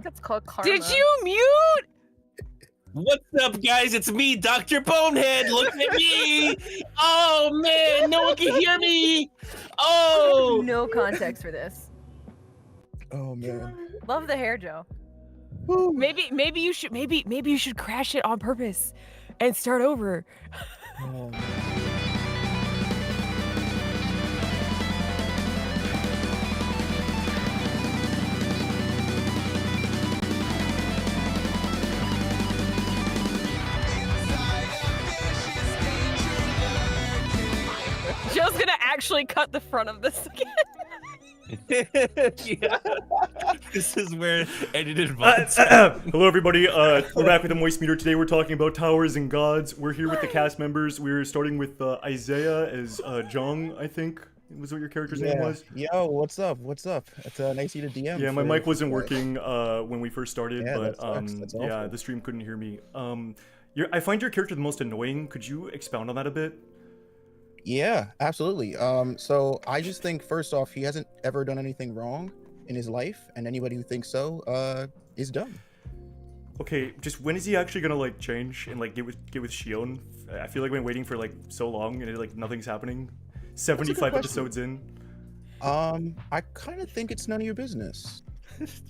That's called karma. Did you mute? What's up, guys? It's me, Dr. Bonehead. Look at me. Oh, man. No one can hear me. Oh. No context for this. Oh man. Love the hair, Joe. Woo. Maybe you should crash it on purpose and start over. Oh, man. Joe's gonna actually cut the front of this again. Yeah. This is where edited votes. Hello, everybody. We're back with the Moist Meter. Today we're talking about towers and gods. We're here with the cast members. We're starting with Isaiah as Jong, I think was what your character's name was. Yo, what's up? What's up? It's nice of you to DM. Yeah, my mic wasn't working when we first started, Yeah, but that's yeah, awful. the stream couldn't hear me. I find your character the most annoying. Could you expound on that a bit? Yeah, absolutely. So I just think first off, he hasn't ever done anything wrong in his life, and anybody who thinks so is dumb. Okay, just when is he actually gonna like change and like get with Shion? I feel like we've been waiting for like so long and like nothing's happening. 75 episodes in. I kind of think it's none of your business.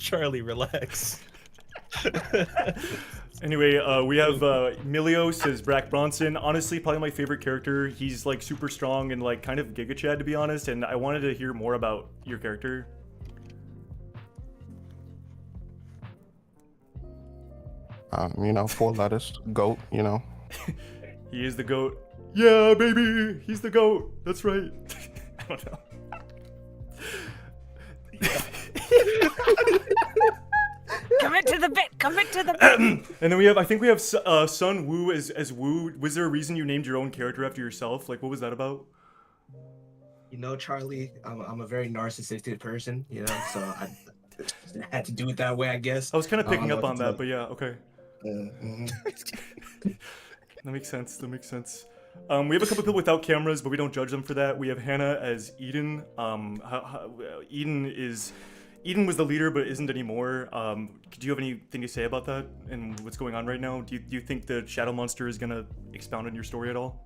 Charlie, relax. Anyway, we have Milios as Brack Bronson. Honestly, probably my favorite character. He's like super strong and like kind of Giga Chad, to be honest. And I wanted to hear more about your character. You know, 4 letters, GOAT, you know. He is the GOAT. Yeah, baby, he's the GOAT. That's right. I don't know. Commit to the bit. Commit to the bit. And then we have, I think we have Sun Wu as Wu. Was there a reason you named your own character after yourself? Like, what was that about? You know, Charlie, I'm a very narcissistic person, you know, so I had to do it that way, I guess. I was kind of picking know up what on to that, tell but yeah, okay. mhm. That makes sense. That makes sense. We have a couple people without cameras, but we don't judge them for that. We have Hannah as Eden. Eden was the leader, but isn't anymore. Do you have anything to say about that and what's going on right now? Do you think the Shadow Monster is gonna expound on your story at all?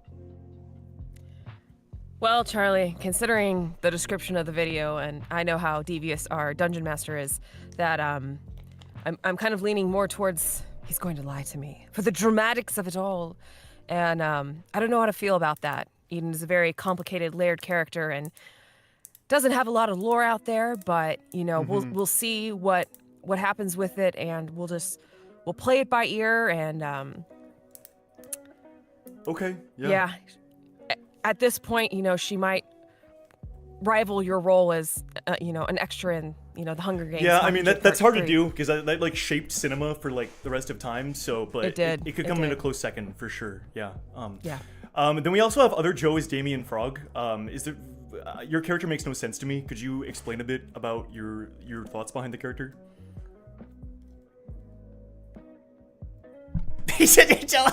Well, Charlie, considering the description of the video, and I know how devious our dungeon master is, that I'm kind of leaning more towards he's going to lie to me for the dramatics of it all, and I don't know how to feel about that. Eden is a very complicated, layered character, and doesn't have a lot of lore out there. But you know, we'll see what happens with it, and we'll play it by ear, and Okay. yeah. At this point, you know, she might rival your role as, you know, an extra in, you know, the Hunger Games. Yeah, I mean that's Part hard to 3. do because that like shaped cinema for like the rest of time. So, but It did. It could It come in a did. close second for sure. Yeah. Yeah. Then we also have other Joe as Damien Frog. Is there your character makes no sense to me? Could you explain a bit about your thoughts behind the character? He said it, Joe.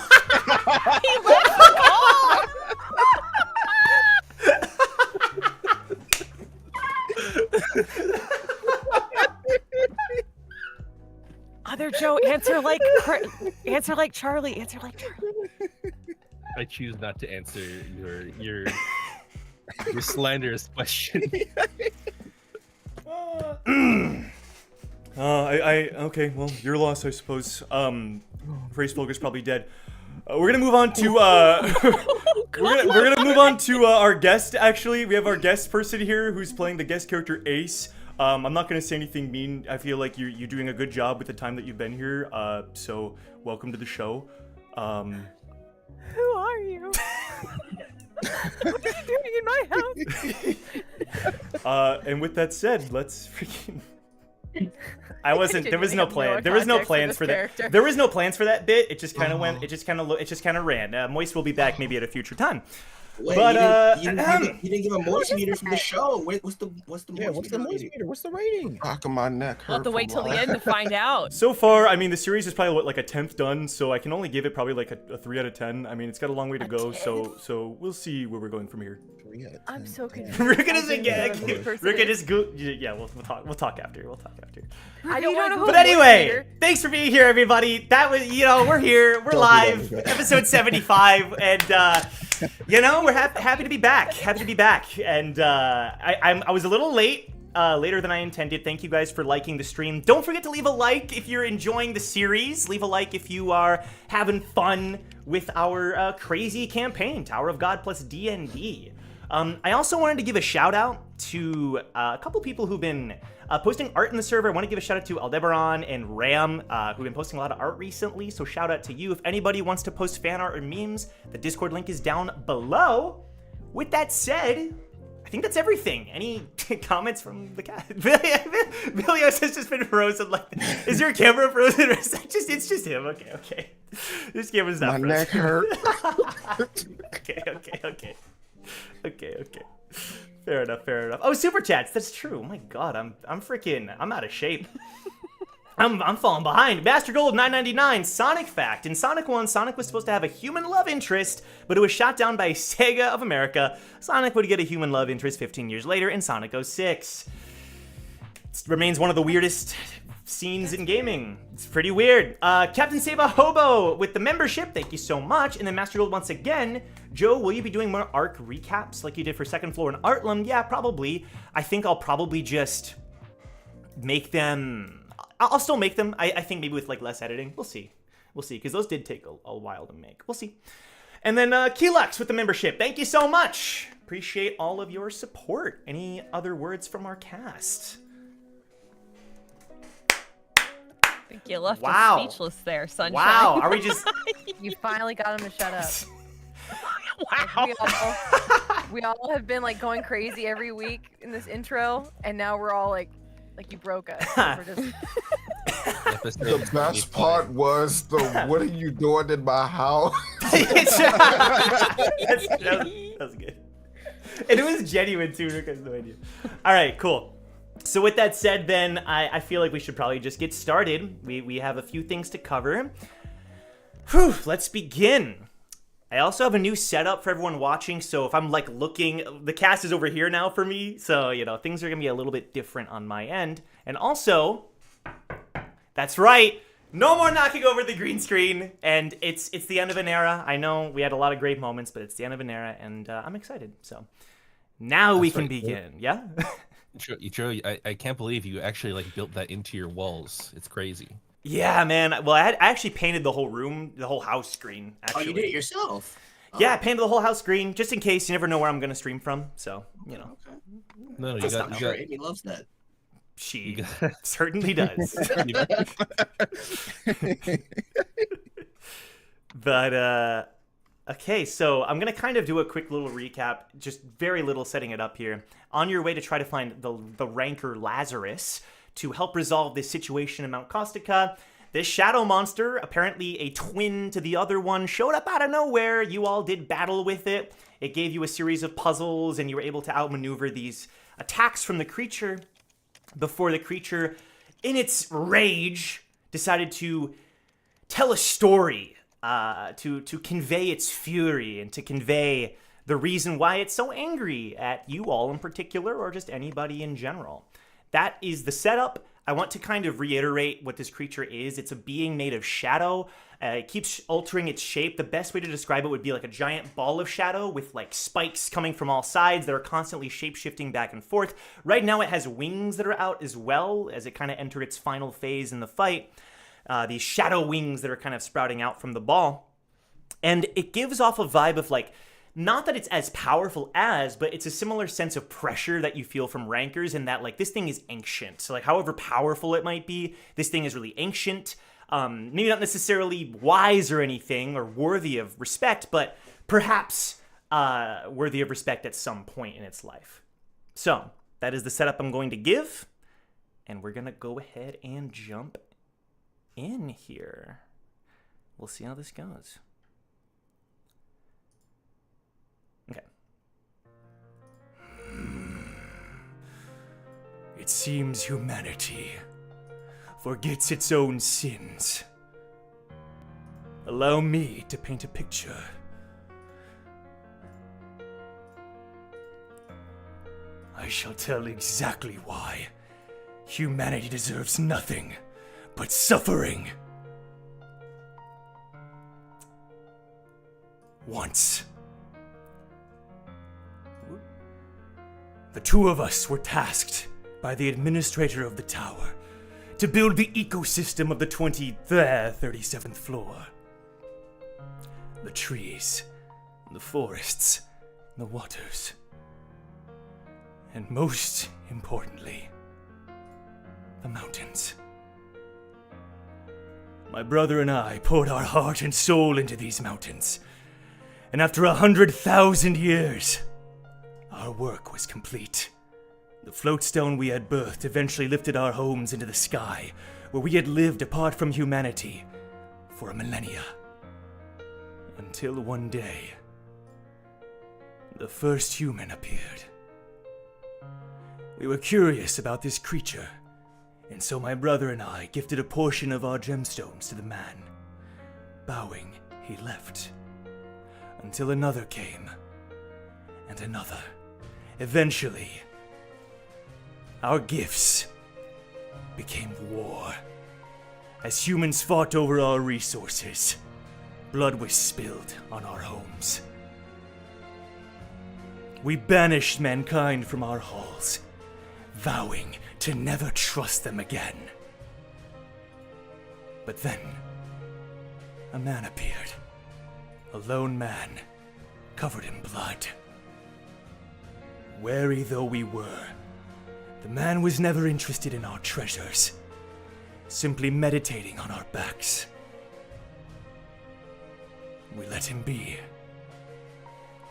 Other Joe, answer like Charlie. Answer like Charlie. I choose not to answer your slanderous question. Okay, well, your loss, I suppose. Race Vlogger's probably dead. We're gonna move on to we're gonna move on to our guest. Actually, we have our guest person here who's playing the guest character Ace. I'm not gonna say anything mean. I feel like you're doing a good job with the time that you've been here. So welcome to the show. Who are you? What are you doing in my house? And with that said, let's freaking. I wasn't. There was no Genuinely have plan. There was no context for plans this for that. character. There was no plans for that bit. It just kind of went. It just kind of ran. Moist will be back maybe at a future time. Wait, But, you didn't give a moist meter for the show. Wait, what's the Yeah, what's the moist meter? What's the rating? Back of my neck hurt. We'll have to wait till from the end to find out. So far, I mean, the series is probably what, like a 10th done, so I can only give it probably like a 3 out of 10. I mean, it's got a long way to go, so we'll see where we're going from here. I'm so confused. We're gonna say, yeah, I think we're gonna just go. Yeah, we'll talk after. We'll talk after. I don't want to go. But anyway, thanks for being here, everybody. That was, we're here, we're live, episode 75, and we're happy to be back. Happy to be back, and I was a little late. Later than I intended. Thank you guys for liking the stream. Don't forget to leave a like if you're enjoying the series. Leave a like if you are having fun with our crazy campaign, Tower of God plus D&D. I also wanted to give a shout out to a couple people who've been posting art in the server. I want to give a shout out to Aldebaran and Ram, who've been posting a lot of art recently. So shout out to you. If anybody wants to post fan art or memes, the Discord link is down below. With that said, I think that's everything. Any comments from the cat? Vilios has just been frozen. Like, is your camera frozen, or is that it's just him? Okay. This camera's not frozen. My neck hurt. Okay. Fair enough. Oh, super chats. That's true. Oh my God, I'm out of shape. I'm falling behind. Master Gold 999. Sonic fact. In Sonic 1, Sonic was supposed to have a human love interest, but it was shot down by Sega of America. Sonic would get a human love interest 15 years later in Sonic 06. It remains one of the weirdest scenes in gaming. It's pretty weird. Captain Saba Hobo with the membership. Thank you so much. And then Master Gold once again. Joe, will you be doing more ARC recaps like you did for Second Floor and Artlam? Yeah, probably. I think I'll probably just make them... I'll still make them. I think maybe with like less editing. We'll see, because those did take a while to make. We'll see. And then Keelux with the membership. Thank you so much. Appreciate all of your support. Any other words from our cast? I think you left us speechless there, Sunshine. Wow, are we just... You finally got him to shut up. Wow. We all have been like going crazy every week in this intro, and now we're all like you broke us. We're just... The best part was the "What are you doing in my house?" that was good. And it was genuine too. Rick has no idea. All right, cool. So with that said, then I feel like we should probably just get started. We have a few things to cover. Whew, let's begin. I also have a new setup for everyone watching, so if I'm like looking, the cast is over here now for me, so things are gonna be a little bit different on my end. And also, that's right, no more knocking over the green screen, and it's the end of an era. I know we had a lot of great moments, but it's the end of an era, and I'm excited. So now we can begin. Yeah. Joe, I can't believe you actually like built that into your walls. It's crazy. Yeah, man. Well, I actually painted the whole room, the whole house screen, actually. Oh, you did it yourself? Yeah, I painted the whole house screen, just in case. You never know where I'm going to stream from, so, Okay. No, That's not true. Amy loves that. She certainly does. But, okay, so I'm going to kind of do a quick little recap, just very little setting it up here. On your way to try to find the ranker Lazarus to help resolve this situation in Mount Kostica, this shadow monster, apparently a twin to the other one, showed up out of nowhere. You all did battle with it. It gave you a series of puzzles, and you were able to outmaneuver these attacks from the creature before the creature, in its rage, decided to tell a story to convey its fury and to convey the reason why it's so angry at you all in particular, or just anybody in general. That is the setup. I want to kind of reiterate what this creature is. It's a being made of shadow. It keeps altering its shape. The best way to describe it would be like a giant ball of shadow with like spikes coming from all sides that are constantly shape-shifting back and forth. Right now it has wings that are out as well as it kind of entered its final phase in the fight. These shadow wings that are kind of sprouting out from the ball. And it gives off a vibe of like, not that it's as powerful as, but it's a similar sense of pressure that you feel from rankers, in that like this thing is ancient. So like however powerful it might be, this thing is really ancient. Maybe not necessarily wise or anything or worthy of respect, but perhaps worthy of respect at some point in its life. So that is the setup I'm going to give, and we're gonna go ahead and jump in here. We'll see how this goes. Okay. It seems humanity forgets its own sins. Allow me to paint a picture. I shall tell exactly why humanity deserves nothing but suffering. Once, the two of us were tasked by the administrator of the tower to build the ecosystem of the 37th floor. The trees, the forests, the waters, and most importantly, the mountains. My brother and I poured our heart and soul into these mountains, and after 100,000 years, our work was complete. The floatstone we had birthed eventually lifted our homes into the sky, where we had lived apart from humanity for a millennia. Until one day, the first human appeared. We were curious about this creature, and so my brother and I gifted a portion of our gemstones to the man. Bowing, he left. Until another came, and another. Eventually, our gifts became war. As humans fought over our resources, blood was spilled on our homes. We banished mankind from our halls, vowing to never trust them again. But then, a man appeared. A lone man, covered in blood. Wary though we were, the man was never interested in our treasures, simply meditating on our backs. We let him be.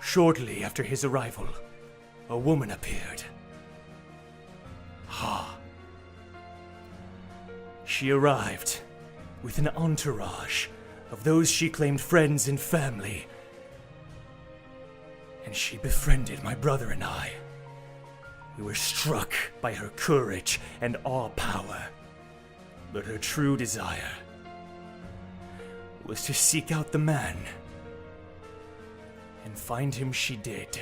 Shortly after his arrival, a woman appeared. Ha. She arrived with an entourage of those she claimed friends and family, and she befriended my brother and I. We were struck by her courage and awe power, but her true desire was to seek out the man, and find him she did.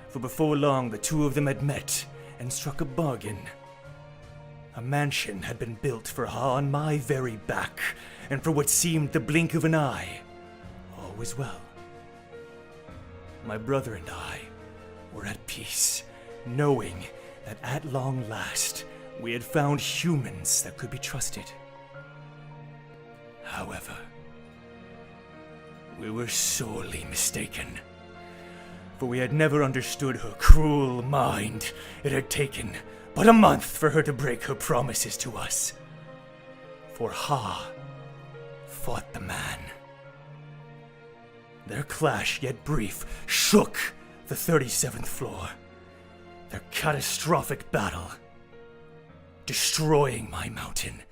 For before long, the two of them had met and struck a bargain. A mansion had been built for her on my very back, and for what seemed the blink of an eye, all was well. My brother and I were at peace, knowing that at long last we had found humans that could be trusted. However, we were sorely mistaken, for we had never understood her cruel mind. It had taken but a month for her to break her promises to us. For Ha fought the man. Their clash, yet brief, shook the 37th floor. Their catastrophic battle, destroying my mountain,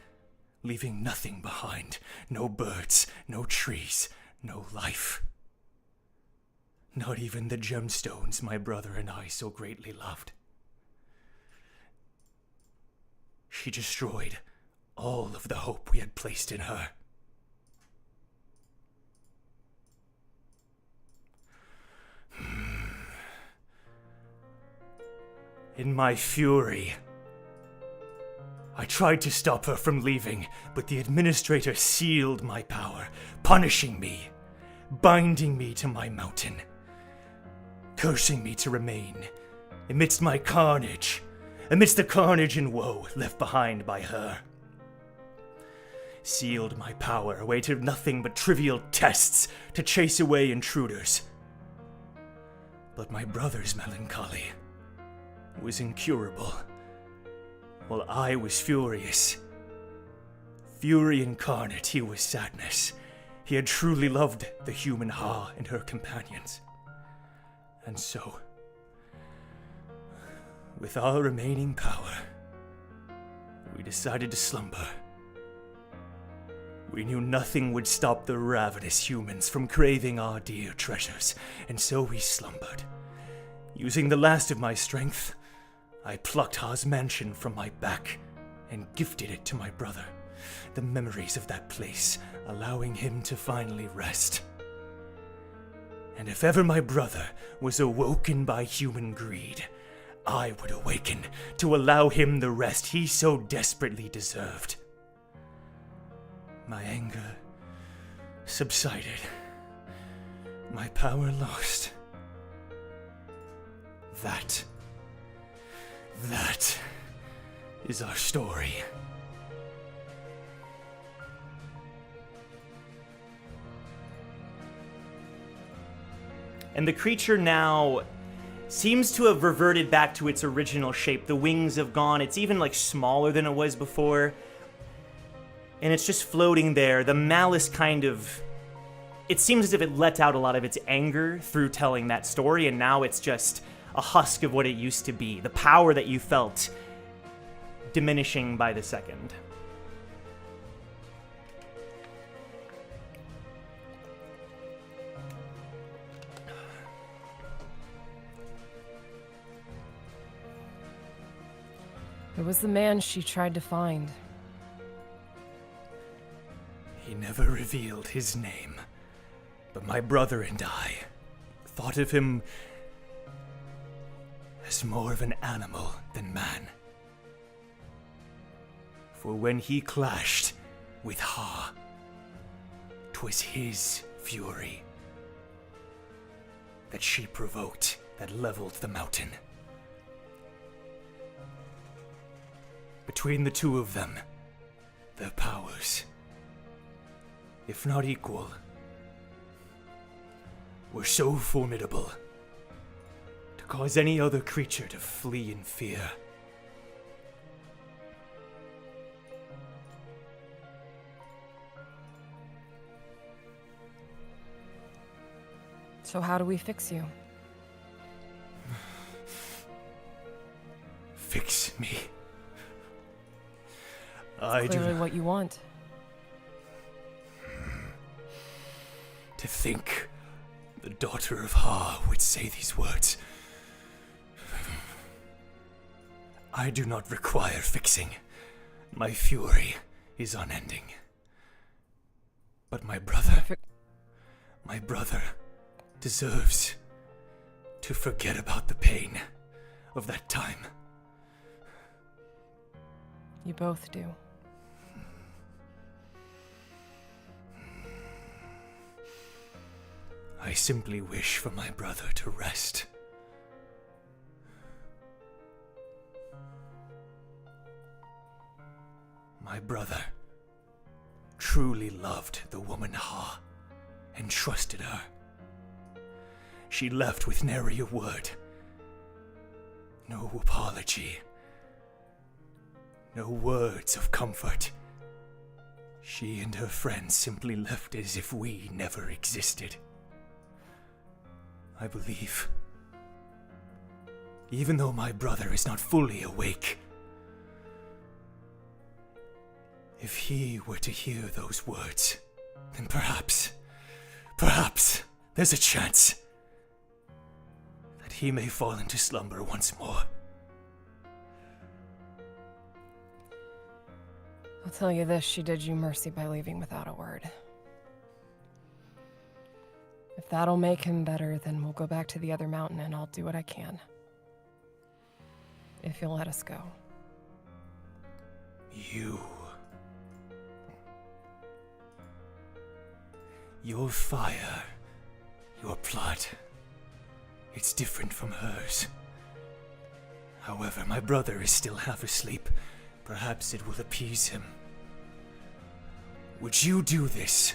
leaving nothing behind. No birds, no trees, no life. Not even the gemstones my brother and I so greatly loved. She destroyed all of the hope we had placed in her. In my fury, I tried to stop her from leaving, but the administrator sealed my power, punishing me, binding me to my mountain, cursing me to remain amidst my carnage, amidst the carnage and woe left behind by her. Sealed my power away to nothing but trivial tests to chase away intruders. But my brother's melancholy was incurable, while I was furious. Fury incarnate, he was sadness. He had truly loved the human Ha and her companions. And so, with our remaining power, we decided to slumber. We knew nothing would stop the ravenous humans from craving our dear treasures, and so we slumbered. Using the last of my strength, I plucked Ha's mansion from my back and gifted it to my brother. The memories of that place, allowing him to finally rest. And if ever my brother was awoken by human greed, I would awaken to allow him the rest he so desperately deserved. My anger subsided. My power lost. That is our story. And the creature now seems to have reverted back to its original shape. The wings have gone. It's even like smaller than it was before. And it's just floating there. The malice kind of... It seems as if it let out a lot of its anger through telling that story, and now it's just a husk of what it used to be. The power that you felt diminishing by the second. It was the man she tried to find. He never revealed his name, but my brother and I thought of him as more of an animal than man. For when he clashed with Ha, 'twas his fury that she provoked that leveled the mountain. Between the two of them, their powers, if not equal, were so formidable to cause any other creature to flee in fear. So how do we fix you? Fix me. It's clearly what you want. To think the daughter of Ha would say these words. I do not require fixing. My fury is unending. But my brother deserves to forget about the pain of that time. You both do. I simply wish for my brother to rest. My brother truly loved the woman Ha and trusted her. She left with nary a word, no apology, no words of comfort. She and her friends simply left as if we never existed. I believe, even though my brother is not fully awake, if he were to hear those words, then perhaps there's a chance that he may fall into slumber once more. I'll tell you this, she did you mercy by leaving without a word. If that'll make him better, then we'll go back to the other mountain and I'll do what I can. If you'll let us go. Your fire, your blood, it's different from hers. However, my brother is still half asleep. Perhaps it will appease him. Would you do this?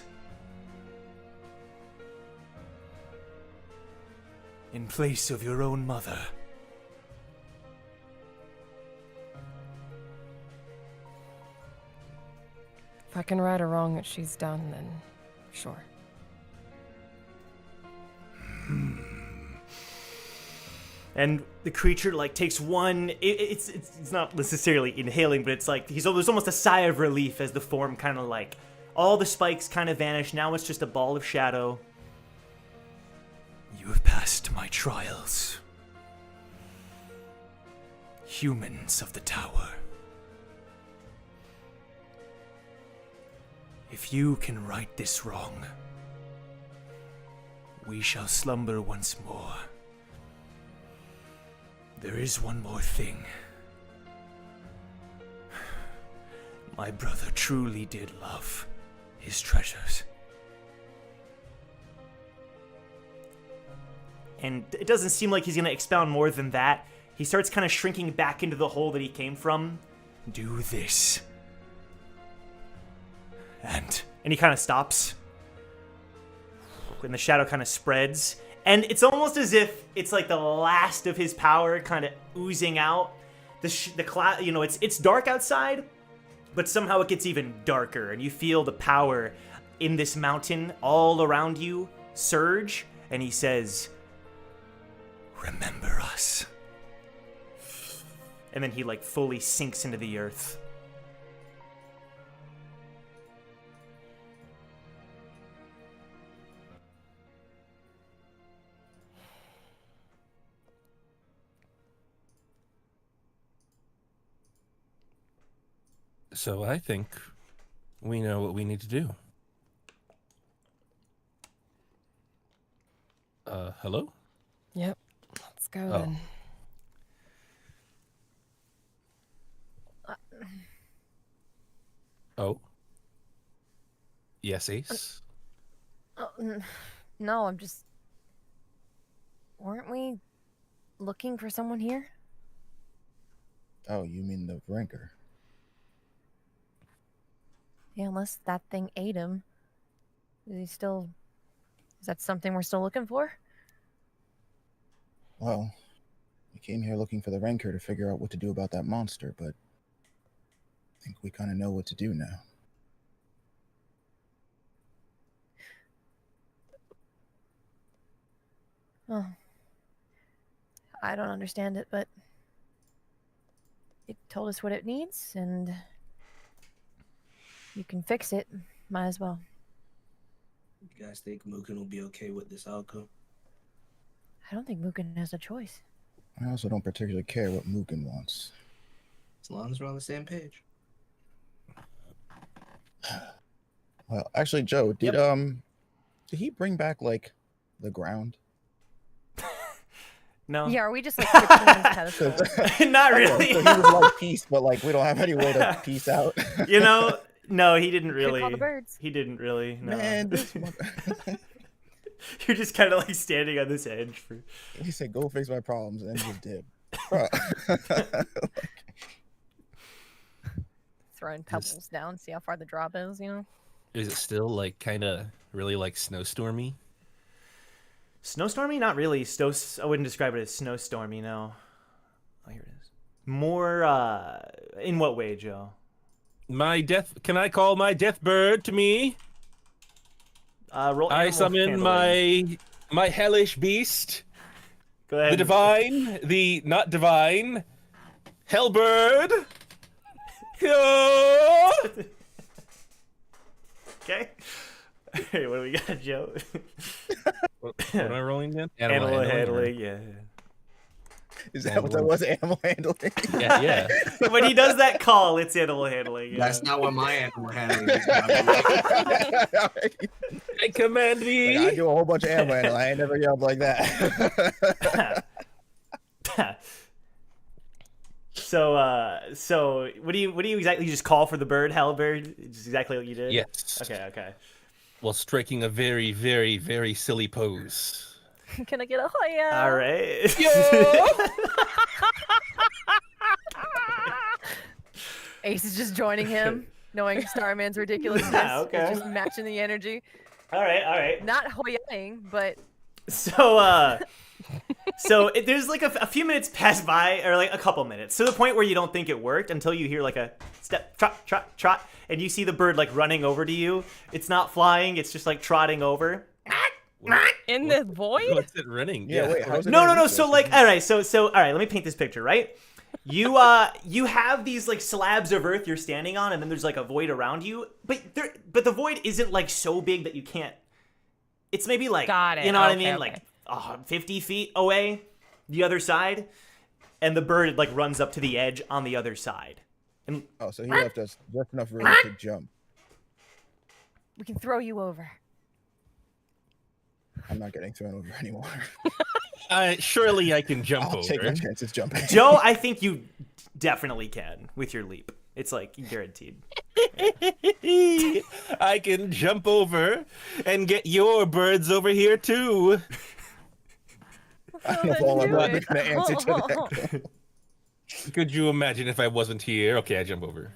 In place of your own mother? If I can right or wrong what she's done, then sure. And the creature like takes one. It's not necessarily inhaling, but it's like there's almost a sigh of relief as the form kind of like all the spikes kind of vanish. Now it's just a ball of shadow. You have passed my trials. Humans of the tower. If you can right this wrong, we shall slumber once more. There is one more thing. My brother truly did love his treasures. And it doesn't seem like he's going to expound more than that. He starts kind of shrinking back into the hole that he came from. Do this. And he kind of stops. And the shadow kind of spreads. And it's almost as if it's like the last of his power kind of oozing out. The cloud, you know, it's dark outside, but somehow it gets even darker. And you feel the power in this mountain all around you surge. And he says, "Remember us." And then he like fully sinks into the earth. So I think we know what we need to do. Hello? Yep. Let's go Oh. then. Oh. Yes, Ace? No, I'm just... Weren't we looking for someone here? Oh, you mean the ranker? Yeah, unless that thing ate him. Is that something we're still looking for? Well, we came here looking for the ranker to figure out what to do about that monster, but I think we kind of know what to do now. Oh. I don't understand it, but it told us what it needs, and you can fix it. Might as well. You guys think Mooken will be okay with this outcome? I don't think Mooken has a choice. I also don't particularly care what Mooken wants. As long as we're on the same page. Well, actually, Joe, did he bring back like the ground? No. Yeah, are we just like fixing his pedestal? Not really. So he was like peace, but like we don't have any way to peace out. You know, no, he didn't really. Call the birds. He didn't really. No. Man, this You're just kind of like standing on this edge for. he said, "Go fix my problems," and just did. Throwing pebbles down, see how far the drop is, you know? Is it still like kind of really like snowstormy? Snowstormy? Not really. I wouldn't describe it as snowstormy, no. Oh, here it is. More, in what way, Joe? Can I call my death bird to me? Roll I animal summon handling. my hellish beast. Go ahead. The divine, the not divine, Hellbird. Okay. Hey, what do we got, Joe? What am I rolling then? Animal handling, yeah. Is that what that was? Animal handling? Yeah, yeah. When he does that call, it's animal handling. Yeah. That's not what my animal handling is. I command thee. Like, I do a whole bunch of animal handling. I ain't never yelled like that. So what do you exactly? You just call for the bird, Hellbird? It's exactly what you did? Yes. Okay. While striking a very, very, very silly pose. Can I get a Hoya? All right. Ace is just joining him, knowing Starman's ridiculousness. Yeah, okay. He's just matching the energy. All right. Not Hoyaing, but... So there's like a few minutes pass by, or like a couple minutes, to the point where you don't think it worked until you hear like a step, trot, and you see the bird like running over to you. It's not flying, it's just like trotting over. In the void? What's it running? Yeah, wait, how's it No. gonna reach So us? like, all right. Let me paint this picture, right? You have these like slabs of earth you're standing on, and then there's like a void around you. But the void isn't like so big that you can't. It's maybe like, Got it. you know what I Okay, mean, okay. like 50 feet away, the other side. and the bird like runs up to the edge on the other side. And Oh, so he left us just enough room to jump. We can throw you over. I'm not getting thrown over anymore. Surely I can jump I'll over. take my chances jumping. Joe, I think you definitely can with your leap. It's like guaranteed. I can jump over and get your birds over here too. I don't know if all I'm going to answer to that. Could you imagine if I wasn't here? Okay, I jump over.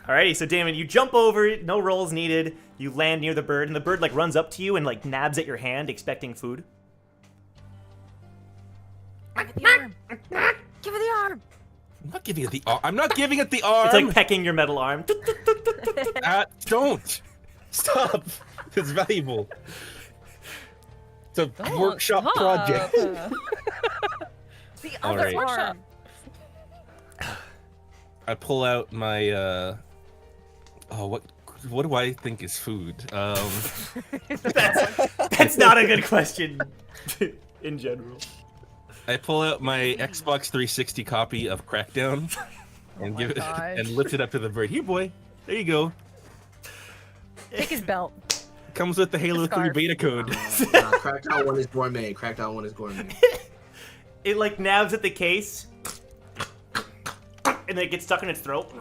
Alrighty, so Damon, you jump over, no rolls needed. You land near the bird, and the bird like runs up to you and like nabs at your hand, expecting food. Give it the arm. Give it the arm. I'm not giving it the arm. I'm not giving it the arm. It's like pecking your metal arm. Don't. Stop. It's valuable. It's a workshop project. The All other right. arm. I pull out my what do I think is food? That's not a good question in general. I pull out my Xbox 360 copy of Crackdown and give it and lift it up to the bird. Here, boy. There you go. Take his belt. Comes with the Halo 3 Scarf. beta code. Crackdown 1 is gourmet. Crackdown 1 is gourmet. It like nabs at the case, and then it gets stuck in its throat.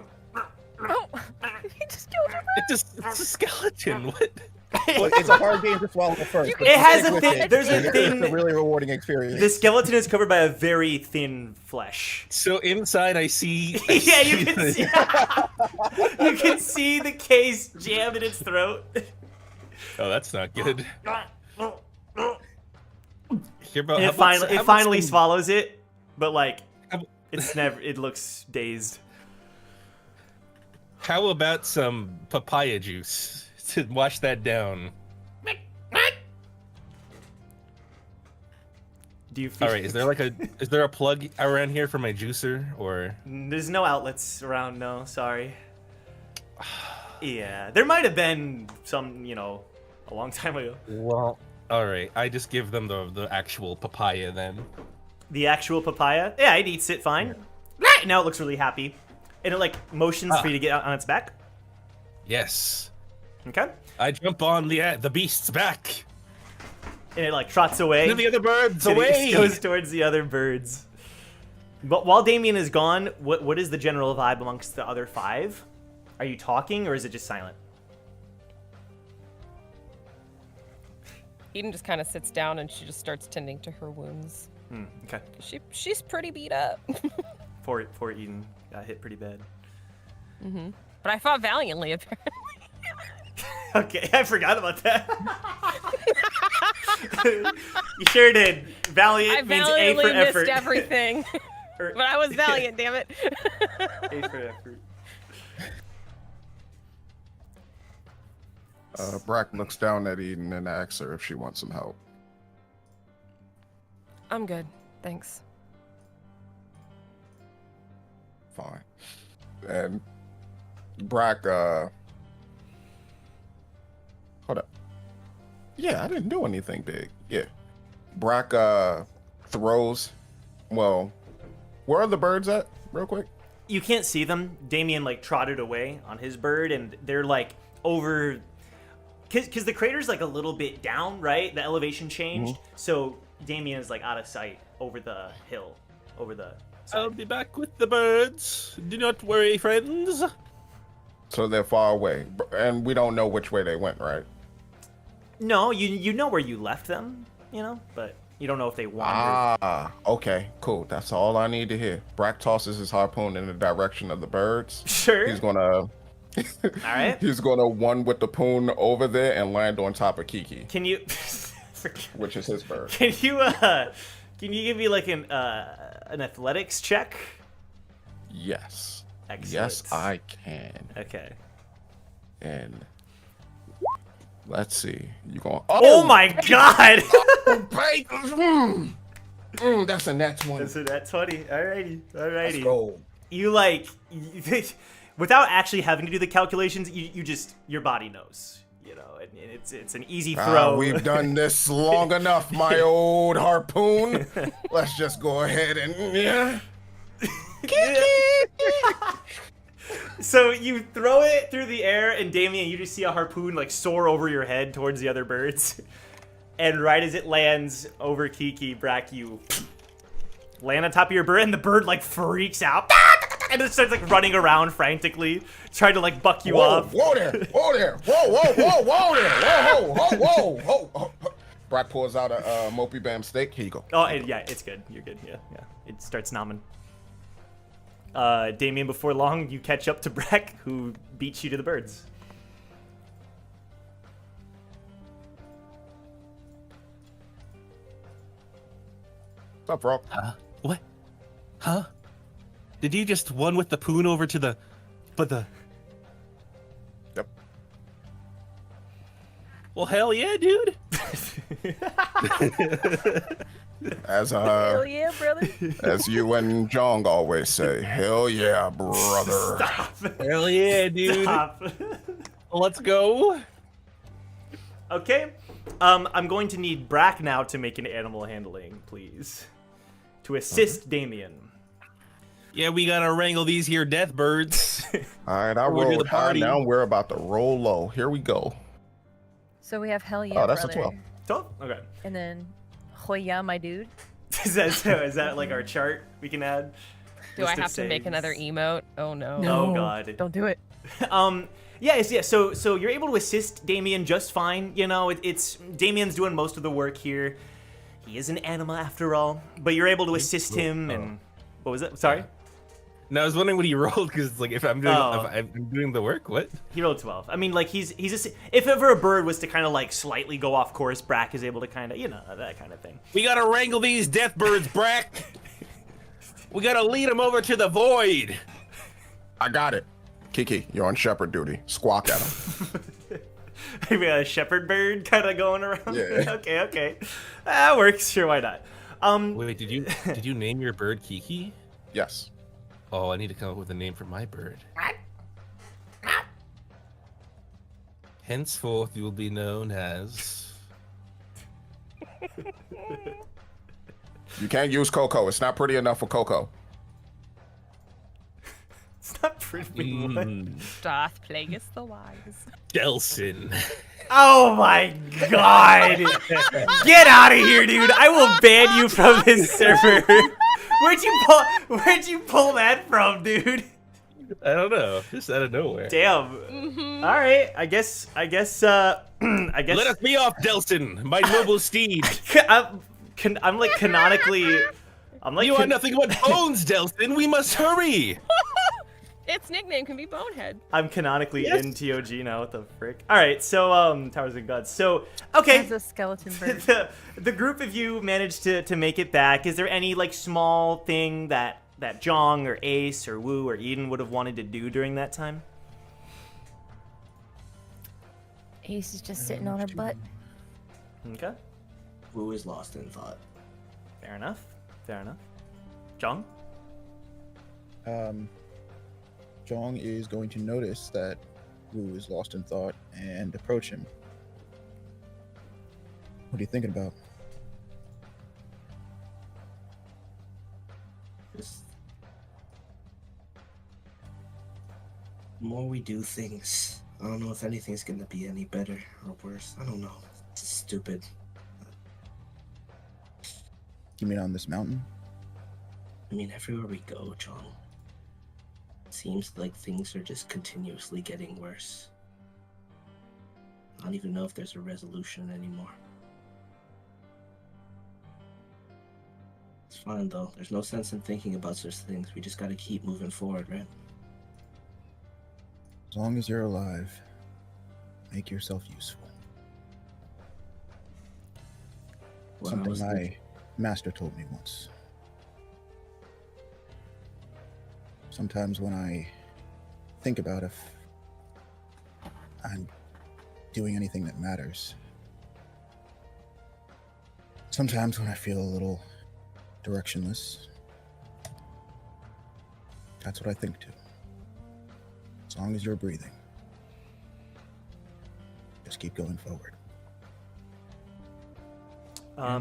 Oh, he just killed your bird. It's a skeleton. What? Well, it's a hard game to swallow first. but It has stick a with thin. it. There's a It's thin. a really rewarding experience. The skeleton is covered by a very thin flesh. So inside I see. Yeah, you can see. You can see the case jammed in its throat. Oh, that's not good. And it finally swallows it, but like it's never. It looks dazed. How about some papaya juice to wash that down? Do you feel? All right, is there a plug around here for my juicer or? There's no outlets around. No, sorry. Yeah, there might have been some, a long time ago. Well, all right. I just give them the actual papaya then. The actual papaya? Yeah, it eats it fine. Now it looks really happy, and it like motions for you to get on its back. Yes. Okay. I jump on the beast's back. And it like trots away. To the other birds, and away! It goes towards the other birds. But while Damien is gone, what is the general vibe amongst the other 5? Are you talking or is it just silent? Eden just kind of sits down and she just starts tending to her wounds. Okay. She's pretty beat up. Poor Eden got hit pretty bad. Mm-hmm. But I fought valiantly, apparently. Okay, I forgot about that. You sure did. Valiant means A for effort. Missed everything. But I was valiant, damn it. A for effort. Brack looks down at Eden and asks her if she wants some help. I'm good, thanks. Fine. And Brack, hold up. Yeah, I didn't do anything big. Yeah. Brack, throws, well, where are the birds at, real quick? You can't see them. Damien, like, trotted away on his bird, and they're, like, over... Because the crater's, like, a little bit down, right? The elevation changed. Mm-hmm. So Damien is, like, out of sight over the hill, over the side. I'll be back with the birds. Do not worry, friends. So they're far away, and we don't know which way they went, right? No, you know where you left them, but you don't know if they wandered. Ah, okay, cool. That's all I need to hear. Brack tosses his harpoon in the direction of the birds. Sure. He's gonna... All right. He's gonna one with the poon over there and land on top of Kiki. Can you... Which is his bird. Can you give me, like, an athletics check? Yes. Excellent. Yes, I can. Okay. And let's see. You going? Oh my God! That's a nat 20. That's a nat 20. Alrighty. Let's go. You without actually having to do the calculations, you just your body knows. you know, and it's an easy throw. We've done this long enough, my old harpoon. Let's just go ahead and So you throw it through the air, and Damien, you just see a harpoon like soar over your head towards the other birds. And right as it lands over Kiki, Brack, you land on top of your bird, and the bird like freaks out. And it starts like running around frantically, trying to like buck you off. Whoa there, whoa there, whoa there, whoa. Brack pulls out a Mopey Bam steak. Here you go. Oh, and yeah, it's good. You're good. Yeah. It starts nomming. Damien, before long, you catch up to Brack, who beats you to the birds. What's up, bro? What? Huh? Did you just one with the poon over to the... Yep. Well, hell yeah, dude. Hell yeah, brother. As you and Jong always say, hell yeah, brother. Stop. Hell yeah, dude. Stop. Let's go. Okay. I'm going to need Brack now to make an animal handling, please. To assist Damien. Yeah, we gotta wrangle these here death birds. All right, I We'll do rolled the high, party. now we're about to roll low. Here we go. So we have hell yeah, Oh, that's a brother. 12? Okay. And then Hoya, my dude. Is that like our chart we can add? Do I List of have to make sayings? another emote? Oh no. Oh god. Don't do it. Yeah. So you're able to assist Damien just fine. You know, it's Damien's doing most of the work here. He is an animal after all, but you're able to assist him. And what was it? Sorry. No, I was wondering what he rolled because, like, if I'm doing the work, what? He rolled 12. I mean, like he's if ever a bird was to kind of like slightly go off course, Brack is able to kind of that kind of thing. We gotta wrangle these death birds, Brack. We gotta lead them over to the void. I got it. Kiki, you're on shepherd duty. Squawk at him. We got a shepherd bird kind of going around. Yeah. Okay. That works. Sure, why not? Wait, did you name your bird Kiki? Yes. Oh, I need to come up with a name for my bird. Henceforth, you will be known as... You can't use Coco. It's not pretty enough for Coco. It's not pretty. Doth plagueis the wise. Delson. Oh my god! Get out of here, dude! I will ban you from this server. Where'd you pull that from, dude? I don't know. Just out of nowhere. Damn. All right. I guess. Let us be off, Delson, my noble steed. I'm like canonically. I'm like. You are nothing but bones, Delson. We must hurry. Its nickname can be Bonehead. I'm canonically in TOG now. What the frick? All right. So Towers of Gods. So okay. As a skeleton bird. the group of you managed to make it back. Is there any like small thing that Jong or Ace or Wu or Eden would have wanted to do during that time? Ace is just sitting on her butt. Okay. Wu is lost in thought. Fair enough. Jong? Jong is going to notice that Wu is lost in thought and approach him. What are you thinking about? Just the more we do things, I don't know if anything's gonna be any better or worse. I don't know. It's stupid. You mean on this mountain? I mean, everywhere we go, John, it seems like things are just continuously getting worse. I don't even know if there's a resolution anymore. It's fine, though. There's no sense in thinking about such things. We just gotta keep moving forward, right? As long as you're alive, make yourself useful. Well, Something my master told me once. Sometimes when I think about if I'm doing anything that matters, sometimes when I feel a little directionless, that's what I think too. As long as you're breathing, just keep going forward.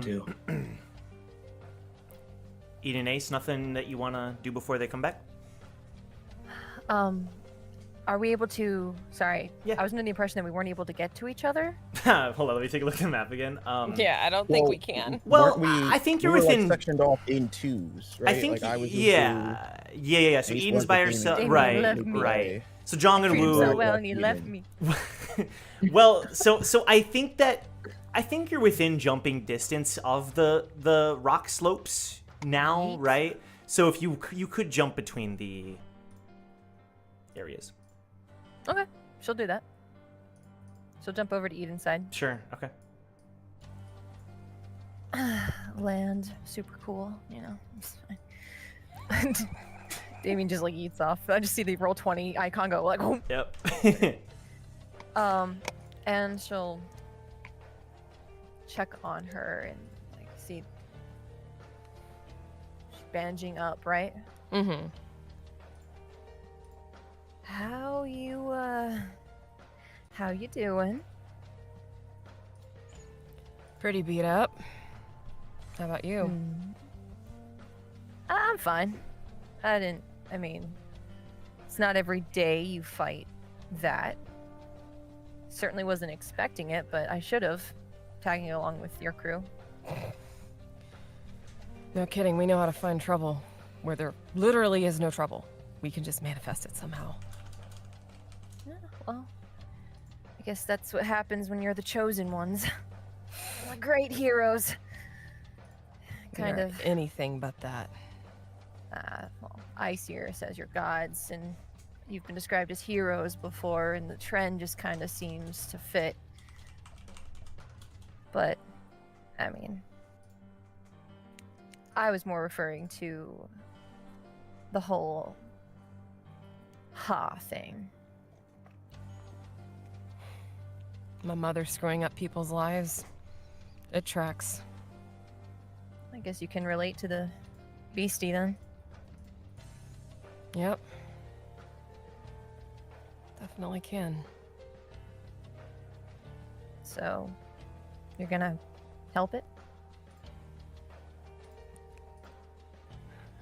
Do. Eden Ace, nothing that you want to do before they come back? Are we able to? Sorry, Yeah. I was under the impression that we weren't able to get to each other. Hold on, let me take a look at the map again. Yeah, I don't think we can. Well, weren't I think you're we were, within. like, sectioned off in twos, right? I think, like, I was yeah. So Ace Eden's was by with Damien. herself, Damien right? left me. Right. So Jong and Treated Wu. so well, and he left me. Well, so I think you're within jumping distance of the rock slopes now, right? So if you could jump between the areas. Okay, she'll do that. She'll jump over to Eden's side. Sure. Okay. Land, super cool, you know. Damien just like eats off. I just see the roll 20 icon go like, oh. Yep. And she'll check on her and like see she's bandaging up, right? Mm-hmm. How you doing? Pretty beat up. How about you? I'm fine. I mean, it's not every day you fight that. Certainly wasn't expecting it, but I should have, tagging along with your crew. No kidding, we know how to find trouble where there literally is no trouble. We can just manifest it somehow. Yeah, well, I guess that's what happens when you're the chosen ones. The great heroes. Kind We're of. anything but that. Well, Icier says you're gods, and you've been described as heroes before, and the trend just kind of seems to fit. But, I mean, I was more referring to the whole Ha thing. My mother screwing up people's lives. It tracks. I guess you can relate to the beastie then. Yep. Definitely can. So, you're gonna help it?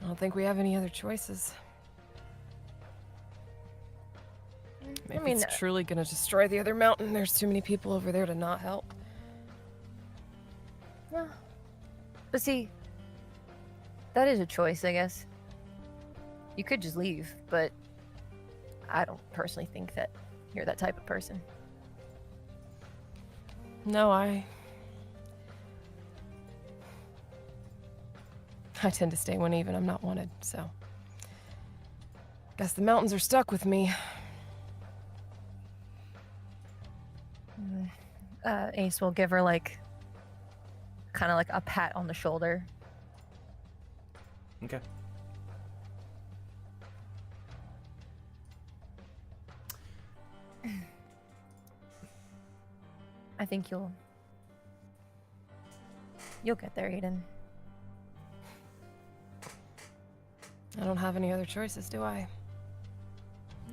I don't think we have any other choices. If mean, it's truly gonna destroy the other mountain, there's too many people over there to not help. Well, but see, that is a choice, I guess. You could just leave, but I don't personally think that you're that type of person. No, I tend to stay when even I'm not wanted, so. Guess the mountains are stuck with me. Ace will give her like, kind of like a pat on the shoulder. Okay. I think you'll get there, Eden. I don't have any other choices, do I?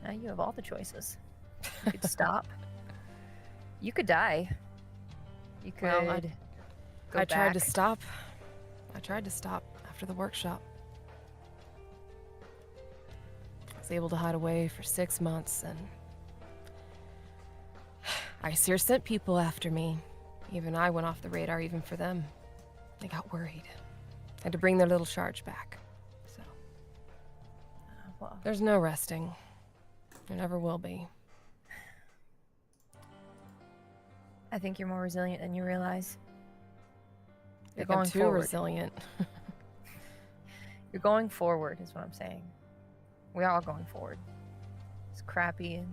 Now you have all the choices. You could stop. You could die. You could. Well, go I tried to back. stop. I tried to stop after the workshop. I was able to hide away for 6 months, and Icier sent people after me. Even I went off the radar, even for them. They got worried. Had to bring their little charge back. So Well, there's no resting. There never will be. I think you're more resilient than you realize. You're I'm going too forward. resilient. You're going forward, is what I'm saying. We're all going forward. It's crappy and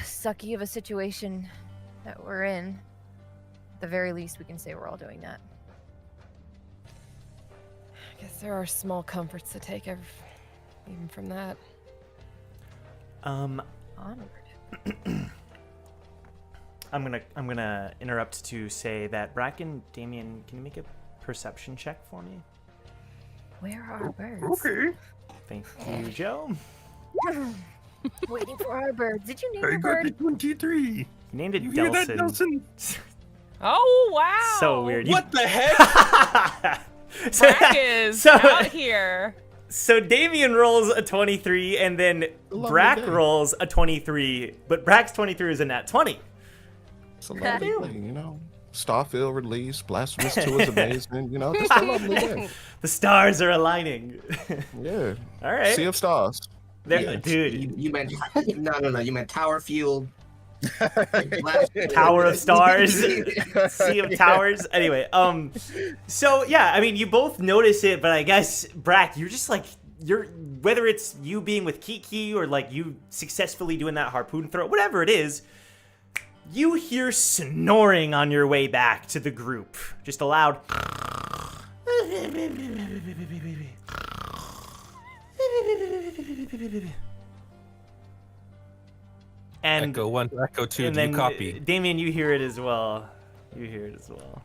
sucky of a situation that we're in. At the very least, we can say we're all doing that. I guess there are small comforts to take even from that. Onward. I'm gonna interrupt to say that Bracken, Damien, can you make a perception check for me? Where are our birds? Okay. Thank you, Joe. Waiting for our birds. Did you name I your got the bird? 23. He named it You hear that, Delson. Nelson? Oh wow! So weird. What the heck? Brack is so- out here. So Damien rolls a 23, and then Lovely Brack day. rolls a 23, but Brack's 23 is a nat 20. It's a lovely day, you know. Starfield release, Blasphemous 2 is amazing, you know, just a lovely day. The stars are aligning. Yeah. All right. Sea of Stars. There, Yeah, dude. You meant no. You meant Tower Field. Tower of Stars, Sea of Towers. Anyway, so yeah, I mean, you both notice it, but I guess Brack, you're just like whether it's you being with Kiki or like you successfully doing that harpoon throw, whatever it is, you hear snoring on your way back to the group, just a loud. And Echo 1 to Echo 2, and do you then, copy? Damien, you hear it as well. You hear it as well.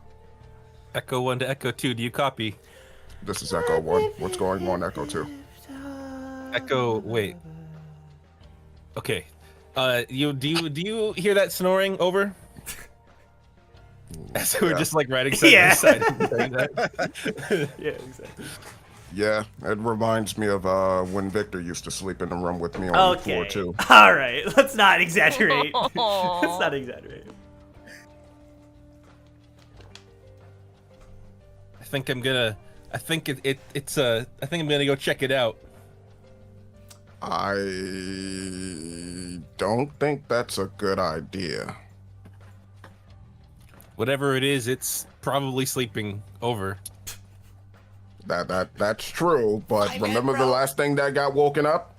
Echo 1 to Echo 2, do you copy? This is Echo 1. What's going on, Echo 2? Echo, wait. Okay. Do you hear that snoring? Over. So we're just like riding side Yeah. by side. saying that. Yeah, exactly. Yeah, it reminds me of when Victor used to sleep in the room with me on the floor Okay. too. All right. Let's not exaggerate. Let's not exaggerate. I think I'm gonna go check it out. I don't think that's a good idea. Whatever it is, it's probably sleeping. Over. That's true, but remember the last thing that got woken up?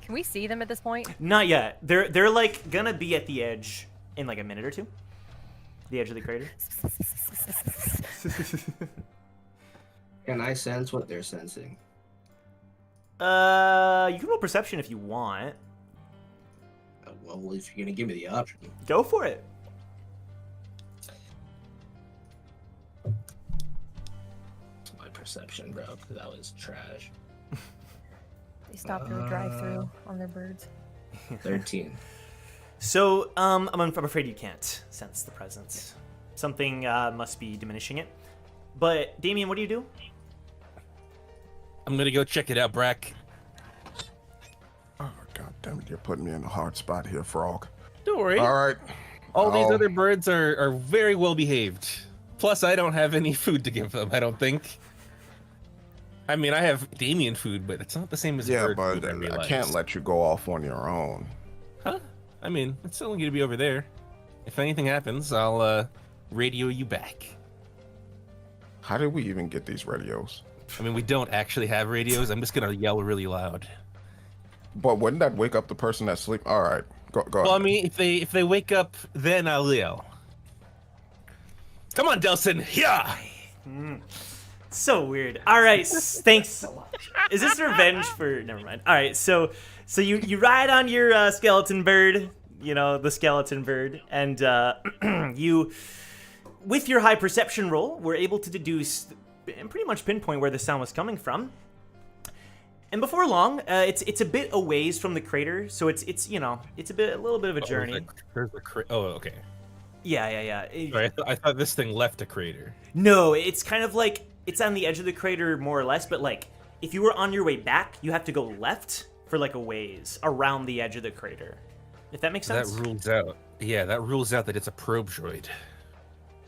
Can we see them at this point? Not yet. They're like gonna be at the edge in like a minute or two. The edge of the crater. Can I sense what they're sensing? You can roll perception if you want. Well, if you're gonna give me the option. Go for it. My perception, bro. That was trash. They stopped to drive through on their birds. 13. So, I'm afraid you can't sense the presence. Something must be diminishing it. But Damien, what do you do? I'm gonna go check it out, Brack. Oh god damn it, you're putting me in a hard spot here, Frog. Don't worry. All right. All these I'll- other birds are very well behaved. Plus, I don't have any food to give them, I don't think. I mean, I have Damien food, but it's not the same as Yeah, bird but food, I I realize. can't let you go off on your own. Huh? I mean, it's still gonna be over there. If anything happens, I'll radio you back. How did we even get these radios? I mean, we don't actually have radios. I'm just gonna yell really loud. But wouldn't that wake up the person that's sleep? All right, go Well, I ahead. mean, if they wake up, then I'll yell. Come on, Delson. Yeah. So weird. All right, thanks so much. Is this revenge for? Never mind. All right, so you ride on your skeleton bird, the skeleton bird, and you, with your high perception roll, were able to deduce and pretty much pinpoint where the sound was coming from. And before long, it's a bit a ways from the crater, so it's a little bit of a journey. Oh, okay. Yeah. Sorry, I thought this thing left a crater. No, it's kind of like it's on the edge of the crater more or less, but like if you were on your way back, you have to go left for like a ways around the edge of the crater. If that makes sense. That rules out. Yeah, that rules out that it's a probe droid.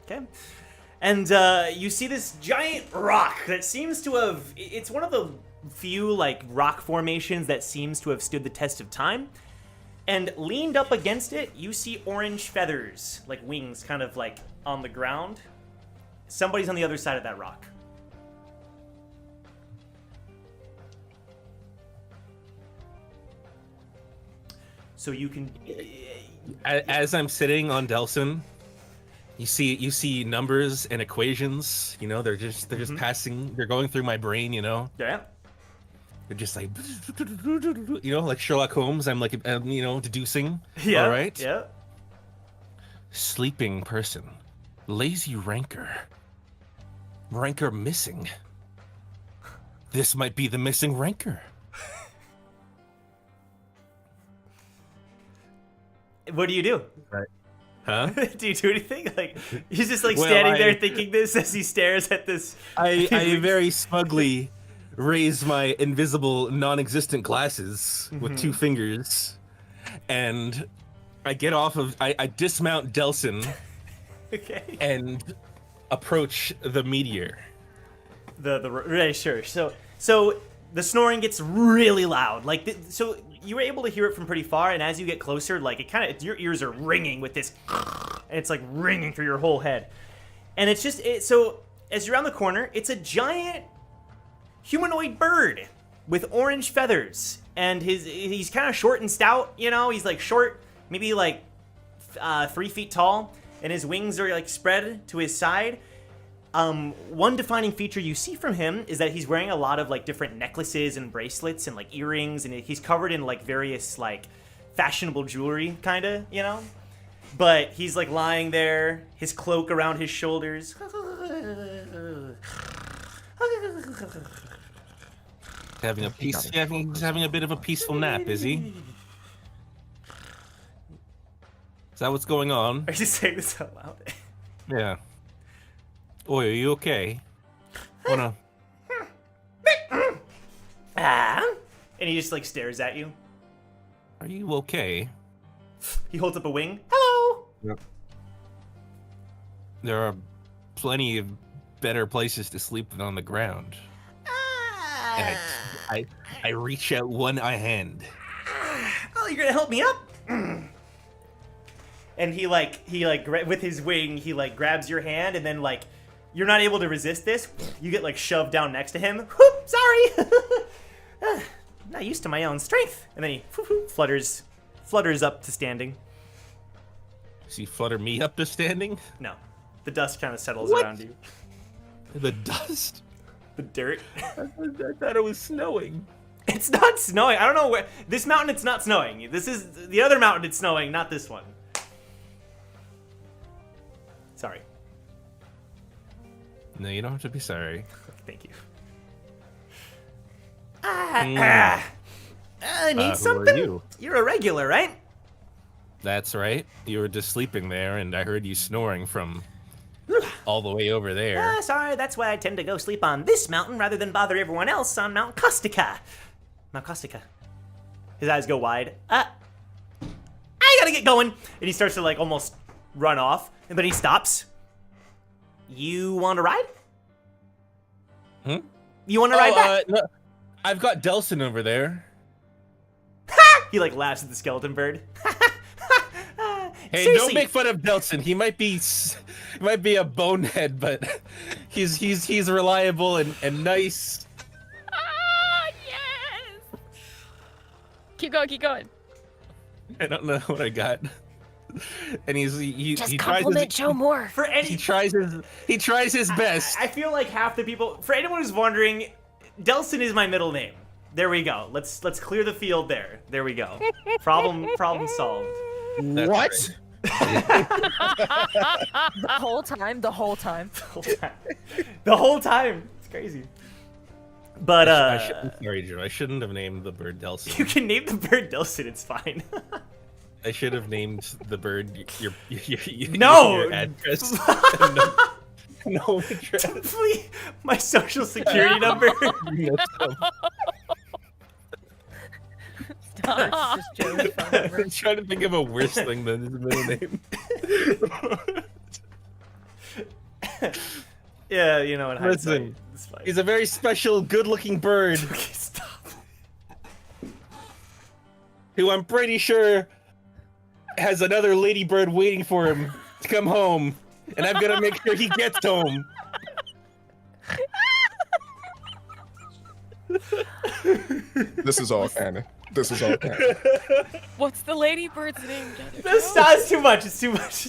Okay. And you see this giant rock that seems to have... It's one of the few, like, rock formations that seems to have stood the test of time. And leaned up against it, you see orange feathers, like wings, kind of, like, on the ground. Somebody's on the other side of that rock. So you can... As I'm sitting on Delson, you see numbers and equations. They're just passing. They're going through my brain. Yeah. They're just like, like Sherlock Holmes. I'm like, deducing. Yeah. All right. Yeah. Sleeping person, lazy rancor missing. This might be the missing rancor. What do you do? Huh? Do you do anything? Like he's just like Well, standing there thinking this as he stares at this. I very smugly raise my invisible, non-existent glasses with 2 fingers, and I get off of. I dismount Delson Okay. and approach the meteor. Right, sure. So the snoring gets really loud. Like so you were able to hear it from pretty far, and as you get closer, like it kind of your ears are ringing with this, and it's like ringing through your whole head. And it's just so as you're around the corner, it's a giant humanoid bird with orange feathers, and he's kind of short and stout. You know, he's like short, maybe like 3 feet tall, and his wings are like spread to his side. One defining feature you see from him is that he's wearing a lot of like different necklaces and bracelets and like earrings, and he's covered in like various like fashionable jewelry, kind of, you know. But he's like lying there, his cloak around his shoulders. He's having a bit of a peaceful nap, is he? Is that what's going on? Are you saying this out loud? Yeah. Oi, are you okay? Wanna? And he just like stares at you. Are you okay? He holds up a wing. Hello. Yep. There are plenty of better places to sleep than on the ground. And I reach out one hand. Oh, you're gonna help me up? And he with his wing, he like grabs your hand, and then like you're not able to resist this. You get like shoved down next to him. Whoop, sorry. Not used to my own strength. And then he flutters up to standing. Does he flutter me up to standing? No, the dust kind of settles around you. The dust? The dirt. I thought it was snowing. It's not snowing. I don't know where. This mountain, it's not snowing. This is the other mountain. It's snowing, not this one. Sorry. No, you don't have to be sorry. Thank you. Need Who are something? you? You're a regular, right? That's right. You were just sleeping there, and I heard you snoring from all the way over there. Sorry, that's why I tend to go sleep on this mountain rather than bother everyone else on Mount Kostica. Mount Kostica. His eyes go wide. I gotta get going. And he starts to like almost run off, but he stops. You want to ride? You want to ride back? No, I've got Delson over there. He like laughs at the skeleton bird. Hey, Seriously. don't make fun of Delson. He might be a bonehead, but he's reliable and nice. Ah, yes. Keep going. I don't know what I got. And he Just tries compliment Joe more. For any, he tries his best. I feel like half the people. For anyone who's wondering, Delson is my middle name. There we go. Let's clear the field there. There we go. Problem solved. That's What? The whole time. The whole time. It's crazy. But Sorry, Joe. I shouldn't have named the bird Delson. you can name the bird Delson. It's fine. I should have named the bird your No! your address. no address. Please, my social security number. Stop. It's just Joe's phone number. I'm trying to think of a worse thing than his middle name. Yeah, you know, in hindsight, Listen, it's fine. he's a very special, good-looking bird Okay, stop. who I'm pretty sure has another ladybird waiting for him to come home, and I'm gonna make sure he gets home. This is all canon. This is all canon. What's the ladybird's name, Jennifer? It's too much. It's too much.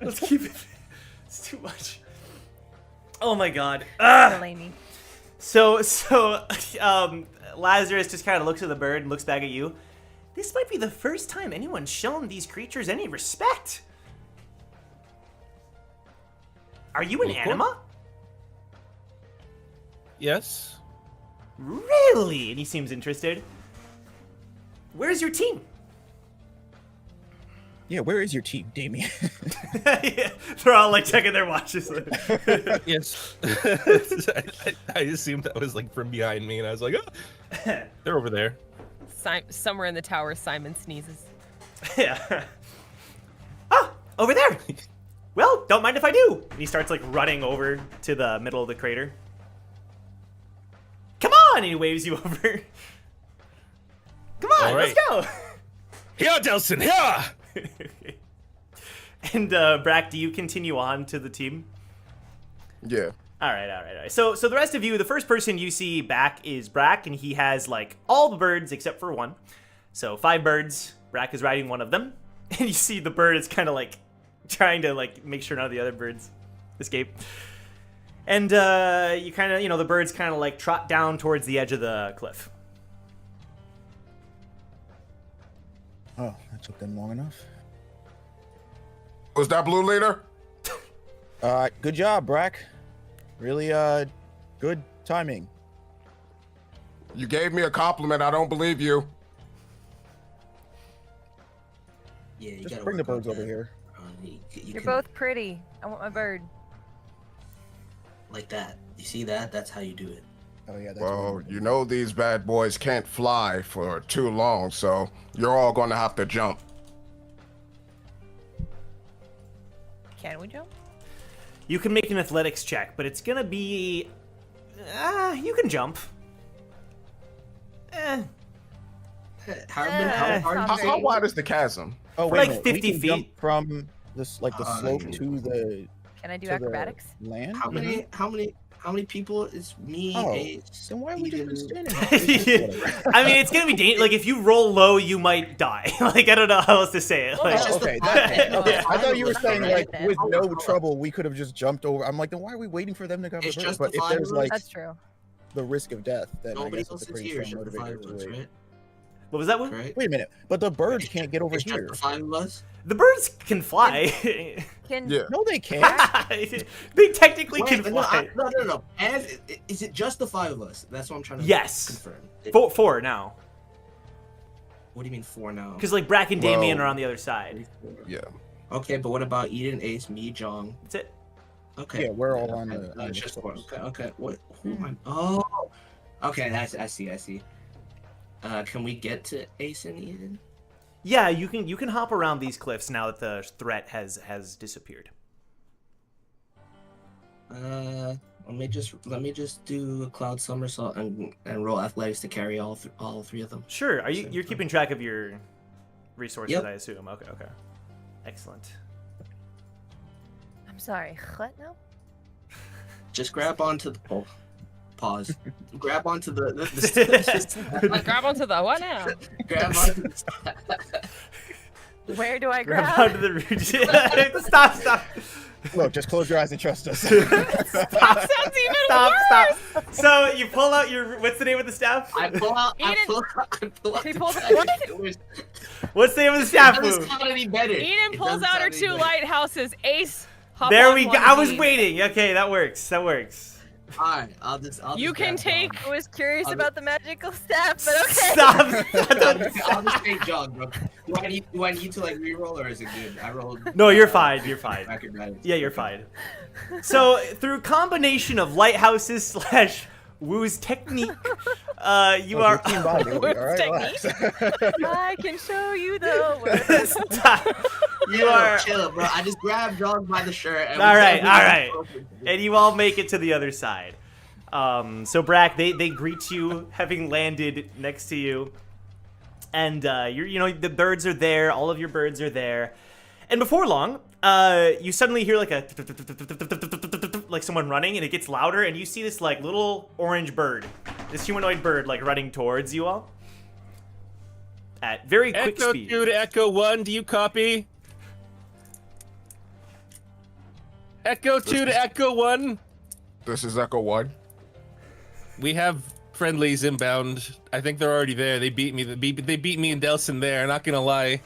Let's keep it. It's too much. Oh my god. Delaney. So, Lazarus just kind of looks at the bird and looks back at you. This might be the first time anyone's shown these creatures any respect. Are you an anima? Yes. Really? And he seems interested. Where's your team? Yeah, where is your team, Damien? Yeah, they're all like checking their watches. Yes. I assumed that was like from behind me, and I was like, oh, they're over there. Somewhere in the tower, Simon sneezes. Yeah. Oh, over there. Well, don't mind if I do. And he starts like running over to the middle of the crater. Come on! And he waves you over. Come on, All right. let's go. Here, Delson, here! And Brack, do you continue on to the team? Yeah. All right. So the rest of you, the first person you see back is Brack, and he has like all the birds except for one. So 5 birds. Brack is riding one of them, and you see the bird is kind of like trying to like make sure none of the other birds escape. And you kind of, the birds kind of like trot down towards the edge of the cliff. Oh, that took them long enough. Was that blue leader? Good job, Brack. Really, good timing. You gave me a compliment. I don't believe you. Yeah, you Just gotta bring the work on birds over that. here. You're both pretty. I want my bird. Like that. You see that? That's how you do it. Oh yeah. That's Well, wonderful. you know these bad boys can't fly for too long, so you're all going to have to jump. Can we jump? You can make an athletics check, but it's gonna be, you can jump. How Yeah, hard sounds is How it? wide is the chasm? Oh wait, like a minute. We 50 can feet. jump from this, like the slope yeah. to the Can I do to acrobatics? the land. How many people is me? Oh, Ace, then why are we just Eden? standing? I mean, it's gonna be dangerous. Like if you roll low, you might die. Like I don't know how else to say it. Well, Like, It's just okay, the that, five. okay. I thought you were Five saying of us, like right? with Hold no on, hold on. trouble we could have just jumped over. I'm like, then why are we waiting for them to cover It's first? just But the if five there's of us? like That's true. the risk of death, then I Nobody guess else it's a is pretty here. strong It's just the five motivator of to us, wait. right? what was that one? Right? Wait a minute, but the birds can't get over It's just here. the 5 of us. The birds can fly. Can Yeah. No, they can't. They technically Wait, can no, fly. no. And is it just the 5 of us? That's what I'm trying to Yes. confirm. Four now, What do you mean 4 now? because like Brack and Damien Well- are on the other side. Yeah. Okay, but what about Eden, Ace, me, Jong? That's it. Okay. Yeah, we're all on Okay, the. On it's the just slopes. 4. Okay. What? Who am I? Oh. Okay. I see. Can we get to Ace and Eden? Yeah, you can hop around these cliffs now that the threat has disappeared. Let me just do a cloud somersault and roll athletics to carry all 3 of them. Sure. You're keeping track of your resources, Yep. I assume. Okay. Excellent. I'm sorry. What now? Just grab onto the pause. Grab onto the Grab onto the what now? grab onto the Where do I Grab grab? onto the root. Stop. Look, just close your eyes and trust us. Sounds even Stop. worse. So you pull out your. What's the name of the staff? I pull out. Eden- He pulls out- what? What's the name of the staff? How does Boo? sound any better? Eden It pulls doesn't out her sound any 2 better. lighthouses. Ace, hop There on we go. one I of was these. waiting. Okay, that works. Alright, I'll just You can grab take- Jog. I was curious I'll about the magical staff, but okay. Stop. I'll just take Jog, bro. Do I need to like reroll or is it good? I rolled. No, you're fine. You're fine. Acrobatics. Yeah, you're fine. So through combination of lighthouses / Wu's technique, you are. Team bonding. All right, Technique. relax. I can show you the way. Stop. You are. chill, bro. I just grabbed Jog by the shirt. And All we right, said we all were right. open. And you all make it to the other side. So Brack, they greet you, having landed next to you, and the birds are there. All of your birds are there, and before long, you suddenly hear like a like someone running, and it gets louder, and you see this like little orange bird, this humanoid bird, like running towards you all at very quick Echo speed. 2 to Echo 1, do you copy? Echo 2 to Echo 1. This is Echo 1. We have friendlies inbound. I think they're already there. They beat me. They beat me and Delson there. Not gonna lie.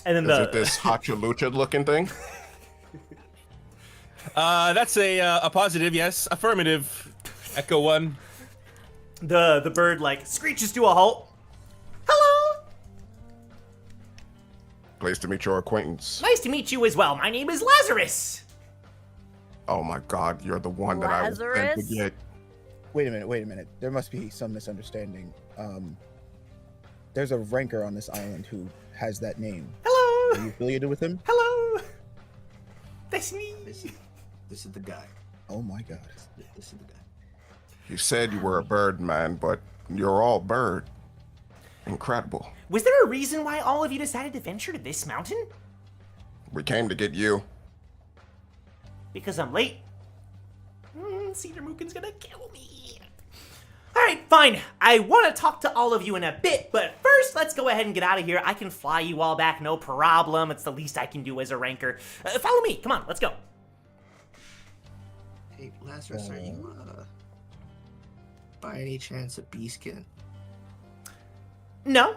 And then Is it this Hachalucha looking thing? That's a positive. Yes, affirmative. Echo 1. the bird like screeches to a halt. Hello. Pleased to meet your acquaintance. Nice to meet you as well. My name is Lazarus. Oh my God, you're the one that I was sent to Lazarus? get. Wait a minute. There must be some misunderstanding. There's a ranker on this island who has that name. Are Hello. you affiliated with him? Hello. That's me. This is the guy. Oh my God. This is the guy. You said you were a bird man, but you're all bird. Incredible. Was there a reason why all of you decided to venture to this mountain? We came to get you. Because I'm late. Senior Mooken's gonna kill me. Alright, fine. I want to talk to all of you in a bit, but first, let's go ahead and get out of here. I can fly you all back, no problem. It's the least I can do as a ranker. Follow me. Come on, let's go. Hey, Lazarus, are you, by any chance, a bee skin? No.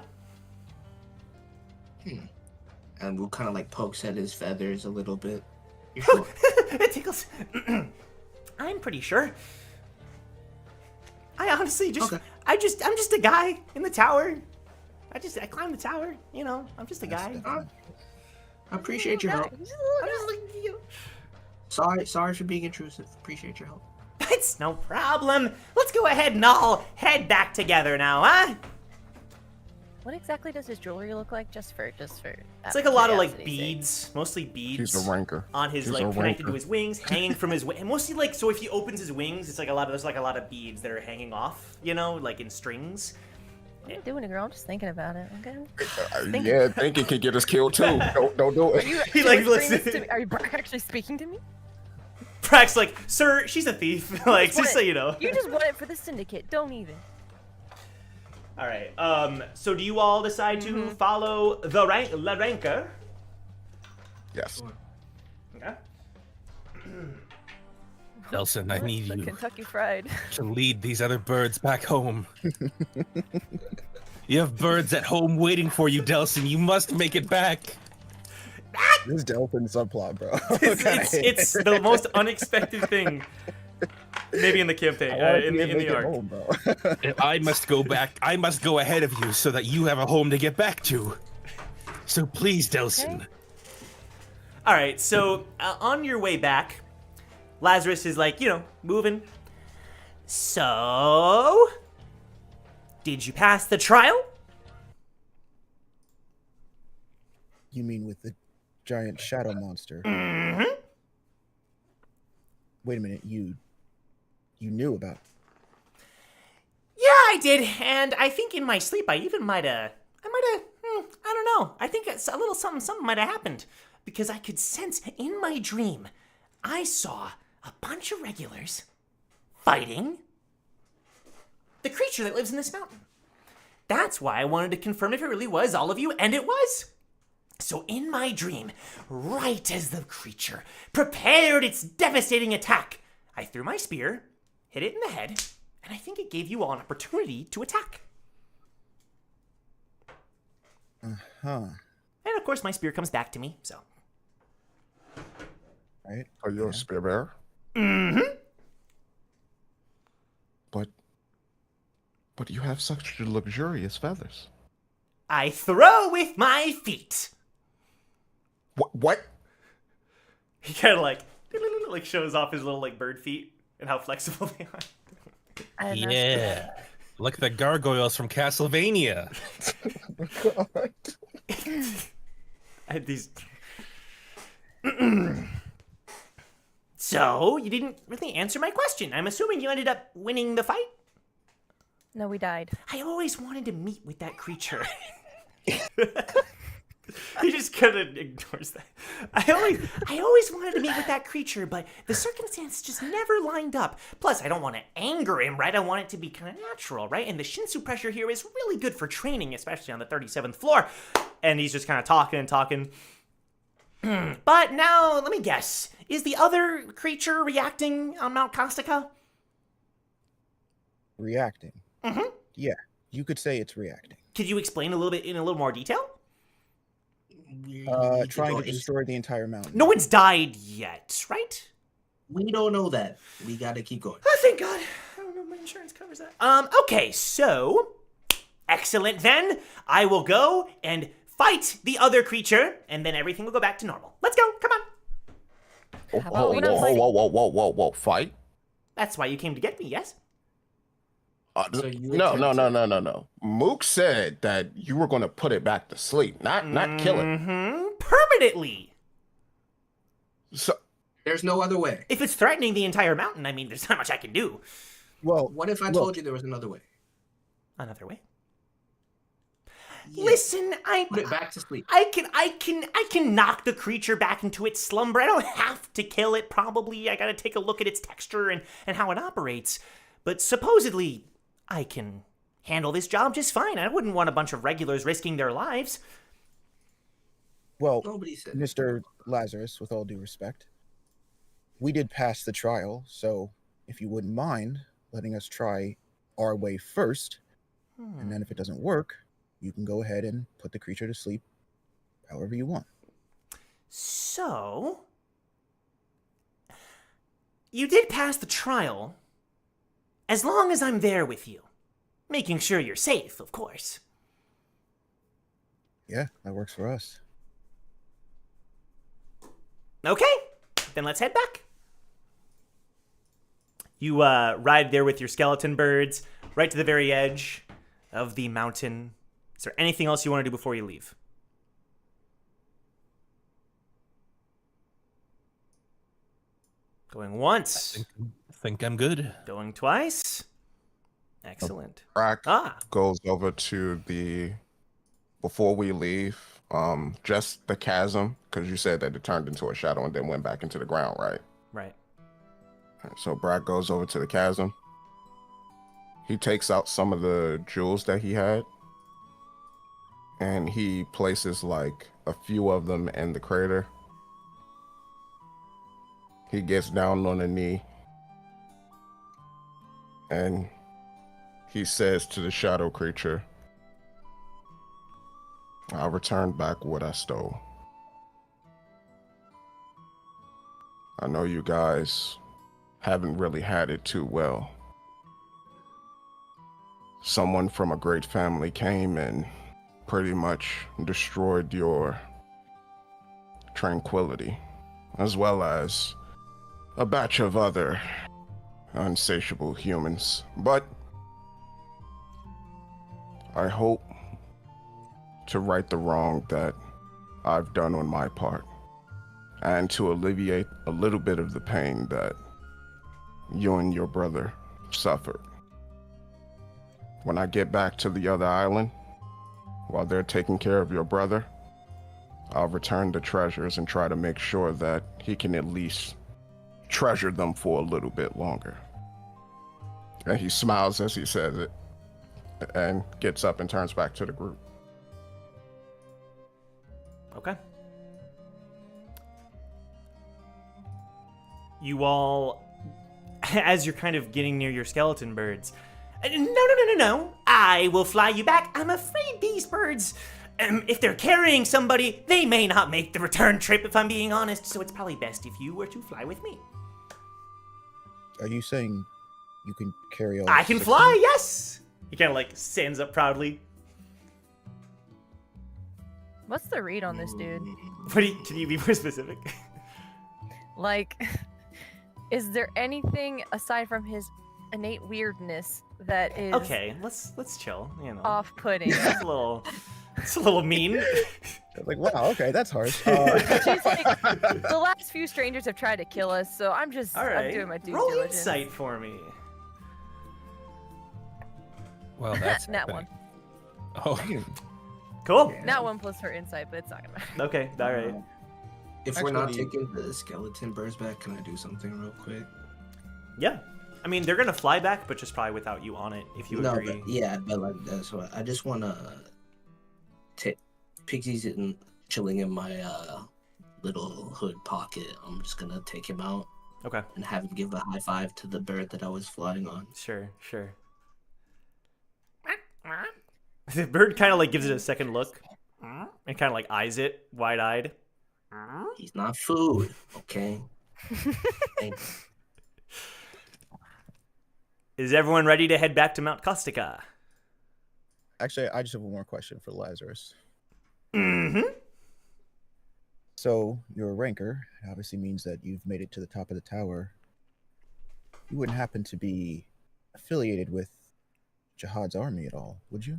And Wu kind of like pokes at his feathers a little bit. You sure? It tickles. I'm pretty sure. I honestly just, Okay. I'm just a guy in the tower. I climbed the tower, you know. I'm just a guy. I appreciate your help. I'm just like, you know. Sorry for being intrusive. Appreciate your help. It's no problem. Let's go ahead and all head back together now, huh? What exactly does his jewelry look like? Just for. It's like a lot of like beads, mostly beads. He's a ranker. On his He's like a connected to ranker. his wings, hanging from his wings. Mostly like so if he opens his wings, it's like there's like a lot of beads that are hanging off, you know, like in strings. I'm not doing it, girl. I'm just thinking about it. Okay. Yeah, thinking can get us killed too. Don't do Are it. you He, like, whispering this listen- to me? Are you actually speaking to me? Brack's like, sir, she's a thief. Like, just so you know. You just want it for the syndicate. Don't even. All right. So do you all decide to follow the ranker? Yes. Okay. Nelson, I need The you Kentucky Fried. to lead these other birds back home. You have birds at home waiting for you, Delson. You must make it back. This Delphin subplot, bro. It's the most unexpected thing. Maybe in the campaign, in the arc. Home, bro. I must go back. I must go ahead of you so that you have a home to get back to. So please, Delson. Okay. All right. So on your way back, Lazarus is like, you know, moving. So, did you pass the trial? You mean with the giant shadow monster? Mm-hmm. Wait a minute, you knew about it. Yeah, I did, and I think in my sleep I don't know. I think it's a little something might have happened because I could sense in my dream I saw a bunch of regulars fighting the creature that lives in this mountain. That's why I wanted to confirm if it really was all of you, and it was. So in my dream, right as the creature prepared its devastating attack, I threw my spear, hit it in the head, and I think it gave you all an opportunity to attack. Uh-huh. And of course, my spear comes back to me, so. Right? Are you a spear bearer? Mm-hmm. But you have such luxurious feathers. I throw with my feet. What? He kind of like shows off his little like bird feet and how flexible they are. And that's Yeah. Like the gargoyles from Castlevania. I had these. So, you didn't really answer my question. I'm assuming you ended up winning the fight? No, we died. I always wanted to meet with that creature. He just kind of ignores that. I always wanted to meet with that creature, but the circumstances just never lined up. Plus, I don't want to anger him, right? I want it to be kind of natural, right? And the Shinsu pressure here is really good for training, especially on the 37th floor. And he's just kind of talking. But now, let me guess. Is the other creature reacting on Mount Kostica? Reacting. Mm-hmm. Yeah, you could say it's reacting. Could you explain a little more detail? Trying to destroy the entire mountain. No one's died yet, right? We don't know that. We gotta keep going. Oh, thank God. I don't know if my insurance covers that. Okay, so excellent then. I will go and fight the other creature, and then everything will go back to normal. Let's go. Come on. How about we not Whoa, fight? That's why you came to get me, yes? So you No. Mook said that you were going to put it back to sleep, not kill it. Permanently. So There's no other way. If it's threatening the entire mountain, I mean, there's not much I can do. Well, What if I told you there was another way? Another way. Yeah. Listen, Put it back to sleep. I can knock the creature back into its slumber. I don't have to kill it, probably. I gotta take a look at its texture and how it operates. But supposedly, I can handle this job just fine. I wouldn't want a bunch of regulars risking their lives. well, Nobody said. Mr. Lazarus, with all due respect, we did pass the trial, so if you wouldn't mind letting us try our way first, and then if it doesn't work, you can go ahead and put the creature to sleep however you want. So, you did pass the trial, as long as I'm there with you. Making sure you're safe, of course. Yeah, that works for us. Okay, then let's head back. You ride there with your skeleton birds, right to the very edge of the mountain. Is there anything else you want to do before you leave? Going once. I think I'm good. Going twice. Excellent. Brack Ah. goes over to the, before we leave, just the chasm, because you said that it turned into a shadow and then went back into the ground, right? Right. So Brack goes over to the chasm. He takes out some of the jewels that he had, and he places like a few of them in the crater. He gets down on a knee, and he says to the shadow creature, "I'll return back what I stole. I know you guys haven't really had it too well. Someone from a great family came and pretty much destroyed your tranquility, as well as a batch of other unsatiable humans. But I hope to right the wrong that I've done on my part, and to alleviate a little bit of the pain that you and your brother suffered. When I get back to the other island, while they're taking care of your brother, I'll return the treasures and try to make sure that he can at least treasure them for a little bit longer." And he smiles as he says it, and gets up and turns back to the group. Okay. You all, as you're kind of getting near your skeleton birds, no. I will fly you back. I'm afraid these birds, if they're carrying somebody, they may not make the return trip, if I'm being honest, so it's probably best if you were to fly with me. Are you saying you can carry all I can 16? fly, yes! He kind of like stands up proudly. What's the read on this dude? Can you be more specific? Like, is there anything aside from his innate weirdness that is Okay, let's chill, you know. off-putting? It's a little mean. Like, wow, okay, that's harsh. She's like, the last few strangers have tried to kill us, so I'm just All right. I'm doing my due Roll diligence. insight for me. Well, that's Nat one. Oh, Cool. Not one plus her insight, but it's not gonna matter. Okay, all right. If we're not Actually- taking the skeleton birds back, can I do something real quick? Yeah. I mean, they're gonna fly back, but just probably without you on it, if you agree. But, yeah, but like that's what I just want to take Pixie's and chilling in my little hood pocket. I'm just gonna take him out Okay. and have him give a high five to the bird that I was flying on. Sure. The bird kind of like gives it a second look and kind of like eyes it wide-eyed. He's not food, okay? Thanks. Is everyone ready to head back to Mount Kostica? Actually, I just have one more question for Lazarus. Mm-hmm. So you're a ranker. It obviously means that you've made it to the top of the tower. You wouldn't happen to be affiliated with Jahad's army at all, would you?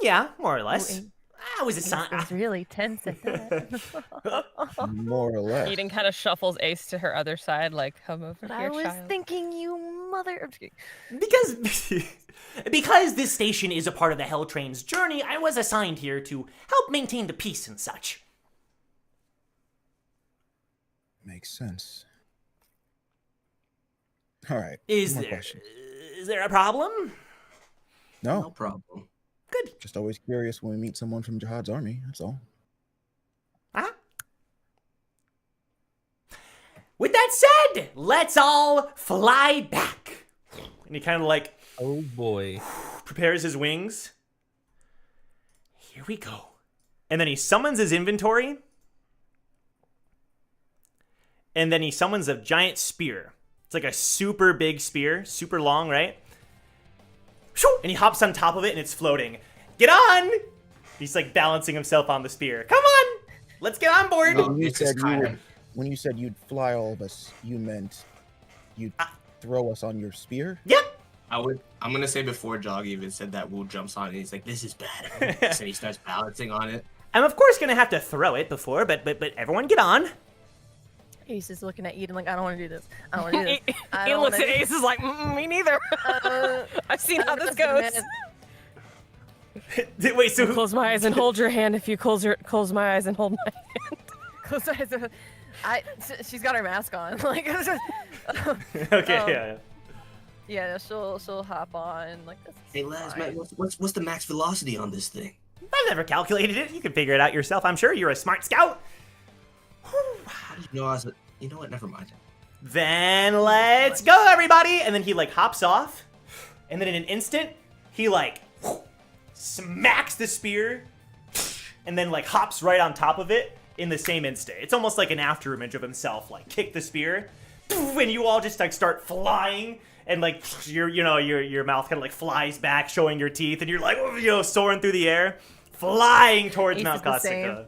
Yeah, more or less. Ooh, I was Ace assigned. was really tense at that. More or less. Eden kind of shuffles Ace to her other side, like, come over I here, was child. thinking you mother. I'm just kidding. Because this station is a part of the Hell Train's journey, I was assigned here to help maintain the peace and such. Makes sense. All right. Is more there questions. is there a problem? No No, problem. Good. just always curious when we meet someone from Jahad's army. That's all. Uh-huh. With that said, let's all fly back. And he kind of like Oh boy. prepares his wings. Here we go. And then he summons his inventory. And then he summons a giant spear. It's like a super big spear, super long, right? And he hops on top of it and it's floating. Get on! He's like balancing himself on the spear. Come on! Let's get on board! No. When you it's just said you kind would, of- when you said you'd fly all of us, you meant you'd throw us on your spear? Yep! I'm gonna say before Jog even said that, Wu jumps on it. He's like, "This is bad," and he starts balancing on it. I'm of course gonna have to throw it before, but everyone get on. Ace is looking at Eden like, I don't want to do this. I don't want to do this. I He don't looks wanna at do Ace is like, me neither. I've seen how this goes. Wait, so Close my eyes and hold your hand. If you close my eyes and hold my hand. Close my eyes. She's got her mask on. Like, okay, yeah, she'll hop on. Like, this is Hey, lads, fine. man, what's the max velocity on this thing? I've never calculated it. You can figure it out yourself. I'm sure you're a smart scout. How did you know I was? You know what? Never mind. Then let's go, everybody! And then he like hops off, and then in an instant, he like smacks the spear, and then like hops right on top of it in the same instant. It's almost like an after image of himself, like kick the spear, and you all just like start flying, and like your mouth kind of like flies back, showing your teeth, and you're like soaring through the air, flying towards Ace Mount is the same. Kostica.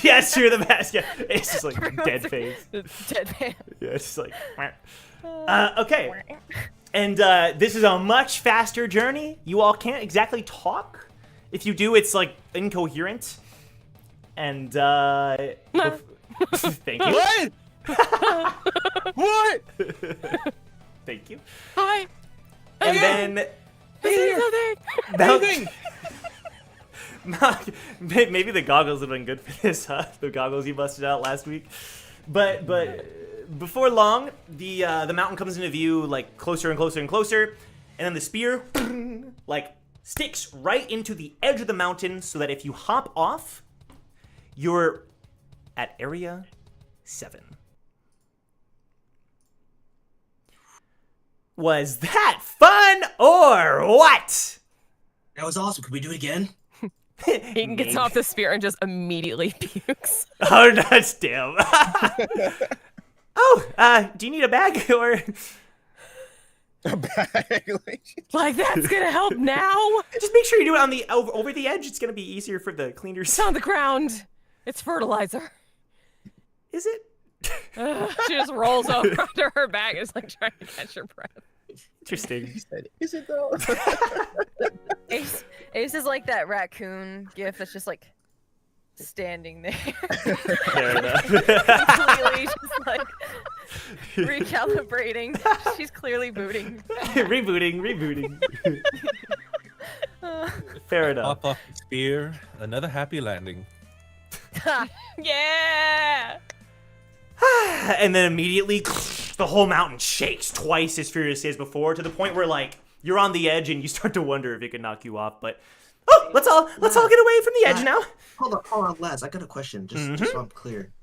Yes, you're the best. Yeah, it's just like dead face. Dead man. Yeah, it's just like. Okay. And this is a much faster journey. You all can't exactly talk. If you do, it's like incoherent. And thank you. What? What? Thank you. Hi. And then Anything? maybe the goggles have been good for this, huh? The goggles you busted out last week. But before long, the mountain comes into view, like closer and closer and closer, and then the spear like sticks right into the edge of the mountain, so that if you hop off, you're at Area 7. Was that fun or what? That was awesome. Could we do it again? Eden gets off the spear and just immediately pukes. Oh, that's damn. Do you need a bag or? A bag. Like, that's gonna help now? Just make sure you do it on the over the edge. It's gonna be easier for the cleaners. It's on the ground. It's fertilizer. Is it? She just rolls over under her back. It's like trying to catch her breath. Interesting. He said, "Is it though?" Ace is like that raccoon gif that's just like standing there. Fair enough. Completely just like recalibrating. She's clearly booting. rebooting. Fair enough. Pop off the spear. Another happy landing. Yeah! And then immediately, the whole mountain shakes twice as furiously as before, to the point where like you're on the edge and you start to wonder if it could knock you off. But let's all get away from the edge now. Hold on, lads. I got a question. Just so I'm clear,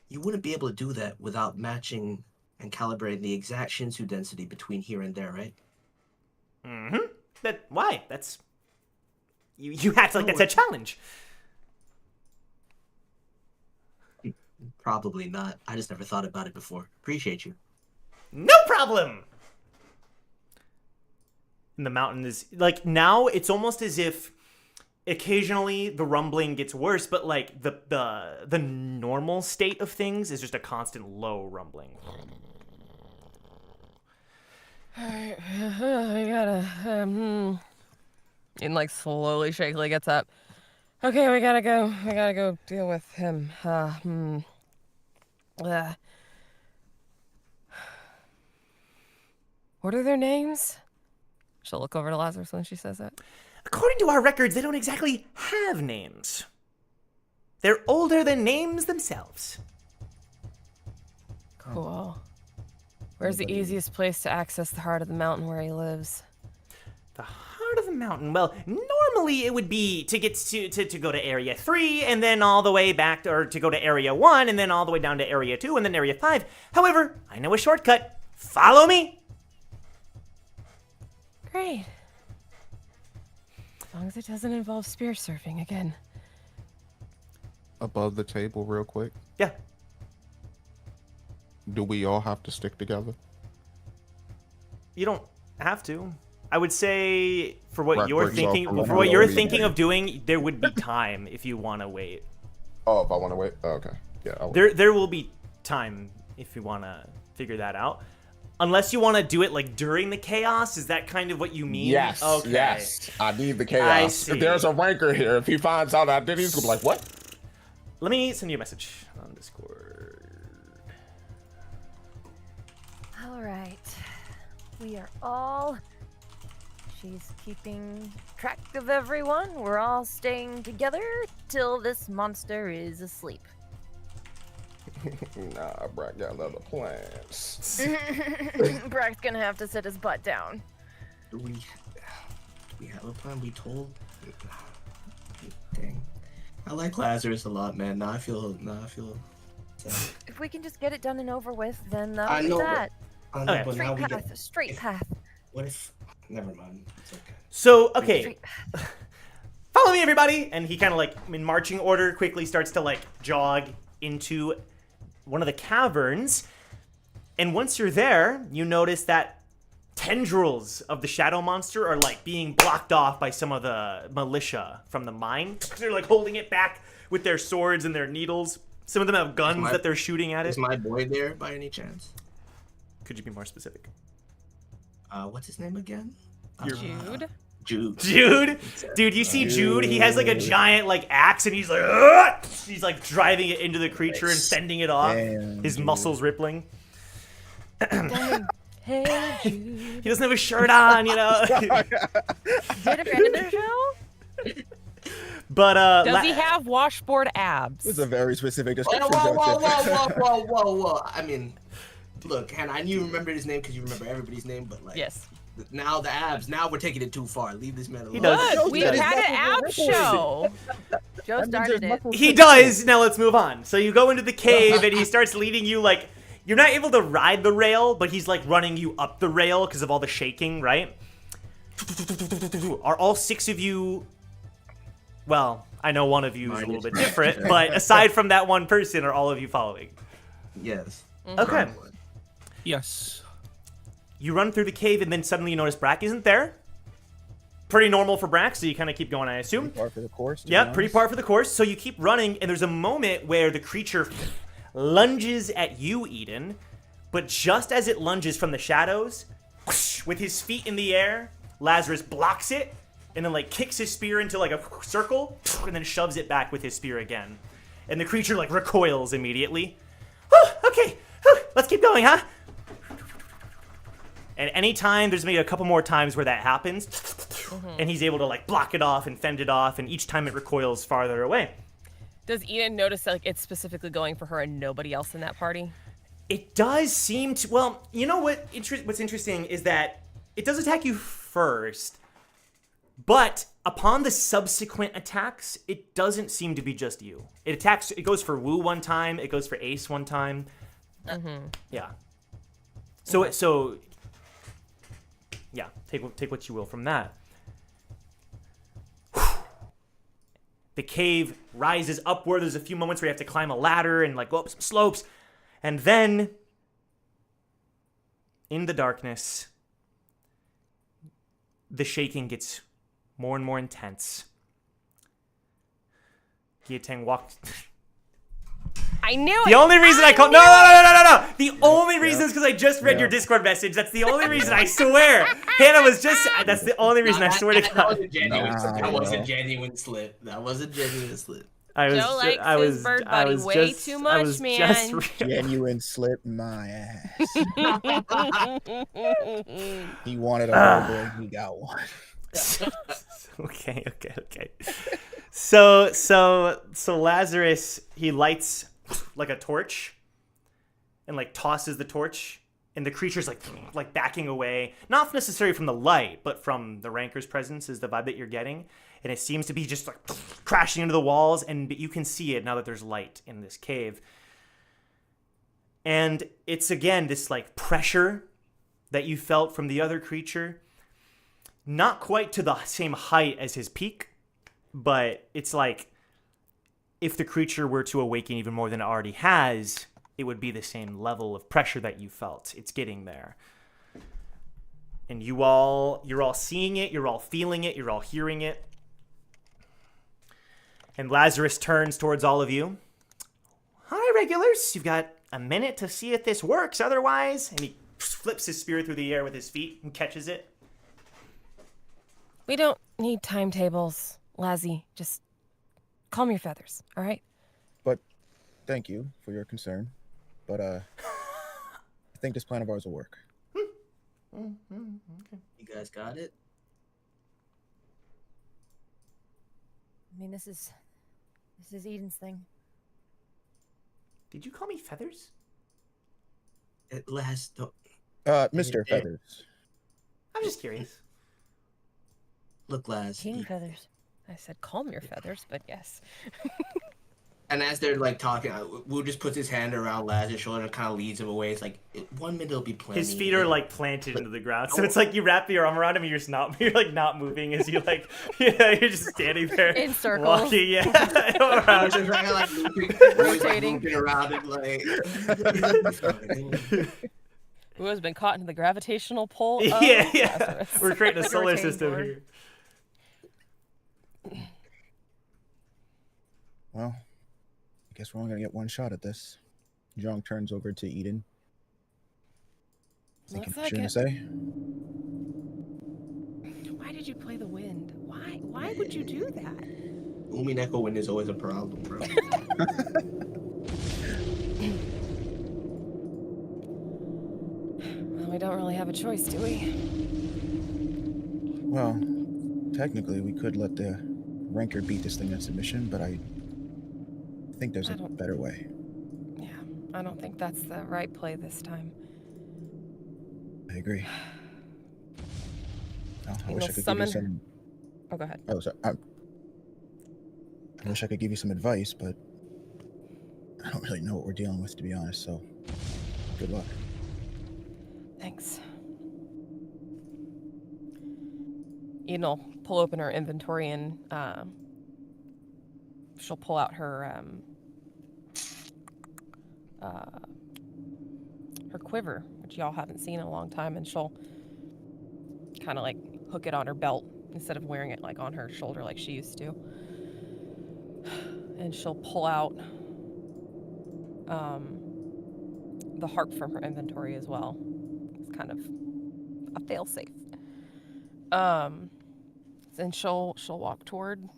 you wouldn't be able to do that without matching and calibrating the exact Shinsu density between here and there, right? Mm-hmm. But why? That's you act like that's a challenge. Probably not. I just never thought about it before. Appreciate you. No problem. And the mountain is like now it's almost as if occasionally the rumbling gets worse, but like the normal state of things is just a constant low rumbling. Alright, I gotta, and like slowly, shakily gets up. Okay, we gotta go deal with him. What are their names? She'll look over to Lazarus when she says that. According to our records, they don't exactly have names. They're older than names themselves. Cool. Where's the easiest place to access the heart of the mountain where he lives? The heart of the mountain. Well, normally it would be to get to go to Area 3 and then all the way back, or to go to Area 1 and then all the way down to Area 2 and then Area 5. However, I know a shortcut. Follow me. Great. As long as it doesn't involve spear surfing again. Above the table, real quick. Yeah. Do we all have to stick together? You don't have to. I would say for what Right, you're breaks off thinking, from for the what you're middle. thinking of doing, there would be time if you want to wait. Oh, if I want to wait? Oh, okay. Yeah, I'll There will be time if you want to figure that out. Unless you want to do it like during the chaos, is that kind of what you mean? Yes, Okay. yes. I need the I chaos. see. If there's a ranker here, if he finds out I did, he's gonna be like, what? Let me send you a message on Discord. All right. We are all. She's keeping track of everyone. We're all staying together till this monster is asleep. Nah, Brad got other plans. Brack's gonna have to sit his butt down. Do we have a plan? We told. Dang. I like Lazarus a lot, man. Now I feel. Sad. If we can just get it done and over with, then I that'll be know, that. I know, Okay. but now Straight we path, get. straight path. What if? Never mind. It's okay. So, okay. Straight path. Follow me, everybody! And he kind of like, in marching order, quickly starts to like jog into one of the caverns. And once you're there, you notice that tendrils of the shadow monster are like being blocked off by some of the militia from the mine. They're like holding it back with their swords and their needles. Some of them have guns that they're shooting at it. Is my boy there by any chance? Could you be more specific? What's his name again? Jude? Jude. Jude? Dude, you see Jude? He has like a giant like axe and he's like, "Ugh!" He's like driving it into the creature and fending it off. Damn, His Jude. muscles rippling. Hey, Jude. He doesn't have a shirt on, you know? Did a friend of the show? But Does he have washboard abs? It's a very specific description. Whoa. I mean, look, Hannah, I knew you remembered his name because you remember everybody's name, but like, Yes. now the abs, now we're taking it too far. Leave this man alone. He does. Good. We had an ab show. Joe started it. He does. Now let's move on. So you go into the cave and he starts leading you like, you're not able to ride the rail, but he's like running you up the rail because of all the shaking, right? Are all 6 of you, well, I know one of you is a little bit different, but aside from that one person, are all of you following? Yes. Okay. Yes. You run through the cave and then suddenly you notice Brack isn't there. Pretty normal for Brack, so you kind of keep going, I assume. Par for the course. to be Yeah, pretty honest. par for the course. So you keep running, and there's a moment where the creature lunges at you, Eden. But just as it lunges from the shadows, whoosh, with his feet in the air, Lazarus blocks it, and then like kicks his spear into like a circle, and then shoves it back with his spear again. And the creature like recoils immediately. Okay, let's keep going, huh? And anytime, there's maybe a couple more times where that happens, and he's able to like block it off and fend it off, and each time it recoils farther away. Does Eden notice that like, it's specifically going for her and nobody else in that party? It does seem to. Well, you know what? What's interesting is that it does attack you first, but upon the subsequent attacks, it doesn't seem to be just you. It attacks. It goes for Wu one time. It goes for Ace one time. Yeah. So. Yeah. Take what you will from that. The cave rises upward. There's a few moments where you have to climb a ladder and like go up some slopes. And then, in the darkness, the shaking gets more and more intense. Giatang walked. I knew it. The only reason I called no. The only reason is because I just read your Discord message. That's the only reason. I swear. Hannah was just. That's the only reason. I swear to That God. wasn't genuine. That wasn't genuine slip. That wasn't genuine slip. Joe likes his bird buddy way too much, man. Genuine slip my ass. He wanted a burger and he got one. Okay. So Lazarus, he lights like a torch and like tosses the torch, and the creature's like backing away, not necessarily from the light, but from the Ranker's presence is the vibe that you're getting. And it seems to be just like crashing into the walls, and you can see it now that there's light in this cave. And it's again this like pressure that you felt from the other creature. Not quite to the same height as his peak, but it's like if the creature were to awaken even more than it already has, it would be the same level of pressure that you felt. It's getting there. And you're all seeing it, you're all feeling it, you're all hearing it. And Lazarus turns towards all of you. Hi, regulars. You've got a minute to see if this works. Otherwise, and he flips his spear through the air with his feet and catches it. We don't need timetables, Lazzy. Just calm your feathers, all right? But thank you for your concern. But I think this plan of ours will work. You guys got it? I mean, this is Eden's thing. Did you call me Feathers? At last, Mr. Feathers. I'm just curious. Look, Laz. King Feathers. I said calm your feathers, but yes. And as they're like talking, Wu just puts his hand around Laz's shoulder and kind of leads him away. It's like 1 minute will be plenty. His feet are like planted into the ground, so it's like you wrap your arm around him and you're like not moving as you like you're just standing there In circles. walking, yeah, around. Just kind of like Rotating. moving around and like. Who has been caught in the gravitational pull of Yeah. Lazarus. We're creating a Like a solar retaining system board. here. Well, I guess we're only gonna get one shot at this. Jong turns over to Eden. Thinking what you're gonna say? Why did you play the wind? Why would you do that? Umineko wind is always a problem, bro. Well, we don't really have a choice, do we? Well, technically, we could let the Ranker beat this thing in submission, but I think there's a better way. Yeah, I don't think that's the right play this time. I agree. Oh, I We'll wish I could summon- give you some. Oh, go ahead. Oh, sorry. I wish I could give you some advice, but I don't really know what we're dealing with, to be honest. So, good luck. Thanks. Eden will pull open her inventory and she'll pull out her her quiver, which y'all haven't seen in a long time, and she'll kind of like hook it on her belt instead of wearing it like on her shoulder like she used to. And she'll pull out the harp from her inventory as well. It's kind of a fail-safe. Then she'll walk toward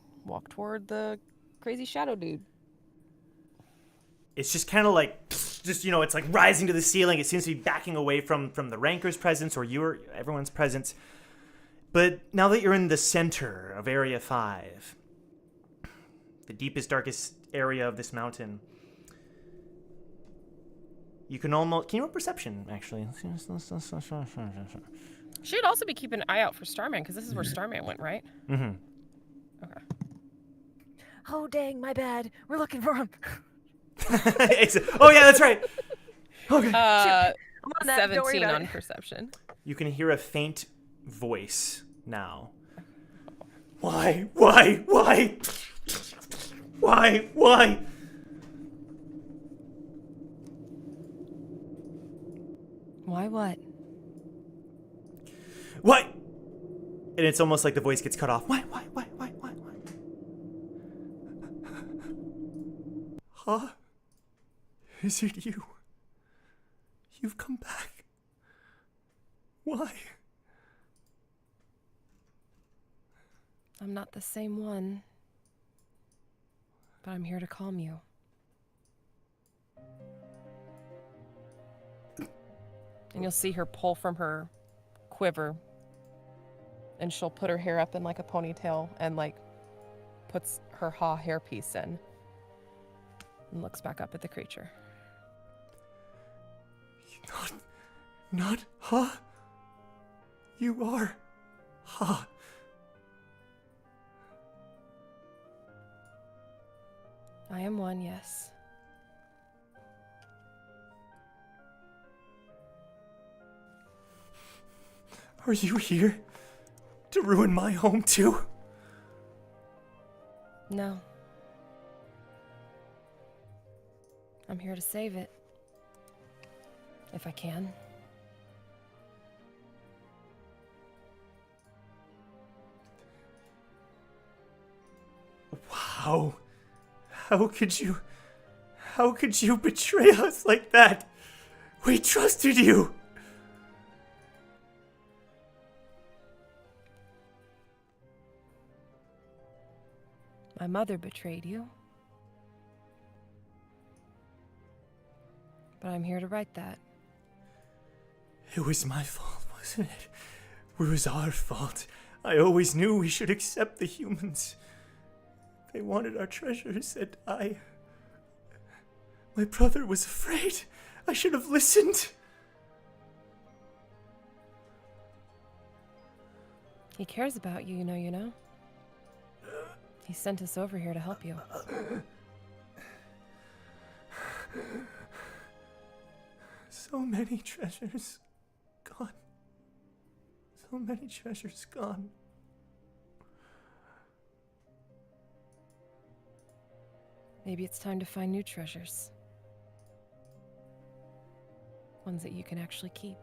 the crazy shadow dude. It's just kind of like, it's like rising to the ceiling. It seems to be backing away from the Ranker's presence or everyone's presence. But now that you're in the center of Area 5, the deepest, darkest area of this mountain, you can almost... Can you roll perception, actually? She'd also be keeping an eye out for Starman, because this is where Starman went, right? Mm-hmm. Okay. Oh, dang, my bad. We're looking for him. Oh, yeah, that's right. Okay. I'm on that, don't worry 17 about on it. perception. You can hear a faint voice now. Why? Why what? What? And it's almost like the voice gets cut off. Why? Is it you? You've come back. Why? I'm not the same one, but I'm here to calm you. And you'll see her pull from her quiver, and she'll put her hair up in like a ponytail and like puts her hairpiece in and looks back up at the creature. Not Ha? You are Ha. I am one, yes. Are you here to ruin my home too? No. I'm here to save it. If I can. Wow. How could you betray us like that? We trusted you. My mother betrayed you. But I'm here to right that. It was my fault, wasn't it? It was our fault. I always knew we should accept the humans. They wanted our treasures, and my brother was afraid. I should have listened. He cares about you, you know. He sent us over here to help you. So many treasures gone. So many treasures gone. Maybe it's time to find new treasures. Ones that you can actually keep.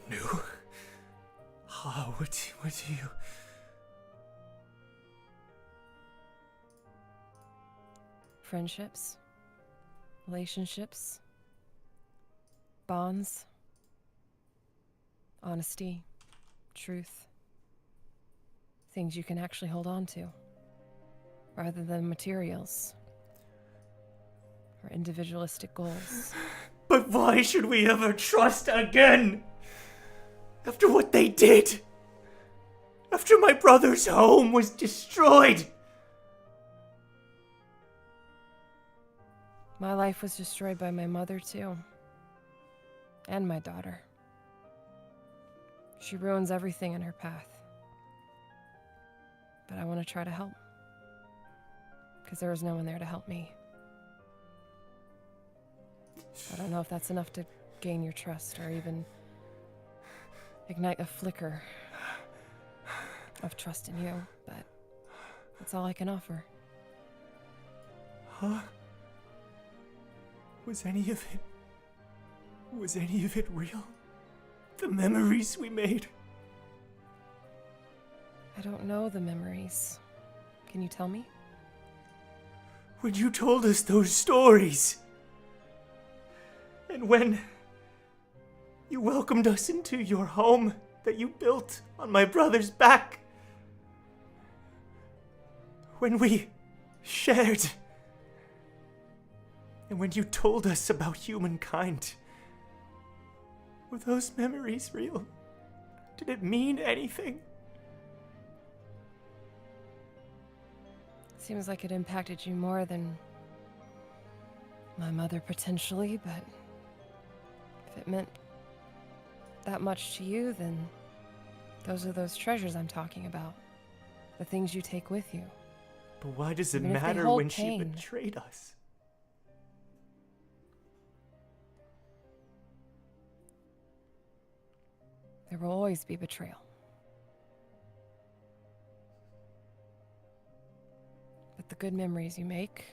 New? What do you... Friendships. Relationships. Bonds. Honesty. Truth. Things you can actually hold on to. Rather than materials. Or individualistic goals. But why should we ever trust again? After what they did? After my brother's home was destroyed? My life was destroyed by my mother, too. And my daughter. She ruins everything in her path. But I want to try to help. Because there was no one there to help me. I don't know if that's enough to gain your trust or even ignite a flicker of trust in you, but that's all I can offer. Huh? Was any of it real? The memories we made? I don't know the memories. Can you tell me? When you told us those stories, and when you welcomed us into your home that you built on my brother's back, when we shared, and when you told us about humankind, were those memories real? Did it mean anything? Seems like it impacted you more than my mother potentially, but if it meant that much to you, then those are those treasures I'm talking about. The things you take with you. But why does it Even if they matter hold when she pain. betrayed us? There will always be betrayal. But the good memories you make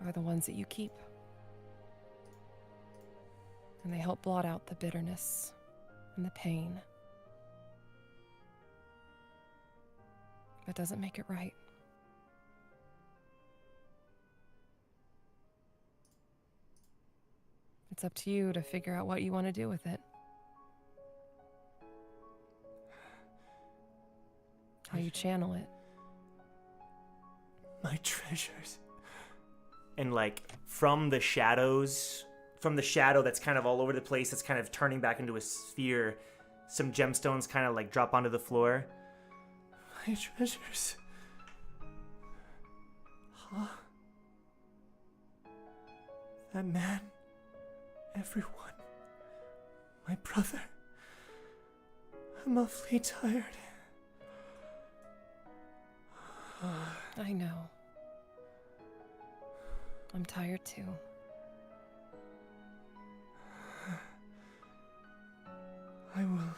are the ones that you keep. And they help blot out the bitterness and the pain. That doesn't make it right. It's up to you to figure out what you want to do with it. How you channel it. My treasures. And like from the shadows, from the shadow that's kind of all over the place, that's kind of turning back into a sphere, some gemstones kind of like drop onto the floor. My treasures. Huh? That man. Everyone. My brother. I'm awfully tired. I know. I'm tired too. I will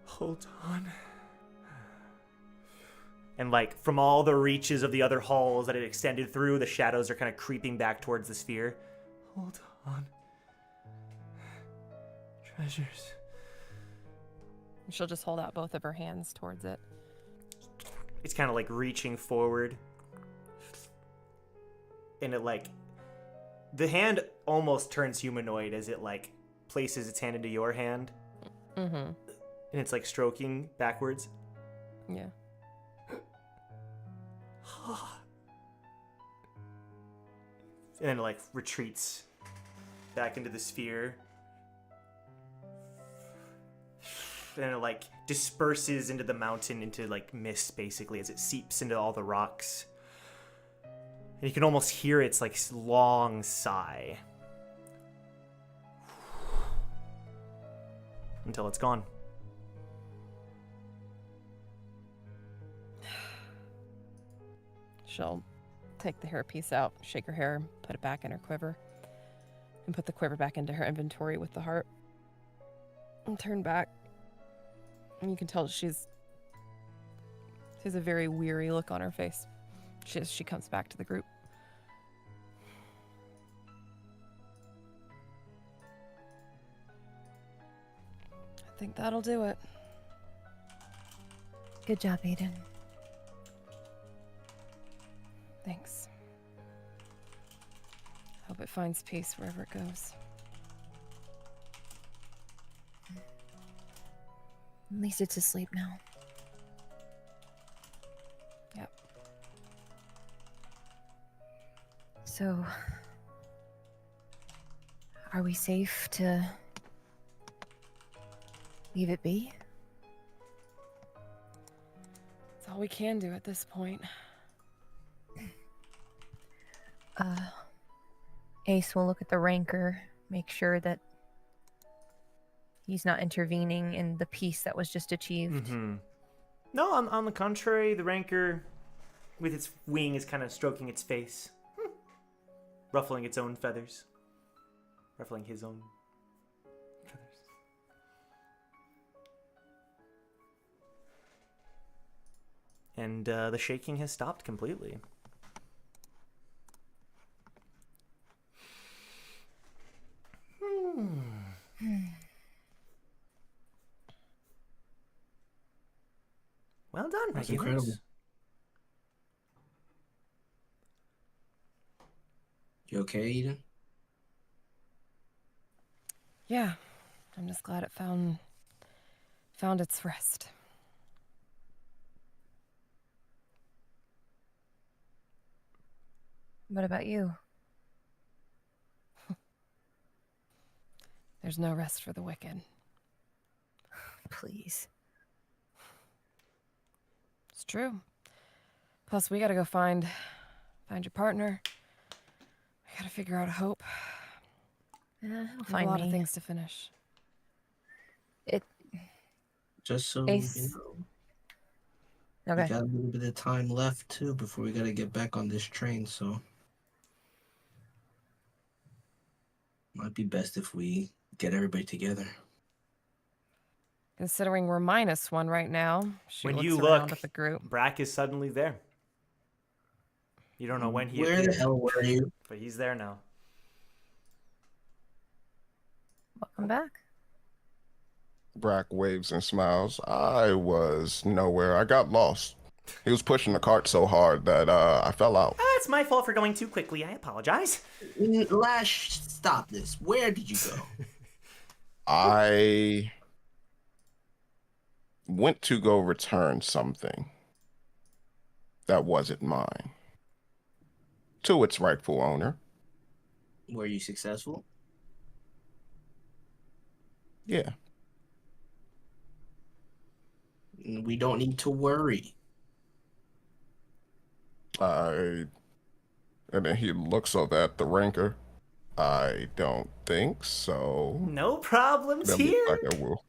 hold on. And like from all the reaches of the other halls that it extended through, the shadows are kind of creeping back towards the sphere. Hold on. Treasures. She'll just hold out both of her hands towards it. It's kind of like reaching forward. And it like, the hand almost turns humanoid as it like places its hand into your hand. Mm-hmm. And it's like stroking backwards. Yeah. And then it like retreats back into the sphere. And then it like disperses into the mountain into like mist basically as it seeps into all the rocks. And you can almost hear its like long sigh. Until it's gone. She'll take the hairpiece out, shake her hair, put it back in her quiver, and put the quiver back into her inventory with the heart. And turn back. And you can tell she has a very weary look on her face. She comes back to the group. I think that'll do it. Good job, Aiden. Thanks. Hope it finds peace wherever it goes. At least it's asleep now. Yep. So, are we safe to leave it be? It's all we can do at this point. Ace will look at the Rancor, make sure that he's not intervening in the peace that was just achieved. Mm-hmm. No, on the contrary, the Rancor, with its wing, is kind of stroking its face, ruffling its own feathers, ruffling his own feathers. And the shaking has stopped completely. Well done, That's regulars. incredible. You okay, Eden? Yeah, I'm just glad it found its rest. What about you? There's no rest for the wicked. Please. It's true. Plus, we gotta go find your partner. I gotta figure out a hope. He'll There's a find lot me. of things to finish. Just so Ace. you know, Okay. we got a little bit of time left too before we gotta get back on this train, so might be best if we get everybody together. Considering we're -1 right now, she When looks you around look, at the group. Brack is suddenly there. You don't know when he Where the appeared, hell were you? but he's there now. Welcome back. Brack waves and smiles. I was nowhere. I got lost. He was pushing the cart so hard that I fell out. I That's my fault for going too quickly. I apologize. Lash, stop this. Where did you go? I went to go return something that wasn't mine to its rightful owner. Were you successful? Yeah. We don't need to worry. And then he looks up at the ranker. I don't think so. No problems That here. looks like I will.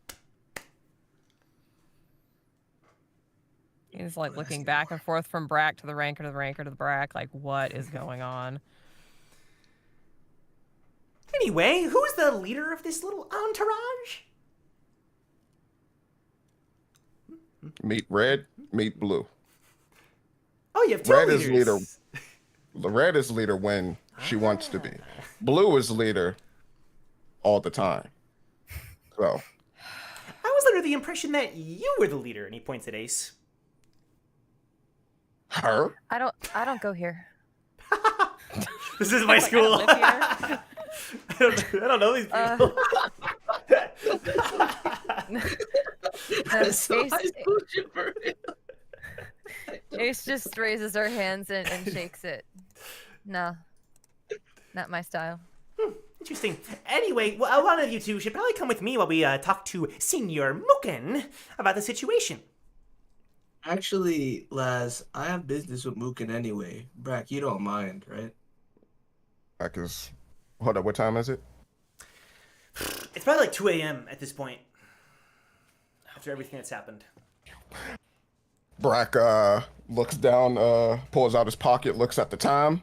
He's like looking back and forth from Brack to the ranker to the ranker to the Brack. Like, what is going on? Anyway, who's the leader of this little entourage? Meet red, meet blue. Oh, you have two Red leaders. is leader. The red is leader when she wants to be. Blue is leader all the time. So I was under the impression that you were the leader, and he points at Ace. her? I don't go here. This is my Like, I school. don't live here. I don't know these people. That's so high school shit for real. Ace just raises her hands and shakes it. No, not my style. Interesting. Anyway, well, one of you two should probably come with me while we talk to Senior Mooken about the situation. Actually, Laz, I have business with Mooken anyway. Brack, you don't mind, right? Like is hold up, what time is it? It's probably like 2 a.m. at this point. After everything that's happened. Brack looks down, pulls out his pocket, looks at the time.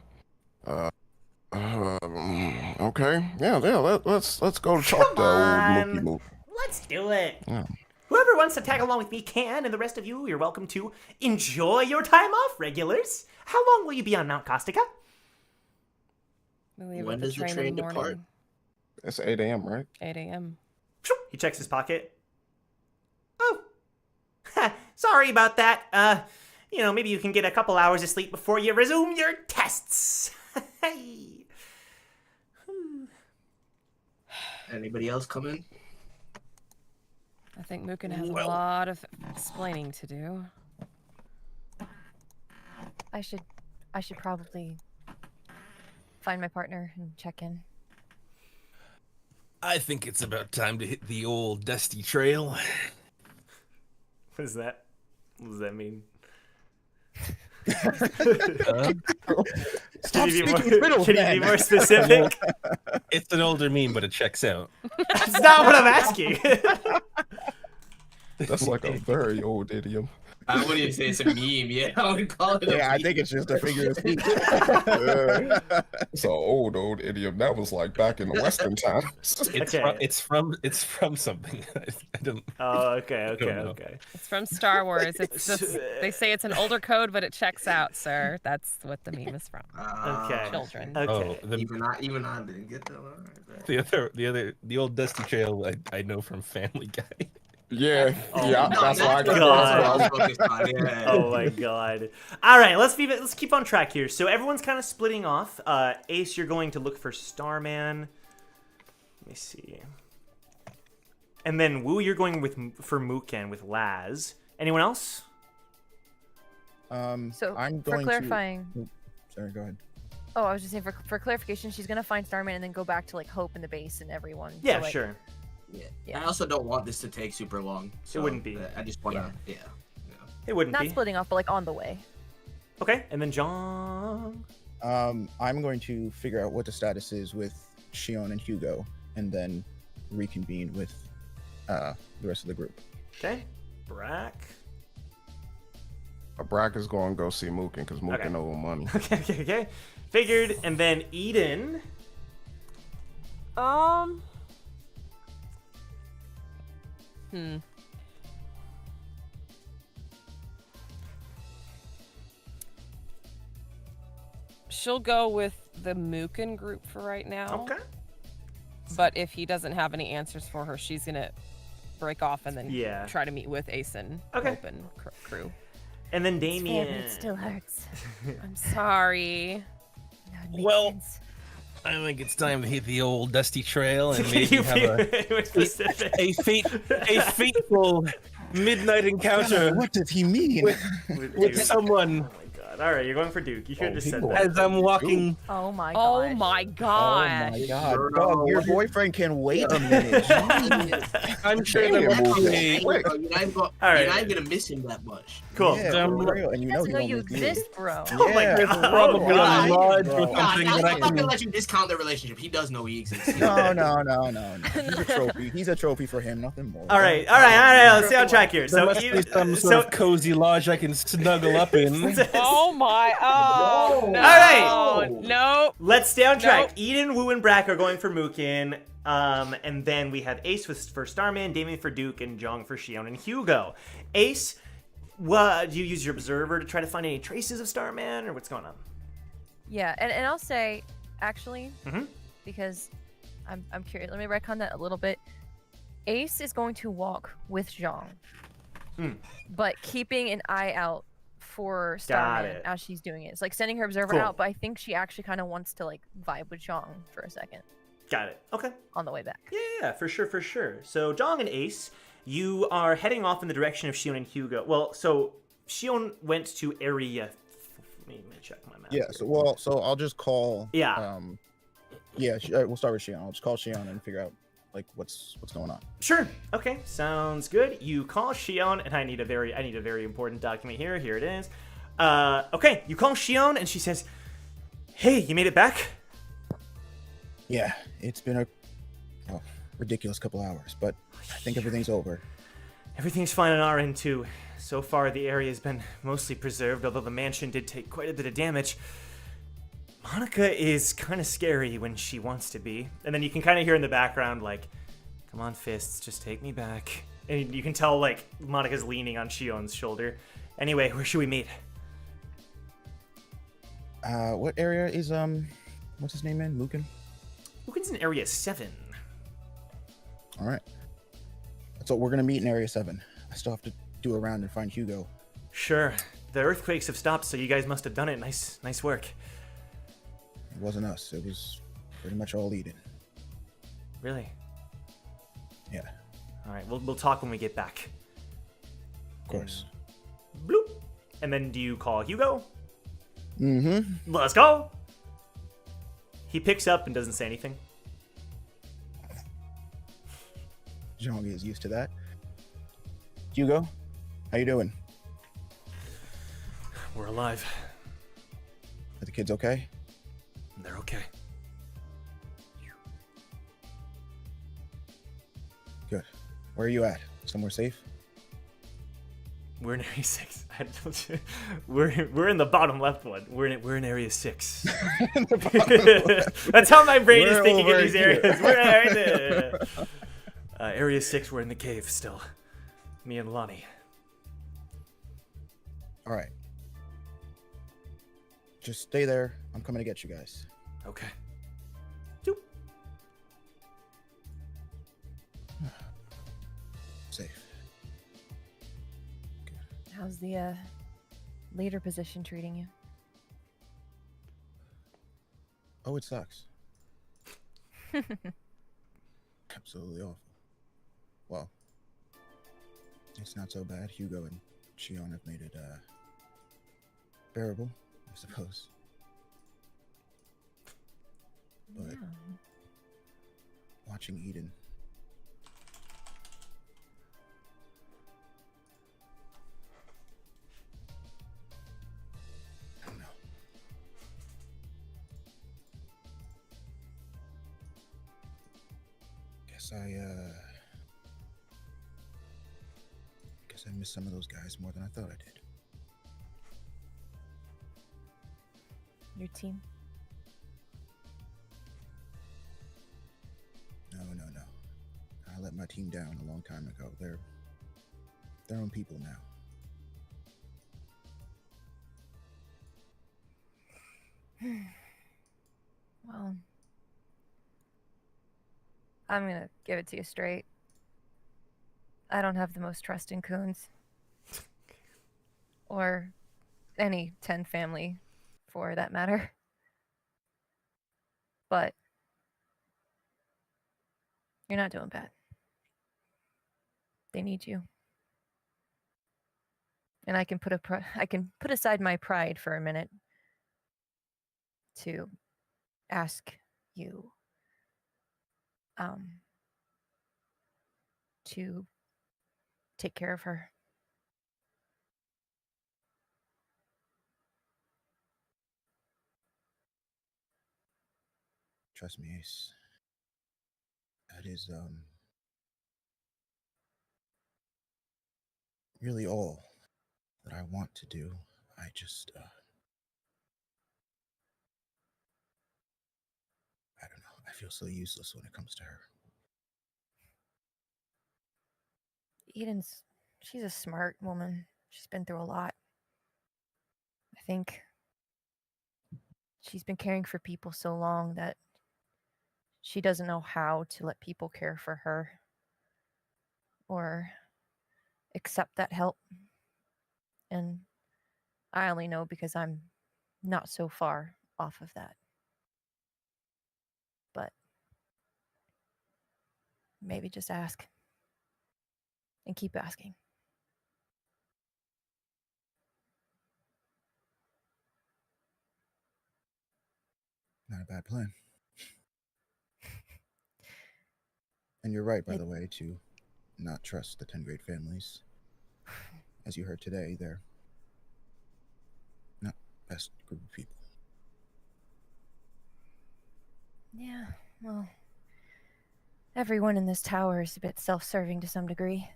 Okay. Yeah, let's go talk to old on. Mookie Mook. Let's do it. Yeah. Whoever wants to tag along with me can, and the rest of you, you're welcome to enjoy your time off, regulars. How long will you be on Mount Kostica? We leave When with does the train in the depart? morning. It's 8 a.m., right? 8 a.m. He checks his pocket. Oh. Sorry about that. Maybe you can get a couple hours of sleep before you resume your tests. Hey. Anybody else come in? I think Mooken has a lot of explaining to do. I should probably find my partner and check in. I think it's about time to hit the old dusty trail. What is that? What does that mean? Stop Can you speaking be riddles, can you man. be more specific? It's an older meme, but it checks out. That's not what I'm asking. That's like a very old idiom. I wouldn't even say it's a meme. Yeah, I would call it a Yeah, I meme. think it's just a figure of speech. It's an old idiom. That was like back in the Western times. It's from something. I don't. Oh, okay. know. It's from Star Wars. It's just, they say it's an older code, but it checks out, sir. That's what the meme is from. Okay. Children. Okay. Oh, Even I didn't get that. All right, the old dusty trail I know from Family Guy. Yeah, Oh, yeah, no, that's why I got God. that. focused on. Yeah. Oh my god. All right, let's keep on track here. So everyone's kind of splitting off. Ace, you're going to look for Starman. Let me see. And then Wu, you're going for Mooken with Laz. Anyone else? So I'm for going clarifying, to. Sorry, go ahead. oh, I was just saying for clarification, she's gonna find Starman and then go back to like Hope and the base and everyone. Yeah, so, like, sure. Yeah. I also don't want this to take super long. So wouldn't be. I just want to. Yeah. It wouldn't Not be. splitting off, but like on the way. Okay, and then John. I'm going to figure out what the status is with Shion and Hugo, and then reconvene with the rest of the group. Okay. Brack. Brack is going to go see Mooken because Mooken Okay. owe him money. Okay. Figured. And then Eden. She'll go with the Mooken group for right now. Okay. But if he doesn't have any answers for her, she's gonna break off and then Yeah. try to meet with Ace and Okay. Hope and crew. And then It's fair, Damien. but it still hurts. I'm sorry. No, it makes Well, sense. I think it's time to hit the old dusty trail and maybe You have feel specific. a fateful midnight encounter What does he mean? with with Duke. someone Oh my god. All right, you're going for Duke. You should have just said people that. as I'm walking. Oh my Oh gosh. my Oh gosh. my god, dog, your boyfriend can wait a minute. Jeez. I'm sure Damn, there will Mooken. be Hey, Wait. bro, you're not even All right. gonna miss him that much. Cool. Yeah, Damn, for real. And He you know doesn't he know don't you miss you. exist, bro. Oh my Yeah. god. probably a God. lodge or Bro. something God, that I'm I not gonna can. let you discount their relationship. He does know he exists. No. He's a trophy. He's a trophy for him, nothing more. All right. Let's stay on track here. There So, must be some sort of cozy lodge I can snuggle up in. Oh my. Oh. No. All right. Nope. let's stay on track. Nope. Eden, Wu, and Brack are going for Mookin. And then we have Ace for Starman, Damien for Duke, and Jong for Shion and Hugo. Ace, do you use your observer to try to find any traces of Starman, or what's going on? Yeah, and I'll say, actually, Mhm. because I'm curious. Let me retcon that a little bit. Ace is going to walk with Zhang, but keeping an eye out for Starman it. as she's doing it. It's like sending her observer Cool. out, but I think she actually kind of wants to like vibe with Zhang for a second Got it. Okay. on the way back. Yeah, for sure. So, Jong and Ace, you are heading off in the direction of Shion and Hugo. Well, so Shion went to area. Let me check my map. Yeah. here. So I'll just call. Yeah. We'll start with Shion. I'll just call Shion and figure out like what's going on. Sure. Okay. Sounds good. You call Shion, and I need a very important document here. Here it is. Okay. You call Shion, and she says, "Hey, you made it back." Yeah, it's been a ridiculous couple hours, but I think everything's over. Everything's fine on our end too. So far, the area has been mostly preserved, although the mansion did take quite a bit of damage. Monica is kind of scary when she wants to be. And then you can kind of hear in the background, like, "Come on, Fists, just take me back." And you can tell, like, Monica's leaning on Shion's shoulder. Anyway, where should we meet? What area is what's his name in Mooken? Mooken's in Area 7. All right. So we're gonna meet in Area 7. I still have to do a round and find Hugo. Sure. The earthquakes have stopped, so you guys must have done it. Nice work. It wasn't us. It was pretty much all Eden. Really? Yeah, All right, we'll talk when we get back. of course. Bloop. And then do you call Hugo? Mm-hmm. Let's go. He picks up and doesn't say anything. Jong is used to that. Hugo, how you doing? We're alive. Are the kids okay? They're okay. Good. Where are you at? Somewhere safe? We're in Area 6. I told you. We're in the bottom left one. We're in Area 6. That's how my brain is We're thinking in over these here. areas. We're right there. Area 6, we're in the cave still. Me and Lonnie. All right. Just stay there. I'm coming to get you guys. Okay. Doop. Safe. How's the leader position treating you? Oh, it sucks. Absolutely awful. Well, it's not so bad. Hugo and Shion have made it bearable, I suppose. But Yeah. watching Eden. I don't know. Guess I miss some of those guys more than I thought I did. Your team? No. I let my team down a long time ago. They're their own people now. Well, I'm gonna give it to you straight. I don't have the most trust in coons. or any 10 family for that matter. But you're not doing bad. They need you. And I can put aside my pride for a minute to ask you to take care of her. Trust me, Ace. That is really all that I want to do. I just I don't know. I feel so useless when it comes to her. She's a smart woman. She's been through a lot. I think she's been caring for people so long that she doesn't know how to let people care for her or accept that help. And I only know because I'm not so far off of that. But maybe just ask and keep asking. Not a bad plan. And you're right, by the way, to not trust the 10 grade families. As you heard today, they're not the best group of people. Yeah, well, everyone in this tower is a bit self-serving to some degree.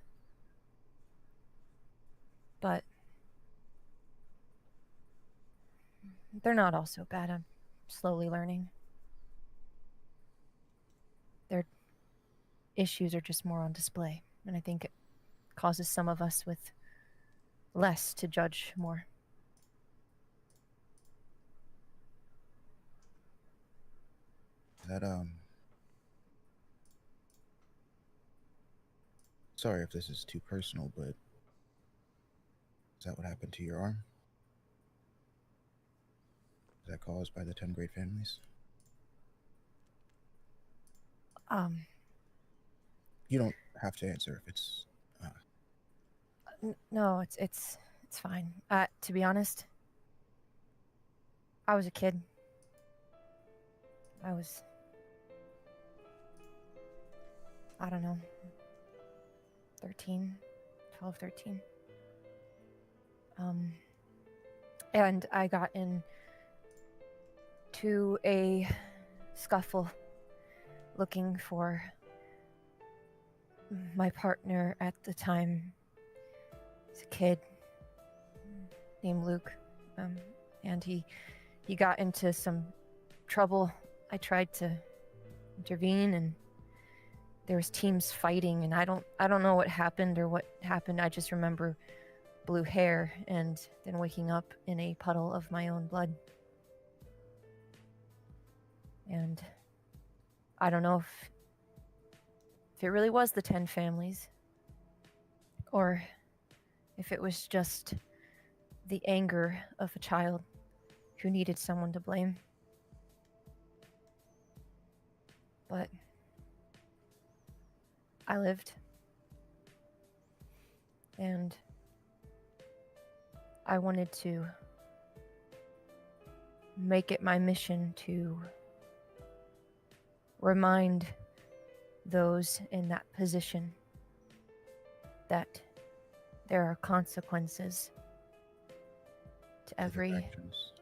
But they're not all so bad. I'm slowly learning. Their issues are just more on display, and I think it causes some of us with less to judge more. That sorry if this is too personal, but is that what happened to your arm? Is that caused by the 10 grade families? You don't have to answer if it's No, it's fine. To be honest, I was a kid. I don't know, 13, 12, 13. And I got into a scuffle looking for my partner at the time. He's a kid named Luke, and he got into some trouble. I tried to intervene, and there was teams fighting, and I don't know what happened. I just remember blue hair and then waking up in a puddle of my own blood. And I don't know if it really was the 10 families, or if it was just the anger of a child who needed someone to blame. But I lived, and I wanted to make it my mission to remind those in that position that there are consequences to every actions.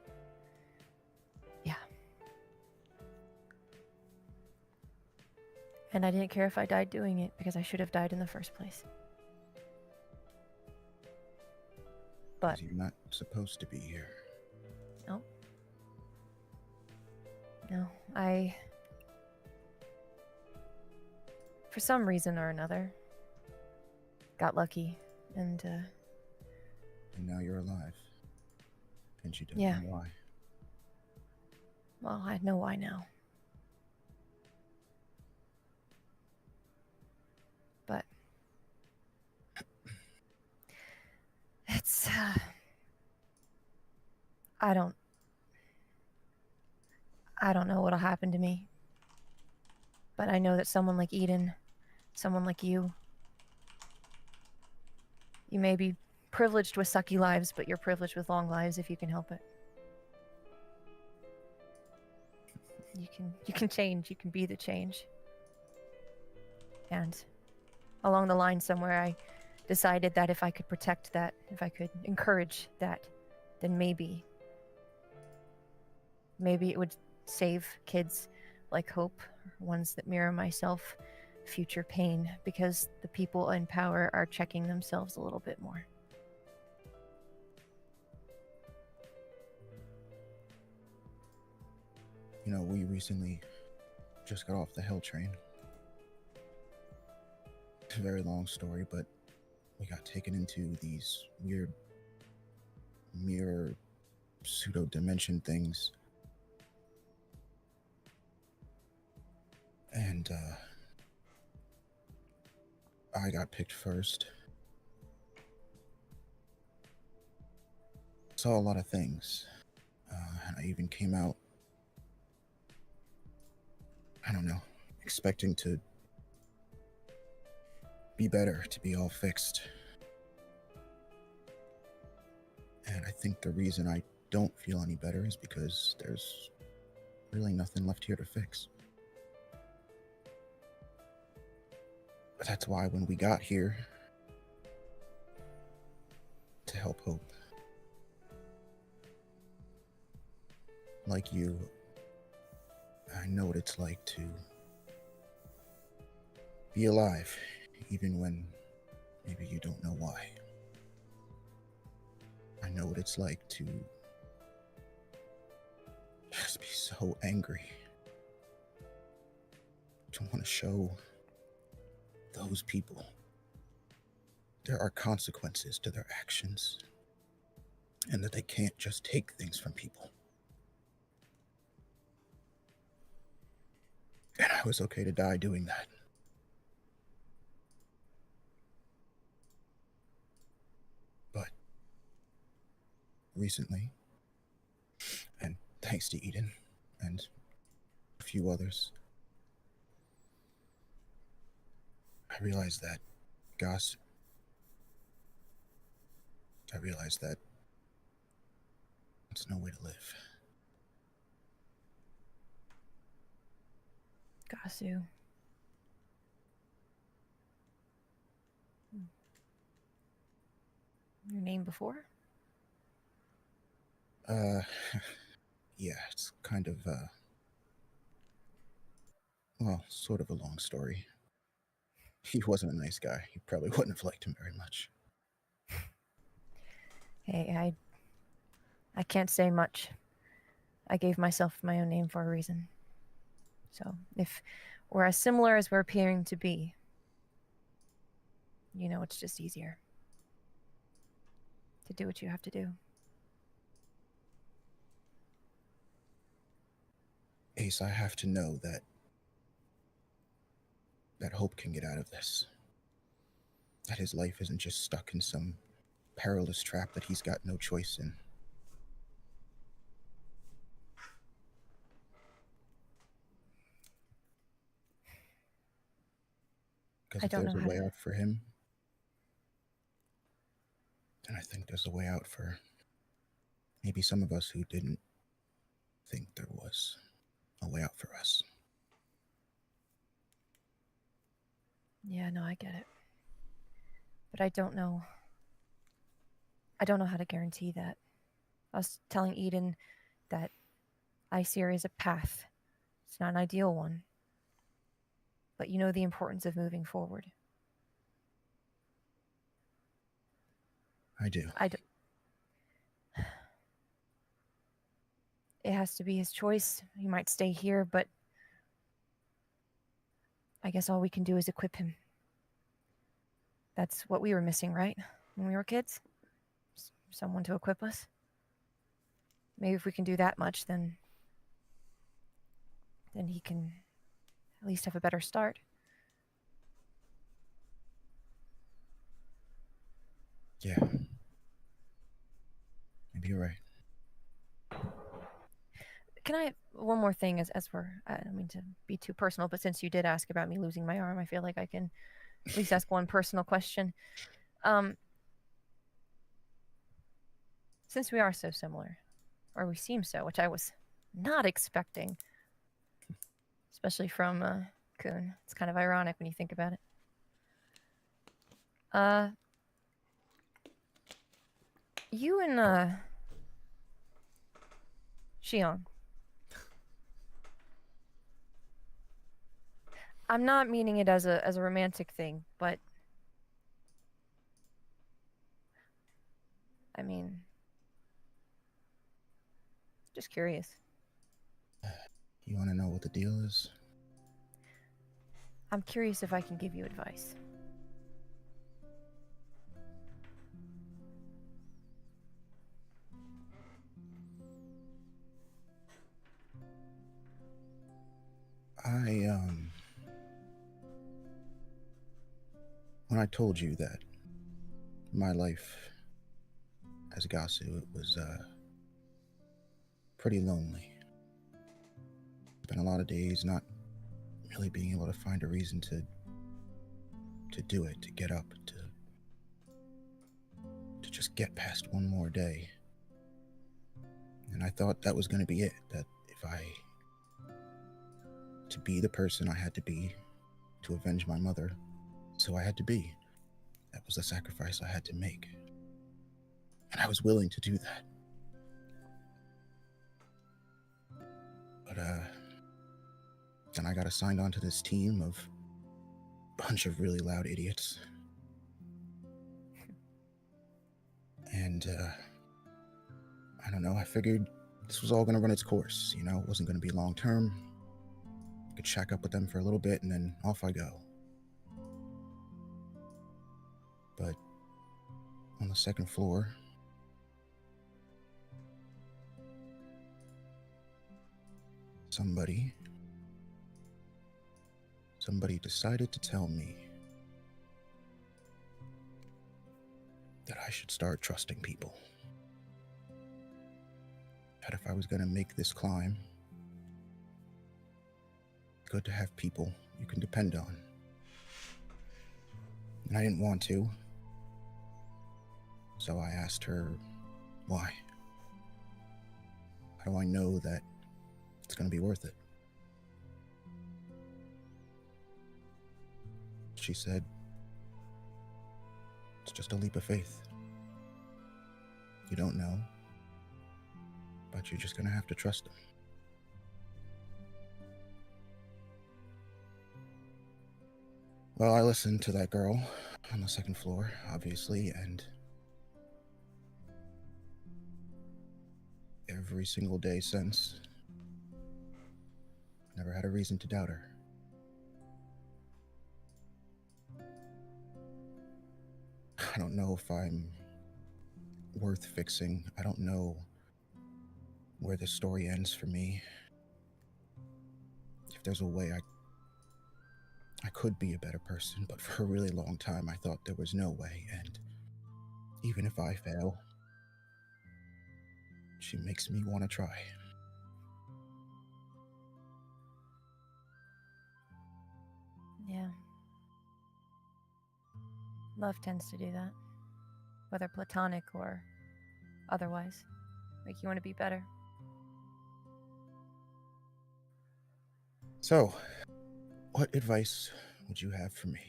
Yeah. And I didn't care if I died doing it, because I should have died in the first place. But You're not supposed to be here. no, for some reason or another, got lucky, and now you're alive. And you don't Yeah. know why. well, I know why now. But it's I don't know what'll happen to me. But I know that someone like Eden, someone like you may be privileged with sucky lives, but you're privileged with long lives if you can help it. You can change, you can be the change. And along the line somewhere I decided that if I could protect that, if I could encourage that, then maybe it would save kids like Hope, ones that mirror myself, future pain, because the people in power are checking themselves a little bit more. You know, we recently just got off the Hell train. It's a very long story, but we got taken into these weird mirror pseudo-dimension things. And, I got picked first. Saw a lot of things. And I even came out, I don't know, expecting to be better, to be all fixed. And I think the reason I don't feel any better is because there's really nothing left here to fix. But that's why when we got here to help Hope, like you, I know what it's like to be alive, even when maybe you don't know why. I know what it's like to just be so angry, to want to show those people there are consequences to their actions, and that they can't just take things from people. And I was okay to die doing that. But recently, and thanks to Eden and a few others, I realized that it's no way to live. Gasu. Your name before? Yeah, it's kind of, well, sort of a long story. He wasn't a nice guy. You probably wouldn't have liked him very much. Hey, I can't say much. I gave myself my own name for a reason. So, if we're as similar as we're appearing to be, you know, it's just easier to do what you have to do. Ace, I have to know that Hope can get out of this. That his life isn't just stuck in some perilous trap that he's got no choice in. Because if there's a way out for him, then I think there's a way out for maybe some of us who didn't think there was a way out for us. Yeah, no, I get it. But I don't know how to guarantee that. I was telling Eden that I see her as a path. It's not an ideal one. But you know the importance of moving forward. I do. It has to be his choice. He might stay here, but I guess all we can do is equip him. That's what we were missing, right? When we were kids? Someone to equip us. Maybe if we can do that much, then he can at least have a better start. Yeah. Maybe you're right. Can I one more thing as we're I don't mean to be too personal, but since you did ask about me losing my arm, I feel like I can at least ask one personal question. Since we are so similar, or we seem so, which I was not expecting, especially from Kuhn. It's kind of ironic when you think about it. You and Xiong. I'm not meaning it as a romantic thing, but I mean, just curious. You want to know what the deal is? I'm curious if I can give you advice. When I told you that my life as Gasu, it was pretty lonely. Spent a lot of days not really being able to find a reason to do it, to get up, to just get past one more day. And I thought that was going to be it, that to be the person I had to be to avenge my mother, so I had to be. That was the sacrifice I had to make. And I was willing to do that. But, then I got assigned onto this team of a bunch of really loud idiots. And, I don't know, I figured this was all gonna run its course, you know? It wasn't gonna be long term. I could shack up with them for a little bit and then off I go. But on the second floor, somebody decided to tell me that I should start trusting people. That if I was going to make this climb, it's good to have people you can depend on. And I didn't want to. So I asked her, why? How do I know that it's going to be worth it? She said, it's just a leap of faith. You don't know, but you're just going to have to trust them. Well, I listened to that girl on the second floor, obviously, and every single day since, never had a reason to doubt her. I don't know if I'm worth fixing. I don't know where this story ends for me. If there's a way I could be a better person, but for a really long time I thought there was no way, and even if I fail, she makes me want to try. Yeah. Love tends to do that, whether platonic or otherwise. Make you want to be better. So, what advice would you have for me?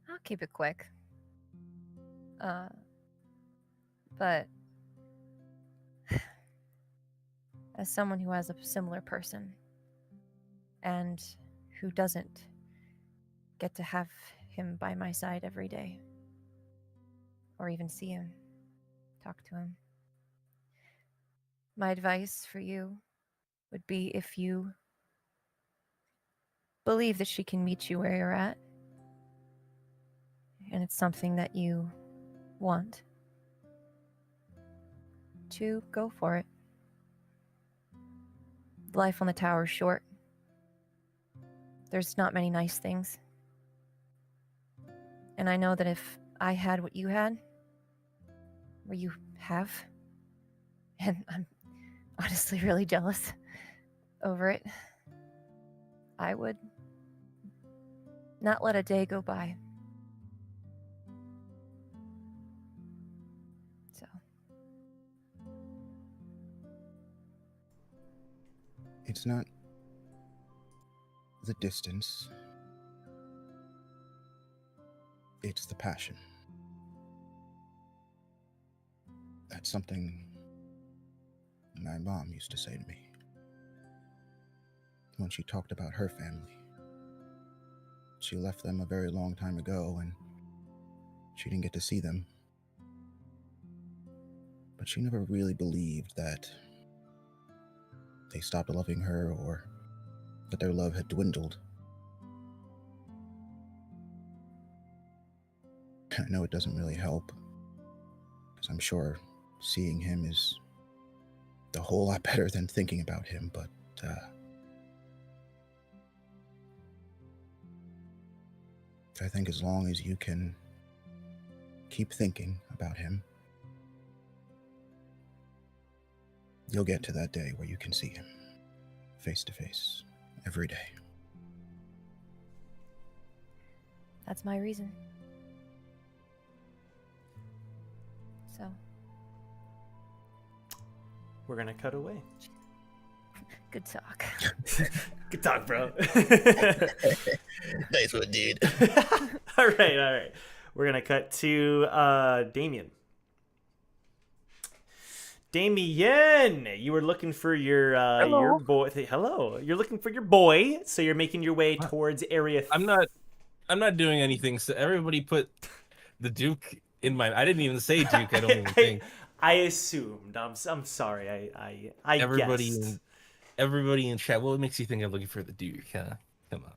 I'll keep it quick. But as someone who has a similar person and who doesn't get to have him by my side every day, or even see him, talk to him, my advice for you would be, if you believe that she can meet you where you're at, and it's something that you want, to go for it. Life on the tower is short. There's not many nice things. And I know that if I had what you had, or you have, and honestly really jealous over it. I would not let a day go by. So. It's not the distance. It's the passion. That's something my mom used to say to me when she talked about her family. She left them a very long time ago, and she didn't get to see them. But she never really believed that they stopped loving her or that their love had dwindled. I know it doesn't really help, because I'm sure seeing him is a whole lot better than thinking about him, but I think as long as you can keep thinking about him, you'll get to that day where you can see him face to face every day. That's my reason. So. We're gonna cut away. Good talk. Good talk, bro. Nice one, dude. all right. We're gonna cut to Damien. Damien, you were looking for your boy. Hello, you're looking for your boy, so you're making your way towards area. I'm not doing anything. So everybody put the Duke in my. I didn't even say Duke. I don't even think. I assumed. I'm sorry. I guessed. Everybody in chat. What makes you think I'm looking for the Duke? Huh? Come on.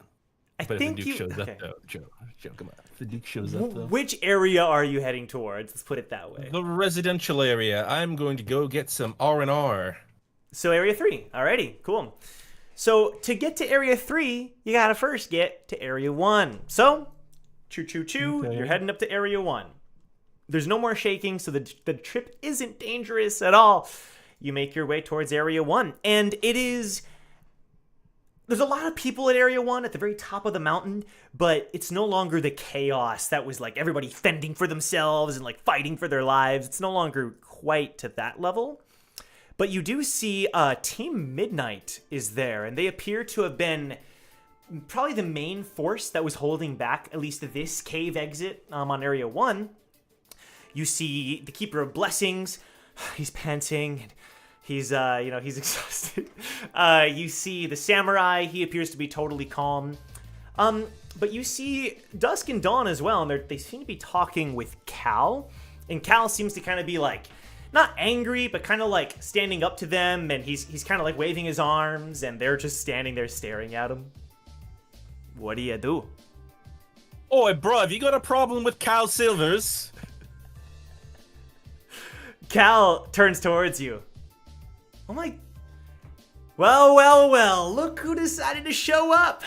But if the Duke shows up, though, Joe, come on. If the Duke shows up, though. Which area are you heading towards? Let's put it that way. The residential area. I'm going to go get some R&R. So area 3. Alrighty, cool. So to get to area 3, you gotta first get to area 1. So, choo. Okay. You're heading up to area 1. There's no more shaking, so the trip isn't dangerous at all. You make your way towards area 1, and there's a lot of people at area 1 at the very top of the mountain, but it's no longer the chaos that was like everybody fending for themselves and like fighting for their lives. It's no longer quite to that level. But you do see Team Midnight is there, and they appear to have been probably the main force that was holding back at least this cave exit on area 1. You see the Keeper of Blessings. He's panting. And he's exhausted. You see the Samurai. He appears to be totally calm. But you see Dusk and Dawn as well, and they seem to be talking with Cal. And Cal seems to kind of be like, not angry, but kind of like standing up to them, and he's kind of like waving his arms, and they're just standing there staring at him. What do you do? Oi, bro, have you got a problem with Cal Silvers? Cal turns towards you. Oh my... Well, look who decided to show up.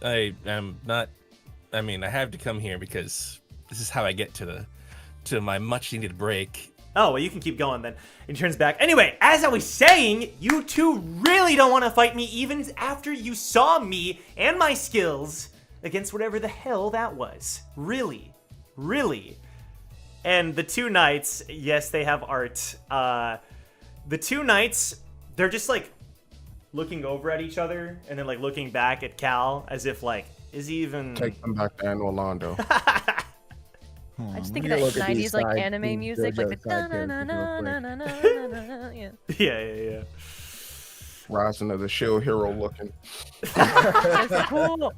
I am not... I mean, I have to come here because this is how I get to my much-needed break. Oh, well, you can keep going then. And he turns back. Anyway, as I was saying, you two really don't want to fight me even after you saw me and my skills against whatever the hell that was. Really. And the two knights, yes, they have art. The two knights, they're just like looking over at each other and then like looking back at Cal as if like, is he even... Take them back to Orlando. I just think of that 90s like anime music, like the da-na-na-na-na-na-na-na-na-na. Yeah. Rising of the Shield Hero looking. That's cool.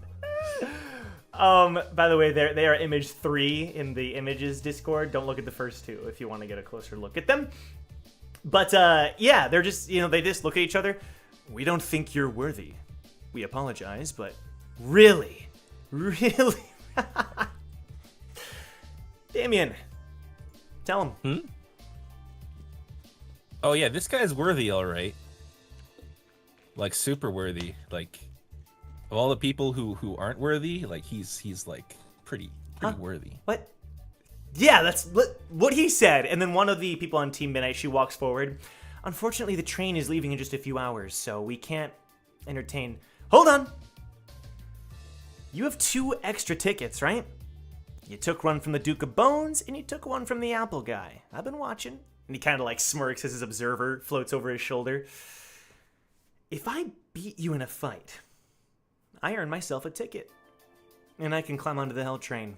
By the way, they are image 3 in the images Discord. Don't look at the first 2 if you want to get a closer look at them. But yeah, they're just, they just look at each other. We don't think you're worthy. We apologize, but really. Damien, tell him. Oh yeah, this guy's worthy, all right. Like super worthy. Like of all the people who aren't worthy, like he's like pretty worthy. What? Yeah, that's what he said. And then one of the people on Team Midnight, she walks forward. Unfortunately, the train is leaving in just a few hours, so we can't entertain... Hold on! You have 2 extra tickets, right? You took one from the Duke of Bones, and you took one from the Apple guy. I've been watching. And he kind of like smirks as his observer floats over his shoulder. If I beat you in a fight, I earn myself a ticket. And I can climb onto the Hell Train.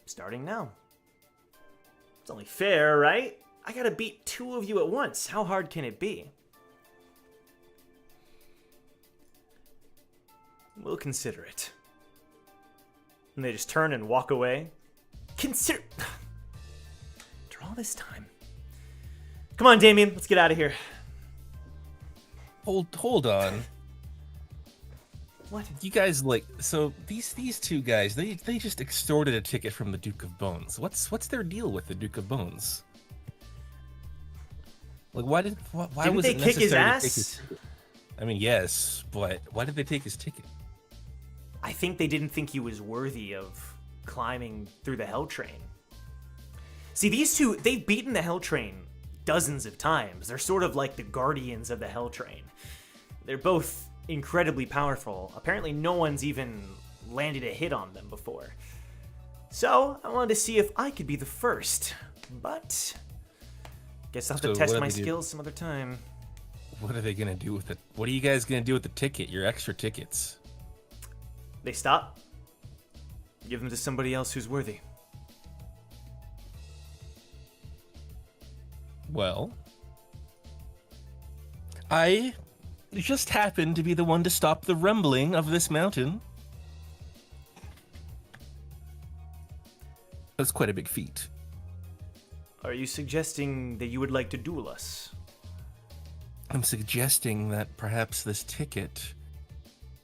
Starting now. It's only fair, right? I gotta beat 2 of you at once. How hard can it be? We'll consider it. And they just turn and walk away. Consider... After all this time. Come on, Damien. Let's get out of here. Hold on. What? You guys so these 2 guys, they just extorted a ticket from the Duke of Bones. What's their deal with the Duke of Bones? Like why Didn't was they it kick his necessary to ass? take his ticket? I mean, yes, but why did they take his ticket? I think they didn't think he was worthy of climbing through the Hell Train. See, these 2, they've beaten the Hell Train dozens of times. They're sort of like the guardians of the Hell Train. They're both incredibly powerful. Apparently no one's even landed a hit on them before. So, I wanted to see if I could be the first. But, guess I'll have to test my skills some other time. What are they gonna do with it? What are you guys gonna do with the ticket, your extra tickets? They stop. Give them to somebody else who's worthy. Well, I just happened to be the one to stop the rumbling of this mountain. That's quite a big feat. Are you suggesting that you would like to duel us? I'm suggesting that perhaps this ticket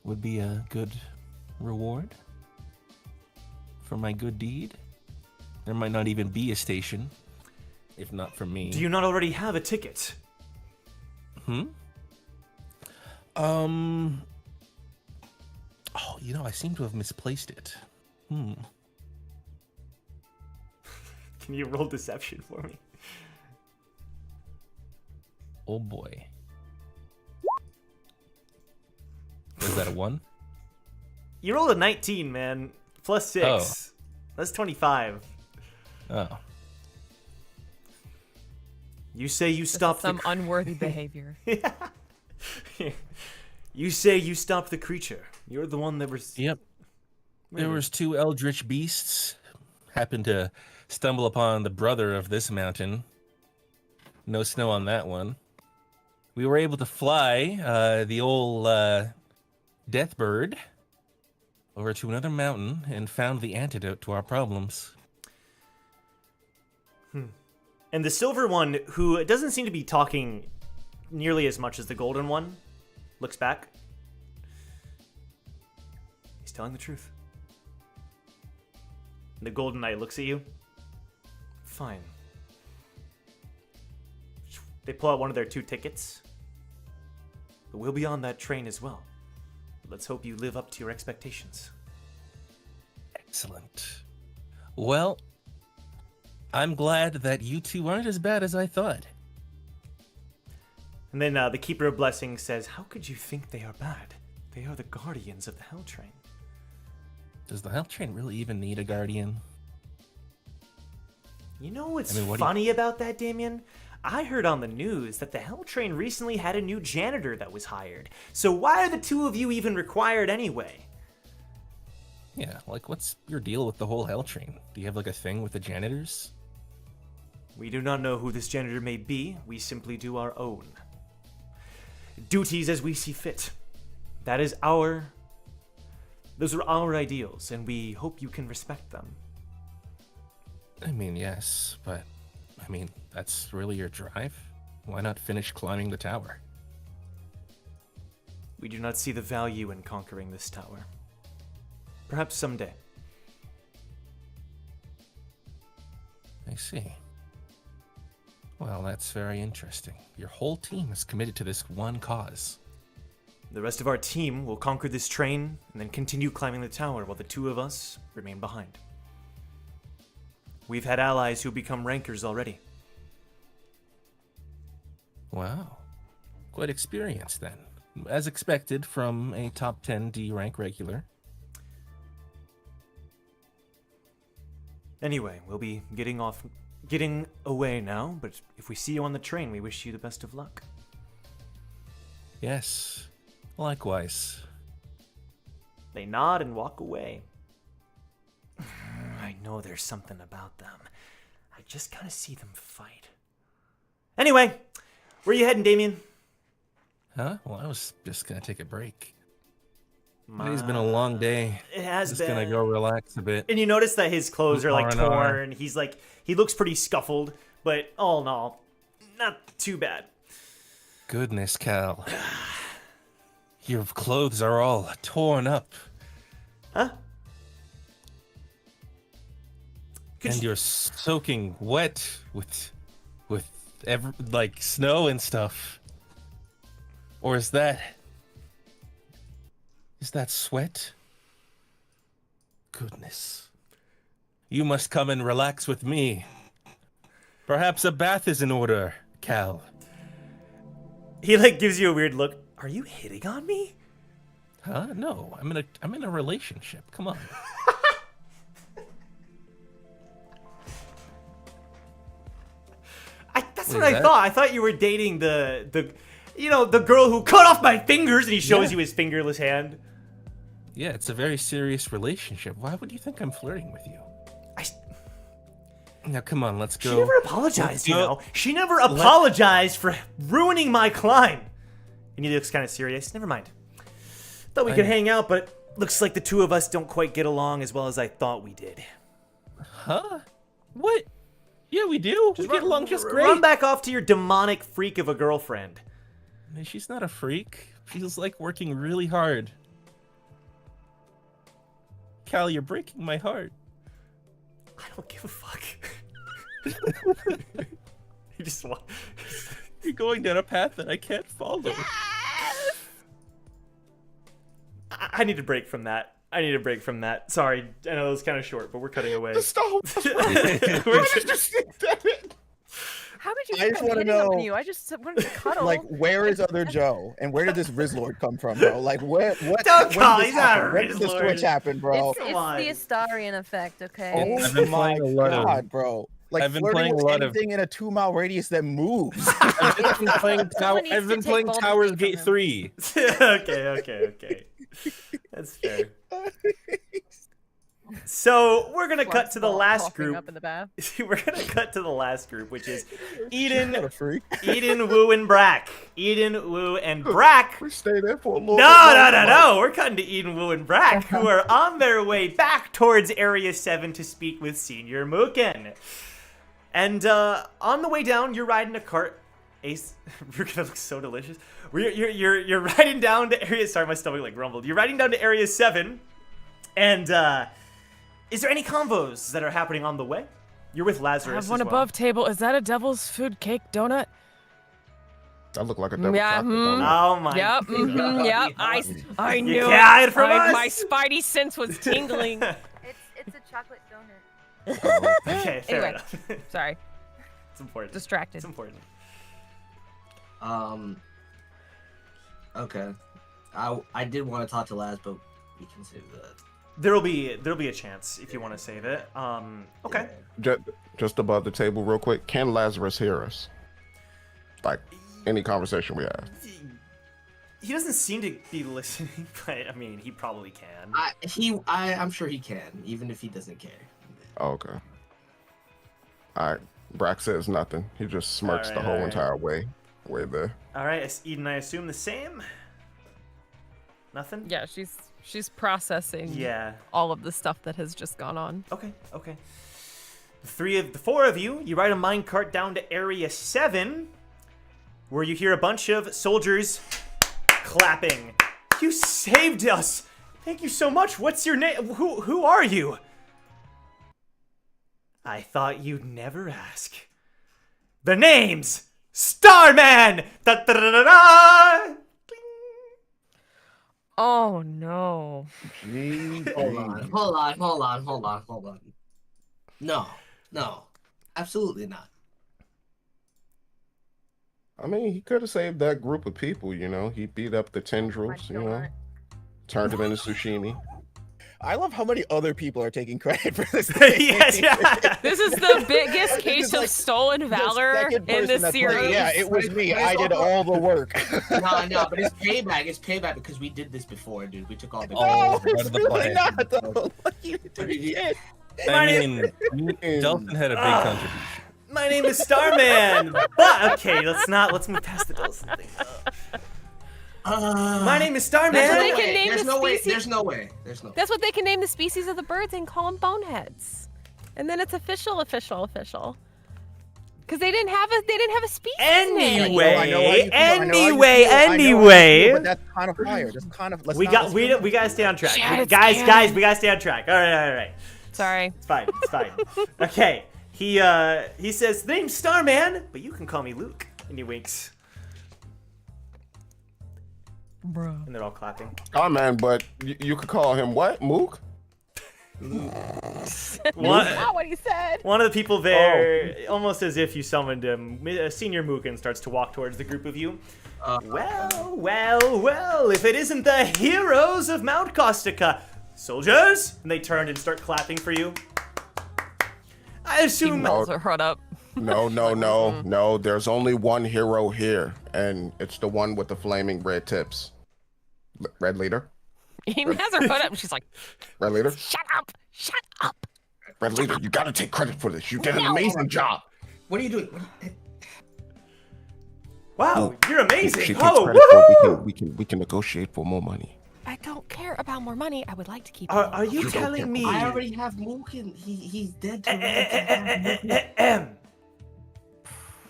would be a good reward for my good deed. There might not even be a station, if not for me. Do you not already have a ticket? Oh, I seem to have misplaced it. Can you roll deception for me? Oh boy. Was that a 1? You rolled a 19, man. Plus 6. Oh. That's 25. Oh. You say you This is stopped some unworthy behavior. You say you stopped the creature. You're the one that was... Yep. There was 2 eldritch beasts. Happened to stumble upon the brother of this mountain. No snow on that one. We were able to fly the old death bird over to another mountain and found the antidote to our problems. And the silver one, who doesn't seem to be talking nearly as much as the golden one, looks back. He's telling the truth. The golden knight looks at you. Fine. They pull out one of their 2 tickets. But we'll be on that train as well. Let's hope you live up to your expectations. Excellent. Well, I'm glad that you 2 aren't as bad as I thought. And then the Keeper of Blessings says, how could you think they are bad? They are the guardians of the Hell Train. Does the Hell Train really even need a guardian? You know what's what do you- funny about that, Damien? I heard on the news that the Hell Train recently had a new janitor that was hired. So why are the 2 of you even required anyway? Yeah, like what's your deal with the whole Hell Train? Do you have like a thing with the janitors? We do not know who this janitor may be. We simply do our own duties as we see fit. Those are our ideals, and we hope you can respect them. I mean, yes, but I mean, that's really your drive? Why not finish climbing the tower? We do not see the value in conquering this tower. Perhaps someday. I see. Well, that's very interesting. Your whole team is committed to this one cause. The rest of our team will conquer this train and then continue climbing the tower while the 2 of us remain behind. We've had allies who become rankers already. Wow. Quite experienced then. As expected from a top 10 D rank regular. Anyway, we'll be getting away now, but if we see you on the train, we wish you the best of luck. Yes. Likewise. They nod and walk away. I know there's something about them. I just kind of see them fight. Anyway, where you heading, Damien? Huh? Well, I was just gonna take a break. Today's been a long day. It has just been. Gonna go relax a bit. And you notice that his clothes are like R&R. torn. He looks pretty scuffled, but all in all, not too bad. Goodness, Cal. Your clothes are all torn up. Huh? And you're soaking wet with like snow and stuff. Or is that sweat? Goodness. You must come and relax with me. Perhaps a bath is in order, Cal. He like gives you a weird look. Are you hitting on me? Huh? No, I'm in a relationship. Come on. That's what I thought. I thought you were dating the girl who cut off my fingers, and he shows you his fingerless hand. Yeah, it's a very serious relationship. Why would you think I'm flirting with you? Now, come on, let's go. She never apologized, you know. She never apologized for ruining my climb. And he looks kind of serious. Never mind. Thought we could hang out, but looks like the two of us don't quite get along as well as I thought we did. Huh? What? Yeah, we do. We get along just great. Run back off to your demonic freak of a girlfriend. She's not a freak. She's like working really hard. Cal, you're breaking my heart. I don't give a fuck. You just want... You're going down a path that I can't follow. I need a break from that. Sorry, I know it was kind of short, but we're cutting away. Stop. How did you I just want to know. You? I just wanted to cuddle. Like, where is other Joe? And where did this Rizlord come from, bro? Like, what? Don't call, he's not a When did the Rizlord. switch happen, bro? It's the Astarian effect, okay? Oh I've been my playing a lot of- god, bro! Like, I've been flirting playing a with lot of- anything in a 2-mile radius that moves. I've been playing, Someone needs I've to been take playing Baldur's Towers Gate Gate from 3. Okay. That's fair. So we're gonna cut to the last group. Up in the bath. We're gonna cut to the last group, which is Eden, Not a freak. Eden, Woo, and Brack. Eden, Woo, and Brack. We stay there for a little No. We're cutting to Eden, Woo, and Brack, who are on their way back towards Area 7 to speak with Senior Mooken. And on the way down, you're riding a cart. Ace, you're gonna look so delicious. You're riding down to Area. Sorry, my stomach like grumbled. You're riding down to Area 7, and is there any combos that are happening on the way? You're with Lazarus. I have one as well. above table. Is that a devil's food cake donut? That looked like a double Yeah, chocolate mhm. donut. Oh my. Yep, God. yep. I You knew can't it. hide it from us. My spidey sense was tingling. It's a chocolate donut. Okay, fair Anyway. enough. Sorry, It's important. distracted. It's important. Okay. I did want to talk to Laz, but we can save that. There'll be a chance if you want to save it. Okay. Just above the table, real quick. Can Lazarus hear us? Like any conversation we have. He doesn't seem to be listening, but I mean, he probably can. I'm sure he can, even if he doesn't care. Oh, okay. All right. Brack says nothing. He just smirks the whole entire way there. All right, Eden, I assume the same. Nothing. Yeah, she's processing. Yeah. All of the stuff that has just gone on. Okay. The four of you ride a minecart down to Area 7, where you hear a bunch of soldiers clapping. You saved us! Thank you so much. What's your name? Who are you? I thought you'd never ask. The name's Starman! Da, da, da, da, da. Oh no. Hold on. No, absolutely not. I mean, he could have saved that group of people, you know. He beat up the tendrils, you know, turned them into sashimi. I love how many other people are taking credit for this thing. Yes, yeah. This is the biggest This case is of like stolen valor second in person this that's like, series. yeah, it was me. But I did all the work. No, but it's payback. It's payback because we did this before, dude. We took all the. Oh, part it's of the really plan. not though. Like, you did shit. I mean, Delphin had a big contribution. My name is Starman. But okay, let's move past the Dawson thing. My name is Starman. That's what No they can way. name There's the no way. species. There's no way. There's no. That's what they can name the species of the birds and call them boneheads. And then it's official. Because they didn't have a species name. Anyway. But that's kind of fire. That's kind of. We gotta stay on track. Chad, it's Guys, canon. we gotta stay on track. All right. Sorry. It's fine. Okay. He says, the name's Starman, but you can call me Luke. And he winks. Bro. And they're all clapping. Oh man, but you could call him what? Mook? Not what he said. One of the people there, almost as if you summoned him, Senior Mooken starts to walk towards the group of you. Well, if it isn't the heroes of Mount Kostica. Soldiers! And they turn and start clapping for you. I assume... Balls are hurt up. No. There's only one hero here, and it's the one with the flaming red tips. Red leader? He has her hood up and she's like, Red leader? Shut up. Red leader, you gotta take credit for this. You did an amazing job. What are you doing? Wow, you're amazing. She takes Oh, credit for woohoo! it. We can negotiate for more money. I don't care about more money. I would like to keep Are you You don't telling get me... I already have Mooken. He's dead. To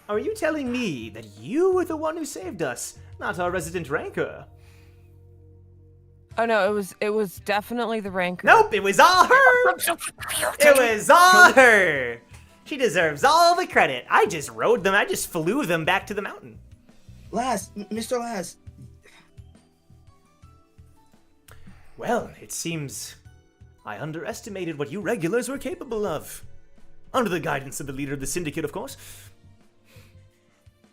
Are you telling me that you were the one who saved us, not our resident rancor? Oh no, it was definitely the rancor. Nope, it was all her! It was all her! She deserves all the credit. I just flew them back to the mountain. Mr. Laz. Well, it seems I underestimated what you regulars were capable of. Under the guidance of the leader of the syndicate, of course.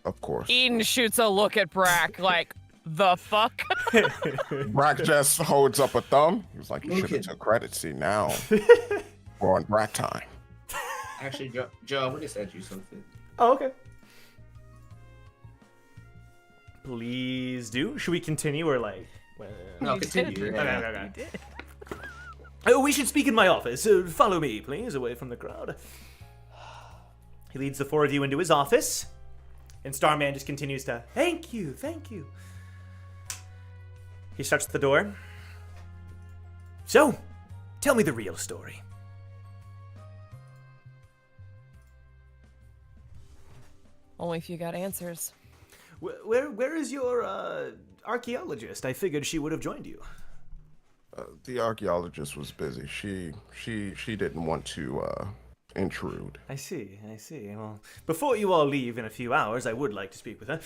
Of course. Eden shoots a look at Brack like, the fuck? Brack just holds up a thumb. He was like, you should have Mooken. took credit. See, now we're on Brack time. Actually, Joe, I'm gonna send you something. Oh, okay. Please do. Should we continue or like... No, continue. Okay. We should speak in my office. Follow me, please, away from the crowd. He leads the four of you into his office, and Starman just continues to, thank you. He shuts the door. So, tell me the real story. Only if you got answers. Where is your archaeologist? I figured she would have joined you. The archaeologist was busy. She didn't want to intrude. I see. Well, before you all leave in a few hours, I would like to speak with her.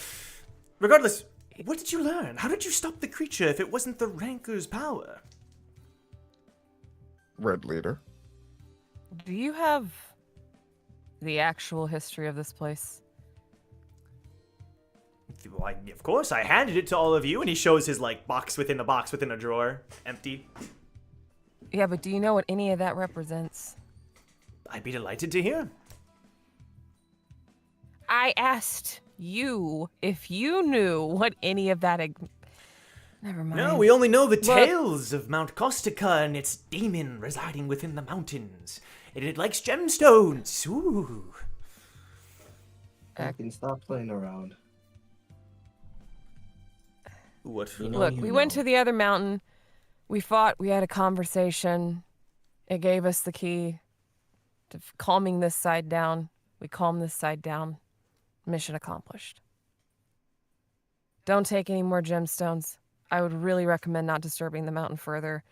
Regardless, what did you learn? How did you stop the creature if it wasn't the Rancor's power? Red leader. Do you have the actual history of this place? Well, of course, I handed it to all of you, and he shows his, box within a box within a drawer. Empty. Yeah, but do you know what any of that represents? I'd be delighted to hear. I asked you if you knew what any of that... Never mind. No, we only know the tales of Mount Kostica and its demon residing within the mountains. And it likes gemstones. Ooh. I can stop playing around. What? Look, we went to the other mountain. We fought. We had a conversation. It gave us the key to calming this side down. We calmed this side down. Mission accomplished. Don't take any more gemstones. I would really recommend not disturbing the mountain further.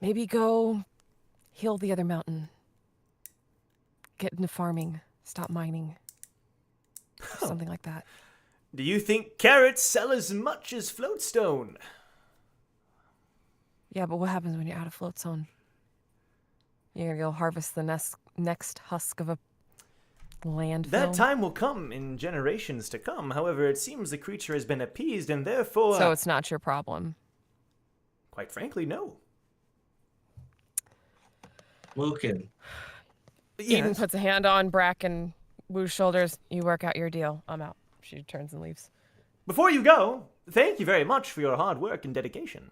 Maybe go heal the other mountain. Get into farming. Stop mining. Something like that. Do you think carrots sell as much as floatstone? Yeah, but what happens when you're out of float zone? You're gonna go harvest the next husk of a landfill. That time will come in generations to come. However, it seems the creature has been appeased, and therefore... So it's not your problem. Quite frankly, no. Mooken. Eden puts a hand on Brack and Wu's shoulders. You work out your deal. I'm out. She turns and leaves. Before you go, thank you very much for your hard work and dedication.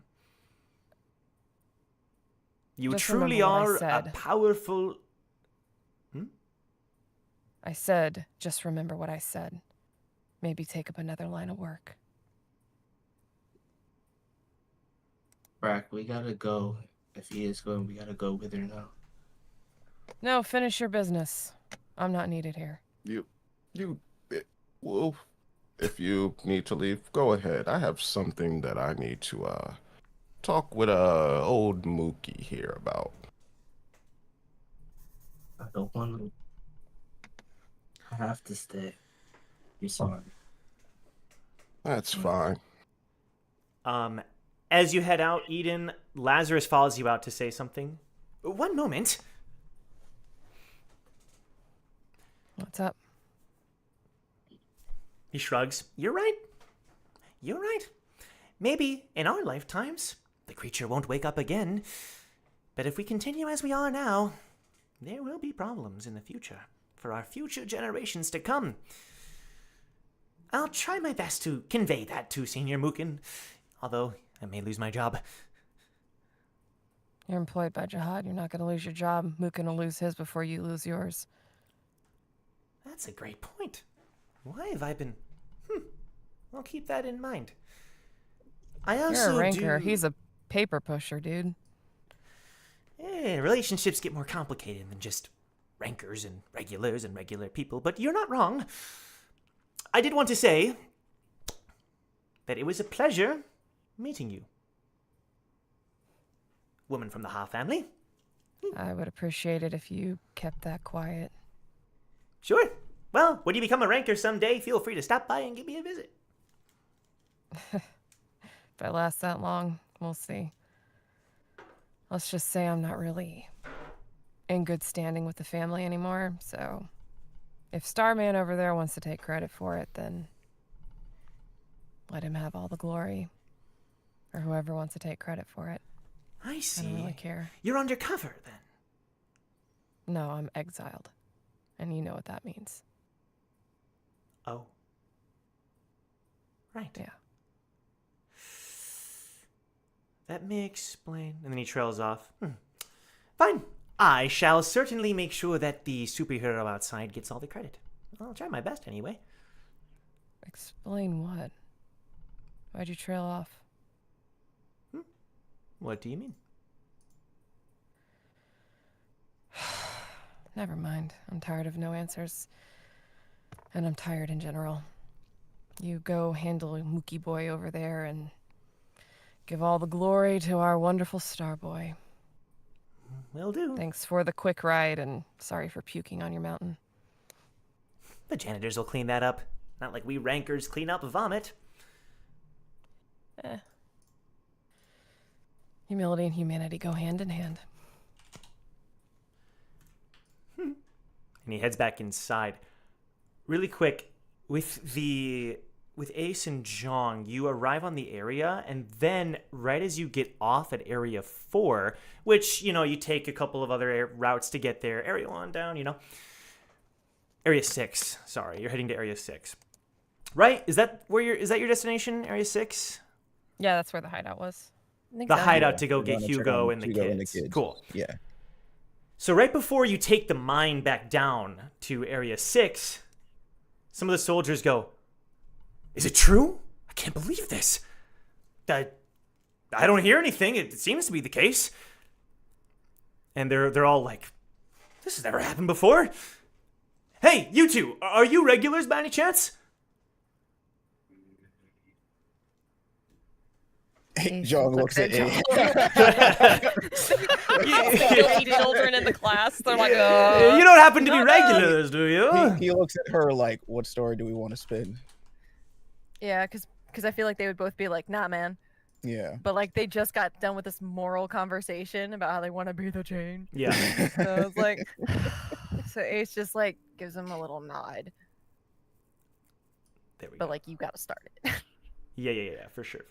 You Just truly remember what I are a said. powerful... I said, just remember what I said. Maybe take up another line of work. Brack, we gotta go. If he is going, we gotta go with her now. No, finish your business. I'm not needed here. Well, if you need to leave, go ahead. I have something that I need to talk with old Mookie here about. I don't want to. I have to stay. I'm sorry. That's fine. As you head out, Eden, Lazarus follows you out to say something. One moment. What's up? He shrugs. You're right. You're right. Maybe in our lifetimes, the creature won't wake up again. But if we continue as we are now, there will be problems in the future for our future generations to come. I'll try my best to convey that to Senior Mooken, although I may lose my job. You're employed by Jahad. You're not going to lose your job. Mooken will lose his before you lose yours. That's a great point. Why have I been... I'll keep that in mind. I also You're a ranker. do... He's a paper pusher, dude. Relationships get more complicated than just rankers and regular people, but you're not wrong. I did want to say that it was a pleasure meeting you. Woman from the Ha family. I would appreciate it if you kept that quiet. Sure. Well, when you become a ranker someday, feel free to stop by and give me a visit. If I last that long, we'll see. Let's just say I'm not really in good standing with the family anymore, so if Starman over there wants to take credit for it, then let him have all the glory. Or whoever wants to take credit for it. I see. I don't really care. You're undercover, then. No, I'm exiled. And you know what that means. Oh. Right. Yeah. That may explain. And then he trails off. Fine. I shall certainly make sure that the superhero outside gets all the credit. I'll try my best anyway. Explain what? Why'd you trail off? What do you mean? Never mind. I'm tired of no answers. And I'm tired in general. You go handle Mookie Boy over there and give all the glory to our wonderful Star Boy. Will do. Thanks for the quick ride and sorry for puking on your mountain. The janitors will clean that up. Not like we rankers clean up vomit. Humility and humanity go hand in hand. And he heads back inside. Really quick, with Ace and Jong, you arrive on the area, and then right as you get off at Area 4, which, you take a couple of other routes to get there. Area 1 down, Area 6. Sorry, you're heading to Area 6. Right? Is that your destination, Area 6? Yeah, that's where the hideout was. The hideout to go We're get gonna check Hugo on and the Hugo kids. and the kids. Cool. Yeah. So right before you take the mine back down to Area 6, some of the soldiers go, "Is it true? I can't believe this. I don't hear anything. It seems to be the case." And they're all like, "This has never happened before. Hey, you two, are you regulars by any chance?" John looks at John. Still children in the class. They're like, You don't happen to be regulars, do you? he looks at her like, what story do we want to spin? Yeah, because I feel like they would both be like, nah, man. Yeah. But like they just got done with this moral conversation about how they want to be the change. Yeah. So I was like, So Ace just like gives him a little nod, There we but go. like you gotta start it. Yeah, for sure.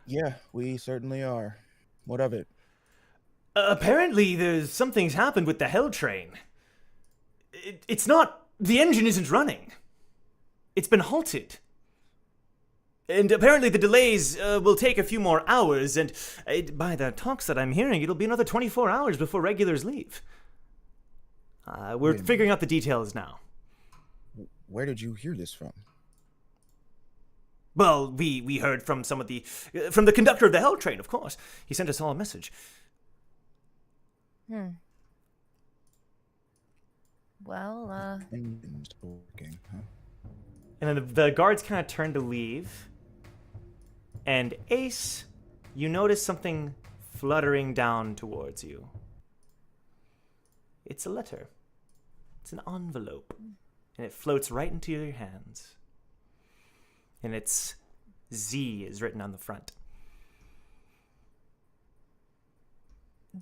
Yeah, we certainly are. What of it? Apparently, there's something's happened with the Hell Train. It's not. The engine isn't running. It's been halted. And apparently, the delays will take a few more hours, and by the talks that I'm hearing, it'll be another 24 hours before regulars leave. We're Wait a figuring out the details now. Where did you hear this from? Well, we heard from some of the from the conductor of the Hell Train, of course. He sent us all a message. Well, Engine's working, huh? And then the guards kind of turn to leave. And Ace, you notice something fluttering down towards you. It's a letter. It's an envelope. And it floats right into your hands. And it's Z is written on the front.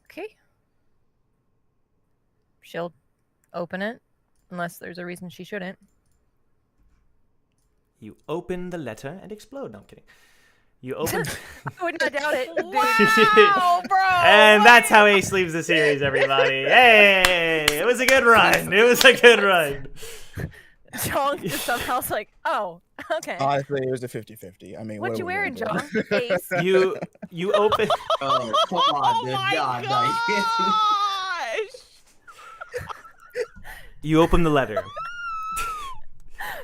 okay. She'll open it, unless there's a reason she shouldn't. You open the letter and explode. No, I'm kidding. You open... I would not doubt it. Dude. Wow, bro! And that's how Ace leaves the series, everybody. Hey! It was a good run. It was a good run. John just somehow's like, oh, okay. Honestly, it was a 50-50. I mean, What are you we wearing, gonna John? Ace. You open... Oh, come on, dude. God, You open the letter.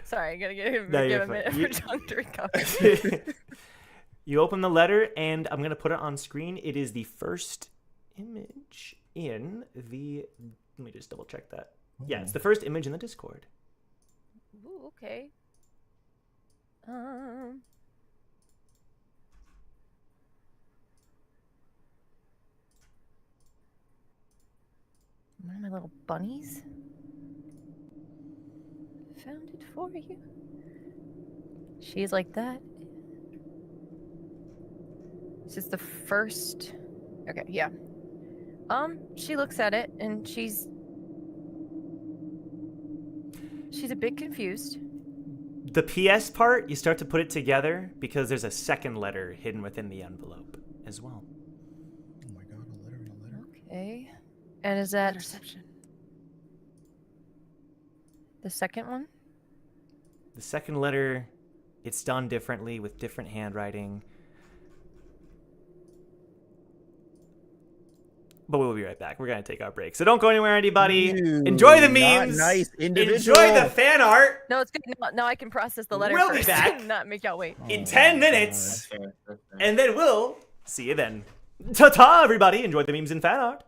Sorry, I gotta give him No, a you're minute fine. for John to recover. You open the letter, and I'm going to put it on screen. It is the first image in the... Let me just double check that. Yeah, it's the first image in the Discord. Ooh, okay. One of my little bunnies. Found it for you. She's like that. This is the first. Okay, yeah. She looks at it and she's a bit confused. The PS part, you start to put it together because there's a second letter hidden within the envelope as well. Oh my god, a letter and a letter. Okay. And is that Interception. the second one? The second letter, it's done differently with different handwriting. But we'll be right back. We're going to take our break. So don't go anywhere, anybody. You Enjoy the not memes. nice individual. Enjoy the fan art. No, it's good. Now I can process the letter We'll be first back. and not make y'all wait. In 10 minutes. That's fair. And then we'll see you then. Ta-ta, everybody. Enjoy the memes and fan art.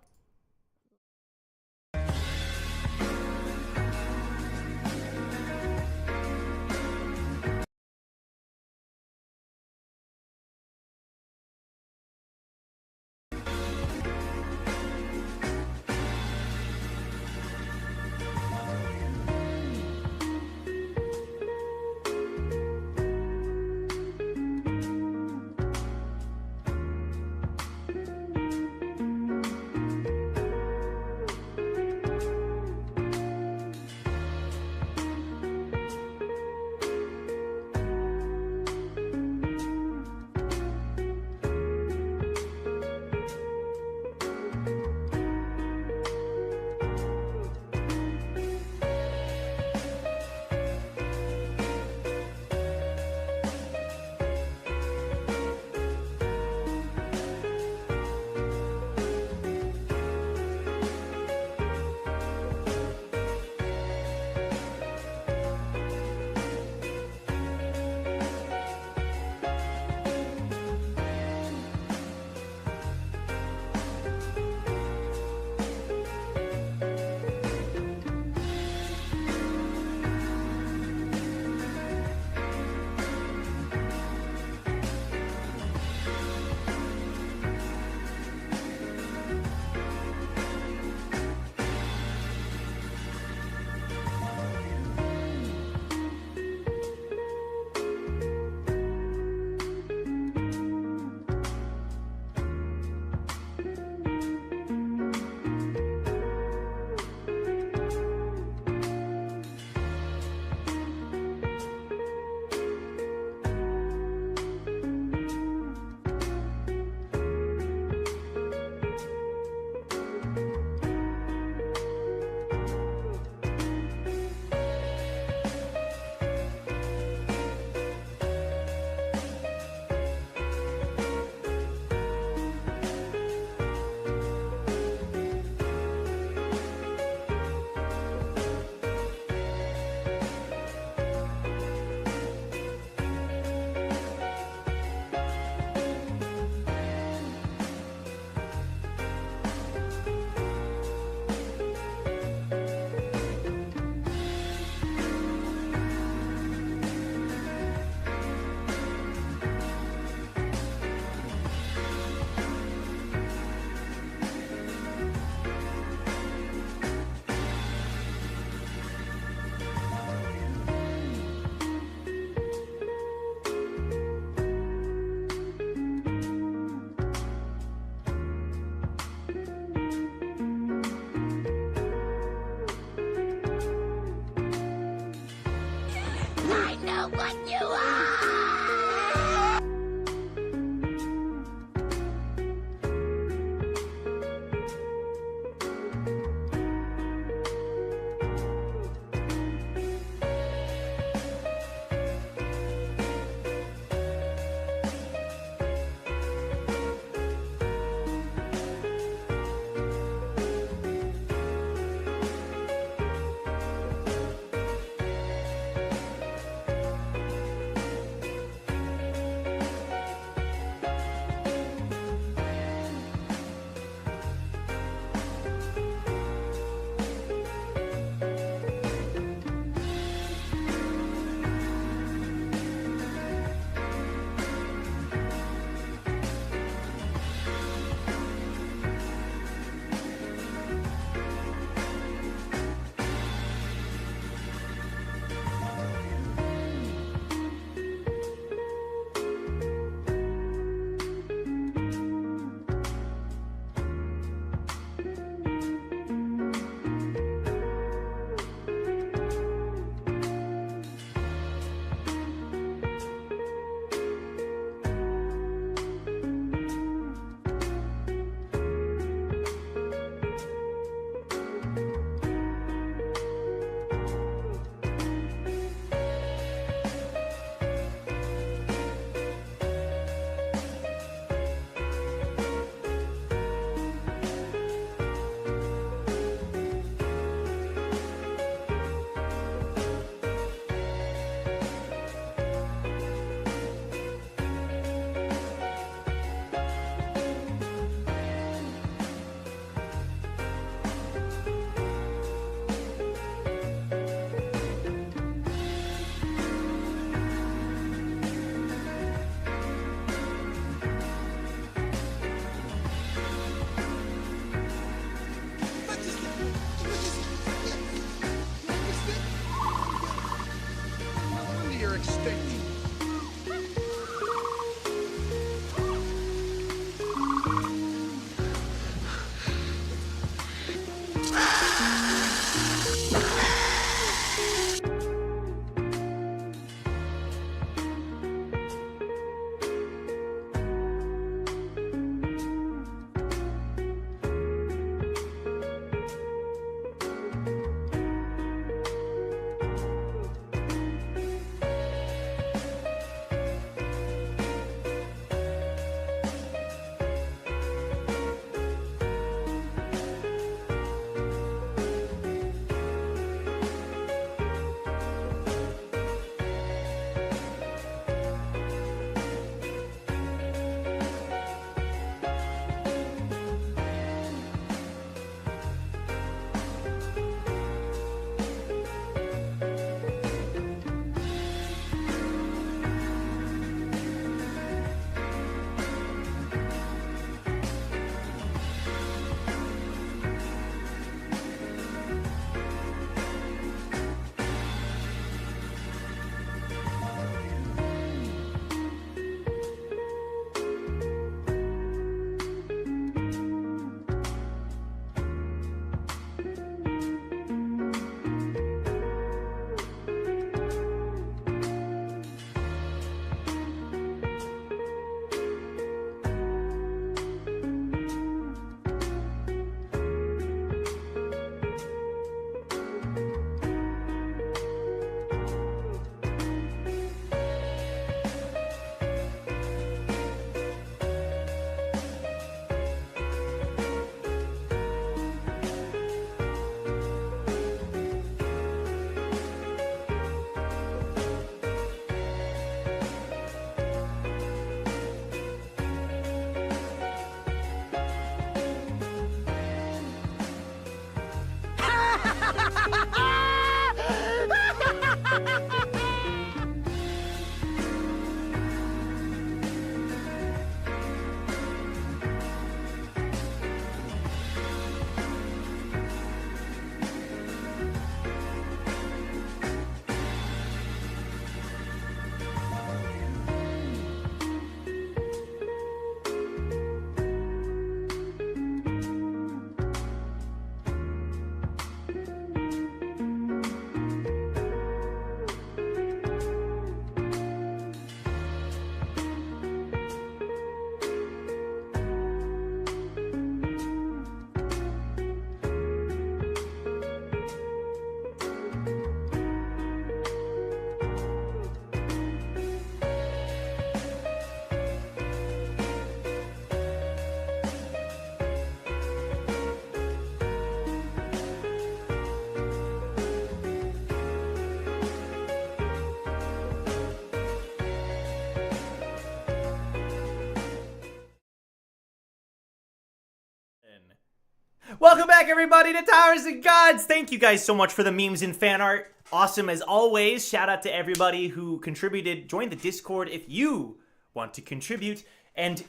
Welcome back, everybody, to Towers and Gods. Thank you guys so much for the memes and fan art. Awesome as always. Shout out to everybody who contributed. Join the Discord if you want to contribute and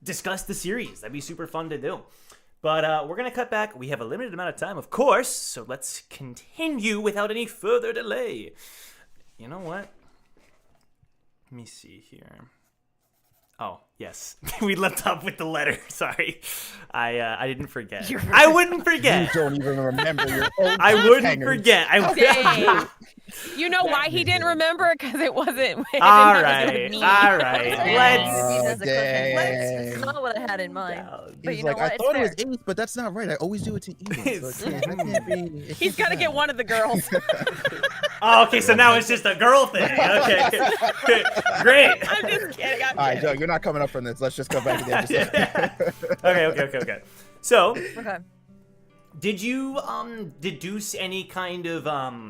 discuss the series. That'd be super fun to do. But we're going to cut back. We have a limited amount of time, of course, so let's continue without any further delay. You know what? Let me see here. Oh, yes. We left off with the letter. Sorry. I didn't forget. I wouldn't forget. You don't even remember your own I wouldn't hangers. forget. Dang. You know why he didn't remember? Because it wasn't. All right. Let's. Let's. It's not what I had in mind. But He's you know like, what? I It's thought it was fair. Ace, but that's not right. I always do it to Edith. So that can't be, it He's can't got to be get that. one of the girls. Oh, okay, so now it's just a girl thing. Okay. Great. I'm just kidding. I'm All right, kidding. Joe, you're not coming up from this. Let's just go back to the episode. Okay. So, Okay. did you deduce any kind of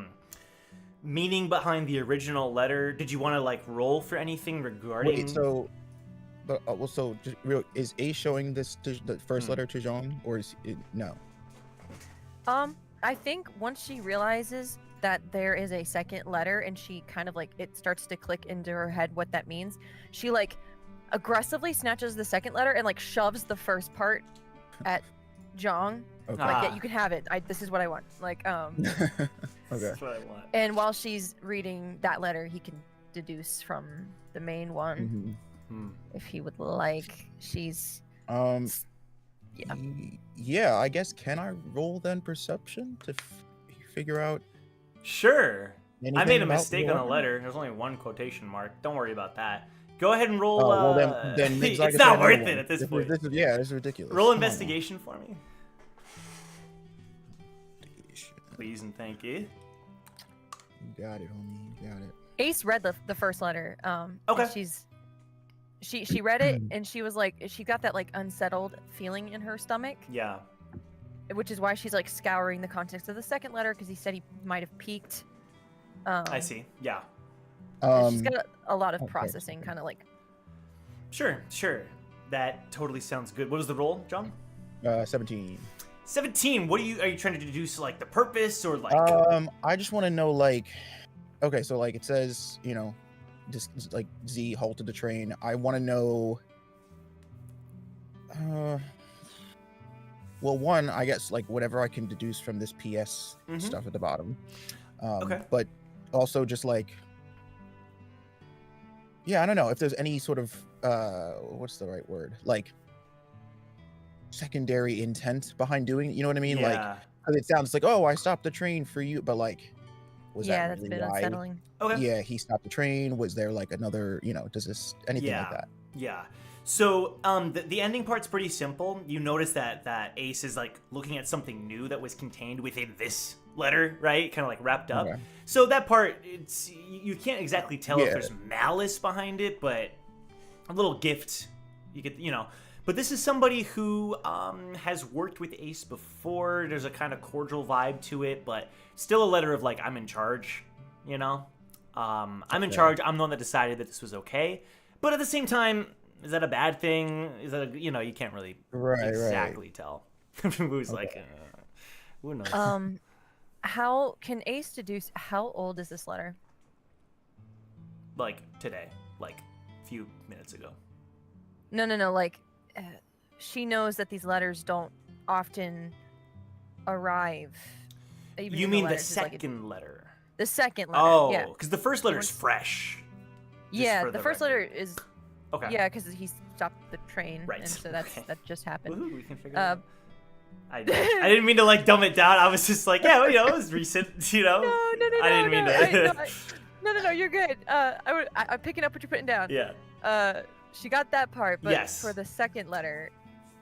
meaning behind the original letter? Did you want to like roll for anything regarding? Wait, so, but so just real, is Ace showing this to the first letter to Jean, or is it no? I think once she realizes that there is a second letter and she kind of like it starts to click into her head what that means, she like aggressively snatches the second letter and like shoves the first part at Jong. Okay. Like, yeah, you can have it. This is what I want. Like, Okay. That's what I want. and while she's reading that letter, he can deduce from the main one if he would like. She's yeah. Yeah, I guess. Can I roll then perception to figure out? Sure. I anything made a about mistake the on the letter? letter. There's only one quotation mark. Don't worry about that. Go ahead and roll. Oh, well, then Migs, I it's guess not I worth know it one. at this point. This is ridiculous. Roll Come on, investigation for me, please and thank you. You got it, homie. You got it. Ace read the first letter. Okay. And she read it and she was like she got that like unsettled feeling in her stomach, Yeah. which is why she's like scouring the context of the second letter because he said he might have peeked. I see. Yeah. She's got a lot of okay. processing, kind of like. Sure. That totally sounds good. What was the roll, John? 17. 17. What are you trying to deduce, like the purpose or like? I just want to know, like, okay, so like it says, you know, just like Z halted the train. I want to know. Well, one, I guess like whatever I can deduce from this PS stuff at the bottom. Okay. But also just like, yeah, I don't know if there's any sort of what's the right word, like secondary intent behind doing it. You know what I mean? Like, Yeah. 'cause it sounds like, oh, I stopped the train for you, but like, was Yeah, that that's a really bit why? unsettling. Okay. Yeah, he stopped the train. Was there like another, you know, does this anything like that? Yeah. So the ending part's pretty simple. You notice that Ace is like looking at something new that was contained within this letter, right? Kind of like wrapped up. Okay. So that part, you can't exactly tell if Yeah. there's malice behind it, but a little gift, you get, you know. But this is somebody who has worked with Ace before. There's a kind of cordial vibe to it, but still a letter of like, I'm in charge, you know? I'm in charge. I'm the one that decided that this was okay. But at the same time, is that a bad thing? Is that, you know, you can't really exactly tell. Who's like, who knows? How can Ace deduce how old is this letter? Like today, like a few minutes ago. No. Like, she knows that these letters don't often arrive. Even You in mean the letters, it's like second letter? the second letter. Oh, yeah. because the first letter's fresh. Just Yeah, for the first record. letter is. Okay. Yeah, because he stopped the train, Right, and so that's okay. that just happened. Woohoo, we can figure it out. I didn't mean to like dumb it down. I was just like, yeah, you know, it was recent, you know. No. I didn't mean to. No, you're good. I'm picking up what you're putting down. Yeah. She got that part, but Yes. for the second letter,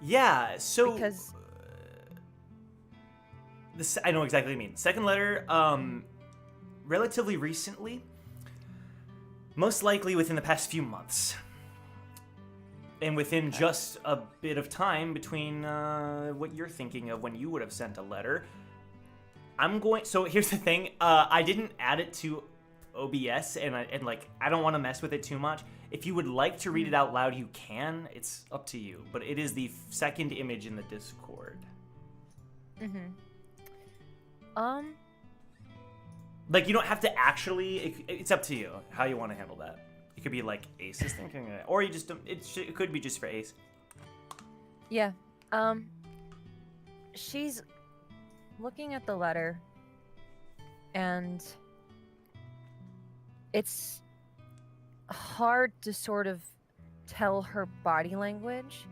Yeah. So. because I know exactly what you mean. Second letter, relatively recently, most likely within the past few months, and within just a bit of time between what you're thinking of when you would have sent a letter. So here's the thing. I didn't add it to OBS, and I don't want to mess with it too much. If you would like to read it out loud, you can. It's up to you. But it is the second image in the Discord. Um, Like, you don't have to actually. It's up to you how you want to handle that. It could be like Ace is thinking it, or you just don't. It could be just for Ace. yeah. She's looking at the letter, and it's hard to sort of tell her body language.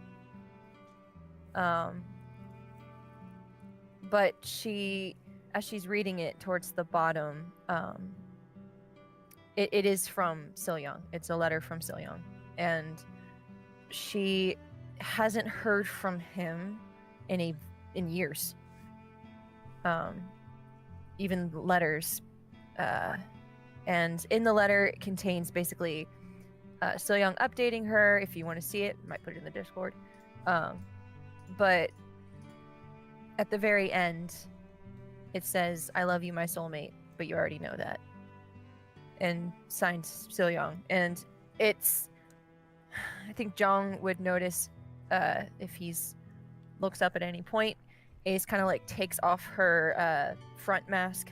But as she's reading it towards the bottom, it is from Young. It's a letter from Young, and she hasn't heard from him in years. Even letters, and in the letter it contains basically Young updating her. If you want to see it, might put it in the Discord. But at the very end, it says, "I love you, my soulmate, but you already know that." And signed Young. And it's, I think Jong would notice if he's looks up at any point. Ace kind of like takes off her front mask,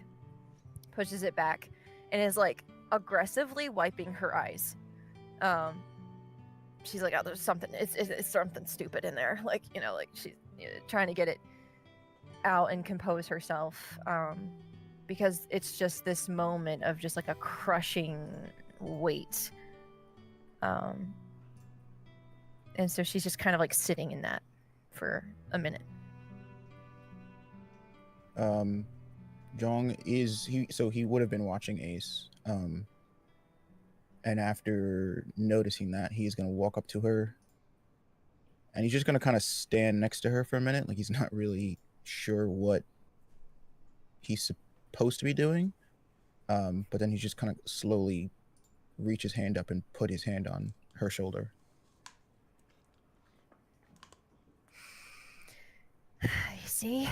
pushes it back, and is like aggressively wiping her eyes. She's like, "Oh, there's something. It's something stupid in there." Like, like she's trying to get it out and compose herself. Because it's just this moment of just like a crushing weight. And so she's just kind of like sitting in that for a minute. Jong he would have been watching Ace. And after noticing that, he's gonna walk up to her, and he's just gonna kind of stand next to her for a minute, like he's not really sure what he's supposed to be doing. But then he just kind of slowly reach his hand up and put his hand on her shoulder. You see?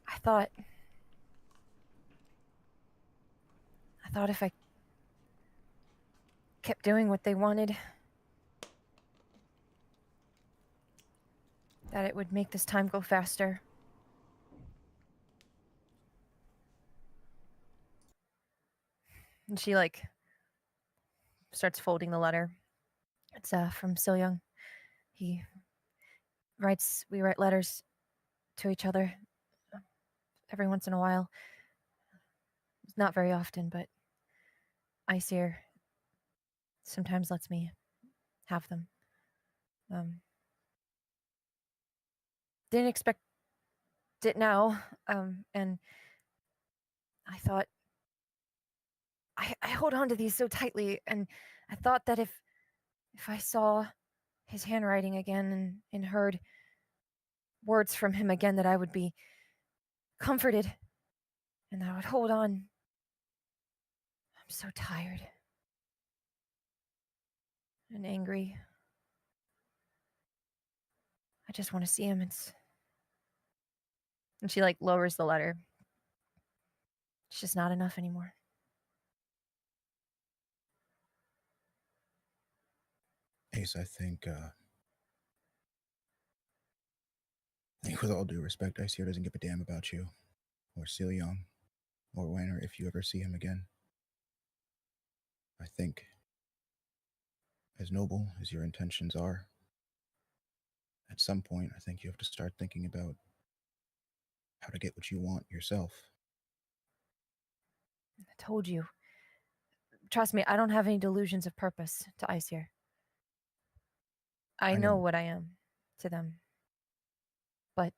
I thought if I kept doing what they wanted, that it would make this time go faster. And she like starts folding the letter. It's from Young. We write letters to each other every once in a while. Not very often, but Icier sometimes lets me have them. Didn't expect it now, and I thought I hold on to these so tightly, and I thought that if I saw his handwriting again and heard words from him again, that I would be comforted and I would hold on. I'm so tired and angry. I just want to see him. And she like lowers the letter. It's just not enough anymore. Ace, I think with all due respect, Icier doesn't give a damn about you, or Young, or when or if you ever see him again. I think, as noble as your intentions are, at some point, I think you have to start thinking about how to get what you want yourself. I told you. Trust me, I don't have any delusions of purpose to Icier. I know what I am to them. But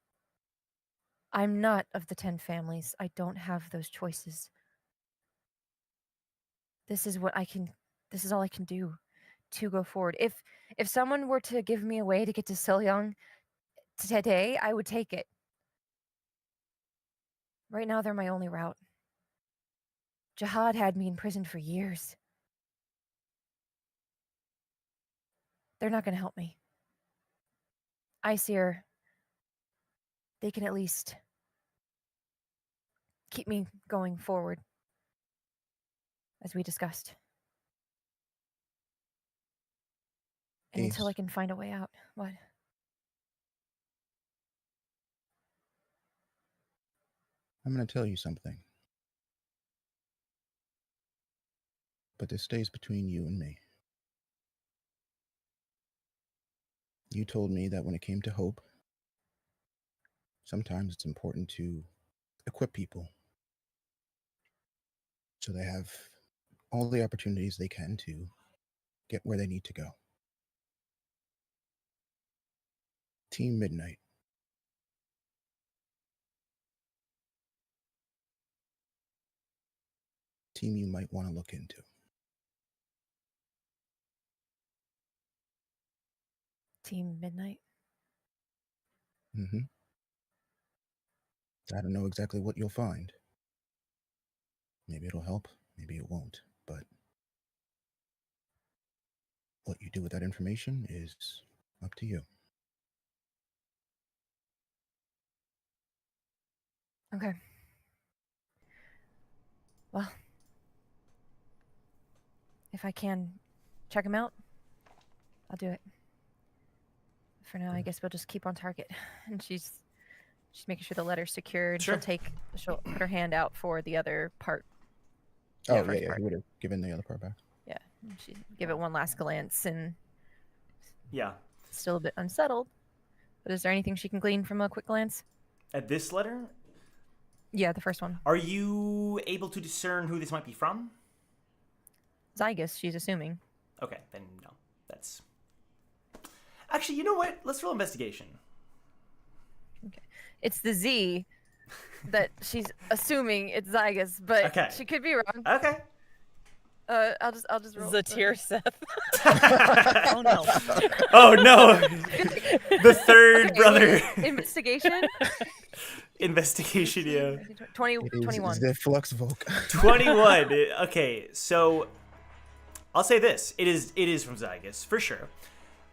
I'm not of the 10 families. I don't have those choices. This is all I can do to go forward. If someone were to give me a way to get to Young today, I would take it. Right now, they're my only route. Jahad had me in prison for years. They're not going to help me. Icier, they can at least keep me going forward, as we discussed. And Ace, until I can find a way out. What? I'm going to tell you something. But this stays between you and me. You told me that when it came to hope, sometimes it's important to equip people so they have all the opportunities they can to get where they need to go. Team Midnight. Team you might want to look into. Team Midnight. Mm-hmm. I don't know exactly what you'll find. Maybe it'll help, maybe it won't, but what you do with that information is up to you. Okay. Well, if I can check him out, I'll do it. For now, I guess we'll just keep on target. And she's making sure the letter's secured. Sure. She'll put her hand out for the other part. Oh, Yeah, yeah, first yeah. part. He would have given the other part back. Yeah. She give it one last glance and Yeah. still a bit unsettled. But is there anything she can glean from a quick glance? At this letter, Yeah, the first one. are you able to discern who this might be from? Zygus, she's assuming. Okay, then no. That's... Actually, you know what? Let's roll investigation. Okay. It's the Z that she's assuming it's Zygus, but Okay. she could be wrong. Okay. I'll just roll. Zatir Seth. Oh no. Oh no! The third Okay, brother. Investigation. Investigation, yeah. 20, It is 21. the Flux Volk. 21. Okay, so I'll say this: it is from Zygus for sure,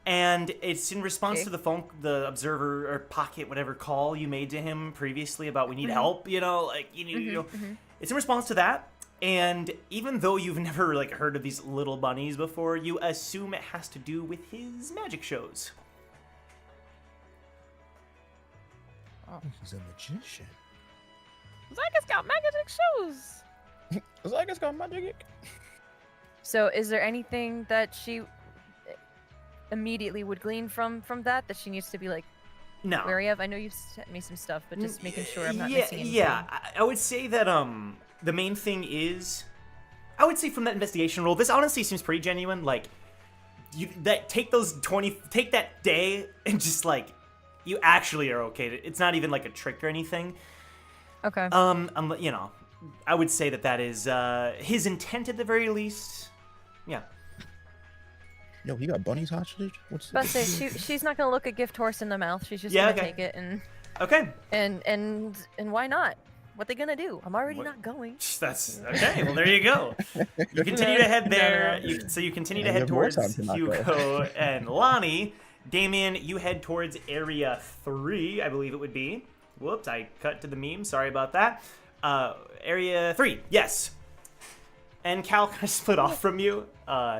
and it's in response Okay. to the observer or pocket whatever call you made to him previously about we need help. You know, like you need. You know, it's in response to that. And even though you've never like heard of these little bunnies before, you assume it has to do with his magic shows. He's a magician. Zygus got magic shoes. Zygus got magic. So, is there anything that she immediately would glean from that she needs to be like No. wary of? I know you've sent me some stuff, but just making sure I'm not yeah, missing anything. Yeah, I would say that the main thing is, I would say from that investigation roll, this honestly seems pretty genuine. Like, take that day and just like, you actually are okay. It's not even like a trick or anything. Okay. You know, I would say that is his intent at the very least. Yeah. Yo, he got bunnies hostage? What's But she's not gonna look a gift horse in the mouth. She's just Yeah, gonna okay. take it Okay. and why not? What they gonna do? I'm already What- not going. That's okay. Well, there you go. You continue to head there. You continue to Yeah, head you have more towards time to not go. Hugo and Lonnie. Damien, you head towards Area 3, I believe it would be. Whoops, I cut to the meme. Sorry about that. Area 3, yes. And Cal kind of split off from you.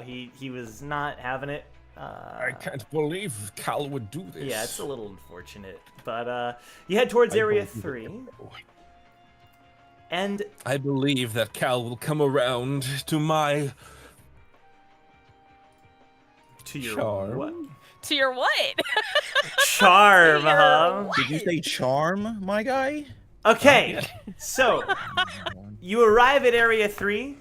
He was not having it. I can't believe Cal would do this. Yeah, it's a little unfortunate. But you head towards Area 3. And I believe that Cal will come around to my to your charm. what? To your what? Charm, To your huh? Did you say charm, my guy? Okay, so you arrive at Area 3.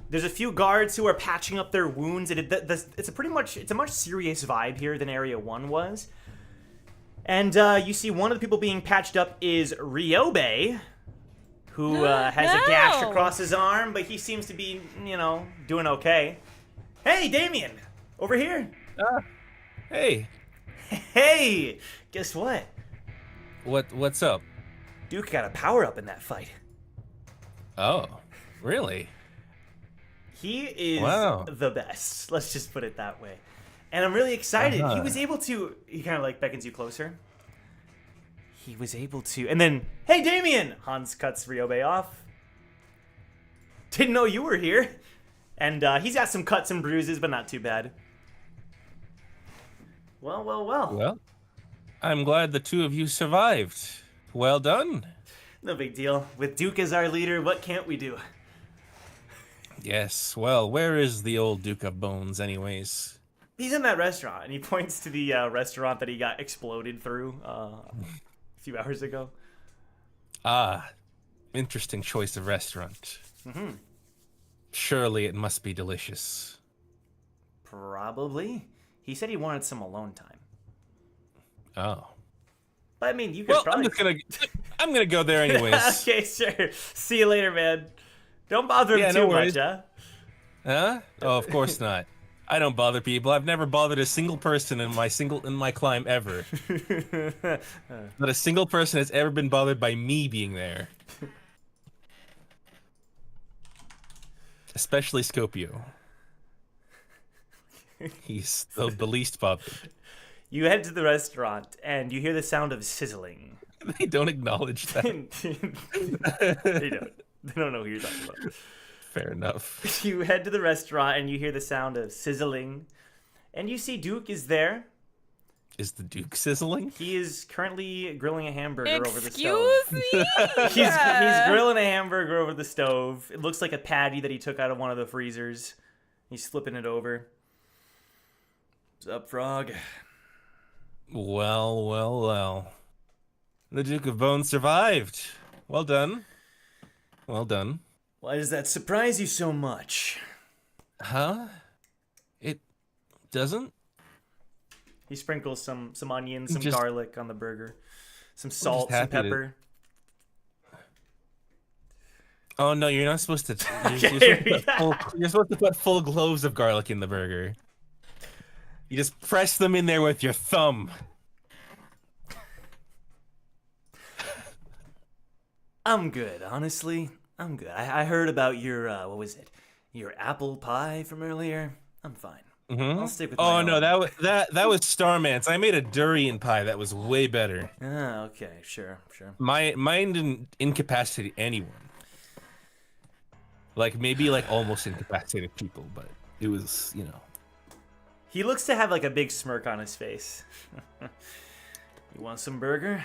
There's a few guards who are patching up their wounds, and it's a much serious vibe here than Area 1 was. And you see one of the people being patched up is Ryobe, who has a gash No. across his arm, but he seems to be, you know, doing okay. Hey, Damien, over here. Hey, Hey, guess what? what's up? Duke got a power up in that fight. Oh, really? He is Wow. the best. Let's just put it that way. And I'm really excited. He was able to. He kind of like beckons you closer. He was able to. And then, hey, Damien! Hans cuts Ryobe off. Didn't know you were here. And he's got some cuts and bruises, but not too bad. Well. Well, I'm glad the two of you survived. Well done. No big deal. With Duke as our leader, what can't we do? Yes. Well, where is the old Duke of Bones, anyways? He's in that restaurant, and he points to the restaurant that he got exploded through a few hours ago. Ah, interesting choice of restaurant. Surely it must be delicious. Probably. He said he wanted some alone time. Oh. But I mean, you could Well, probably... I'm gonna go there anyways. Okay, sure. See you later, man. Don't bother him too much, huh? Huh? Oh, of course not. I don't bother people. I've never bothered a single person in my climb ever. Not a single person has ever been bothered by me being there. Especially Scopio. He's the least bothered. You head to the restaurant, and you hear the sound of sizzling. They don't acknowledge that. They don't. They don't know who you're talking about. Fair enough. You head to the restaurant, and you hear the sound of sizzling. And you see Duke is there. Is the Duke sizzling? He is currently grilling a hamburger over the stove. Excuse me? He's grilling a hamburger over the stove. It looks like a patty that he took out of one of the freezers. He's flipping it over. What's up, Frog? Well, well, well. The Duke of Bones survived. Well done. Well done. Why does that surprise you so much? Huh? It doesn't? He sprinkles some onions, some Just- garlic on the burger, some salt, some happy to- pepper. Oh no, you're not supposed to. You're supposed to put full cloves of garlic in the burger. You just press them in there with your thumb. I'm good, honestly. I'm good. I heard about your what was it? Your apple pie from earlier. I'm fine. I'll stick with. Oh my no, own. that was Starman's. I made a durian pie that was way better. Ah, okay, sure. Mine didn't incapacitate anyone. Like maybe like almost incapacitated people, but it was, you know. He looks to have like a big smirk on his face. You want some burger?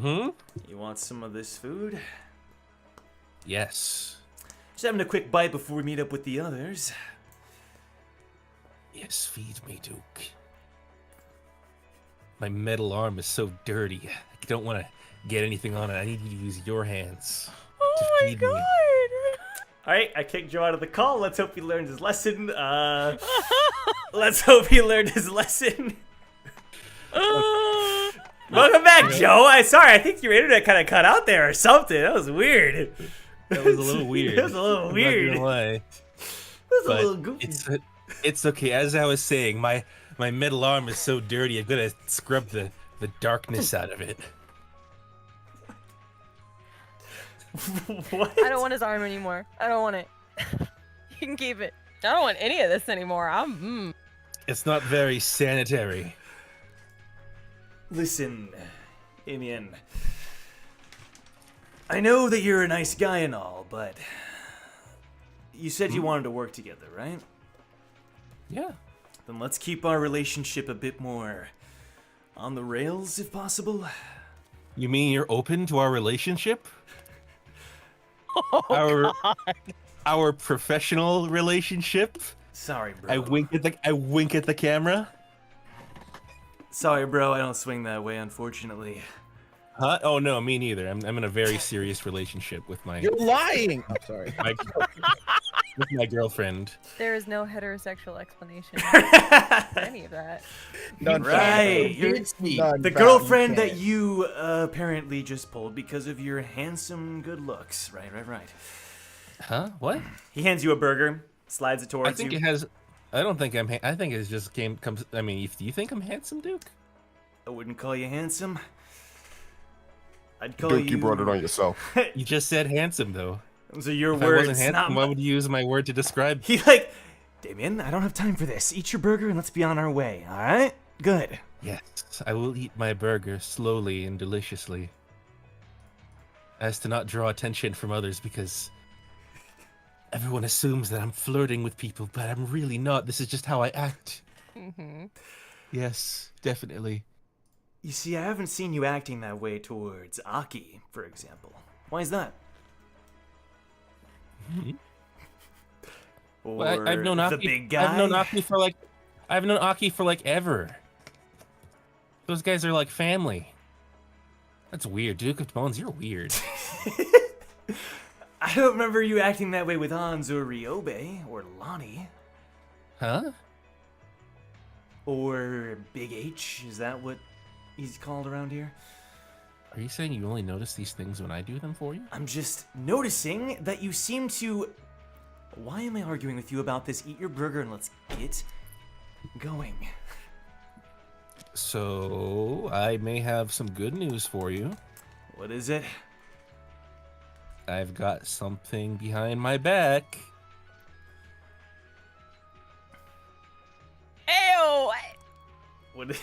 You want some of this food? Yes. Just having a quick bite before we meet up with the others. Yes, feed me, Duke. My metal arm is so dirty. I don't want to get anything on it. I need you to use your hands to feed me. All right, I kicked Joe out of the call. Let's hope he learned his lesson. Let's hope he learned his lesson. Welcome back, Joe. I think your internet kind of cut out there or something. That was weird. That was a little weird. It was a little weird. I'm not gonna lie. It was But a little goofy. It's okay. As I was saying, my middle arm is so dirty. I'm gonna scrub the darkness out of it. What? I don't want his arm anymore. I don't want it. You can keep it. I don't want any of this anymore. It's not very sanitary. Listen, Amian. I know that you're a nice guy and all, but you said you wanted to work together, right? Yeah. Then let's keep our relationship a bit more on the rails, if possible. You mean you're open to our relationship? Oh, Our professional relationship? Sorry, bro. I wink at the camera. Sorry, bro. I don't swing that way, unfortunately. Huh? Oh no, me neither. I'm in a very serious relationship with my You're lying. I'm sorry. with my girlfriend. There is no heterosexual explanation for any of that. None Right. found. You're None the found. girlfriend can't. that you apparently just pulled because of your handsome good looks. Right. Huh? What? He hands you a burger, slides it towards I think you. it has. I don't think I'm. I think it just comes. I mean, do you think I'm handsome, Duke? I wouldn't call you handsome. I'd call Duke, you brought it on yourself. You just said handsome, though. Those are your If words. I wasn't not handsome, why mine. would you use my word to describe? He like, Damien, I don't have time for this. Eat your burger and let's be on our way. All right? Good. Yes, I will eat my burger slowly and deliciously, as to not draw attention from others, because everyone assumes that I'm flirting with people, but I'm really not. This is just how I act. Mm-hmm. Yes, definitely. You see, I haven't seen you acting that way towards Aki, for example. Why is that? Or Well, I've known the Aki. big guy? I've known Aki for like ever. Those guys are like family. That's weird, Duke of Bones. You're weird. I don't remember you acting that way with Hans or Ryobe or Lonnie. Huh? Or Big H. Is that what he's called around here? Are you saying you only notice these things when I do them for you? I'm just noticing that you seem to... Why am I arguing with you about this? Eat your burger and let's get going. So, I may have some good news for you. What is it? I've got something behind my back. Ew! What is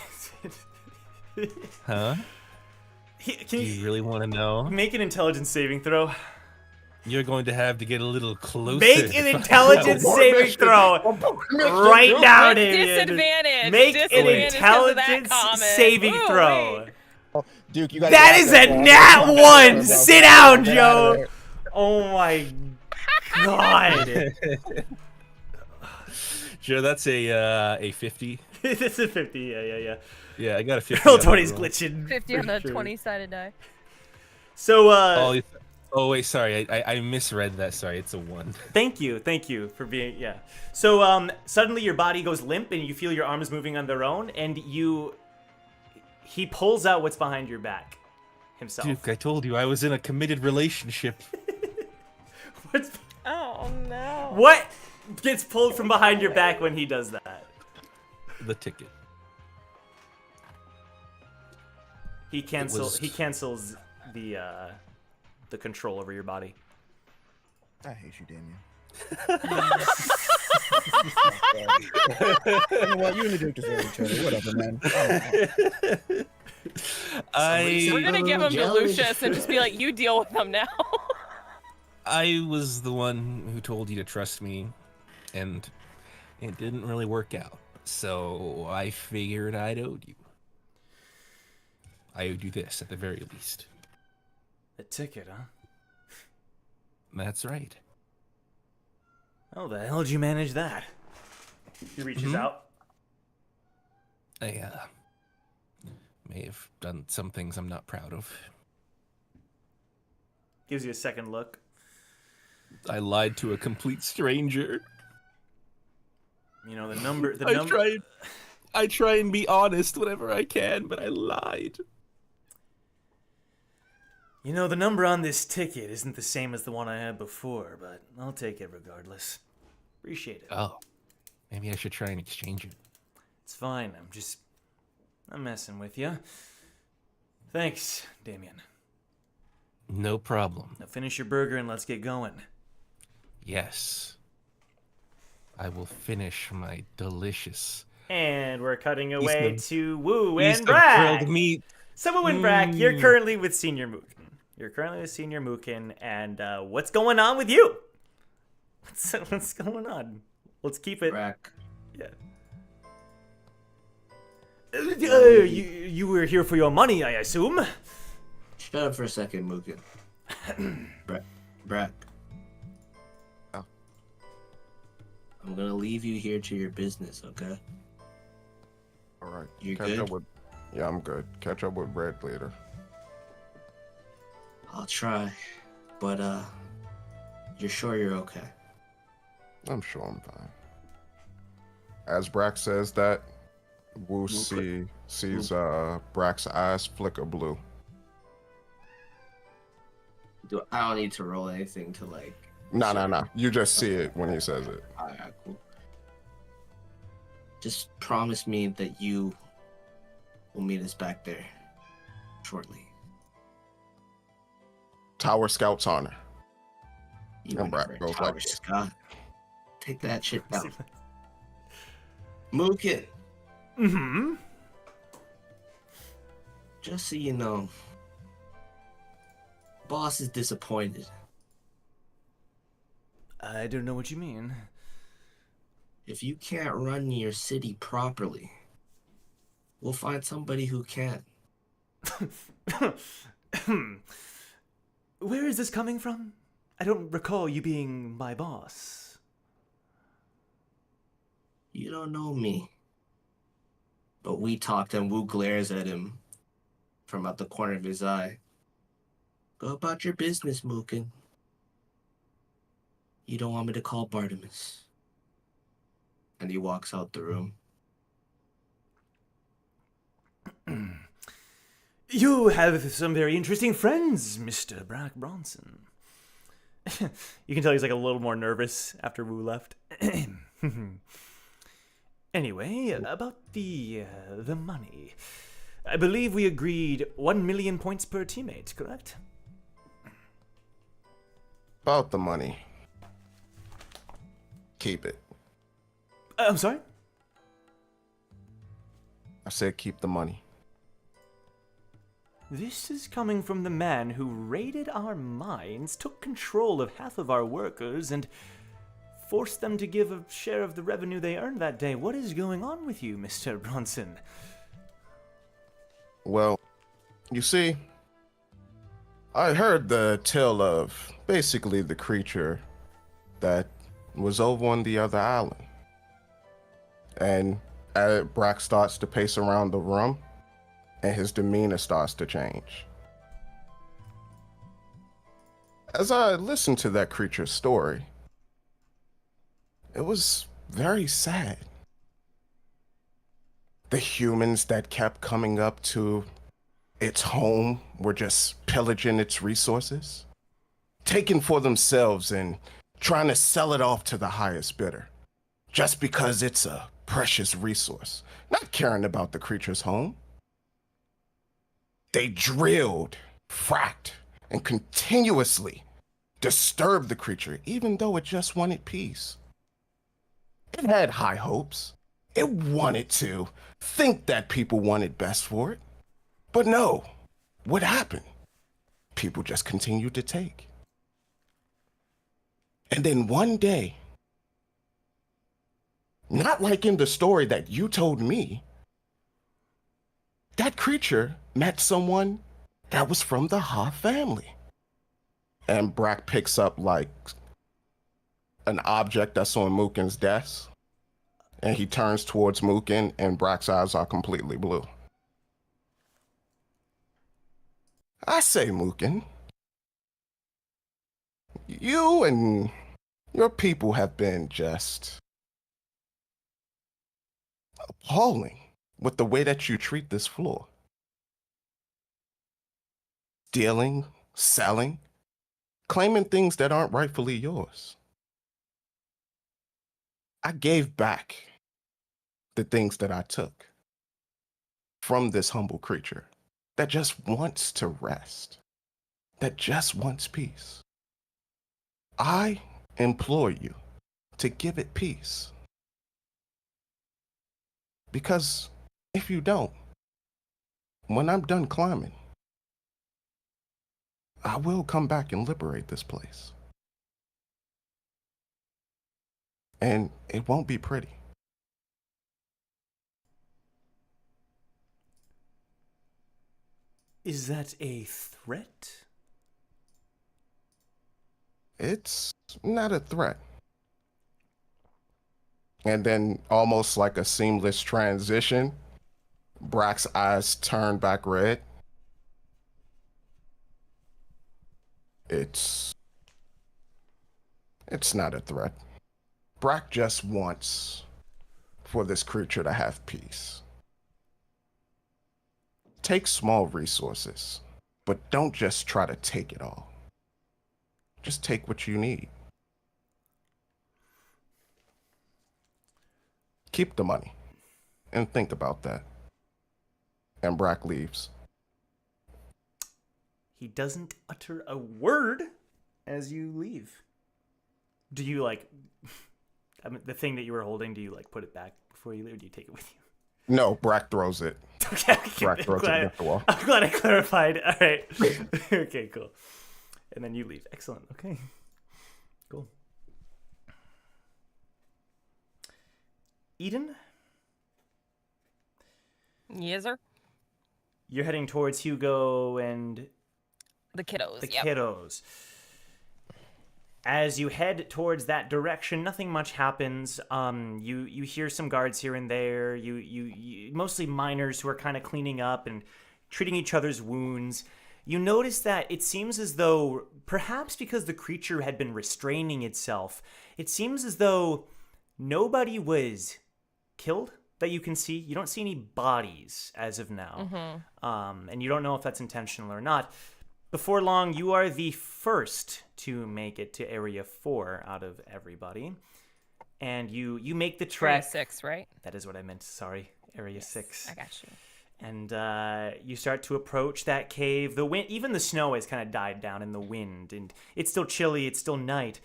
it? Huh? Can Do you really want to know? make an intelligence saving throw? You're going to have to get a little closer. Make an intelligence saving throw right now, With Damien. disadvantage. Make an Disadvantage 'cause of that intelligence comment. saving Ooh, throw. wait. Duke, you got That is a nat 1. Sit down, Joe. Oh my god. Sure, that's a 50. This is 50. Yeah. Yeah, I got a 50. Roll on that 20's roll. glitching. 50 on for the sure. 20-sided die. So, Oh, wait, sorry. I misread that. Sorry, it's a 1. Thank you for being, yeah. So, suddenly your body goes limp and you feel your arms moving on their own, and he pulls out what's behind your back himself. Duke, I told you I was in a committed relationship. Oh, no. What gets pulled from behind your back when he does that? The ticket. He cancels the control over your body. I hate you, Damien. You know what? You and the Duke deserve each other. Whatever, man. We're gonna give him to Jelly. Lucius and just be like, you deal with them now. I was the one who told you to trust me, and it didn't really work out. So I figured I'd owed you. I owed you this, at the very least. A ticket, huh? That's right. How the hell did you manage that? He reaches out. I may have done some things I'm not proud of. Gives you a second look. I lied to a complete stranger. You know, the number... I try and be honest whenever I can, but I lied. You know, the number on this ticket isn't the same as the one I had before, but I'll take it regardless. Appreciate it. Oh, maybe I should try and exchange it. It's fine. I'm messing with you. Thanks, Damien. No problem. Now finish your burger and let's get going. Yes. I will finish my delicious And we're cutting away Piece to Woo piece and of Bragg. grilled meat. So Woo and Bragg, you're currently with Senior Mooken. And what's going on with you? What's going on? Let's keep it. Rack. Yeah. You were here for your money, I assume. Shut up for a second, Mooken. Brack. Oh. I'm gonna leave you here to your business, okay? All right. You Catch good? up with. Yeah, I'm good. Catch up with Red later. I'll try, but you're sure you're okay? I'm sure I'm fine. As Brack says that, Wu sees Brack's eyes flicker blue. I don't need to roll anything to like. No. You just see it when he says it. Alright, cool. Just promise me that you will meet us back there shortly. Tower Scout's honor. You And went Brack for a goes tower, like this. Scott. Take that shit down. Mooken, Mm-hmm. just so you know, boss is disappointed. I don't know what you mean. If you can't run your city properly, we'll find somebody who can. Where is this coming from? I don't recall you being my boss. You don't know me. But we talked and Wu glares at him from out the corner of his eye. Go about your business, Mooken. You don't want me to call Bartimus. And he walks out the room. You have some very interesting friends, Mr. Brack Bronson. You can tell he's like a little more nervous after Wu left. Anyway, about the money. I believe we agreed 1 million points per teammate, correct? About the money. Keep it. I'm sorry? I said keep the money. This is coming from the man who raided our mines, took control of half of our workers, and forced them to give a share of the revenue they earned that day. What is going on with you, Mr. Bronson? Well, you see, I heard the tale of basically the creature that was over on the other island. And Brack starts to pace around the room, and his demeanor starts to change. As I listened to that creature's story, it was very sad. The humans that kept coming up to its home were just pillaging its resources, taking for themselves and trying to sell it off to the highest bidder, just because it's a precious resource, not caring about the creature's home. They drilled, fracked, and continuously disturbed the creature, even though it just wanted peace. It had high hopes. It wanted to think that people wanted best for it. But no, what happened? People just continued to take. And then one day, not like in the story that you told me, that creature met someone that was from the Ha family. And Brack picks up like an object that's on Mooken's desk. And he turns towards Mooken, and Brack's eyes are completely blue. I say, Mooken, you and your people have been just appalling with the way that you treat this floor. Stealing, selling, claiming things that aren't rightfully yours. I gave back the things that I took from this humble creature that just wants to rest, that just wants peace. I implore you to give it peace. Because if you don't, when I'm done climbing, I will come back and liberate this place. And it won't be pretty. Is that a threat? It's not a threat. And then, almost like a seamless transition, Brack's eyes turn back red. It's not a threat. Brack just wants for this creature to have peace. Take small resources, but don't just try to take it all. Just take what you need. Keep the money and think about that. And Brack leaves. He doesn't utter a word as you leave. Do you I mean, the thing that you were holding, do you put it back before you leave, or do you take it with you? No, Brack throws it. Okay, Brack throws it against the wall. I'm glad I clarified. All right. Okay, cool. And then you leave. Excellent. Okay. Cool. Eden? Yes, sir. you're heading towards Hugo and The kiddos. the yep. kiddos. As you head towards that direction, nothing much happens. You hear some guards here and there. You mostly miners who are kind of cleaning up and treating each other's wounds. You notice that it seems as though, perhaps because the creature had been restraining itself, it seems as though nobody was killed that you can see. You don't see any bodies as of now. And you don't know if that's intentional or not. Before long, you are the first to make it to Area 4 out of everybody. And you make the trek. Area 6, right? That is what I meant, sorry. Area 6. I got you. And you start to approach that cave. The wind, even the snow has kind of died down in the wind. And it's still chilly, it's still night.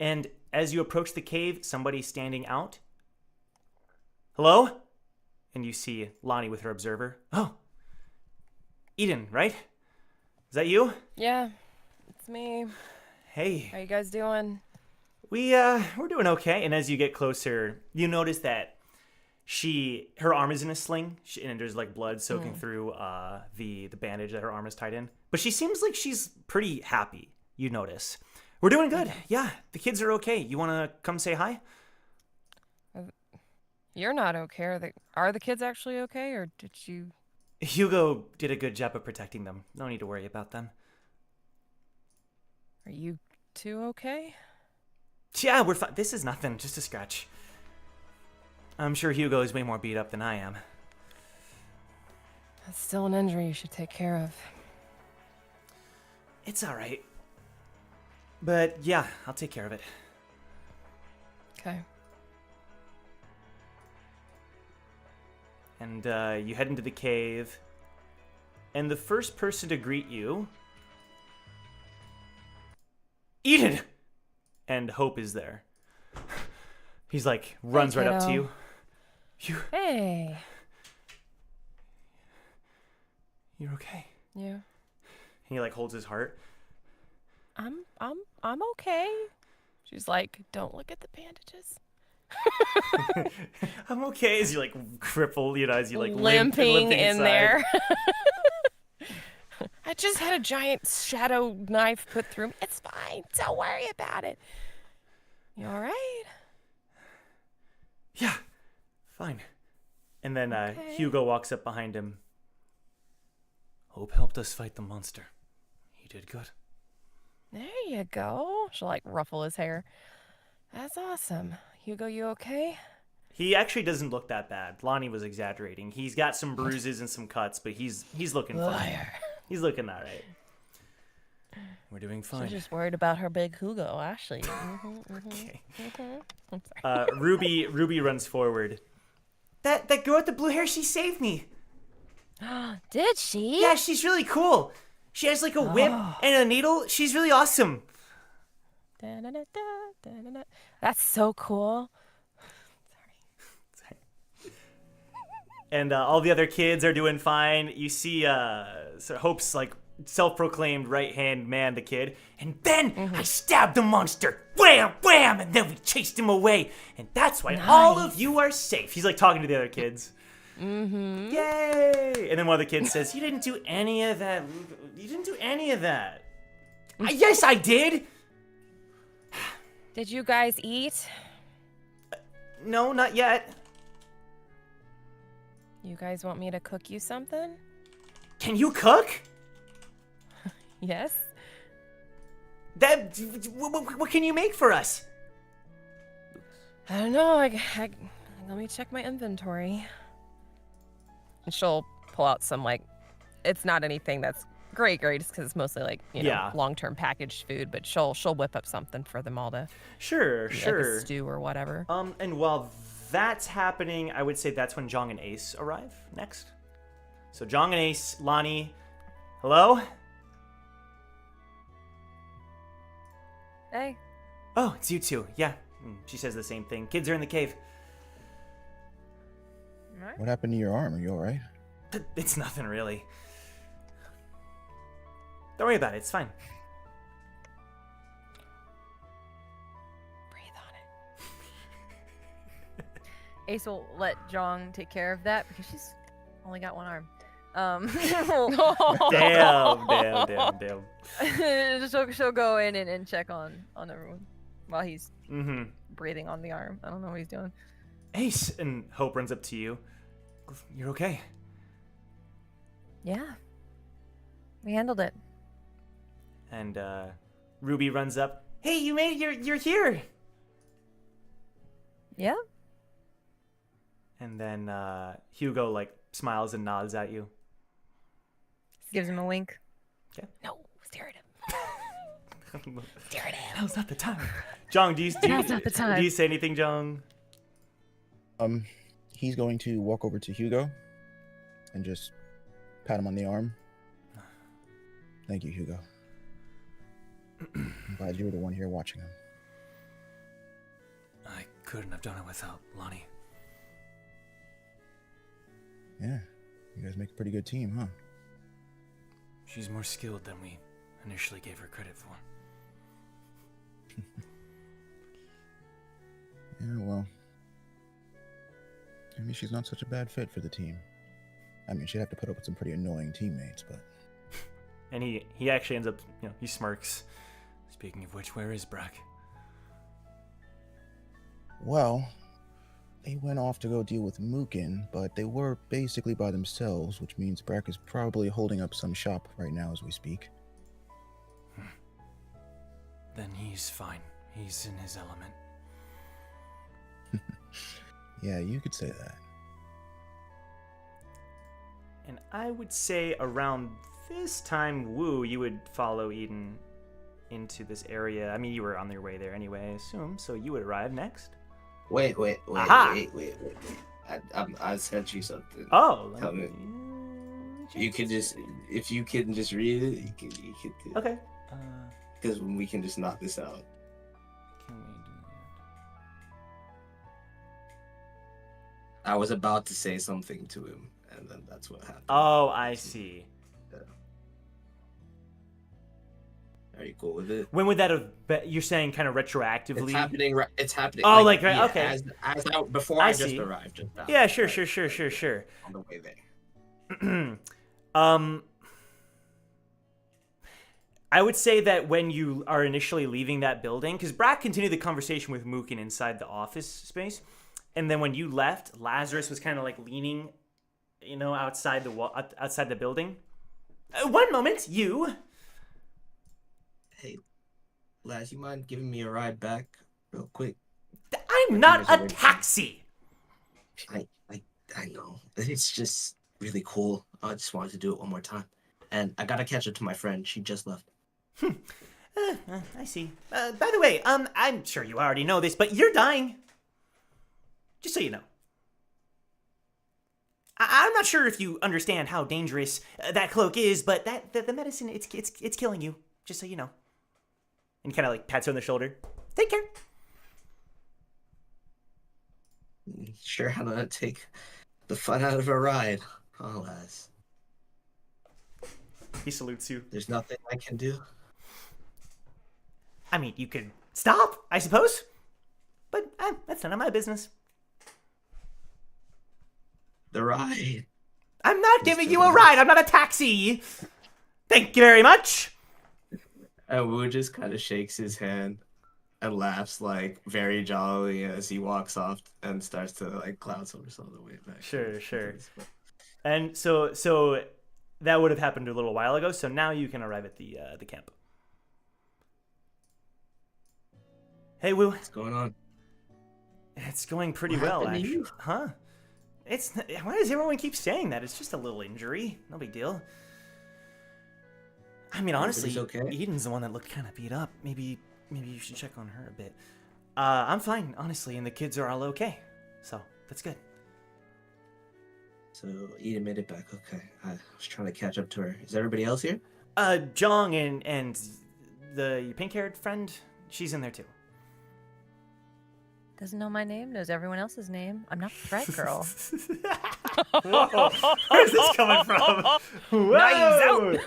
And as you approach the cave, somebody's standing out. Hello? And you see Lonnie with her observer. Oh, Eden, right? Is that you? Yeah, it's me. Hey. How you guys doing? We're doing okay. And as you get closer, you notice that her arm is in a sling, and there's like blood soaking through the bandage that her arm is tied in. But she seems like she's pretty happy. You notice. We're doing good. Yeah, the kids are okay. You want to come say hi? You're not okay. Are the kids actually okay, or did you? Hugo did a good job of protecting them. No need to worry about them. Are you two okay? Yeah, we're fine. This is nothing, just a scratch. I'm sure Hugo is way more beat up than I am. That's still an injury you should take care of. It's all right. But yeah, I'll take care of it. Okay. And you head into the cave. And the first person to greet you... Eden! And Hope is there. He's like, runs right up to you. Hey. You're okay. Yeah. He like holds his heart. I'm okay. She's like, don't look at the bandages. I'm okay. As you like cripple, as you like limping in inside. there. I just had a giant shadow knife put through me. It's fine. Don't worry about it. You all right? Yeah, fine. And then Hugo walks up behind him. Hope helped us fight the monster. He did good. There you go. She'll like ruffle his hair. That's awesome. Hugo, you okay? He actually doesn't look that bad. Lonnie was exaggerating. He's got some bruises and some cuts, but he's looking fine. He's looking all right. We're doing fine. She's just worried about her big Hugo, Ashley. Okay. I'm sorry. Ruby runs forward. That girl with the blue hair, she saved me. Did she? Yeah, she's really cool. She has like a whip and a needle. She's really awesome. That's so cool. And all the other kids are doing fine. You see so Hope's like self-proclaimed right-hand man, the kid. And then I stabbed the monster. Wham, wham, and then we chased him away. And that's why all of you are safe. He's like talking to the other kids. Yay! And then one of the kids says, you didn't do any of that. You didn't do any of that. Yes, I did. Did you guys eat? No, not yet. You guys want me to cook you something? Can you cook? Yes. What can you make for us? I don't know. Let me check my inventory. And she'll pull out some, like, it's not anything that's great, just because it's mostly like, you know, long-term packaged food. But she'll whip up something for them all to sure, like a stew or whatever. And while that's happening, I would say that's when Jong and Ace arrive next. So Jong and Ace, Lonnie, hello? Hey. Oh, it's you two. Yeah. She says the same thing. Kids are in the cave. What happened to your arm? Are you all right? It's nothing really. Don't worry about it. It's fine. Breathe on it. Ace will let Jong take care of that because she's only got one arm. Damn. She'll go in and check on everyone while he's Mm-hmm. breathing on the arm. I don't know what he's doing. Ace, and Hope runs up to you. You're okay. Yeah. We handled it. And Ruby runs up. Hey, you made you're here. Yeah. And then Hugo like smiles and nods at you. Gives him a wink. Okay. No, stare at him. Stare at him. Now's not the time. Jong, Now's not the time. Do you say anything, Jong? He's going to walk over to Hugo and just pat him on the arm. Thank you, Hugo. I'm glad you were the one here watching him. I couldn't have done it without Lonnie. Yeah, you guys make a pretty good team, huh? She's more skilled than we initially gave her credit for. Yeah, well, maybe she's not such a bad fit for the team. I mean, she'd have to put up with some pretty annoying teammates, but... And he actually ends up, he smirks. Speaking of which, where is Brack? Well, they went off to go deal with Mooken, but they were basically by themselves, which means Brack is probably holding up some shop right now as we speak. Then he's fine. He's in his element. Yeah, you could say that. And I would say around this time, Wu, you would follow Eden into this area. I mean, you were on your way there anyway, I assume, so you would arrive next. Wait. Aha! Wait. I sent you something. Oh. Tell me. You could just, if you can just read it, you could. Okay. Because we can just knock this out. Can we do that? I was about to say something to him, and then that's what happened. Oh, I see. Are you cool with it? When would that have been? You're saying kind of retroactively? It's happening. Oh, okay. Before I just see. arrived. Just now. Yeah, sure. On the way there. I would say that when you are initially leaving that building, because Brack continued the conversation with Mooken inside the office space, and then when you left, Lazarus was kind of like leaning, outside the building. One moment, you. Hey, Laz, you mind giving me a ride back real quick? I'm not a taxi. I know. It's just really cool. I just wanted to do it one more time. And I gotta catch up to my friend. She just left. I see. By the way, I'm sure you already know this, but you're dying. Just so you know. I'm not sure if you understand how dangerous that cloak is, but the medicine, it's killing you. Just so you know. And he kind of like pats her on the shoulder. Take care. Sure how to take the fun out of a ride. Oh, Laz. He salutes you. There's nothing I can do. I mean, you could stop, I suppose. But that's none of my business. The ride. I'm not giving you a ride. I'm not a taxi. Thank you very much. And Wu just kind of shakes his hand and laughs like very jolly as he walks off and starts to like cloud somersault the way back. Sure. And so that would have happened a little while ago. So now you can arrive at the camp. Hey, Wu. What's going on? It's going pretty What well, happened to actually. you? Huh? Why does everyone keep saying that? It's just a little injury. No big deal. I mean, honestly, Everybody's okay? Eden's the one that looked kind of beat up. Maybe you should check on her a bit. I'm fine, honestly, and the kids are all okay. So, that's good. So Eden made it back. Okay. I was trying to catch up to her. Is everybody else here? Jong and your pink-haired friend, she's in there too. Doesn't know my name, knows everyone else's name. I'm not the threat girl. Whoa. Where's this coming from? Whoa.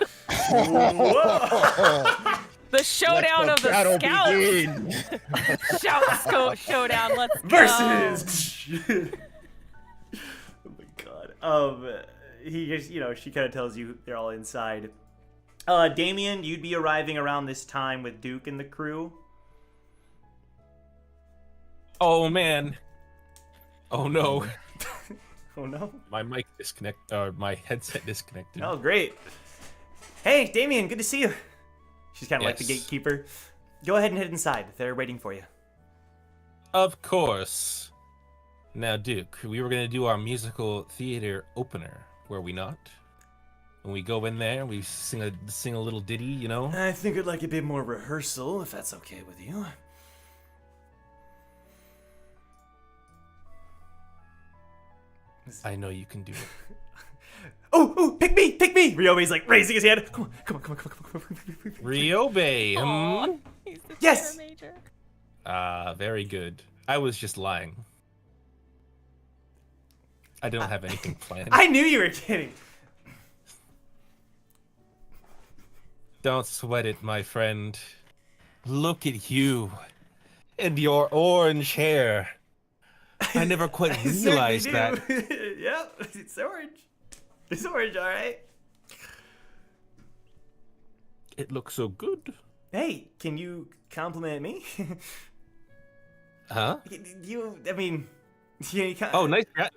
Now The showdown of the scouts. Showdown. Let's go. Versus. Oh my god. he just, she kind of tells you they're all inside. Damien, you'd be arriving around this time with Duke and the crew. Oh man. Oh no. Oh no. My mic my headset disconnected. Oh, great. Hey, Damien, good to see you. She's kind of like the Yes. gatekeeper. Go ahead and head inside. They're waiting for you. Of course. Now, Duke, we were gonna do our musical theater opener, were we not? When we go in there, we sing a little ditty, you know? I think I'd like a bit more rehearsal, if that's okay with you. I know you can do it. Oh, pick me! Ryobe's like raising his hand. Come on. Ryobe, Aw, he's the Yes! Terror Major. very good. I was just lying. I don't have anything planned. I knew you were kidding. Don't sweat it, my friend. Look at you and your orange hair. I never quite I certainly realized do. that. Yep, it's orange. It's orange, all right. It looks so good. Hey, can you compliment me? Huh? Oh,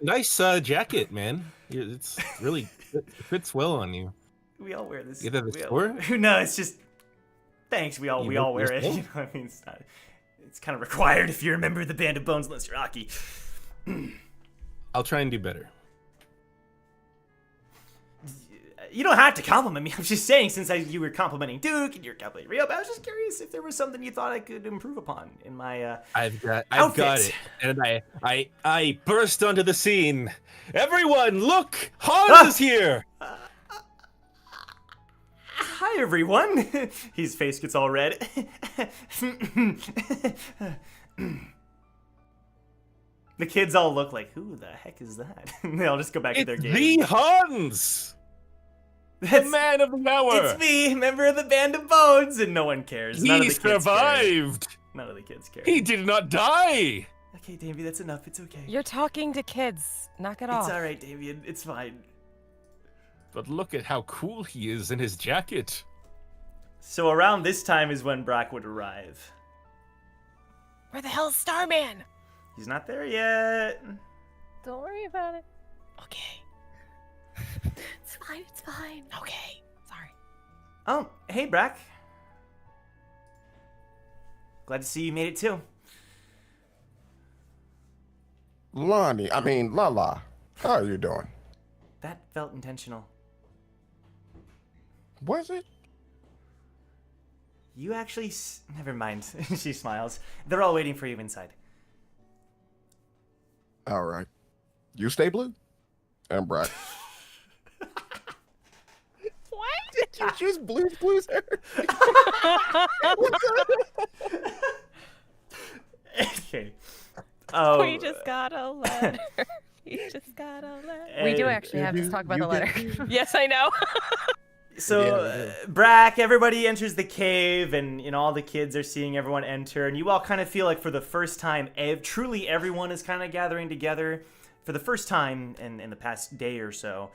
nice jacket, man. It's really it fits well on you. We all wear this. Is that the store? No, it's just. Thanks. We all You work wear for it. the You know, I mean, it's kind of required if you're a member of the Band of Bones, unless you're Aki. I'll try and do better. You don't have to compliment me. I'm just saying, since you were complimenting Duke and you're complimenting Rio, I was just curious if there was something you thought I could improve upon in my. I've got outfit. it, and I burst onto the scene. Everyone, look! Hans is here. Hi, everyone. His face gets all red. The kids all look like, who the heck is that? They all just go back to their It's game. the Hans, the man of the hour. It's me, member of the Band of Bones, and no one cares. None of He the kids care. survived. None of the kids care. He did not die. Okay, Davey, that's enough. It's okay. You're talking to kids. Knock it off. It's all right, Davian. It's fine. But look at how cool he is in his jacket. So around this time is when Brock would arrive. Where the hell's Starman? He's not there yet. Don't worry about it. Okay. It's fine. It's fine. Okay. Sorry. Oh, hey, Brock. Glad to see you made it too. Lala, how are you doing? That felt intentional. Was it? You actually... Never mind. She smiles. They're all waiting for you inside. All right. You stay blue? And Brock. What? Did you choose Blue's hair? Okay. Oh, We just got a letter. We just got a letter. We do actually have to talk about the letter. Yes, I know. So, Brack, everybody enters the cave, and all the kids are seeing everyone enter, and you all kind of feel like for the first time, truly everyone is kind of gathering together for the first time in the past day or so.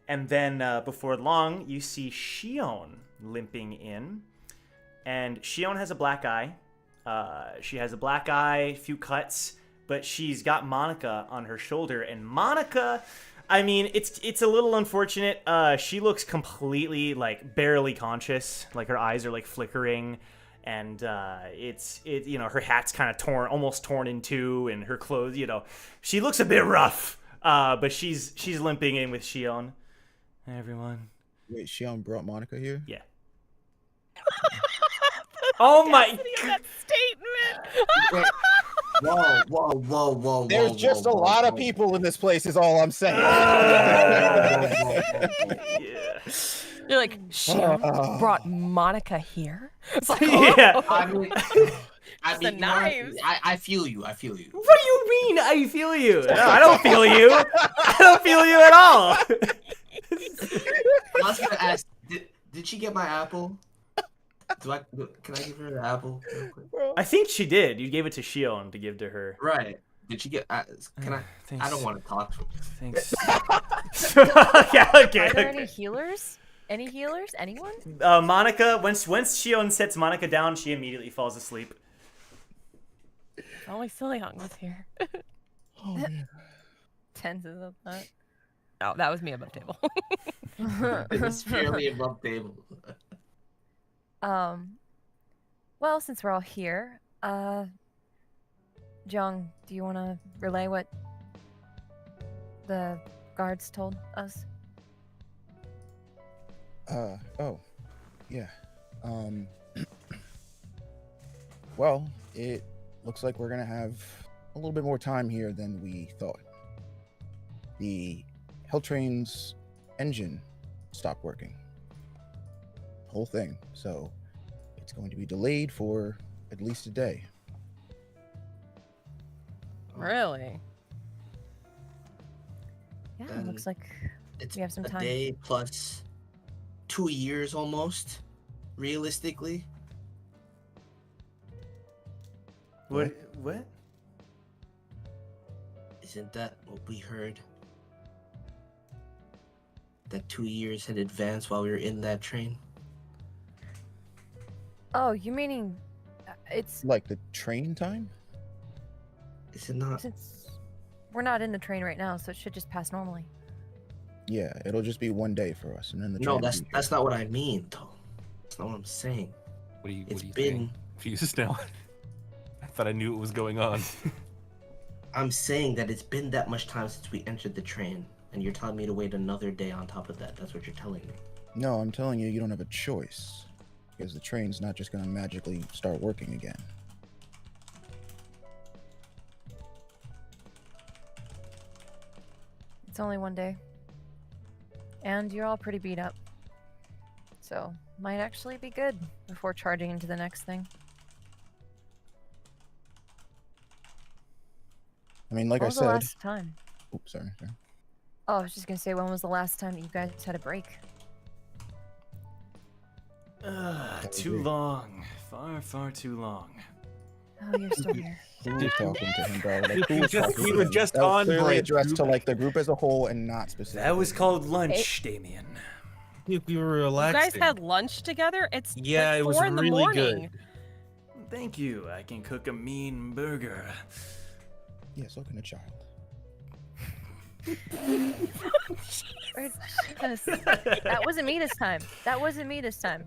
And then before long, you see Shion limping in, and Shion has a black eye. She has a black eye, a few cuts, but she's got Monica on her shoulder, and Monica... I mean, it's a little unfortunate. She looks completely, barely conscious. Like, her eyes are, flickering. And, her hat's kind of torn, almost torn in two. And her clothes, she looks a bit rough. But she's limping in with Shion. Hey, everyone. Wait, Shion brought Monica here? Yeah. Oh, my... That statement. Whoa. There's just a lot of people in this place, is all I'm saying. Yeah. You're like, she brought Monica here? It's like, Yeah. I mean, The knives. I feel you. What do you mean, I feel you? No, I don't feel you. I don't feel you at all. I was gonna ask, did she get my apple? Can I give her the apple real quick? I think she did. You gave it to Shion to give to her. Right. Did you get? Can I? Thanks. I don't want to talk. Thanks. yeah, okay. Are there okay. any healers? Any healers? Anyone? Monica, once Shion sets Monica down, she immediately falls asleep. Only Silly Hung was here. Oh, man. Tenses of that. Oh, that was me above table. It was fairly above table. Well, since we're all here, Jung, do you want to relay what the guards told us? Oh, yeah. Well, it looks like we're gonna have a little bit more time here than we thought. The Hell Train's engine stopped working. Whole thing. So it's going to be delayed for at least a day. Really? Yeah, it Then looks like It's we have some a time. day plus 2 years almost, realistically. What? What? Isn't that what we heard? That 2 years had advanced while we were in that train? Oh, you meaning it's Like the train time? Is it not? since we're not in the train right now, so it should just pass normally. Yeah, it'll just be one day for us, and then the No, train will be here. that's not what I mean, though. That's not what I'm saying. What are you It's saying? been. Confused now. I thought I knew what was going on. I'm saying that it's been that much time since we entered the train, and you're telling me to wait another day on top of that. That's what you're telling me. No, I'm telling you, you don't have a choice. Because the train's not just going to magically start working again. It's only one day. And you're all pretty beat up. So, might actually be good before charging into the next thing. I mean, like When I was the said. last time? Oops, sorry. Oh, I was just gonna say, when was the last time that you guys had a break? Too long. Far too long. Oh, you're still here. Who was talking to him, bro? Like, who was talking we to were him? just That was on clearly break, addressed to Ruby. like the group as a whole and not specifically. That was called lunch, Damien. We were You relaxing. guys had lunch together? It's Yeah, like it was 4 in the really morning. good. Thank you. I can cook a mean burger. Yeah, so can a child. That wasn't me this time. That wasn't me this time.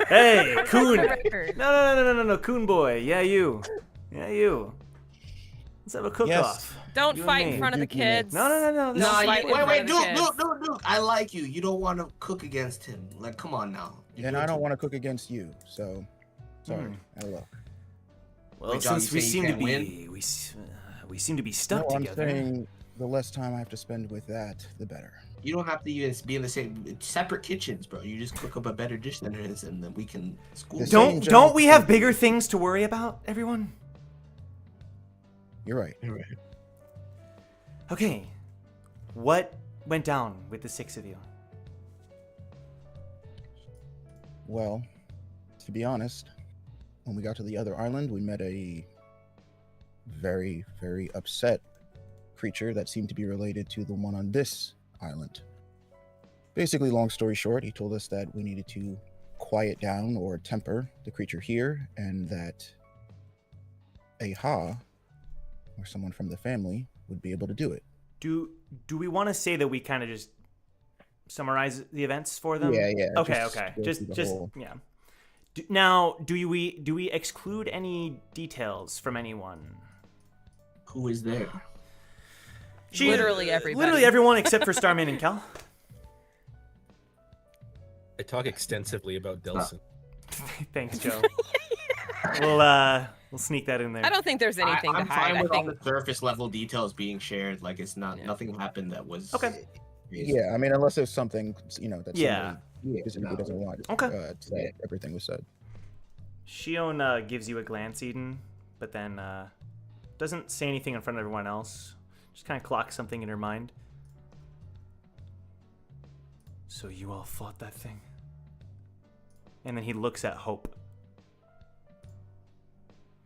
Hey, For Coon. the record. No, Coon boy. Yeah, you. Let's have a cook-off. Don't You and fight in me. front of the Duke, you may. kids. No. Don't Nah, fight in front wait, of the Duke, kids. Duke. I like you. You don't want to cook against him. Like, come on now. And I don't want to cook against you, so sorry. Out of luck. Well, Wait, John, since you we say you seem to can't be, we seem to be stuck No, I'm together. saying the less time I have to spend with that, the better. You don't have to even be in the same separate kitchens, bro. You just cook up a better dish than his, and then we can school. The you. same Don't we have job. bigger things to worry about, everyone? You're right. You're right. Okay. What went down with the 6 of you? Well, to be honest, when we got to the other island, we met a very, very upset creature that seemed to be related to the one on this island. Basically, long story short, he told us that we needed to quiet down or temper the creature here, and that a Ha, or someone from the family, would be able to do it. Do we want to say that we kind of just summarize the events for them? Yeah. Okay. Just go Just through the whole- yeah. Now, do we exclude any details from anyone? Who is there? Literally everybody. Literally everyone except for Starman and Cal. I talk extensively about Delson. Thanks, Joe. We'll sneak that in there. I don't think there's anything I'm to hide. fine I with all think the surface level details being shared. Like, it's not nothing happened that was Okay. Yeah, I mean, unless there's something, that Yeah. somebody specifically doesn't want Okay. said, everything was said. Shion gives you a glance, Eden, but then doesn't say anything in front of everyone else. Just kind of clocks something in her mind. So you all fought that thing? And then he looks at Hope.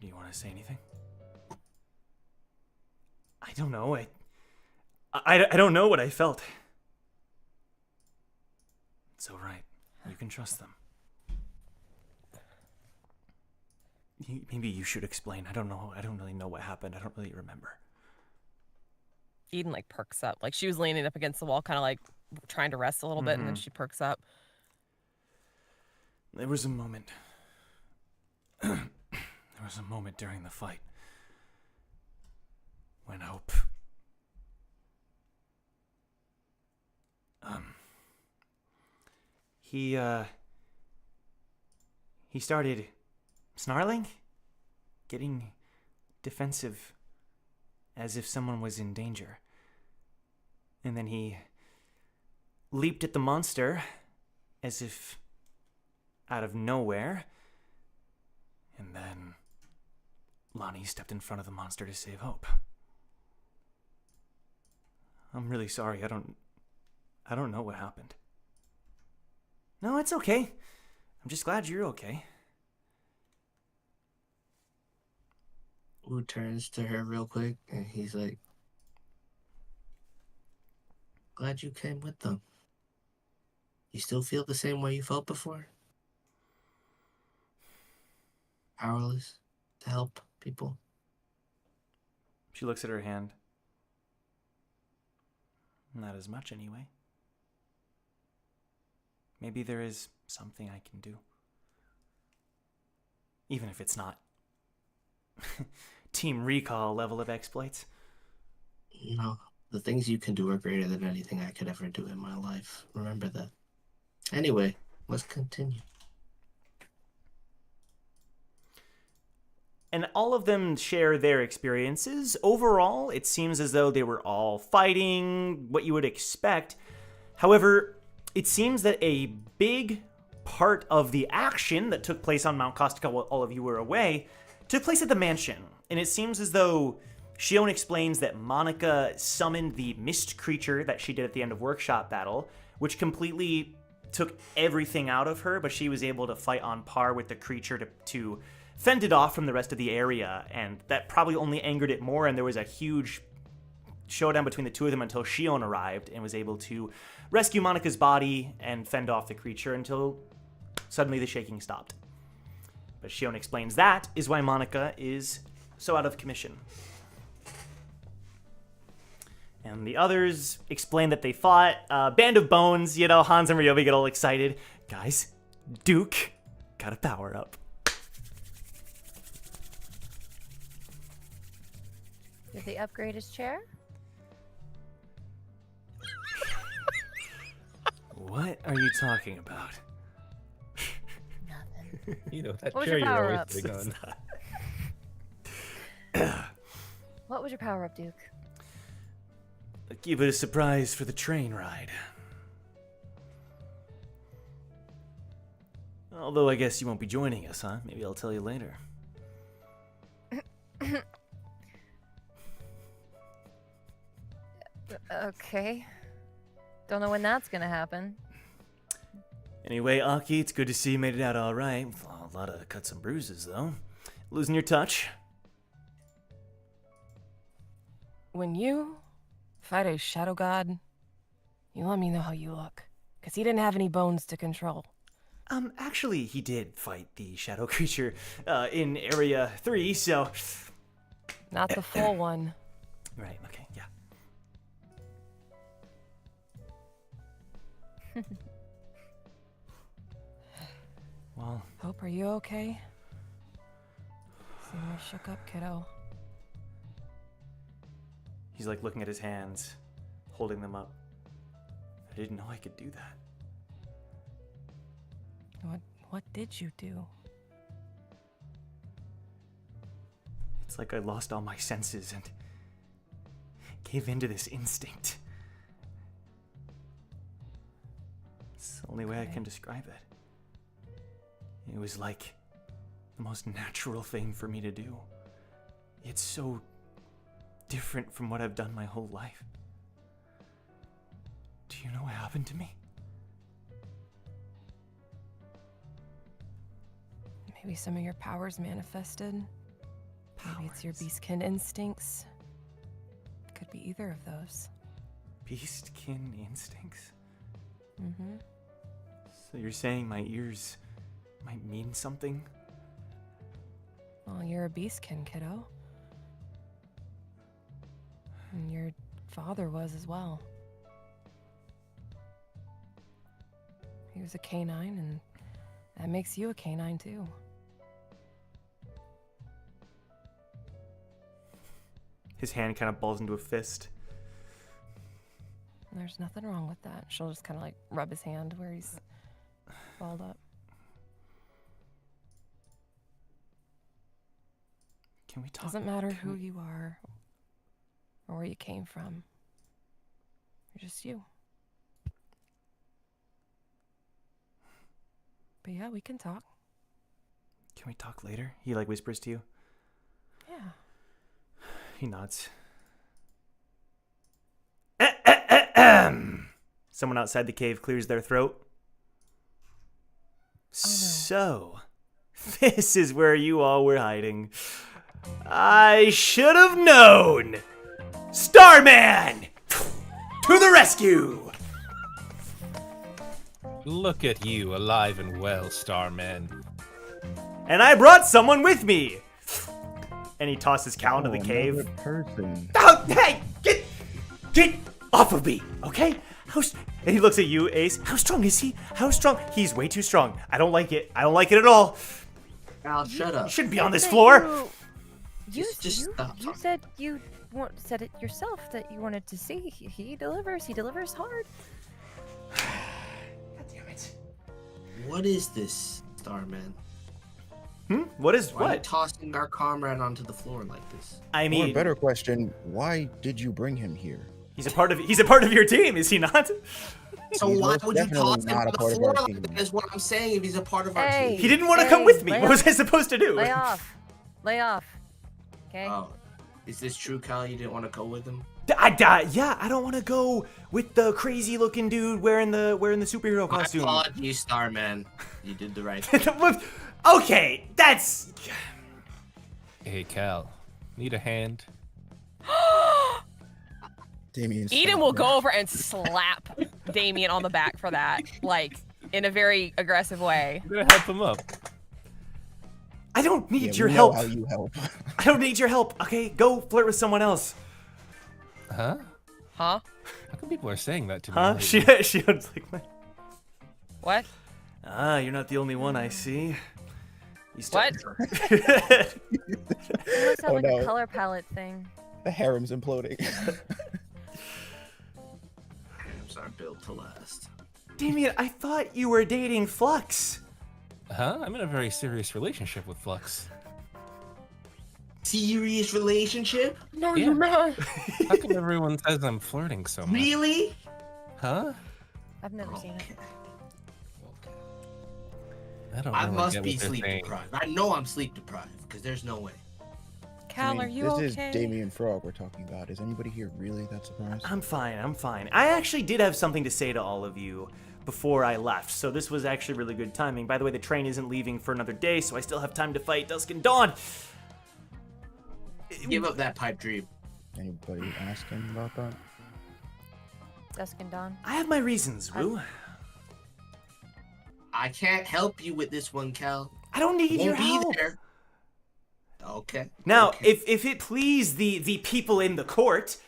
Do you want to say anything? I don't know. I don't know what I felt. It's all right. You can trust them. Maybe you should explain. I don't know. I don't really know what happened. I don't really remember. Eden like perks up. Like she was leaning up against the wall, kind of like trying to rest a little bit, and then she perks up. There was a moment. There was a moment during the fight when Hope. He started snarling, getting defensive, as if someone was in danger. And then he leaped at the monster, as if out of nowhere. And then Lonnie stepped in front of the monster to save Hope. I'm really sorry. I don't know what happened. No, it's okay. I'm just glad you're okay. Wu turns to her real quick and he's like, glad you came with them. You still feel the same way you felt before? Powerless to help people? She looks at her hand. Not as much, anyway. Maybe there is something I can do. Even if it's not Team Recall level of exploits. No, the things you can do are greater than anything I could ever do in my life. Remember that. Anyway, let's continue. And all of them share their experiences. Overall, it seems as though they were all fighting, what you would expect. However, it seems that a big part of the action that took place on Mount Kostica while all of you were away took place at the mansion. And it seems as though Shion explains that Monica summoned the mist creature that she did at the end of Workshop Battle, which completely took everything out of her, but she was able to fight on par with the creature to fend it off from the rest of the area, and that probably only angered it more, and there was a huge showdown between the two of them until Shion arrived and was able to rescue Monica's body and fend off the creature until suddenly the shaking stopped. But Shion explains that is why Monica is so out of commission. And the others explain that they fought. Band of Bones, you know, Hans and Ryobi get all excited. Guys, Duke got a power up. Did they upgrade his chair? What are you talking about? Nothing. You know, that What was chair your you're power always up? sitting on. What was your power up, Duke? Keep it a surprise for the train ride. Although I guess you won't be joining us, huh? Maybe I'll tell you later. Okay. Don't know when that's gonna happen. Anyway, Aki, it's good to see you made it out all right. A lot of cuts and bruises, though. Losing your touch? When you fight a shadow god, you let me know how you look. Because he didn't have any bones to control. Actually, he did fight the shadow creature in Area 3, so... Not the full one. Right, okay, yeah. Well... Hope, are you okay? Seem more shook up, kiddo. He's like looking at his hands, holding them up. I didn't know I could do that. What did you do? It's like I lost all my senses and gave in to this instinct. It's the only way I can describe it. It was like the most natural thing for me to do. It's so different from what I've done my whole life. Do you know what happened to me? Maybe some of your powers manifested. Maybe it's your beastkin instincts. be either of those. Beastkin instincts? Mm-hmm. So you're saying my ears might mean something? Well, you're a beastkin, kiddo. And your father was as well. He was a canine, and that makes you a canine too. His hand kind of balls into a fist. There's nothing wrong with that. She'll just kind of like rub his hand where he's balled up. Can we talk? Doesn't matter who you are or where you came from. You're just you. But yeah, we can talk. Can we talk later? He like whispers to you. Yeah. He nods. Someone outside the cave clears their throat. Oh, no. So, this is where you all were hiding. I should have known! Starman! To the rescue! Look at you, alive and well, Starman. And I brought someone with me! And he tosses Cal into the cave. Another person. Oh, hey! Get off of me, okay? And he looks at you, Ace. How strong is he? How strong? He's way too strong. I don't like it. I don't like it at all. Al, shut up. You shouldn't be on this floor. You Just stop you talking. said you said it yourself that you wanted to see. He delivers. He delivers hard. God damn it. What is this, Starman? What is Why are you what? tossing our comrade onto the floor like this? I Or a mean, better question, why did you bring him here? he's a part of your team, is he not? So He's why most would you definitely toss him not on a the part of floor our like team. that is what I'm saying if he's a part of our Hey. team. He didn't want to come with me. Lay What was off. I supposed to do? Lay off. Lay off. Okay. Oh. Is this true, Cal? You didn't want to go with him? Yeah, I don't want to go with the crazy looking dude wearing the superhero My costume. apologies, Starman. You did the right thing. Okay, that's... Hey, Cal. Need a hand? Damien. Eden will go over and slap Damien on the back for that, like, in a very aggressive way. I'm gonna help him up. I don't need your we know help. How you help? I don't need your help. Okay, go flirt with someone else. Huh? Huh? How come people are saying that to me? Huh? lately? She was like, What? ah, you're not the only one I see. You start- What? You must have Oh, like no. a color palette thing. The harem's imploding. Games are built to last. Damien, I thought you were dating Flux. Huh? I'm in a very serious relationship with Flux. Serious relationship? No, Yeah. you're not. How come everyone says I'm flirting so much? Really? Huh? I've never seen it. I don't I really must get be what they're sleep saying. deprived. I know I'm sleep deprived because there's no way. Cal, are you this okay? is Damien Frog we're talking about. Is anybody here really that surprised? I'm fine. I actually did have something to say to all of you before I left, so this was actually really good timing. By the way, the train isn't leaving for another day, so I still have time to fight Dusk and Dawn. Give up that pipe dream. Anybody asking about that? Dusk and Dawn. I have my reasons, Woo. I can't help you with this one, Cal. I don't need your Won't be help. there. Okay. Now, okay. if it please the people in the court,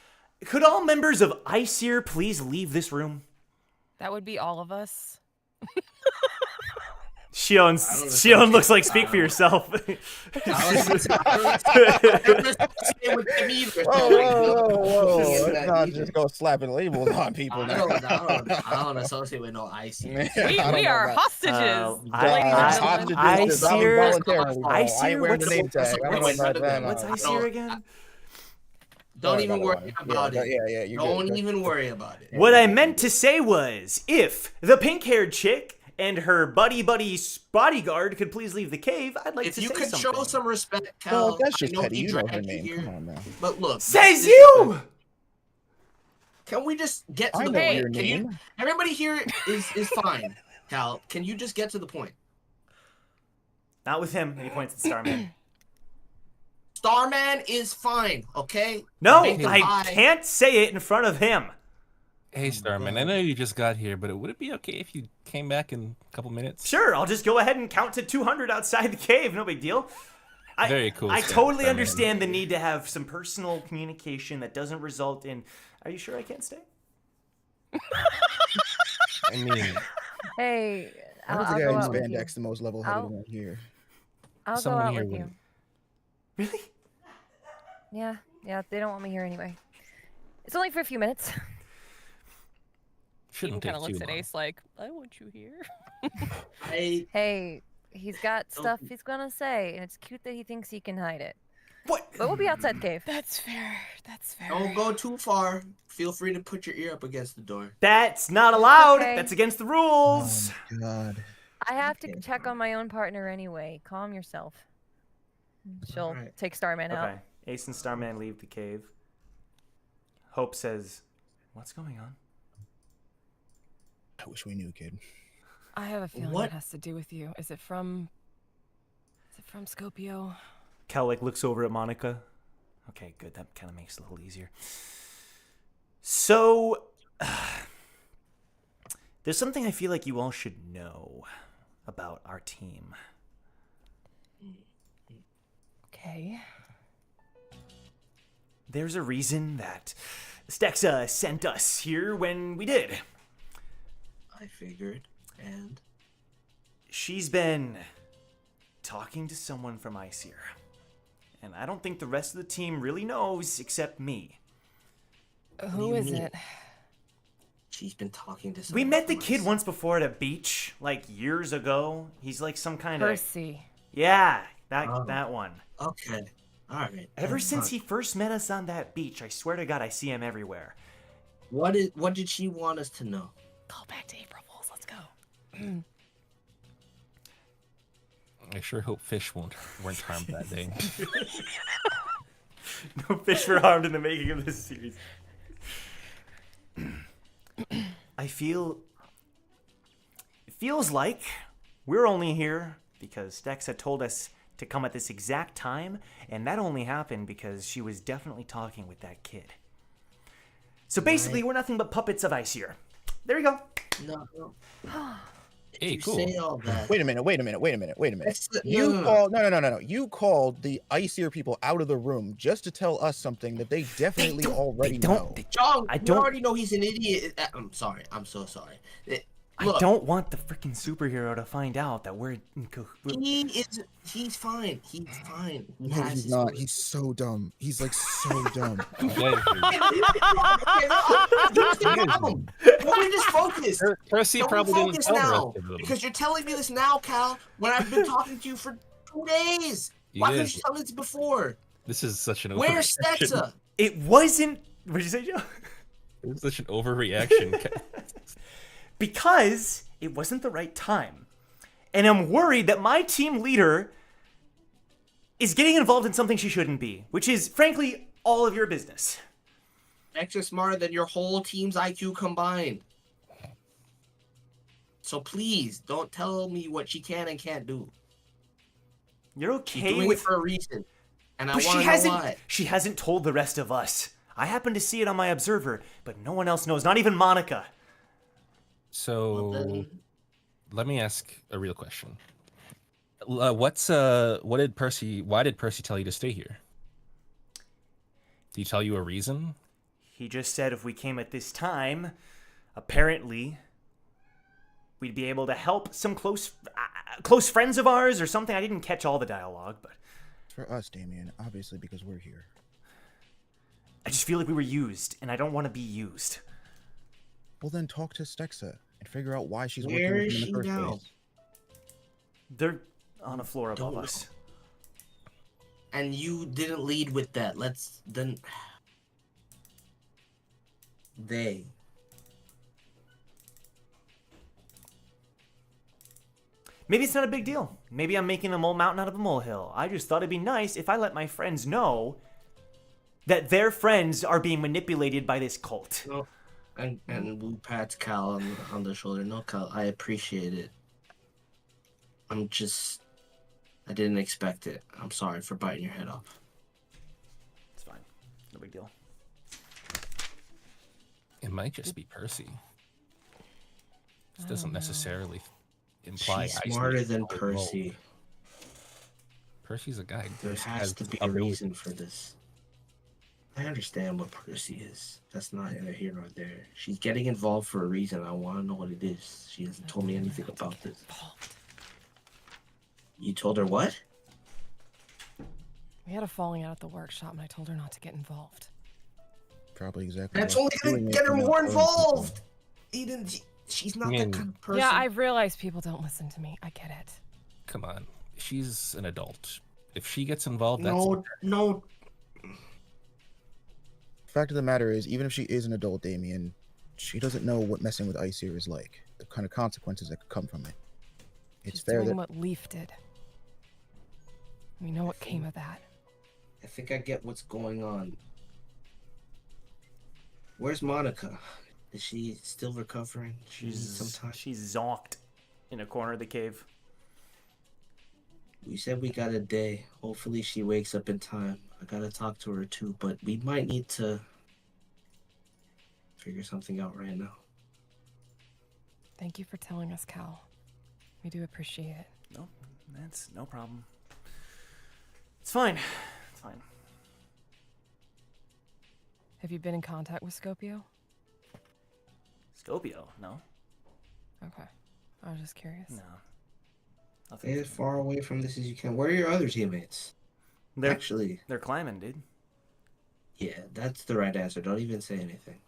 could all members of ICER please leave this room? That would be all of us. Shion looks like speak for yourself. Whoa. Let's not just go slapping labels on people I now. don't associate with no icy. We are hostages. ICER wear the name tag. I don't know about that. What's ICER again? Don't even worry about it. Yeah, Don't even worry about it. What I meant to say was, if the pink-haired chick and her buddy's bodyguard could please leave the cave, I'd like If to you say could something. show some respect, Cal. Well, that's just I know petty. he You know her dragged you name. here, Come on now. But look, Says you! Can we just get to I the know point? your Can you? name. Everybody here is fine. Cal, can you just get to the point? Not with him. And he points at Starman. Starman is fine, okay? No, Make him I high. can't say it in front of him. Hey, Starman, I know you just got here, but would it be okay if you came back in a couple minutes? Sure, I'll just go ahead and count to 200 outside the cave. No big deal. Very cool. I Starman. totally understand the need to have some personal communication that doesn't result in. Are you sure I can't stay? I mean, Hey, I I'll don't think go I out with you. spandex the most level-headed I'll- one here. I'll go someone out here with you. wouldn't. Really? Yeah, they don't want me here anyway. It's only for a few minutes. Shouldn't kind take of looks too at long. Ace like, I want you here. Hey, he's got stuff he's gonna say, and it's cute that he thinks he can hide it. What? But we'll be outside the cave. That's fair. That's fair. Don't go too far. Feel free to put your ear up against the door. That's not allowed. Okay. That's against the rules. Oh, God. I have to check on my own partner anyway. Calm yourself. She'll Alright. take Starman out. Okay. Ace and Starman leave the cave. Hope says, "What's going on?" I wish we knew, kid. I have a feeling What? it has to do with you. Is it from Scopio? Kel like looks over at Monica. Okay, good. That kind of makes it a little easier. So, there's something I feel like you all should know about our team. Okay. There's a reason that Stexa sent us here when we did. I figured. And She's been talking to someone from Iceer. And I don't think the rest of the team really knows except me. Who you is mean? it? she's been talking to someone. We met the from kid us. once before at a beach, like years ago. He's like some kind of Percy. yeah, that Oh. that one. Okay. Alright. Ever since he first met us on that beach, I swear to God, I see him everywhere. What did she want us to know? Call back to April Fools. Let's go. I sure hope fish weren't harmed that day. No fish were harmed in the making of this series. I feel. It feels like we're only here because Dex had told us to come at this exact time, and that only happened because she was definitely talking with that kid. So basically, we're nothing but puppets of Iceer. There you go. No. Hey, You cool. say all that. Wait a minute. That's the- You no. called no. You called the Iceer people out of the room just to tell us something that they definitely already know. John, I you don't- already know he's an idiot. I'm sorry. I'm so sorry. Look, I don't want the freaking superhero to find out that we're in He's fine. He's fine. He No, has he's his not. way. He's so dumb. He's like so dumb. Don't we just focus? Percy Don't we probably didn't focus tell the rest now? of them. Because you're telling me this now, Cal, when I've been talking to you for 2 days. You Why couldn't guys- you tell me this before? This is such an Where's overreaction. Stexa? It wasn't. What did you say, Joe? This is such an overreaction. Because it wasn't the right time. And I'm worried that my team leader is getting involved in something she shouldn't be, which is, frankly, all of your business. Extra smarter than your whole team's IQ combined. So please, don't tell me what she can and can't do. You're She's okay doing with... it for a reason. And I But want to know why. she hasn't told the rest of us. I happen to see it on my observer, but no one else knows, not even Monica. So, Well, then- let me ask a real question. Why did Percy tell you to stay here? Did he tell you a reason? He just said if we came at this time, apparently, we'd be able to help some close friends of ours or something. I didn't catch all the dialogue, but For us, Damien, obviously because we're here. I just feel like we were used, and I don't want to be used. Well, then talk to Stexa and figure out why she's Where working with is him in she the first now? place. They're on a floor above Don't us. And you didn't lead with that. They. Maybe it's not a big deal. Maybe I'm making a mole mountain out of a molehill. I just thought it'd be nice if I let my friends know that their friends are being manipulated by this cult. No. And Wu pats Cal on the shoulder. No, Cal, I appreciate it. I didn't expect it. I'm sorry for biting your head off. big deal. It might just be Percy. This doesn't necessarily imply She's Icy smarter is than involved. Percy. Percy's a guy. There Percy has to be a ability. reason for this. I understand what Percy is. That's not either here nor there. She's getting involved for a reason. I want to know what it is. She hasn't told me anything about this. You told her what? We had a falling out at the workshop, and I told her not to get involved. Probably exactly. That's why only she's gonna doing it get her and not more telling people. involved. Eden, she's not that kind of person. Yeah, I realize people don't listen to me. I get it. Come on, she's an adult. If she gets involved, that's No. Fact of the matter is, even if she is an adult, Damien, she doesn't know what messing with Icer is like. The kind of consequences that could come from it. It's She's fair doing that what Leaf did. We know what came of that. I think I get what's going on. Where's Monica? Is she still recovering? She's zonked in a corner of the cave. We said we got a day. Hopefully she wakes up in time. I gotta talk to her too, but we might need to figure something out right now. Thank you for telling us, Cal. We do appreciate it. No, that's no problem. It's fine. It's fine. Have you been in contact with Scopio? Scopio? No. Okay. I was just curious. No. Stay as far away from this as you can. Where are your other teammates? They're climbing, dude. Yeah, that's the right answer. Don't even say anything.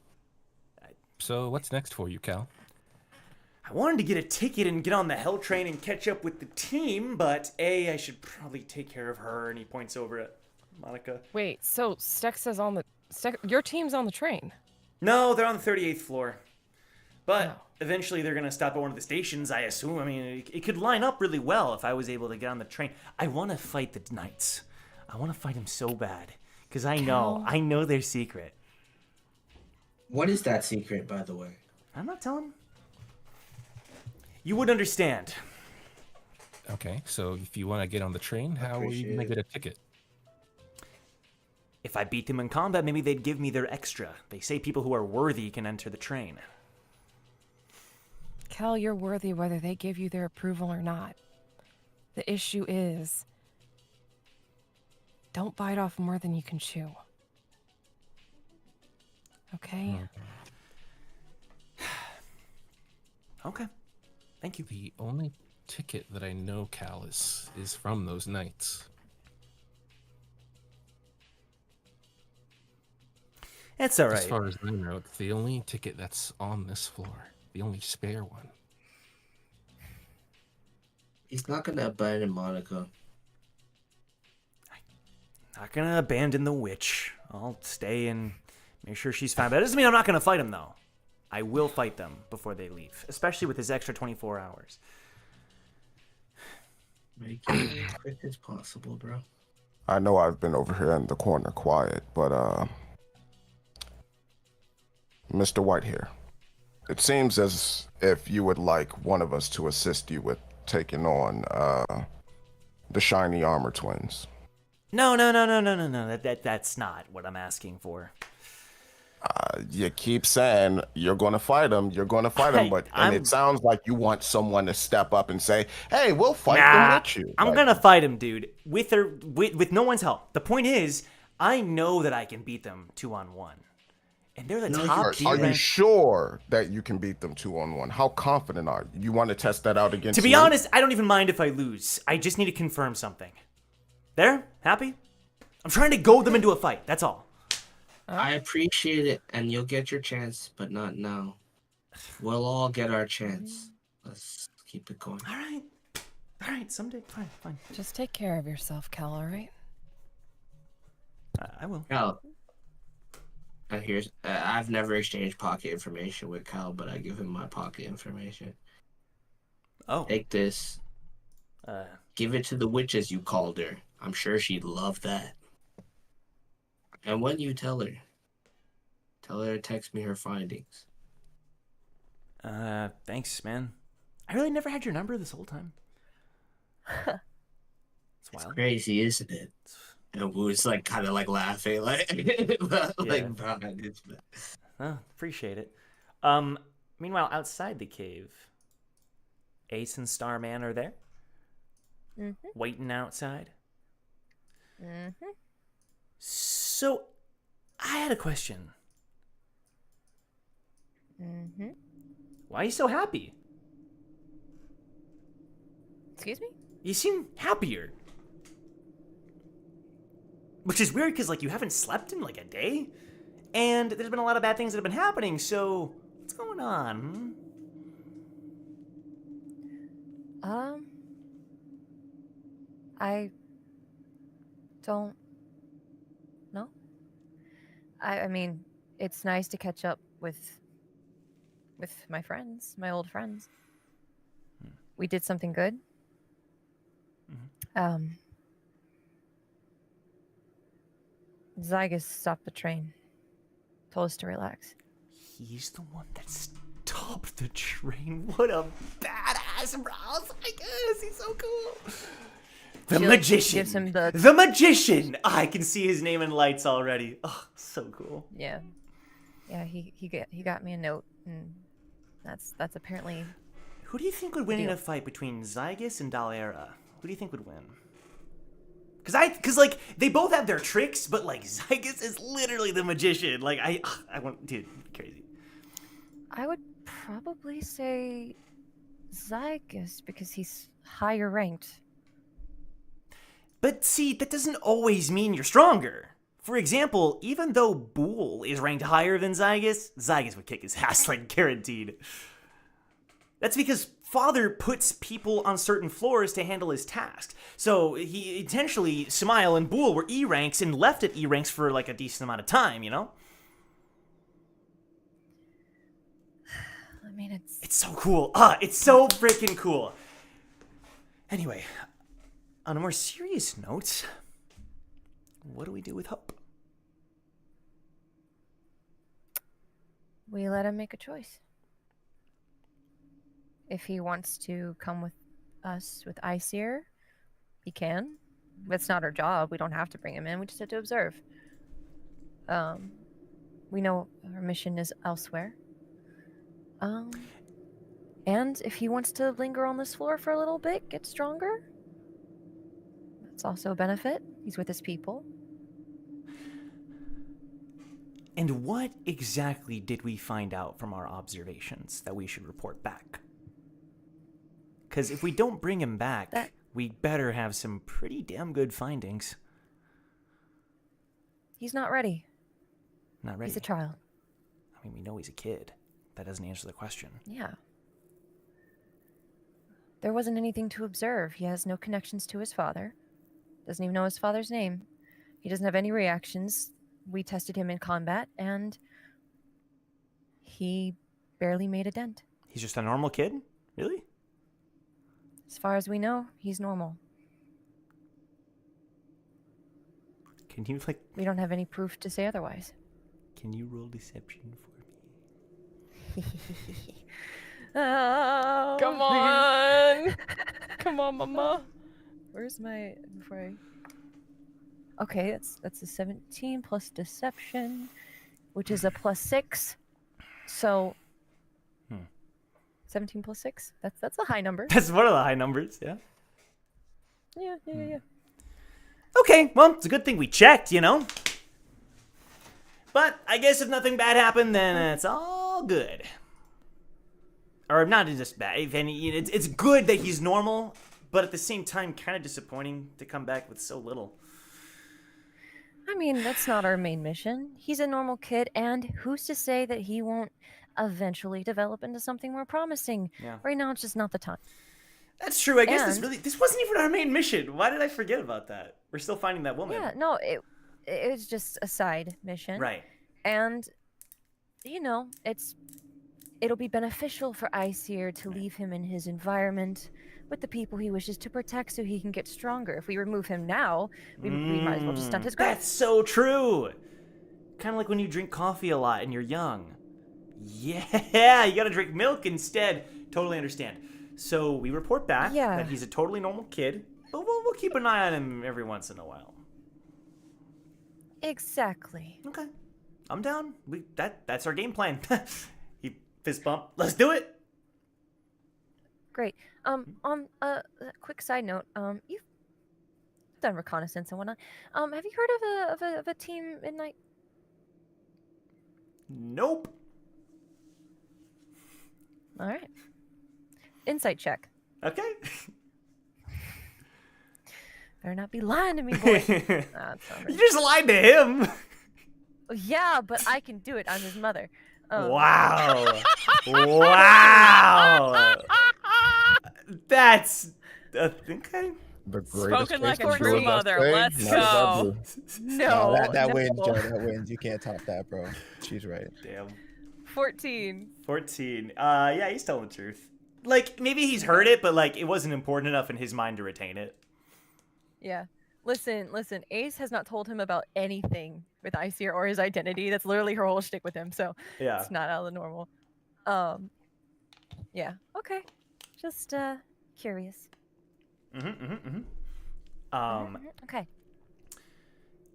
So what's next for you, Cal? I wanted to get a ticket and get on the hell train and catch up with the team, but I should probably take care of her. And he points over at Monica. Wait, so Stex is on the... your team's on the train? No, they're on the 38th floor. But eventually they're going to stop at one of the stations, I assume. I mean, it could line up really well if I was able to get on the train. I want to fight the Knights. I want to fight them so bad. Because I know their secret. What is that secret, by the way? I'm not telling. You would understand. Okay, so if you want to get on the train, how are you going to get a ticket? If I beat them in combat, maybe they'd give me their extra. They say people who are worthy can enter the train. Cal, you're worthy whether they give you their approval or not. The issue is, don't bite off more than you can chew. Okay? Okay. Thank you. The only ticket that I know, Cal, is from those Knights. It's all right. As far as I know, it's the only ticket that's on this floor. The only spare one. He's not gonna abandon Monica. Not gonna abandon the witch. I'll stay and make sure she's fine. But that doesn't mean I'm not gonna fight him, though. I will fight them before they leave, especially with his extra 24 hours. Make it as quick as possible, bro. I know I've been over here in the corner quiet, but Mr. Whitehair, it seems as if you would like one of us to assist you with taking on the Shiny Armor Twins. No. That's not what I'm asking for. You keep saying you're going to fight them, but it sounds like you want someone to step up and say, "Hey, we'll fight them with you." I'm gonna fight him, dude, with no one's help. The point is, I know that I can beat them 2-on-1, and they're the top tier. Are you sure that you can beat them 2-on-1? How confident are you? You want to test that out against? To be honest, I don't even mind if I lose. I just need to confirm something. There, happy? I'm trying to goad them into a fight. That's all. I appreciate it, and you'll get your chance, but not now. We'll all get our chance. Let's keep it going. All right, someday. Fine. Just take care of yourself, Cal, all right? I will. Cal, and here's I've never exchanged pocket information with Cal, but I give him my pocket information. Oh. Take this. Give it to the witch, as you called her. I'm sure she'd love that. And when you tell her to text me her findings. Thanks, man. I really never had your number this whole time. It's wild. Crazy, isn't it? And Wu's like kind of like laughing, like behind his back. Oh, appreciate it. Meanwhile, outside the cave, Ace and Starman are there, waiting outside. So, I had a question. Why are you so happy? Excuse me? You seem happier. Which is weird because, like, you haven't slept in, like, a day. And there's been a lot of bad things that have been happening, so what's going on? I don't know. I mean, it's nice to catch up with my friends, my old friends. We did something good. Zygus stopped the train. Told us to relax. He's the one that stopped the train. What a badass, bro. Zygus, he's so cool. The Jill magician. gives him the- The magician. I can see his name in lights already. Oh, so cool. Yeah. Yeah, he got me a note, and that's apparently. Who do you think would win in a fight between Zygus and Dalera? Who do you think would win? Cause like they both have their tricks, but like Zygus is literally the magician. Like I want, dude, crazy. I would probably say Zygus because he's higher ranked. But see, that doesn't always mean you're stronger. For example, even though Bool is ranked higher than Zygus, Zygus would kick his ass, like guaranteed. That's because Father puts people on certain floors to handle his tasks. So he intentionally, Smile and Bool were E ranks and left at E ranks for like a decent amount of time, you know? I mean, it's so cool. It's so freaking cool. Anyway, on a more serious note, what do we do with Hope? We let him make a choice. If he wants to come with us with Aesir, he can. That's not our job. We don't have to bring him in. We just have to observe. We know our mission is elsewhere. And if he wants to linger on this floor for a little bit, get stronger, that's also a benefit. He's with his people. And what exactly did we find out from our observations that we should report back? Because if we don't bring him back, we better have some pretty damn good findings. He's not ready. Not ready? He's a child. I mean, we know he's a kid. That doesn't answer the question. Yeah. There wasn't anything to observe. He has no connections to his father. Doesn't even know his father's name. He doesn't have any reactions. We tested him in combat, and he barely made a dent. He's just a normal kid? Really? As far as we know, he's normal. Can you, like... We don't have any proof to say otherwise. Can you roll deception for me? Oh, Come on! Come on, mama. Where's my... Before I... Okay, that's a 17 plus deception, which is a +6. So... 17 plus 6? That's a high number. That's one of the high numbers, yeah. Yeah. Okay, well, it's a good thing we checked, you know? But I guess if nothing bad happened, then it's all good. Or not just bad. If any, it's good that he's normal, but at the same time, kind of disappointing to come back with so little. I mean, that's not our main mission. He's a normal kid, and who's to say that he won't eventually develop into something more promising? Yeah. Right now, it's just not the time. That's true. I guess this wasn't even our main mission. Why did I forget about that? We're still finding that woman. Yeah, no, it was just a side mission. Right. And, you know, it'll be beneficial for Aesir to leave him in his environment with the people he wishes to protect so he can get stronger. If we remove him now, we might as well just stunt his growth. That's so true. Kind of like when you drink coffee a lot and you're young. Yeah, you gotta drink milk instead. Totally understand. So we report back that he's a totally normal kid, but we'll keep an eye on him every once in a while. Exactly. Okay, I'm down. That's our game plan. He fist bump. Let's do it. Great. On a quick side note, you've done reconnaissance and whatnot. Have you heard of a team midnight? Nope. All right. Insight check. Okay. Better not be lying to me, boy. That's not You right. just lied to him. Yeah, but I can do it. I'm his mother. Wow. Wow. That's okay. The greatest Spoken like case a of true Jewel, let's mother. say. Let's Not about go. Jewel. No, that no. wins, Joe. That wins. You can't top that, bro. She's right. Damn. 14. 14. Yeah, he's telling the truth. Like, maybe he's heard it, but like it wasn't important enough in his mind to retain it. Yeah. Listen. Ace has not told him about anything with Iceer or his identity. That's literally her whole shtick with him. So Yeah. it's not out of the normal. Yeah. Okay. Just curious. Okay.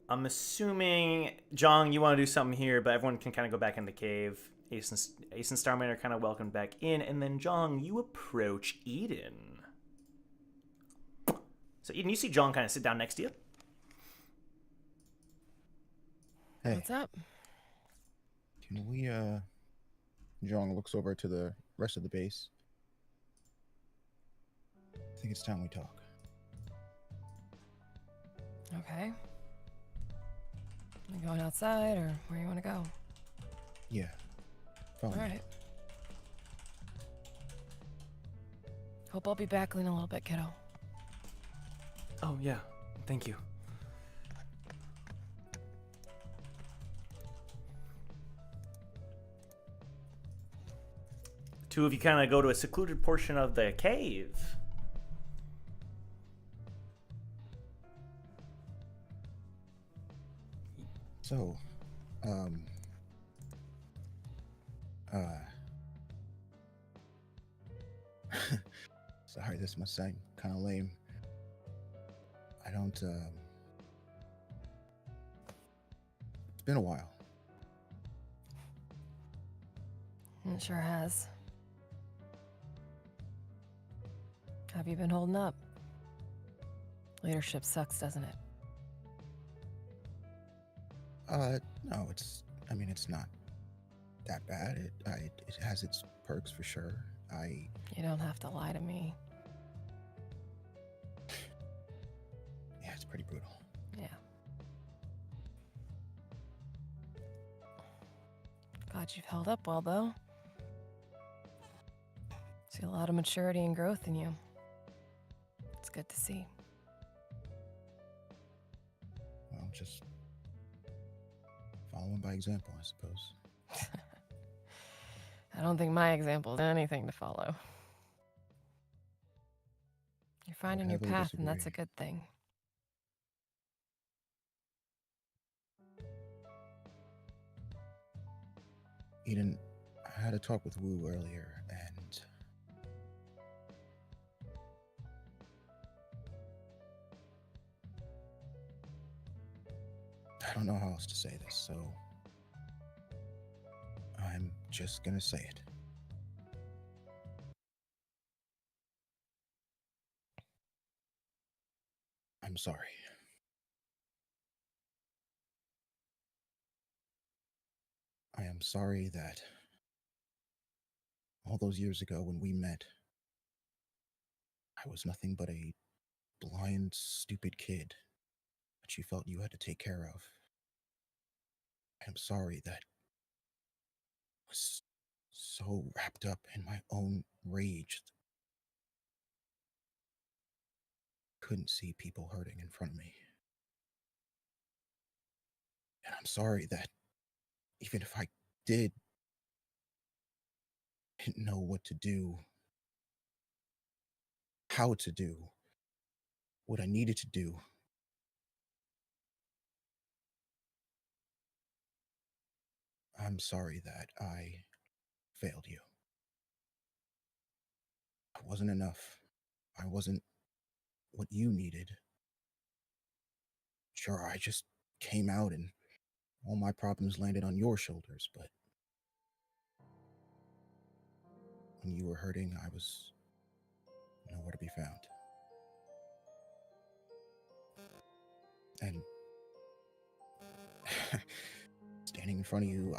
I'm assuming, Jong, you want to do something here, but everyone can kind of go back in the cave. Ace and Starman are kind of welcomed back in, and then Jong, you approach Eden. So Eden, you see Jong kind of sit down next to you. Hey, What's up? can we Jong looks over to the rest of the base. I think it's time we talk. Okay. You going outside, or where you want to go? Yeah. Follow All me. right. Hope I'll be back in a little bit, kiddo. Oh, yeah. Thank you. Two of you kind of go to a secluded portion of the cave. So, sorry, this must sound kind of lame. I don't, it's been a while. It sure has. Have you been holding up? Leadership sucks, doesn't it? No, it's not that bad. It has its perks for sure. You don't have to lie to me. Yeah, it's pretty brutal. Yeah. Glad you've held up well, though. See a lot of maturity and growth in you. It's good to see. Well, just following by example, I suppose. I don't think my example is anything to follow. You're finding your heavily path, and that's a disagree. good thing. Eden, I had a talk with Wu earlier, and I don't know how else to say this, so I'm just gonna say it. I'm sorry. I am sorry that all those years ago when we met, I was nothing but a blind, stupid kid that you felt you had to take care of. I am sorry that I was so wrapped up in my own rage that I couldn't see people hurting in front of me. And I'm sorry that even if I didn't know what to do, how to do, what I needed to do, I'm sorry that I failed you. I wasn't enough. I wasn't what you needed. Sure, I just came out and all my problems landed on your shoulders, but when you were hurting, I was nowhere to be found. And standing in front of you,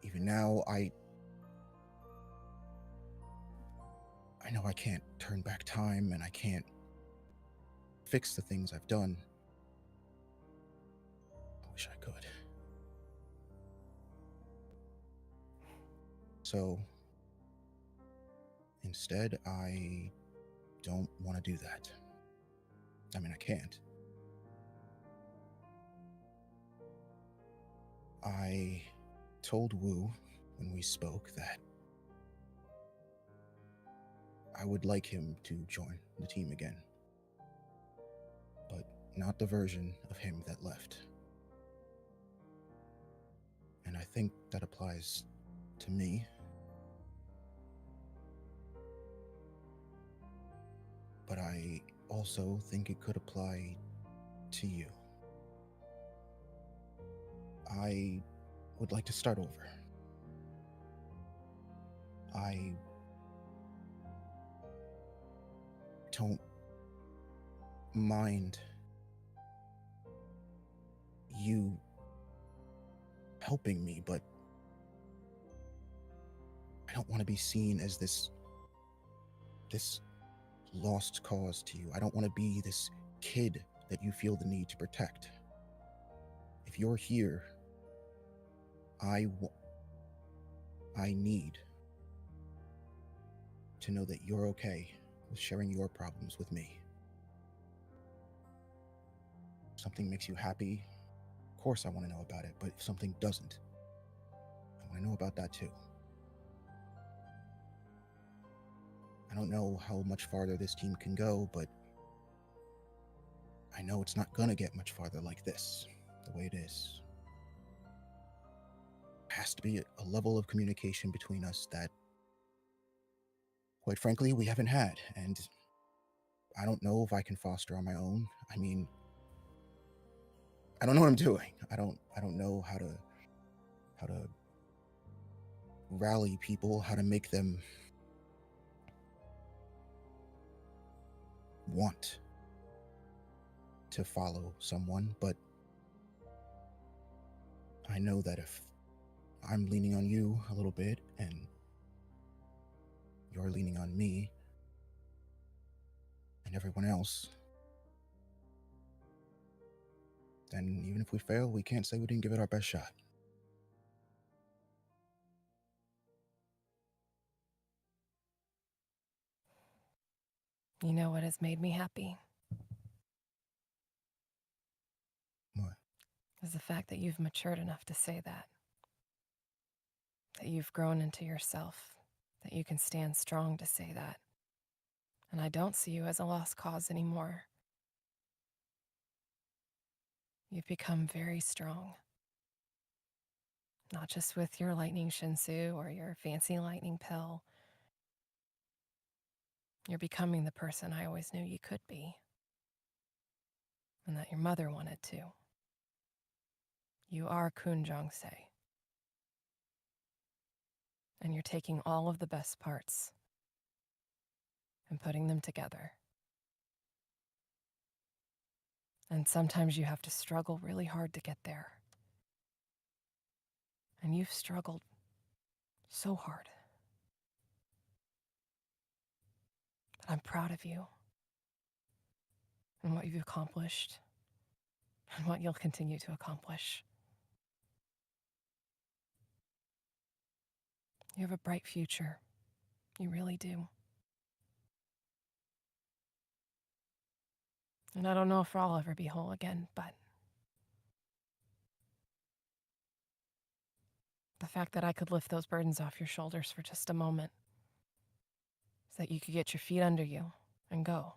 even now, I know I can't turn back time, and I can't fix the things I've done. I wish I could. So, instead, I don't want to do that. I mean, I can't. I told Wu when we spoke that I would like him to join the team again, but not the version of him that left. And I think that applies to me. But I also think it could apply to you. I would like to start over. I don't mind you helping me, but I don't want to be seen as this lost cause to you. I don't want to be this kid that you feel the need to protect. If you're here, I need to know that you're okay with sharing your problems with me. If something makes you happy, of course I want to know about it, but if something doesn't, I want to know about that too. I don't know how much farther this team can go, but I know it's not gonna get much farther like this, the way it is. There has to be a level of communication between us that, quite frankly, we haven't had, and I don't know if I can foster on my own. I mean, I don't know what I'm doing. I don't know how to rally people, how to make them want to follow someone, but I know that if I'm leaning on you a little bit and you're leaning on me and everyone else, then even if we fail, we can't say we didn't give it our best shot. You know what has made me happy? What? Is the fact that you've matured enough to say that. That you've grown into yourself. That you can stand strong to say that. And I don't see you as a lost cause anymore. You've become very strong. Not just with your lightning shinsu or your fancy lightning pill. You're becoming the person I always knew you could be. And that your mother wanted to. You are Kun Jong-se. And you're taking all of the best parts and putting them together. And sometimes you have to struggle really hard to get there. And you've struggled so hard. But I'm proud of you and what you've accomplished and what you'll continue to accomplish. You have a bright future. You really do. And I don't know if I'll ever be whole again, but the fact that I could lift those burdens off your shoulders for just a moment, so that you could get your feet under you and go,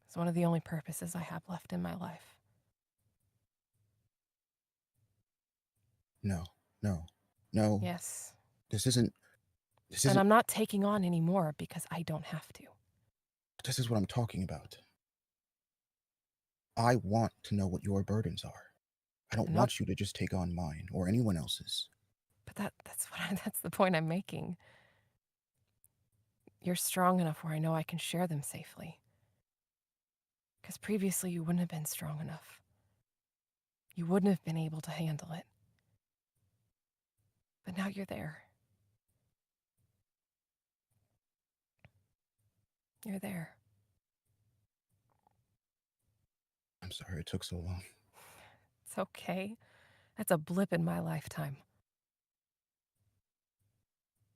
is one of the only purposes I have left in my life. No. Yes. This isn't. And I'm not taking on anymore because I don't have to. This is what I'm talking about. I want to know what your burdens are. I don't Not- want you to just take on mine or anyone else's. But that's the point I'm making. You're strong enough where I know I can share them safely. Because previously you wouldn't have been strong enough. You wouldn't have been able to handle it. But now you're there. You're there. I'm sorry it took so long. It's okay. That's a blip in my lifetime.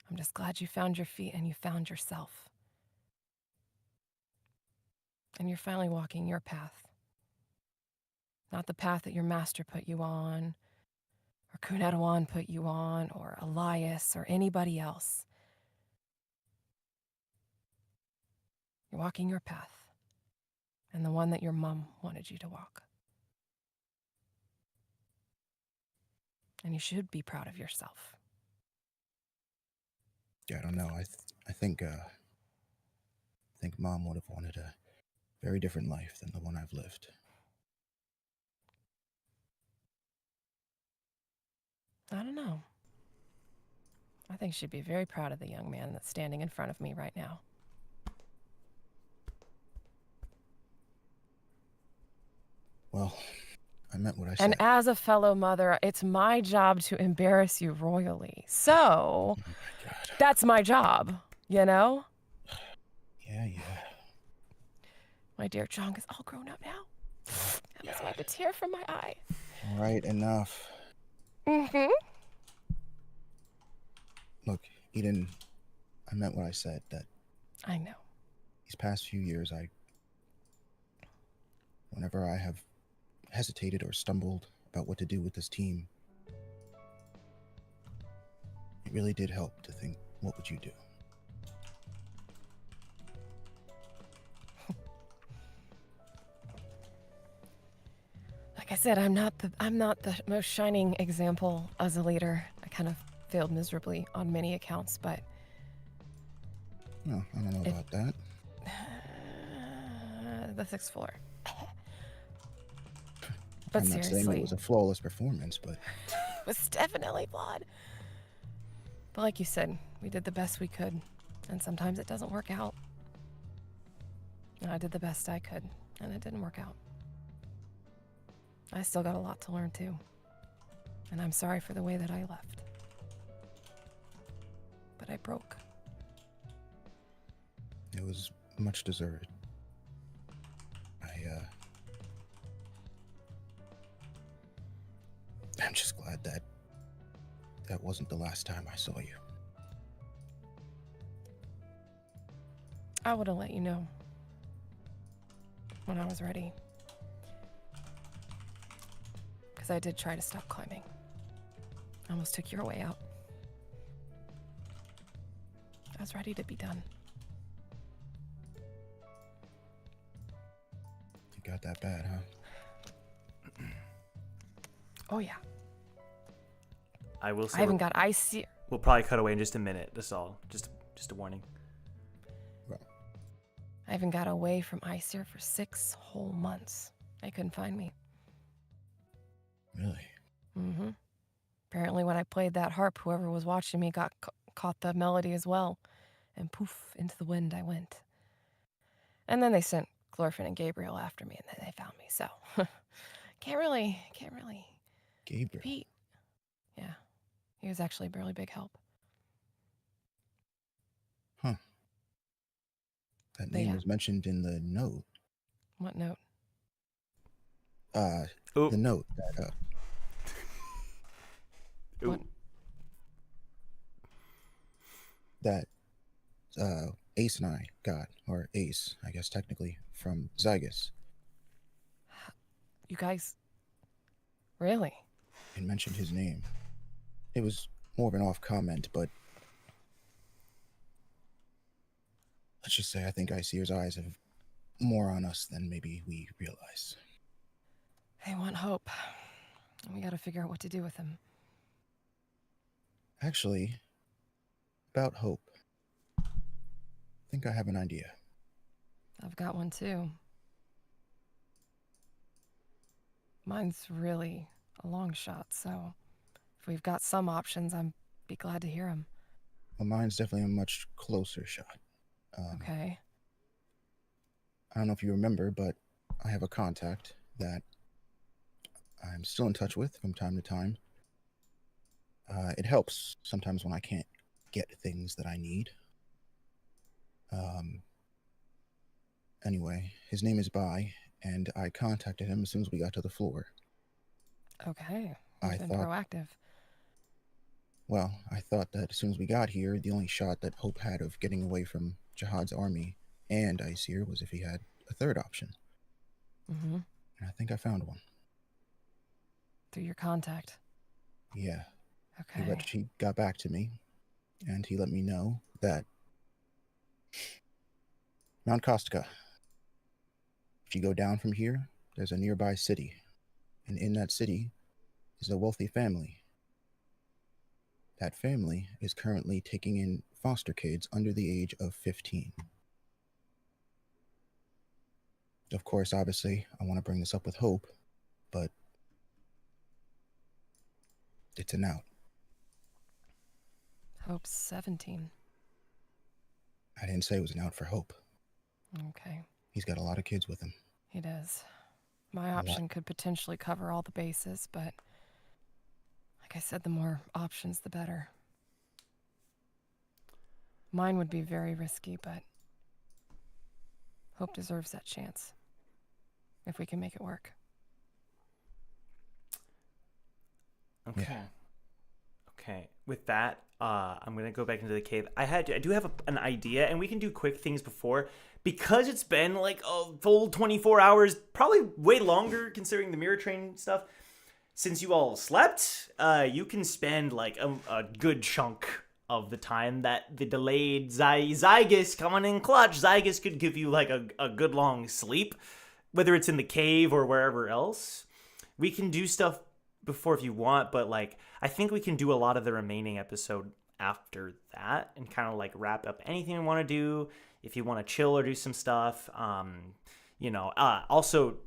I'm just glad you found your feet and you found yourself. And you're finally walking your path. Not the path that your master put you on, or Kunatawan put you on, or Elias, or anybody else. You're walking your path, and the one that your mom wanted you to walk. And you should be proud of yourself. Yeah, I don't know. I think Mom would have wanted a very different life than the one I've lived. I don't know. I think she'd be very proud of the young man that's standing in front of me right now. Well, I meant what I said. And as a fellow mother, it's my job to embarrass you royally. So, Oh my God. that's my job, you know? Yeah. My dear Chong is all grown up now. That must wipe a tear from my eye. All right, enough. Mm-hmm. Look, Eden, I meant what I said, that I know. these past few years, whenever I have hesitated or stumbled about what to do with this team, it really did help to think, what would you do? Like I said, I'm not the most shining example as a leader. I kind of failed miserably on many accounts, but No, I don't know about that. the sixth floor. But I'm not saying seriously, it was a flawless performance, but it was definitely flawed. But like you said, we did the best we could, and sometimes it doesn't work out. And I did the best I could, and it didn't work out. I still got a lot to learn too, and I'm sorry for the way that I left. But I broke. it was much deserved. I'm just glad that wasn't the last time I saw you. I would have let you know when I was ready. Because I did try to stop climbing. I almost took your way out. I was ready to be done. It got that bad, huh? Oh yeah. I will say. I even got icy. We'll probably cut away in just a minute. That's all. Just a warning. I even got away from Icer for 6 whole months. They couldn't find me. Really? Mm-hmm. Apparently when I played that harp, whoever was watching me got caught the melody as well. And poof, into the wind I went. And then they sent Glorfin and Gabriel after me, and then they found me. So, can't really Gabriel? compete. Yeah. He was actually a really big help. Huh. That But name yeah. was mentioned in the note. What note? The note that, What? that Ace and I got, or Ace, I guess technically, from Zygus. You guys? Really? It mentioned his name. It was more of an off comment, but let's just say I think Icer's eyes have more on us than maybe we realize. They want Hope. And we gotta figure out what to do with him. Actually, about Hope, I think I have an idea. I've got one too. Mine's really a long shot, so if we've got some options, I'd be glad to hear them. Well, mine's definitely a much closer shot. Okay. I don't know if you remember, but I have a contact that I'm still in touch with from time to time. It helps sometimes when I can't get things that I need. Anyway, his name is Bai, and I contacted him as soon as we got to the floor. Okay. I You've been thought- proactive. Well, I thought that as soon as we got here, the only shot that Hope had of getting away from Jahad's army and Aesir was if he had a third option. Mm-hmm. And I think I found one. Through your contact. Yeah. Okay. He got back to me, and he let me know that Mount Kostica. If you go down from here, there's a nearby city, and in that city is a wealthy family. That family is currently taking in foster kids under the age of 15. Of course, obviously, I want to bring this up with Hope, but it's an out. Hope's 17. I didn't say it was an out for Hope. Okay. He's got a lot of kids with him. He does. My option could potentially cover all the bases, but like I said, the more options, the better. Mine would be very risky, but Hope deserves that chance. If we can make it work. Okay. Yeah. Okay. With that, I'm gonna go back into the cave. I do have an idea, and we can do quick things before, because it's been like a full 24 hours, probably way longer considering the mirror train stuff. Since you all slept, you can spend like a good chunk of the time that the delayed Zygus coming in clutch. Zygus could give you like a good long sleep, whether it's in the cave or wherever else. We can do stuff before if you want, but like I think we can do a lot of the remaining episode after that and kind of like wrap up anything we want to do. If you want to chill or do some stuff, also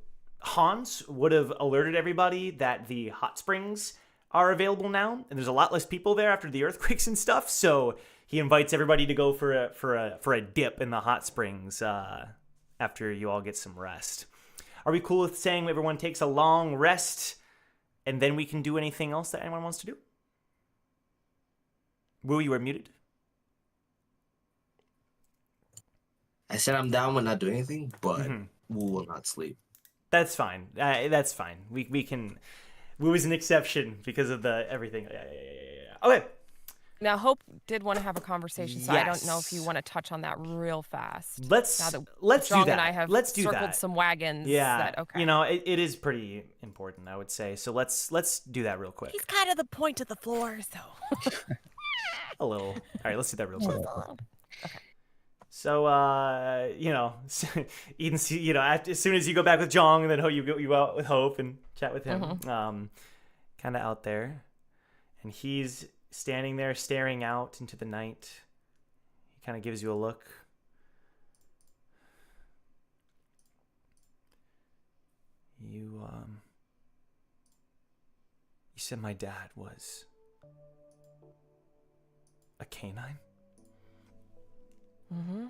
Hans would have alerted everybody that the hot springs are available now, and there's a lot less people there after the earthquakes and stuff. So he invites everybody to go for a dip in the hot springs after you all get some rest. Are we cool with saying everyone takes a long rest, and then we can do anything else that anyone wants to do? Wu, you are muted. I said I'm down with not doing anything, but Wu will not sleep. That's fine. That's fine. We can. Wu is an exception because of the everything. Yeah. Okay. Now, Hope did want to have a conversation, so I don't know if Yes. you want to touch on that real fast. Let's now that do Strong that. and I have Let's do circled that. some wagons. Yeah. That, okay. You know, it is pretty important, I would say. So let's do that real quick. He's kind of the point of the floor, so. A little. All right, let's do that real quick. Okay. So, Eden, as soon as you go back with Jong, and then you go out with Hope and chat with him, kind of out there, and he's standing there staring out into the night. He kind of gives you a look. You said my dad was a canine? Mm-hmm.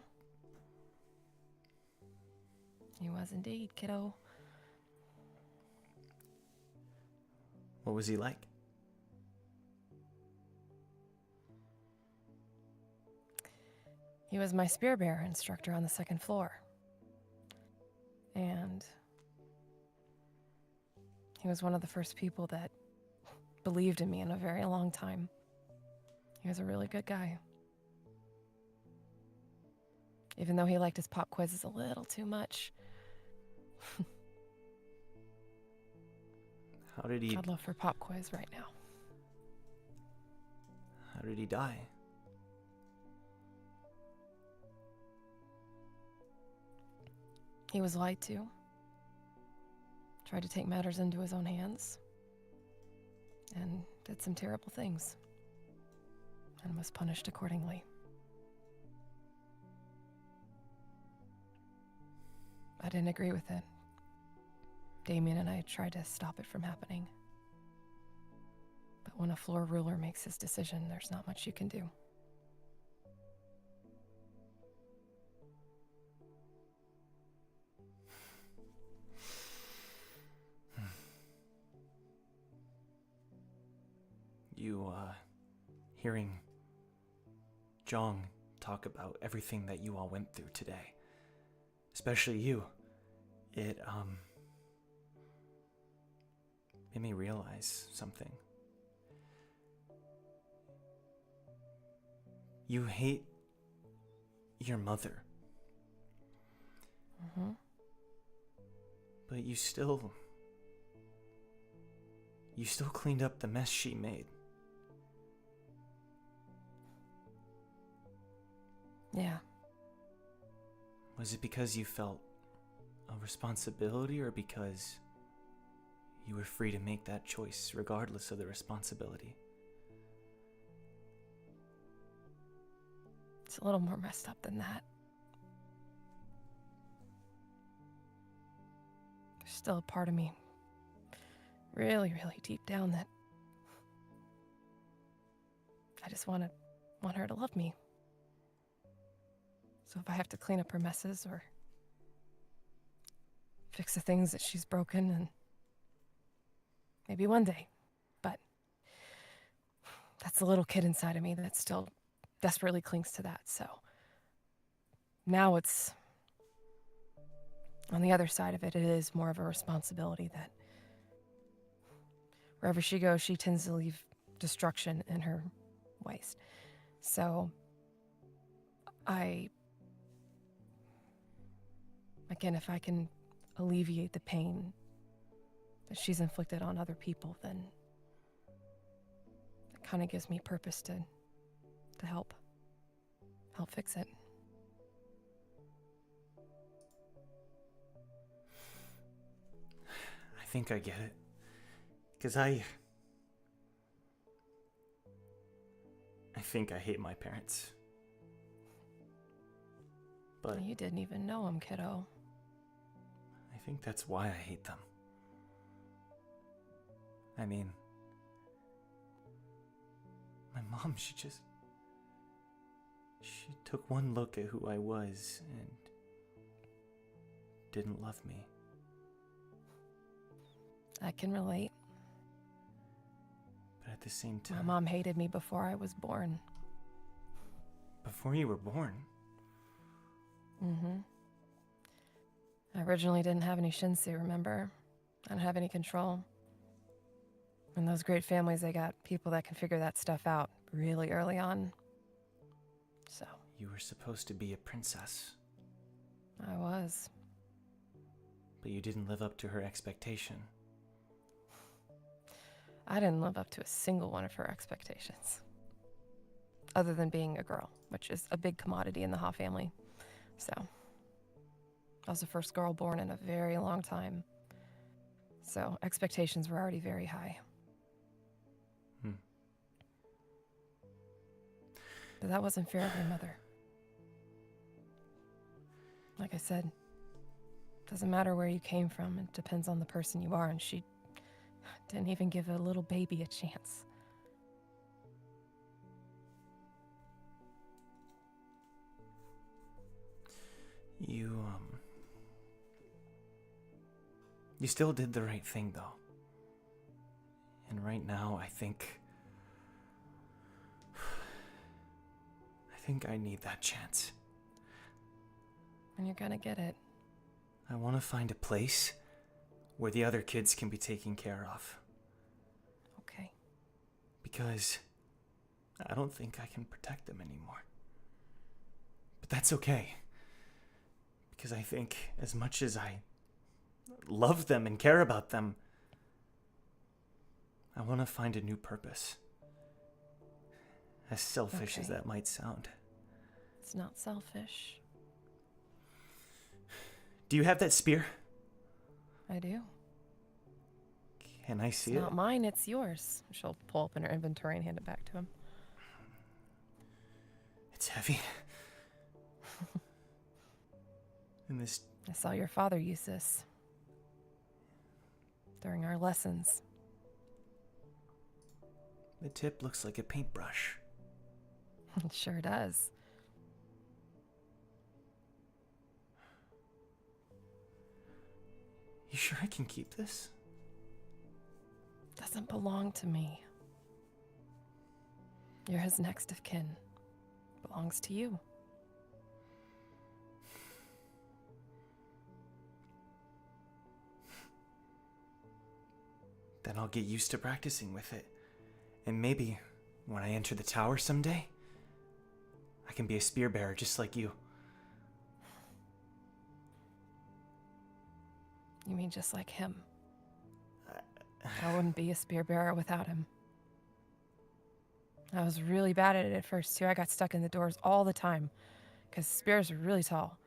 He was indeed, kiddo. What was he like? He was my spear bearer instructor on the second floor. And he was one of the first people that believed in me in a very long time. He was a really good guy. Even though he liked his pop quizzes a little too much. How did he I'd love for a pop quiz right now. How did he die? He was lied to. Tried to take matters into his own hands. And did some terrible things. And was punished accordingly. I didn't agree with it. Damien and I tried to stop it from happening. But when a floor ruler makes his decision, there's not much you can do. You, hearing Jong talk about everything that you all went through today, especially you, it made me realize something. You hate your mother. Mm-hmm. But you still cleaned up the mess she made. Yeah. Was it because you felt a responsibility, or because you were free to make that choice regardless of the responsibility? It's a little more messed up than that. There's still a part of me, really, really deep down, that I just want her to love me. So if I have to clean up her messes or fix the things that she's broken, and maybe one day, but that's the little kid inside of me that still desperately clings to that. So now it's on the other side of it. It is more of a responsibility that wherever she goes, she tends to leave destruction in her waste. So again, if I can alleviate the pain that she's inflicted on other people, then it kind of gives me purpose to help fix it. I think I get it. Because I think I hate my parents. But You didn't even know him, kiddo. I think that's why I hate them. I mean, my mom, she took one look at who I was and didn't love me. I can relate. But at the same My time, mom hated me before I was born. before you were born, Mm-hmm. I originally didn't have any shinsu, remember? I didn't have any control. In those great families, they got people that can figure that stuff out really early on. So, you were supposed to be a princess, I was. but you didn't live up to her expectation. I didn't live up to a single one of her expectations. Other than being a girl, which is a big commodity in the Ha family. So, I was the first girl born in a very long time. So, expectations were already very high. But that wasn't fair of your mother. Like I said, doesn't matter where you came from, it depends on the person you are, and she didn't even give a little baby a chance. You still did the right thing, though. And right now, I think I need that chance. And you're gonna get it. I want to find a place where the other kids can be taken care of. Okay. Because I don't think I can protect them anymore. But that's okay. Because I think as much as I love them and care about them, I want to find a new purpose. As selfish as that might sound. It's not selfish. Do you have that spear? I do. Can I see It's it? not mine, it's yours. She'll pull up in her inventory and hand it back to him. It's heavy. And this... I saw your father use this during our lessons. The tip looks like a paintbrush. It sure does. You sure I can keep this? Doesn't belong to me. You're his next of kin. Belongs to you. Then I'll get used to practicing with it. And maybe, when I enter the tower someday, I can be a spear bearer just like you. You mean just like him? I wouldn't be a spear bearer without him. I was really bad at it at first, too. I got stuck in the doors all the time, because spears are really tall.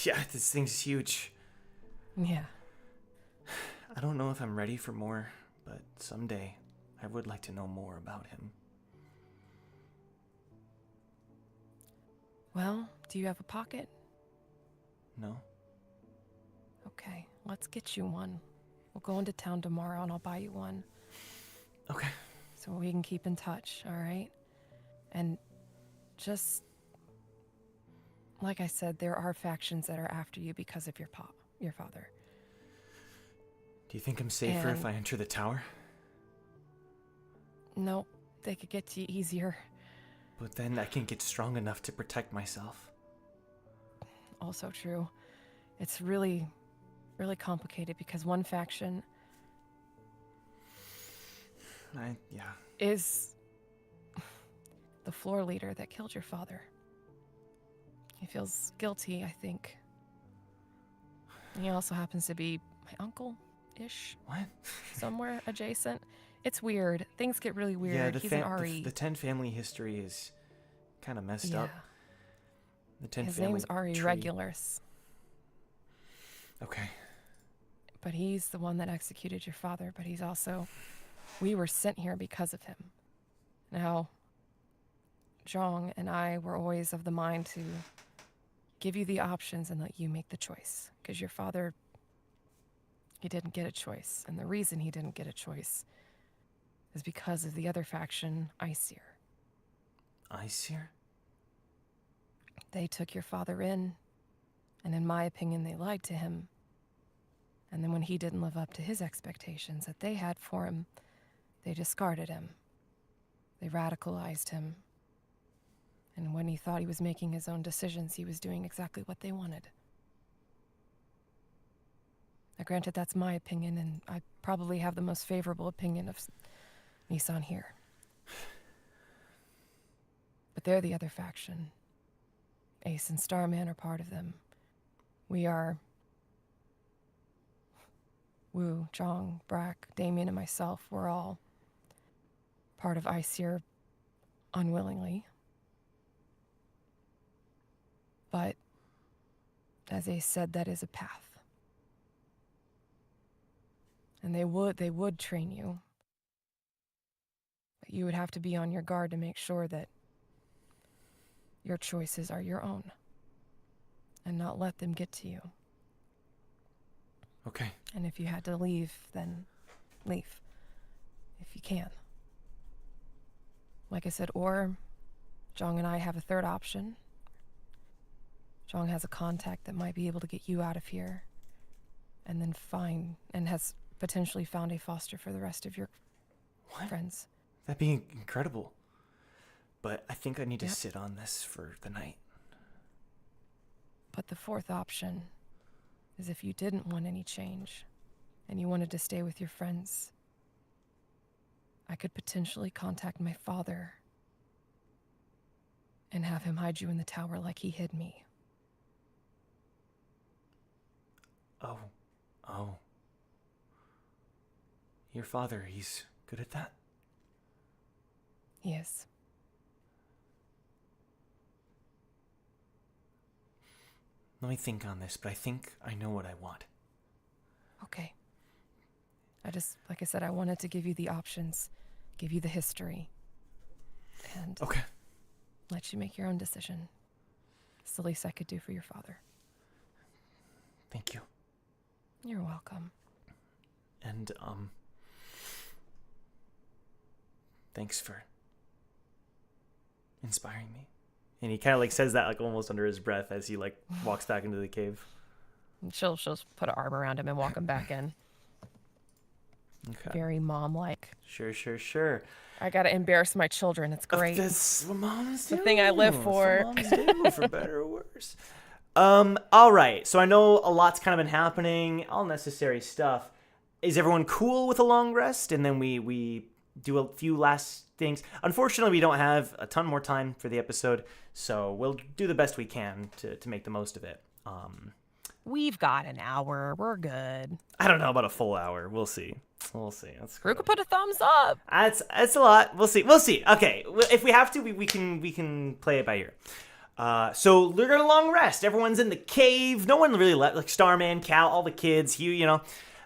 Yeah, this thing's huge. Yeah. I don't know if I'm ready for more, but someday I would like to know more about him. Well, do you have a pocket? No? Okay, let's get you one. We'll go into town tomorrow and I'll buy you one. Okay. So we can keep in touch, all right? And just like I said, there are factions that are after you because of your father. Do you think I'm safer if I enter the tower? Nope, they could get to you easier. But then I can get strong enough to protect myself. Also true. It's really, really complicated because one faction is the floor leader that killed your father. He feels guilty, I think. And he also happens to be my uncle-ish. What? Somewhere adjacent. It's weird. Things get really weird. Yeah, He's an RE. the 10 family history is kind of messed up. The 10 His family name's RE tree. Regulus. Okay. But he's the one that executed your father, but he's also... We were sent here because of him. Now, Zhong and I were always of the mind to give you the options and let you make the choice. Because your father, he didn't get a choice. And the reason he didn't get a choice is because of the other faction, Aesir. Aesir? They took your father in, and in my opinion, they lied to him. And then when he didn't live up to his expectations that they had for him, they discarded him. They radicalized him. And when he thought he was making his own decisions, he was doing exactly what they wanted. Now, granted, that's my opinion, and I probably have the most favorable opinion of Nissan here. But they're the other faction. Ace and Starman are part of them. We are... Wu, Zhong, Brack, Damien, and myself, we're all part of Aesir unwillingly. But, as Ace said, that is a path. And they would train you. But you would have to be on your guard to make sure that your choices are your own. And not let them get to you. Okay. And if you had to leave, then leave. If you can. Like I said, or Zhong and I have a third option. Zhong has a contact that might be able to get you out of here. And then has potentially found a foster for the rest of your friends. That'd be incredible. But I think I need to sit on this for the night. But the fourth option is if you didn't want any change and you wanted to stay with your friends, I could potentially contact my father and have him hide you in the tower like he hid me. Oh. Your father, he's good at that? He is. Let me think on this, but I think I know what I want. Okay. Like I said, I wanted to give you the options, give you the history, and let you make your own decision. It's the least I could do for your father. Thank you. You're welcome. And, Thanks for inspiring me. And he kind of like says that like almost under his breath as he like walks back into the cave. And she'll put an arm around him and walk him back in. Okay. Very mom-like. Sure. I gotta embarrass my children. It's great. That's what moms do. The thing I live for. That's what moms do, for better or worse. All right. So I know a lot's kind of been happening, all necessary stuff. Is everyone cool with a long rest? And then we do a few last things. Unfortunately, we don't have a ton more time for the episode, so we'll do the best we can to make the most of it. We've got an hour. We're good. I don't know about a full hour. We'll see. That's Who could put a thumbs up? That's a lot. We'll see. Okay, if we have to, we can play it by ear. So we're gonna long rest. Everyone's in the cave. No one really left. Like Starman, Cal, all the kids.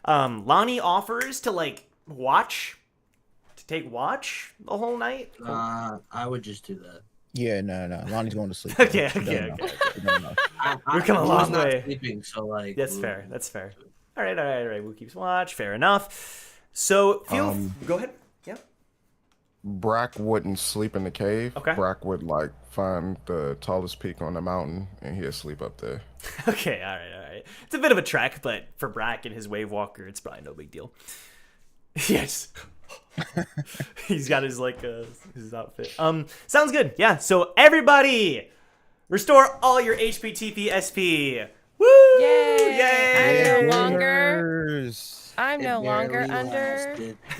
Lonnie offers to take watch the whole night. I would just do that. Yeah, no. Lonnie's going to sleep. Okay. We're coming a long not way. Sleeping, so like That's fair. All right. Who keeps watch? Fair enough. So go ahead. Yeah. Brack wouldn't sleep in the cave. Okay. Brack would like find the tallest peak on the mountain and he'd sleep up there. Okay. All right. It's a bit of a trek, but for Brack and his wave walker, it's probably no big deal. Yes. He's got his his outfit. Sounds good. Yeah. So everybody, restore all your HP, TP, SP. Woo! Yay! I'm no longer under.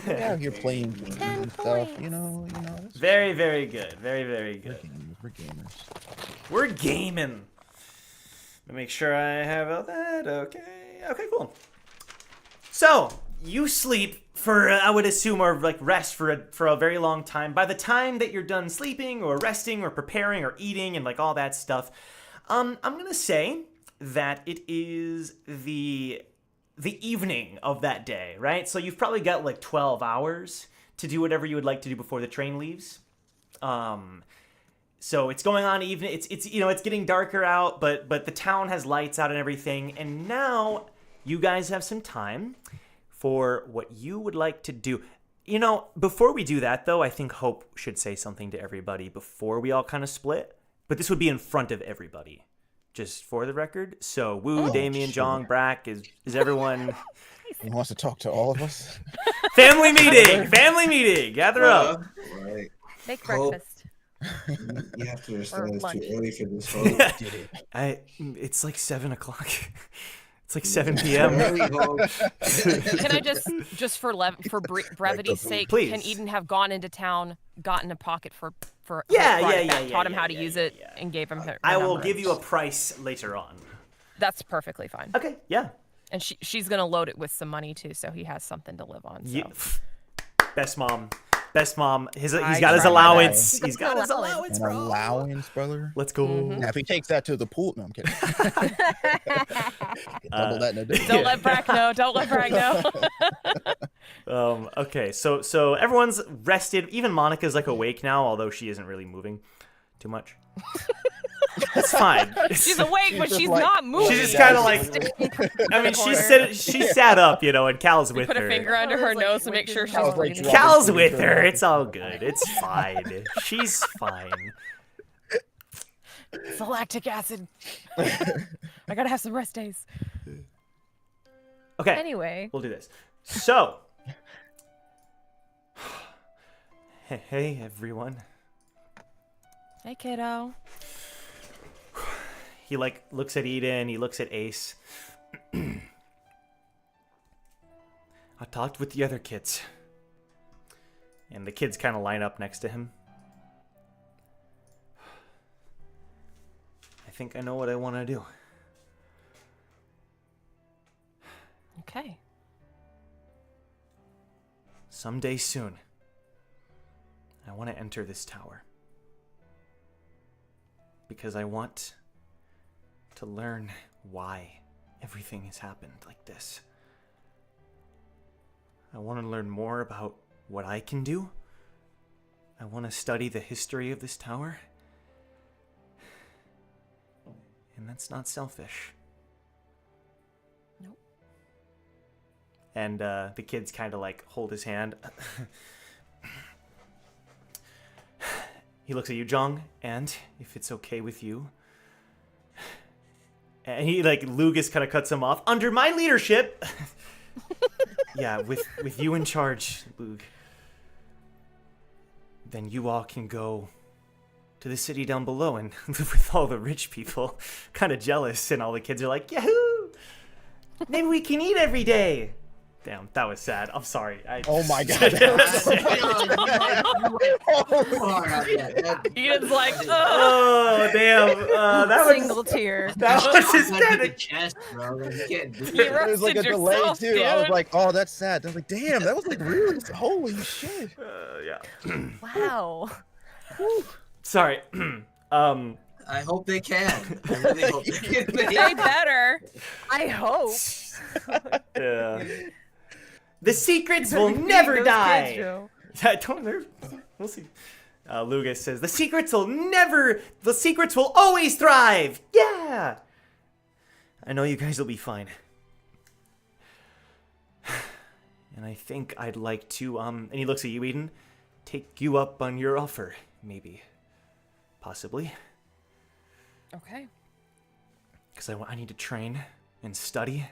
We're out here playing 10 and stuff, points. you know. Very, very good. Very good. We're gamers. We're gaming. Let me make sure I have all that. Okay, cool. So you sleep for I would assume, or like rest for a very long time. By the time that you're done sleeping or resting or preparing or eating and like all that stuff, I'm gonna say that it is the evening of that day, right? So you've probably got like 12 hours to do whatever you would like to do before the train leaves. So it's going on evening. It's getting darker out, but the town has lights out and everything. And now you guys have some time for what you would like to do. Before we do that though, I think Hope should say something to everybody before we all kind of split. But this would be in front of everybody, just for the record. So Damien, sure. Jong, Brack, is everyone? He wants to talk to all of us. Family meeting. Gather up. Right. Make Hope. breakfast. You have to understand Or it's too lunch. early for this. Hope. Did it. It's like 7:00. It's like 7 p.m. Really, Hope. Can I just for brevity's sake, Please. can Eden have gone into town, gotten a pocket for Yeah, brought it yeah, back, yeah, taught him yeah, how to yeah, use yeah, it, yeah. and gave him her I will number. give you a price later on. That's perfectly fine. Okay, yeah. And she's gonna load it with some money too, so he has something to live on. So. Best mom. He's got his tried. allowance. He's got his allowance, An bro. allowance, brother. Let's go. Now, if he takes that to the pool, no, I'm kidding. Double that in a day. Don't let Brack know. Don't let Brack know. Okay, so everyone's rested. Even Monica's like awake now, although she isn't really moving too much. It's fine. She's awake, but just she's like- not moving. She's just kind of like. I mean, she sat up, and Cal's with Put her. a finger under her nose to make sure she's Cal's like breathing. dropping Cal's some with intro. her. It's all good. It's fine. She's fine. It's the lactic acid. I gotta have some rest days. Okay. Anyway, We'll do this. So, hey everyone. Hey, kiddo. He looks at Eden. He looks at Ace. I talked with the other kids, and the kids kind of line up next to him. I think I know what I want to do. Okay. Someday soon, I want to enter this tower. Because I want to learn why everything has happened like this. I want to learn more about what I can do. I want to study the history of this tower. And that's not selfish. Nope. And the kids kind of hold his hand. He looks at you, Jong, and if it's okay with you. And he, like, Lugus kind of cuts him off. Under my leadership. Yeah, with you in charge, Lug. Then you all can go to the city down below and live with all the rich people. Kind of jealous, and all the kids are like, yahoo! Maybe we can eat every day. Damn, that was sad. I'm sorry. Oh my god. Ian's like, oh damn. That Single was tear. that was just kind of chest, bro. Like, you can't do You that. It was like a roasted delay yourself, too. I was dude. like, oh, that's sad. I was like, damn, that was like really holy shit. yeah. Wow. Sorry. I hope they can. I really hope they can. they better. I hope. The secrets will Feed never those die. kids, Joe. I don't know. We'll see. Lugus says, the secrets will always thrive. Yeah. I know you guys will be fine. And I think I'd like to, and he looks at you, Eden, take you up on your offer, maybe. Possibly. Okay. Because I need to train and study.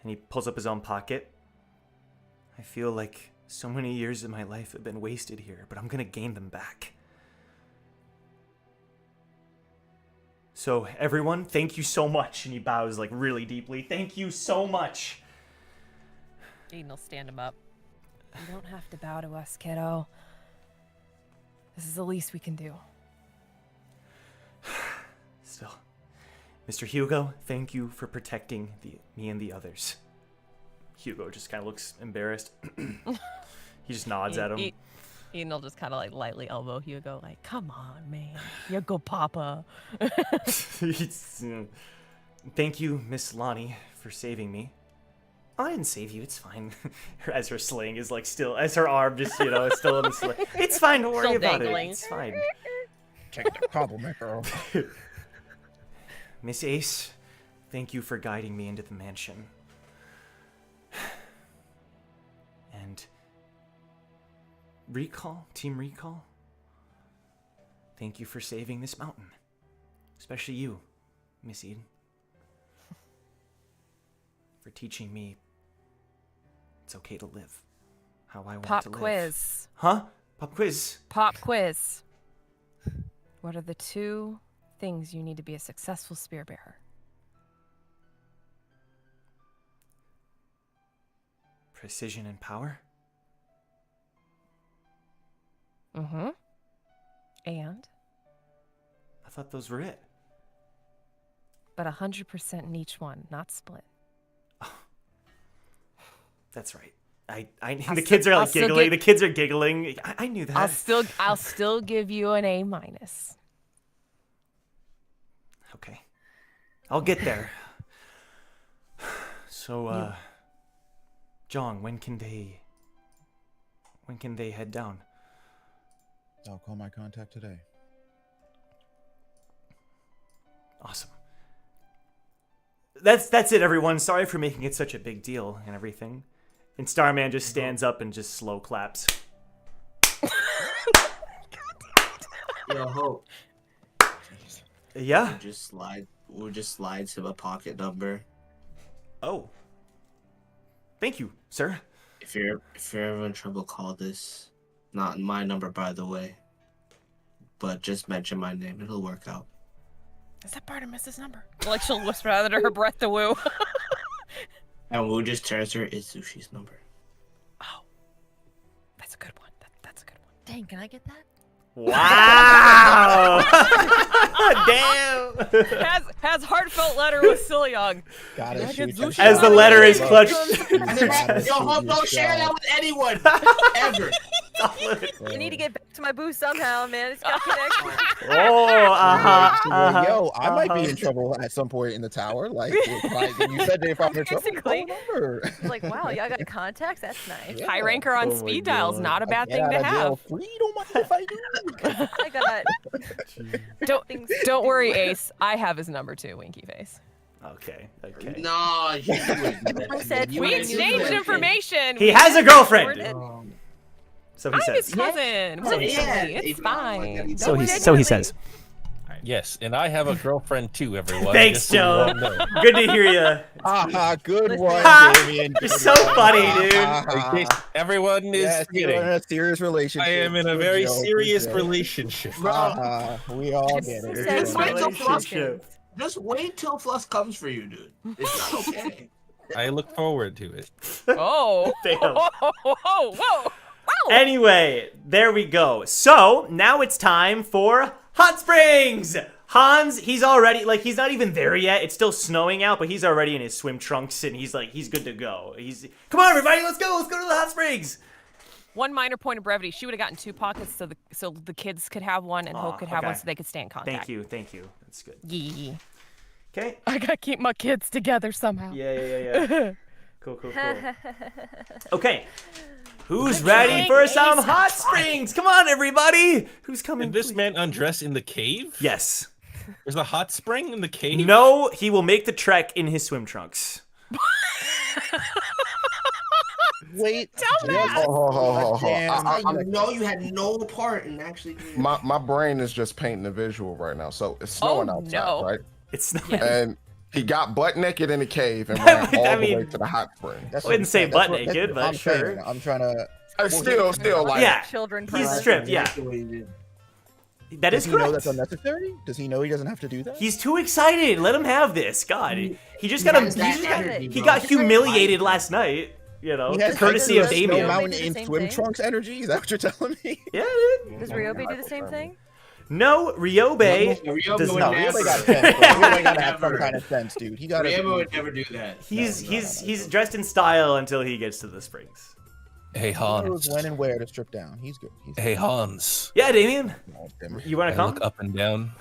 And he pulls up his own pocket. I feel like so many years of my life have been wasted here, but I'm gonna gain them back. So everyone, thank you so much. And he bows like really deeply. Thank you so much. Eden will stand him up. You don't have to bow to us, kiddo. This is the least we can do. Still. Mr. Hugo, thank you for protecting me and the others. Hugo just kind of looks embarrassed. He just nods at him. Eden will just kind of like lightly elbow Hugo, like, come on, man. You go, Papa. Thank you, Miss Lonnie, for saving me. I didn't save you, it's fine. As her sling is like still, as her arm just, is still in the sling. It's fine, don't worry Still about dangling. it. It's fine. Take the compliment, girl. Miss Ace, thank you for guiding me into the mansion. And Team Recall, thank you for saving this mountain. Especially you, Miss Eden. For teaching me it's okay to live how I want Pop to live. quiz. Huh? Pop quiz. Pop quiz. What are the 2 things you need to be a successful spear bearer? Precision and power. Mm-hmm. And? I thought those were it. But 100% in each one, not split. That's right. The kids are like giggling. The kids are giggling. I knew that. I'll still give you an A-. Okay. I'll get there. So, Jong, when can they head down? I'll call my contact today. Awesome. That's it, everyone. Sorry for making it such a big deal and everything. And Starman just stands up and just slow claps. Yo, Hope. Yeah. We'll just slide to a pocket number. Oh. Thank you, sir. If you're ever in trouble, call this. Not my number, by the way. But just mention my name. It'll work out. Is that Bartimus's number? Like she'll whisper out under her breath to Woo. And Wu just turns to her. It's Sushi's number. Oh. That's a good one. That's a good one. Dang, can I get that? Wow! Damn! Has heartfelt letter with Silyong. Gotta shoot that As the shot. letter is clutched. Yo, Hope, don't share that with anyone! Ever! I need to get back to my booth somehow, man. It's got connections. Oh, Yo, I might be in trouble at some point in the tower. Like, you said if I'm in trouble, Basically. call the number. Like, wow, y'all got contacts? That's nice. High ranker on Oh my speed dial's God. not a bad Get thing out to of jail have. free, don't mind if I do. I got Don't worry, Ace. I have his number too, Winky Face. Okay. No, you wouldn't. I said You We wouldn't do exchanged that. information. He has a girlfriend! Word it. So he I'm says. his cousin. We're Yeah. family. It's fine. So he Genuinely. says. Yes, and I have a girlfriend too, everyone. Thanks, just so you all Joe. know. Good to hear you. Aha, good Listen. one, Ha! Damien. You're good so one. funny, dude. In case everyone is Yes, you're forgetting, in a serious relationship. I am in a Good very joke, good serious joke. relationship. We all get it. Just It's saying, fine. Relationship. Just wait till Fluss comes for you, dude. It's not okay. I look forward to it. Oh. Damn. Whoa. Wow. Anyway, there we go. So now it's time for Hot Springs. Hans, he's already he's not even there yet. It's still snowing out, but he's already in his swim trunks and he's good to go. Come on, everybody, let's go to the Hot Springs. One minor point of brevity. She would have gotten 2 pockets so the kids could have one and Hope could have okay. one so they could stay in contact. Thank you. That's good. Yeah. Okay. I gotta keep my kids together somehow. Yeah. Cool. Okay. Who's ready for some Hot Springs? Come on, everybody. Who's coming? Did this man undress in the cave? Yes. There's a hot spring in the cave? No, he will make the trek in his swim trunks. Wait. Hold on. No, you had no part in actually doing My brain is just painting a visual right now. So it's snowing outside, no. right? It's not. And he got butt naked in a cave and ran all I the way mean- to the hot spring. I wouldn't say butt that's naked, but I'm sure. saying. I'm trying to. Still like Yeah. Children. He's present. stripped, yeah. That Does is he know correct. that's unnecessary? Does he know he doesn't have to do that? He's too excited. Let him have this. God, he just He got has that energy, he bro. got humiliated last night. You know, He has courtesy of Snow Damien. Damien. Mountain They do the in same swim thing. trunks energy? Is that what you're telling me? Yeah, dude. Does Ryobi do the same thing? No, Ryobe Ryobe does would not. never. Ryobi got sense. Bro. Ryobi gotta have some Never. kind of sense, dude. He gotta. Ryobe would never do that. He's dressed in style until he gets to the springs. Hey, He knows Hans. when and where to strip down. He's good. He's Hey, Hans. Yeah, Damien, good. you want I to come? look up and down.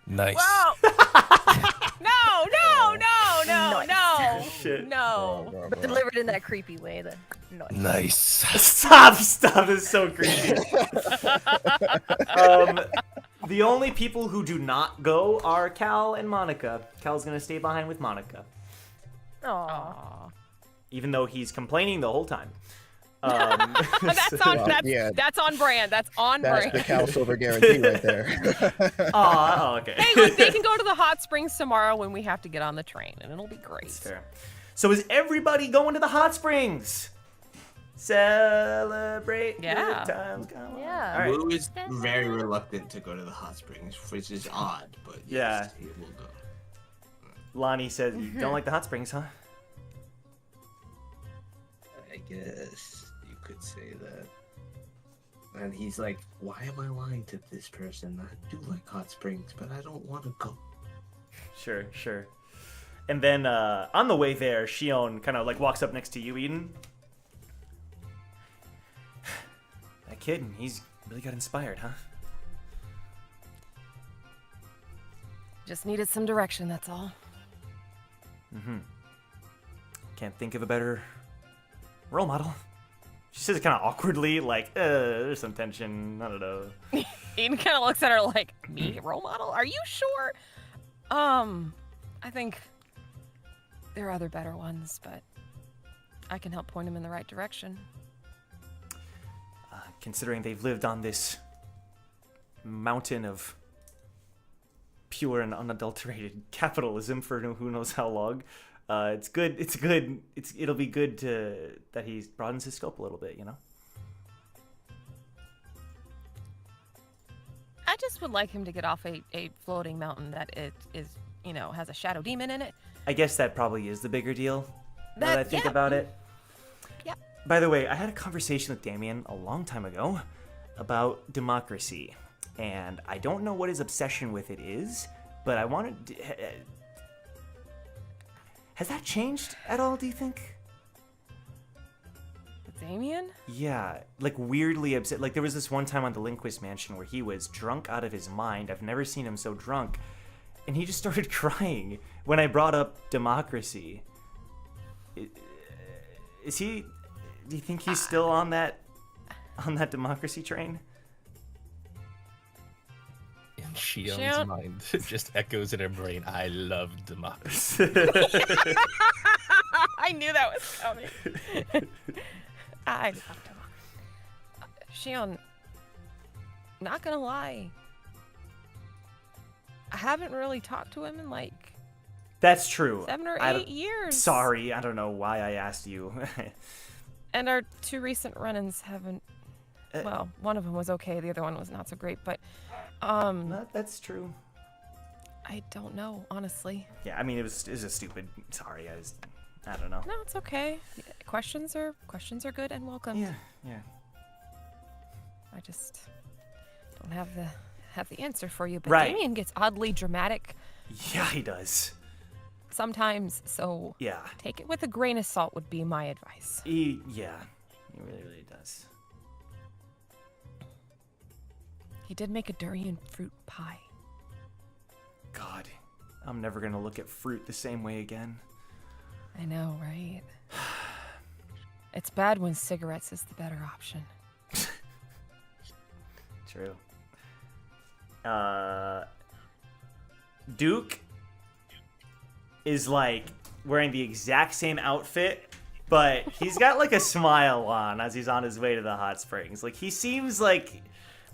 Nice. Whoa! No! Shit. No! But delivered in that creepy way. The noise. Nice. Stop! This is so creepy. The only people who do not go are Cal and Monica. Cal's gonna stay behind with Monica, Aw. even though he's complaining the whole time. That's on yeah. that's on brand. That's on That's brand. the Cal Silver guarantee right there. Oh, okay. Hey, look, they can go to the hot springs tomorrow when we have to get on the train, and it'll be great. Fair. So is everybody going to the hot springs? Celebrate Yeah. good times. Come on. Yeah. All right. Wu is very reluctant to go to the hot springs, which is odd, but Yeah. yes, he will go. Lonnie says you don't like the hot springs, huh? I guess you could say that. And he's like, why am I lying to this person? I do like hot springs, but I don't want to go. Sure. And then on the way there, Shion kind of walks up next to you, Eden. That kid, he's really got inspired, huh? Just needed some direction, that's all. Can't think of a better role model. She says it kind of awkwardly, there's some tension. I don't know. Eden kind of looks at her like, me, role model? Are you sure? I think there are other better ones, but I can help point them in the right direction. Considering they've lived on this mountain of pure and unadulterated capitalism for who knows how long, it's good. It'll be good that he broadens his scope a little bit, you know. I just would like him to get off a floating mountain that it is, has a shadow demon in it. I guess that probably is the bigger deal. Now that I think yeah. about it. Yeah. By the way, I had a conversation with Damien a long time ago about democracy, and I don't know what his obsession with it is, but I wanted to, has that changed at all, do you think? Damien? Yeah, weirdly upset. There was this one time on the Lindquist Mansion where he was drunk out of his mind. I've never seen him so drunk. And he just started crying when I brought up democracy. Is he... Do you think he's still on that democracy train? In Shion's Shion? mind, it just echoes in her brain. I love democracy. I knew that was coming. I love democracy. Shion, not gonna lie. I haven't really talked to him in like That's true. 7 or I 8 years. Sorry, I don't know why I asked you. And our 2 recent run-ins haven't. Well, one of them was okay. The other one was not so great. But, that's true. I don't know, honestly. Yeah, I mean, it was a stupid. Sorry, I don't know. No, it's okay. Questions are good and welcome. Yeah. I just don't have the answer for you. But Right. Damien gets oddly dramatic Yeah, he does. sometimes, so Yeah. take it with a grain of salt would be my advice. He really, really does. He did make a durian fruit pie. God, I'm never gonna look at fruit the same way again. I know, right? It's bad when cigarettes is the better option. True. Duke is like wearing the exact same outfit, but he's got like a smile on as he's on his way to the hot springs. Like he seems like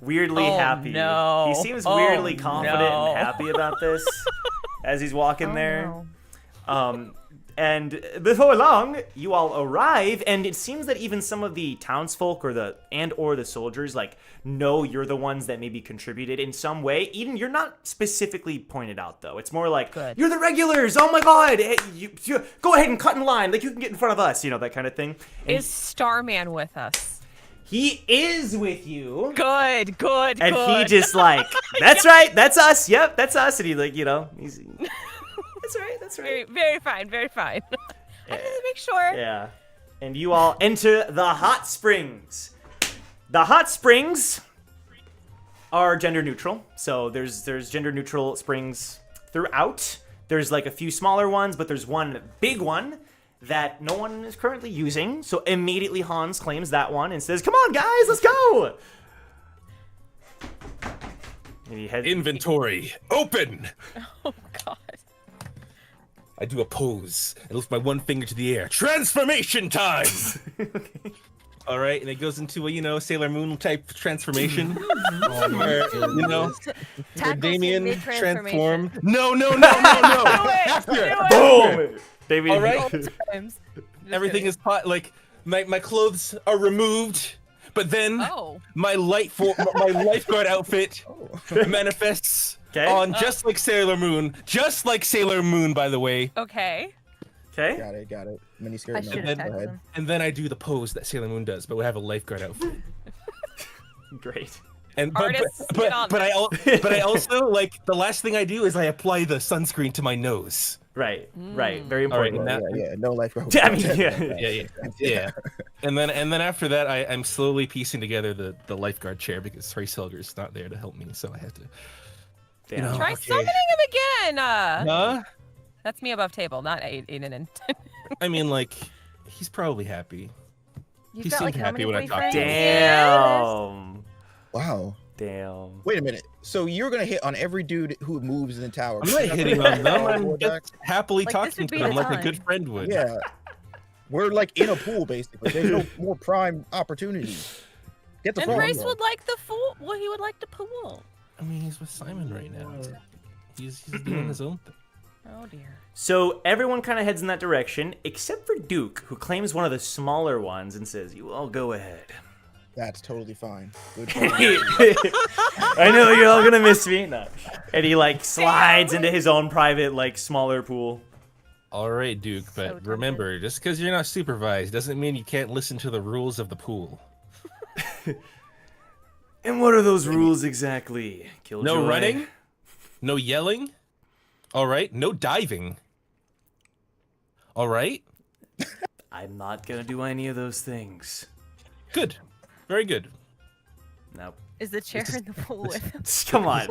weirdly happy. No. He seems weirdly Oh, confident no. and happy about this as he's walking there. No. And before long, you all arrive, and it seems that even some of the townsfolk or the soldiers like know you're the ones that maybe contributed in some way. Eden, you're not specifically pointed out though. It's more like Good. you're the regulars. Oh my God, hey, you go ahead and cut in line. Like you can get in front of us, that kind of thing. And Is Starman with us? he is with you. Good. And he just like, that's right, that's us. Yep, that's us. And he like, he's. That's right. Very fine. I just make sure. Yeah. And you all enter the hot springs. The hot springs are gender neutral. So there's gender neutral springs throughout. There's like a few smaller ones, but there's one big one that no one is currently using. So immediately Hans claims that one and says, "Come on, guys, let's go." And he heads Inventory open. Oh God. I do a pose. I lift my one finger to the air. Transformation time. All right, and it goes into a Sailor Moon type transformation. Where, where Tackles Damien him transform. mid-transformation. No. After. boom. Baby. All right. Times. Everything is like my clothes are removed, but then my lifeguard outfit manifests on just like Sailor Moon. Just like Sailor Moon, by the way. Okay. Got it. Mini skirt. I no, should go have tackled ahead. him. And then I do the pose that Sailor Moon does, but we have a lifeguard outfit. Great. And Artists, get on but I also like the last thing I do is I apply the sunscreen to my nose. Right. Very All right, important. and Yeah, no lifeguard. I mean, Yeah. And then after that, I'm slowly piecing together the lifeguard chair because Trace Helger's not there to help me, so I have to. Damn. Try summoning him again. Huh? That's me above table, not Aiden and. I mean, like, he's probably happy. You've He got, seemed like, how happy many when I talked to him. Damn. Wow. Damn. Wait a minute. So you're gonna hit on every dude who moves in the tower? I'm not hitting on them. I'm just happily Like, this talking would to be them the like a time. good friend would. Yeah. We're like in a pool basically. There's no more prime opportunities. Get the And phone. Grace would like the pool. Well, he would like the pool. I mean, he's with Simon right now. He's doing his own thing. Oh dear. So everyone kind of heads in that direction, except for Duke, who claims one of the smaller ones and says, "You all go ahead." That's totally fine. Good. I know you're all gonna miss me. No. And he like slides into his own private, like smaller pool. All right, Duke, but tempted. remember, just because you're not supervised doesn't mean you can't listen to the rules of the pool. And what are those rules exactly? Killjoy? No running, no yelling. All right, no diving. All right. I'm not gonna do any of those things. Good, very good. Nope. Is the chair in the pool with him? Come on.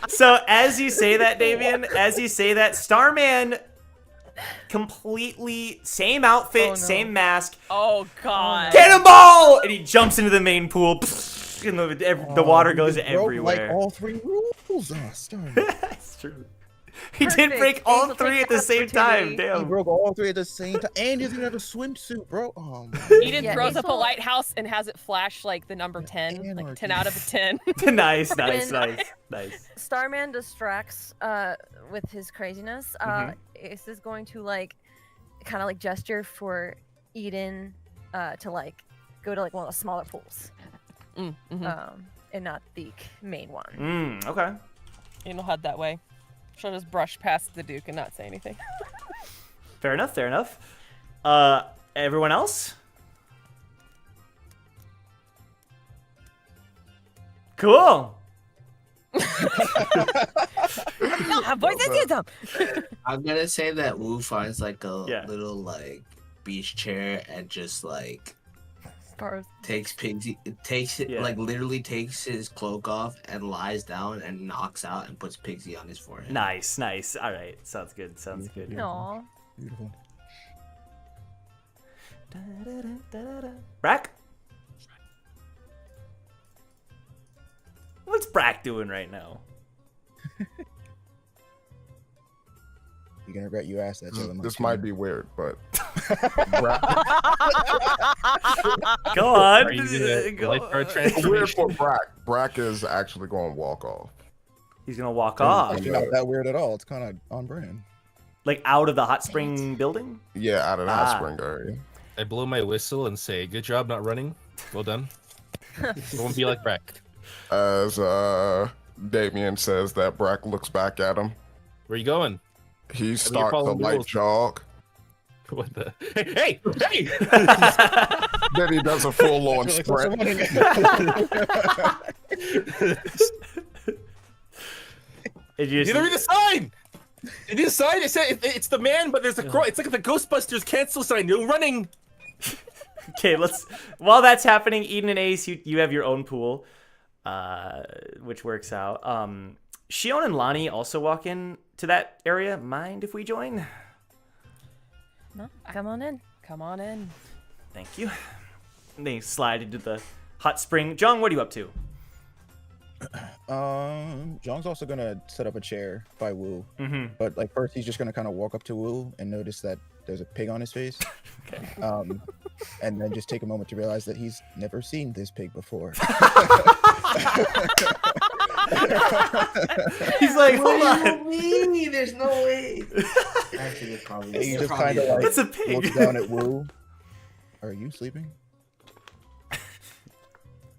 So as you say that, Damien, Starman, completely same outfit, Oh, no. same mask, Oh God. cannonball, and he jumps into the main pool, and the water goes You broke, everywhere. Like all three rules. Oh, Starman. That's true. He did Perfect. break all Ace will take three at the that same time. opportunity. He Damn. broke all three at the same time, and he doesn't have a swimsuit, bro. Oh, man. Eden Yeah, throws up a Hazel- lighthouse and has it flash like the number 10, like 10 out of a 10. Nice. When- Nice. Starman distracts with his craziness. Ace is going to kind of gesture for Eden to go to one of the smaller pools, and not the main one. Okay. Eden will head that way. She'll just brush past the Duke and not say anything. Fair enough. Everyone else? Cool. I'm gonna say that Wu finds a Yeah. little beach chair and just takes Pigsy, literally takes his cloak off and lies down and knocks out and puts Pigsy on his forehead. Nice. All right. Sounds good. Aw. Beautiful. Brack? What's Brack doing right now? You're gonna regret you asked that, Joe. This might be weird, but Go on. Are you gonna Go- lifeguard weird transformation? for Brack. Brack is actually going to walk off. He's gonna walk off, It's not that weird at all. It's kind of on brand. out of the hot spring building. Yeah, out of the hot spring area. I blow my whistle and say, "Good job not running. Well done." It won't be like Brack. As Damien says that Brack looks back at him. Where you going? He starts to following light rules. jog. What the? Hey! Then he does a full on sprint. You You didn't read the sign! You read the sign? It said it's the man, but there's a crow. It's like the Ghostbusters cancel sign. You're running. Okay, while that's happening, Eden and Ace, you have your own pool, which works out. Shion and Lonnie also walk in to that area. Mind if we join? No, come on in. Come on in. Thank you. And they slide into the hot spring. Jong, what are you up to? Zhong's also gonna set up a chair by Wu, Mm-hmm. but first he's just gonna kind of walk up to Wu and notice that there's a pig on his face. Okay. And then just take a moment to realize that he's never seen this pig before. He's like, hold on. Me? There's no way. Actually, it probably And he it just probably kind of is. It's a pig. looks down at Wu. Are you sleeping?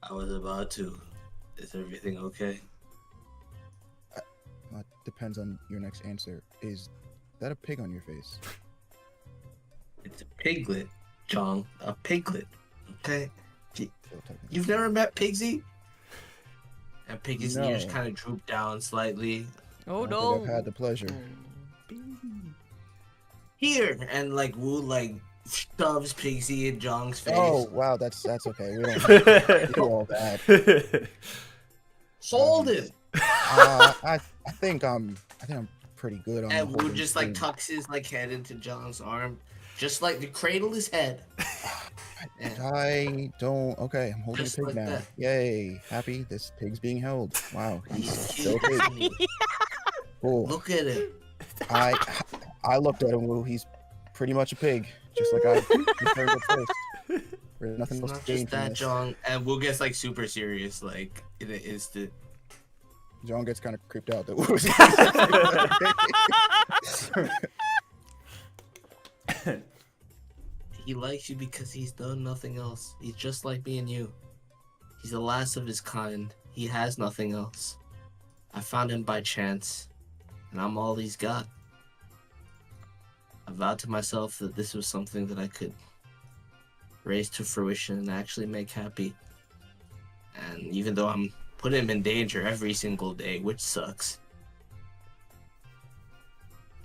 I was about to. Is everything okay? Depends on your next answer. Is that a pig on your face? It's a piglet, John. A piglet. Okay. Still technically. You've never met Pigsy? And Pigsy's ears No. kind of droop down slightly. Oh I don't think I've had the pleasure. Here, and Wu shoves Pigsy in Jong's face. Oh wow, that's okay. We don't do all that. Hold him. I think I'm pretty good on. And Wu holding just food. tucks his head into Jong's arm, just to cradle his head. And I don't. Okay, I'm holding Just a pig like now. that. Yay! Happy. This pig's being held. Wow, he's he's so cute. big. Cool. Look at him. I looked at him. Wu. He's pretty much a pig, just like I confirmed at first. There's nothing It's else not to gain just from that, this. Jong. And Wu gets super serious, in an instant. John gets kind of creeped out that Wu was. He likes you because he's done nothing else. He's just like me and you. He's the last of his kind. He has nothing else. I found him by chance, and I'm all he's got. I vowed to myself that this was something that I could raise to fruition and actually make happy. And even though I'm putting him in danger every single day, which sucks,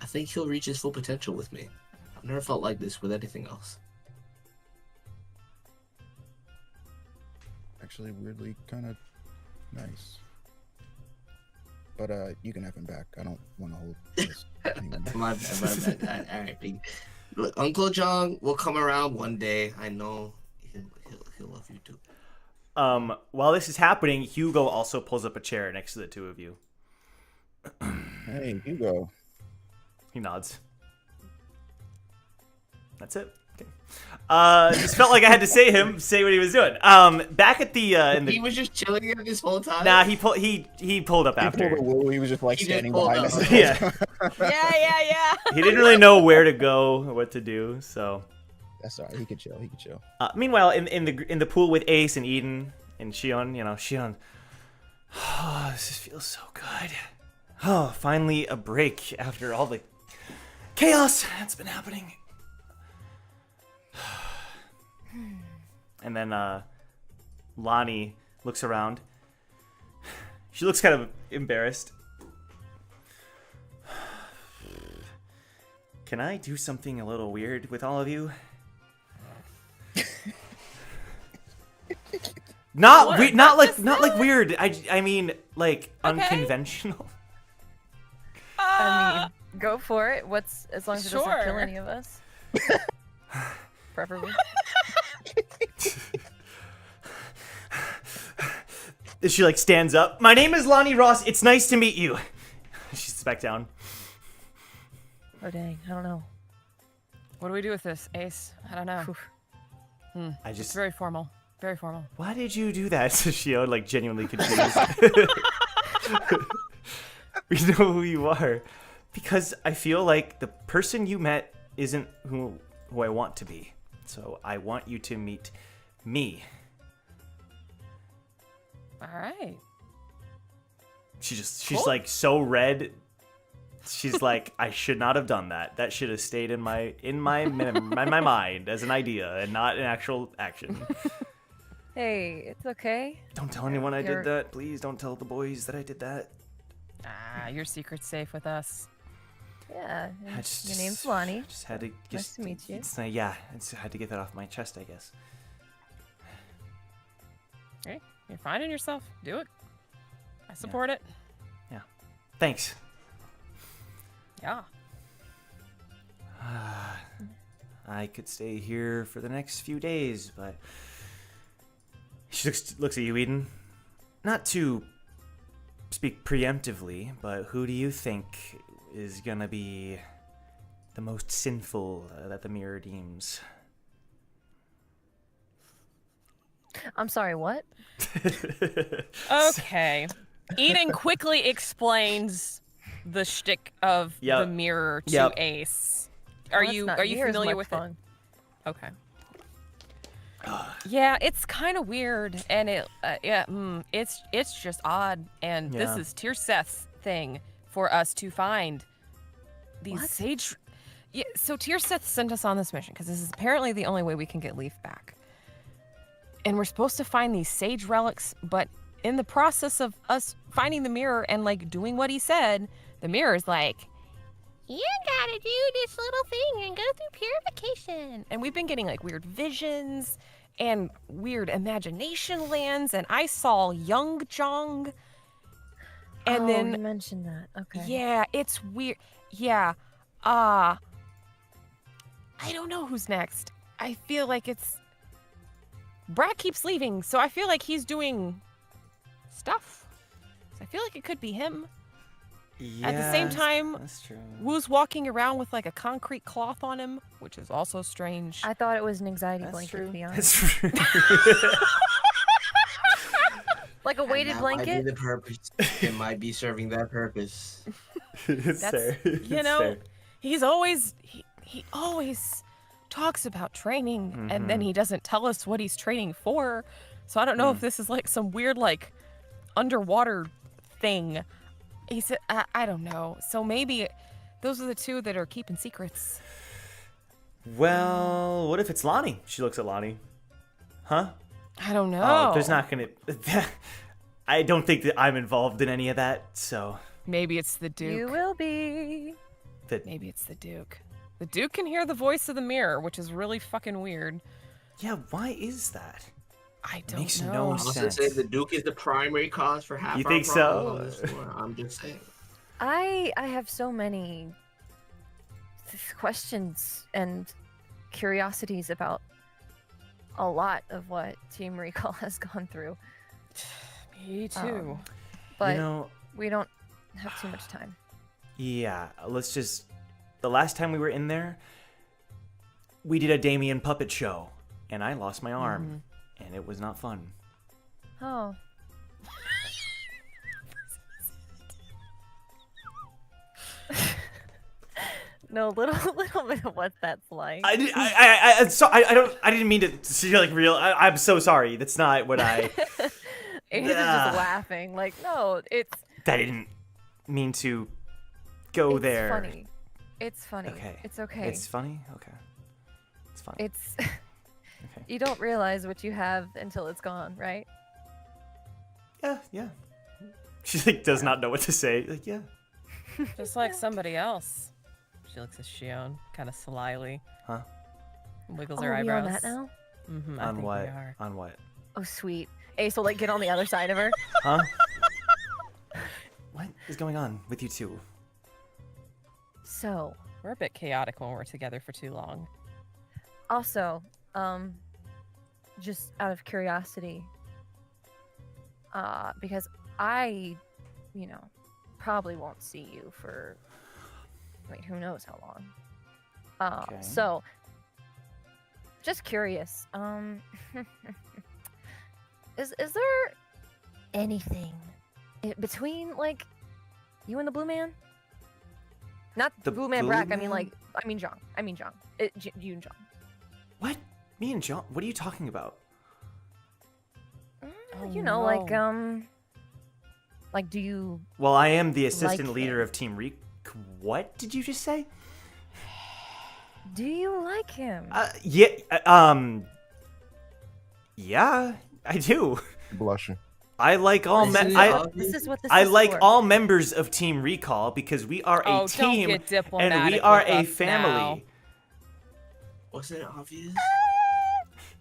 I think he'll reach his full potential with me. I've never felt like this with anything else. Actually, weirdly, kind of nice. But you can have him back. I don't want to hold this anymore. My bad. All right, big. Look, Uncle John will come around one day. I know he'll love you too. While this is happening, Hugo also pulls up a chair next to the two of you. Hey, Hugo. He nods. That's it. Okay. Just felt like I had to say what he was doing. Back at the He was just chilling there this whole time. Nah, he pulled up He after. pulled a woo. He was just like He just standing pulled behind up. us. Yeah. Yeah. He didn't really know where to go or what to do, so. That's alright. He could chill. He could chill. Meanwhile, in the pool with Ace and Eden and Shion, Shion. Oh, this just feels so good. Oh, finally a break after all the chaos that's been happening. And then Lonnie looks around. She looks kind of embarrassed. Can I do something a little weird with all of you? Not like weird. I mean like unconventional. I mean, go for it. As long as it doesn't kill Sure. any of us. Preferably. She like stands up. My name is Lonnie Ross. It's nice to meet you. She sits back down. Oh dang, I don't know. What do we do with this, Ace? I don't know. I It's just. very formal. Very formal. Why did you do that? So Shio like genuinely confused. We know who you are, because I feel like the person you met isn't who I want to be. So I want you to meet me. All right. She's Cool. like so red. She's like, I should not have done that. That should have stayed in my mind as an idea and not an actual action. Hey, it's okay. Don't tell anyone I You're- did that. Please don't tell the boys that I did that. Your secret's safe with us. Yeah, I just- your name's Lonnie. Just had to. Nice to meet you. Yeah, I just had to get that off my chest, I guess. Hey, you're finding yourself. Do it. I support it. Thanks. Yeah. I could stay here for the next few days, but she looks at you, Eden. Not to speak preemptively, but who do you think is gonna be the most sinful that the mirror deems? I'm sorry, what? Okay. Eden quickly explains the shtick of the Yep. mirror to Yep. Ace. Well, Are it's you not familiar near as much with fun. it? Okay. Yeah, it's kind of weird, and it's just odd. And Yeah. this is Tirseth's thing for us to find these What? sage. Yeah, so Tirseth sent us on this mission because this is apparently the only way we can get Leaf back. And we're supposed to find these sage relics, but in the process of us finding the mirror and like doing what he said, the mirror's like, you gotta do this little thing and go through purification. And we've been getting like weird visions and weird imagination lands, and I saw Young Jong. And Oh, then you mentioned that. Okay. yeah, it's weird. Yeah. I don't know who's next. I feel like it's Brad keeps leaving, so I feel like he's doing stuff. So I feel like it could be him. At the same time, that's true. Woo's walking around with like a concrete cloth on him, which is also strange. I thought it was an anxiety That's blanket, true. to be honest. That's true. Like a weighted that Might blanket. be the purpose. It might be serving that purpose. It's That's fair. you It's know, fair. he's always he always talks about training and then he doesn't tell us what he's training for. So I don't know if this is like some weird like underwater thing. He said I don't know. So maybe those are the two that are keeping secrets. Well, what if it's Lonnie? She looks at Lonnie. Huh? I don't know. Oh, there's not gonna. I don't think that I'm involved in any of that. So Maybe it's the Duke. You will be. that. Maybe it's the Duke. The Duke can hear the voice of the mirror, which is really fucking weird. Yeah. Why is that? I don't Makes know. no I also sense. say the Duke is the primary cause for half You our think so? problems on this one. I'm just saying. I have so many questions and curiosities about a lot of what Team Recall has gone through, Me too. but You know. we don't have too much time. Yeah. Let's just. the last time we were in there, we did a Damien puppet show, and I lost my arm, and it was not fun. Oh. No, little bit of what that's like. I didn't mean to see like real. I'm so sorry. That's not what I. He's just laughing. Like, no, it's. I didn't mean to go there. Funny. It's funny. Okay. It's okay. It's funny. Okay. It's funny. It's. Okay. You don't realize what you have until it's gone, right? Yeah. She like does not know what to say. Like, yeah. Just like somebody else. She looks at Shion, kind of slyly. Huh? Wiggles Oh, her are we eyebrows. on that now? Mm-hmm, I On think what? we are. On what? Oh, sweet. Ace will like get on the other side of her. Huh? What is going on with you two? So, We're a bit chaotic when we're together for too long. also, just out of curiosity, because I, probably won't see you for, who knows how long. Okay. So, just curious, is there anything between, like, you and the Blue Man? Not The Blue Man Blue Brack, Man? I mean John. You and John. What? Me and John? What are you talking about? Like, do you Well, I am the assistant Like leader him. of Team Reek. What did you just say? like him? Yeah, I do. Blushing. I like all This is I obvious. This is what this I is like for. all members of Team Recall because we are a Oh, team don't get and diplomatic we are with a us family. now. Wasn't it obvious?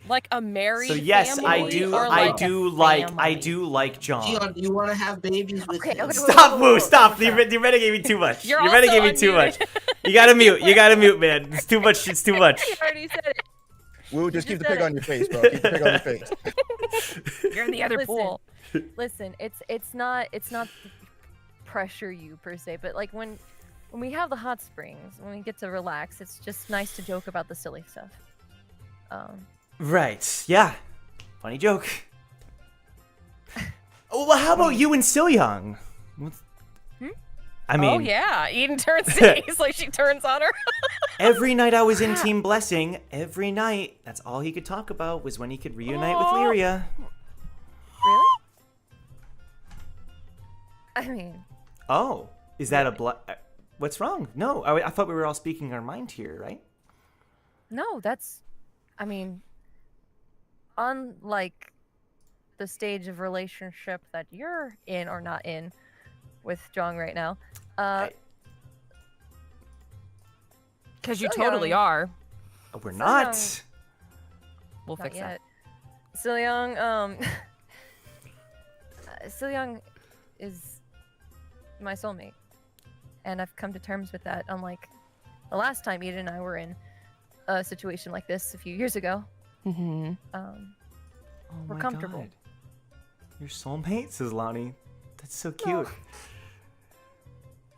Like a married So yes, family, I do. or I like do a like. I family? do like John. Gion, do you want to have babies with Okay, him? okay, Stop, whoa, Woo! whoa, Stop! whoa, You renegade me too much. You're You also renegade me too much. unmuted. You gotta mute. You gotta mute, man. It's too much. It's too much. You already said it. Woo, just You keep the said pig it. on your face, bro. Keep the pig on your face. You're in the other Listen. pool. Listen, it's not to pressure you per se, but like when we have the hot springs, when we get to relax, it's just nice to joke about the silly stuff. Right. Yeah. Funny joke. Oh, well, how about you and Silyoung? I mean, Oh yeah, Eden turns to Ace like she turns on her. every night I was in Team Blessing, every night, that's all he could talk about was when he could reunite with Lyria. Really? I mean, Oh, is that a what's wrong? No, I thought we were all speaking our mind here, right? no, unlike the stage of relationship that you're in or not in with Jong right now, Because you So totally young. are. We're So not. young. We'll not fix yet. Silyoung, Silyoung is my soulmate, and I've come to terms with that. Unlike the last time Eden and I were in a situation like this a few years ago, that. Mm-hmm. Oh We're my comfortable. God. Your soulmate, says Lonnie. That's so cute.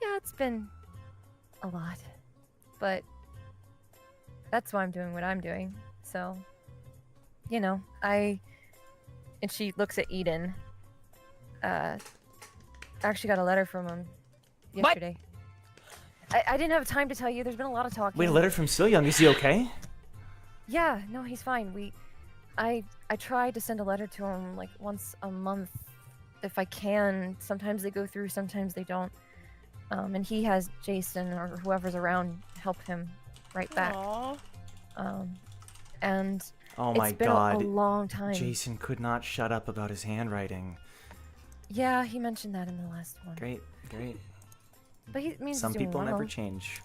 Yeah, it's been a lot, but that's why I'm doing what I'm doing. So, and she looks at Eden. I actually got a letter from him What? yesterday. I didn't have time to tell you. There's been a lot of talking. Wait, a letter from Silyoung. Is he okay? Yeah, no, he's fine. I try to send a letter to him like once a month if I can. Sometimes they go through, sometimes they don't. And he has Jason or whoever's around help him write back. Aww. And Oh my it's been God. a long time. Jason could not shut up about his handwriting. Yeah, he mentioned that in the last one. Great. But he means Some he's doing people well. never change.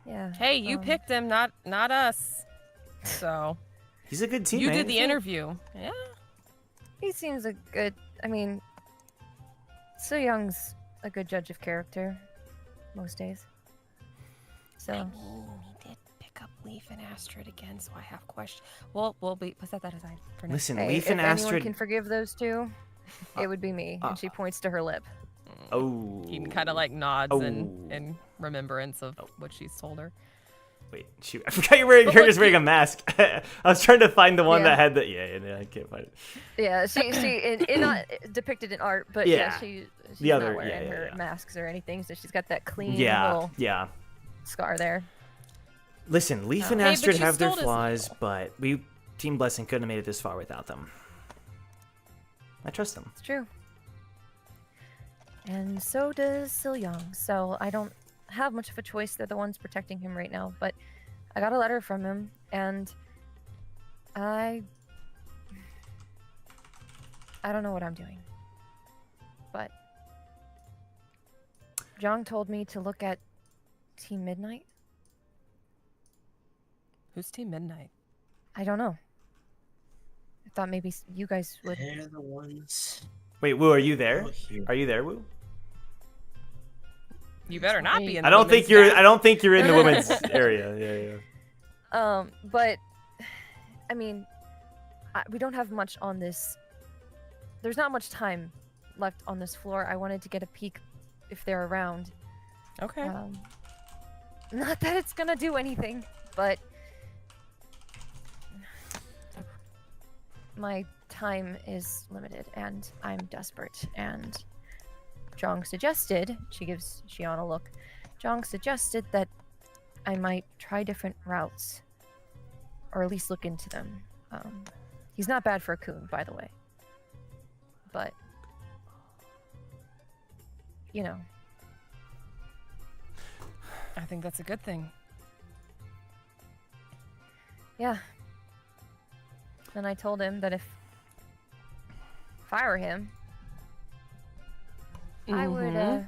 Yeah. Hey, you picked him, not us. So He's a good teammate. you did the interview. Yeah. He seems a good. I mean, So Young's a good judge of character most days. So. I mean, he did pick up Leaf and Astrid again, so I have questions. We'll set that aside for now. Listen, Hey, Leaf if and anyone Astrid. can forgive those two, it would be me. And she points to her lip. Oh. He kind of like nods Oh. in remembrance of what she's told her. Wait, shoot! I forgot you're just wearing a mask. I was trying to find the one that had the I can't find it. Yeah, she not depicted in art, but Yeah. she's The other- not wearing yeah, her yeah. masks or anything, so she's got that clean Yeah, little yeah. scar there. Listen, Leaf and Hey, but Astrid you have their stole this- flaws, but Team Blessing couldn't have made it this far without them. I trust them. It's true. And so does Silyang, so I don't have much of a choice. They're the ones protecting him right now, but I got a letter from him, and I don't know what I'm doing. But Jong told me to look at Team Midnight. Who's Team Midnight? I don't know. I thought maybe you guys would. They're the ones. Wait, Woo, are you there? out here. Are you there, Woo? You better not be in the I don't think women's you're. staff. I don't think you're in the women's area. Yeah. But I mean, we don't have much on this. There's not much time left on this floor. I wanted to get a peek if they're around. Okay. Not that it's gonna do anything, but my time is limited and I'm desperate. And Jong suggested, she gives Xion a look. Jong suggested that I might try different routes, or at least look into them. He's not bad for a coon, by the way. But, you know. I think that's a good thing. Yeah. And I told him that if I were him, I would, I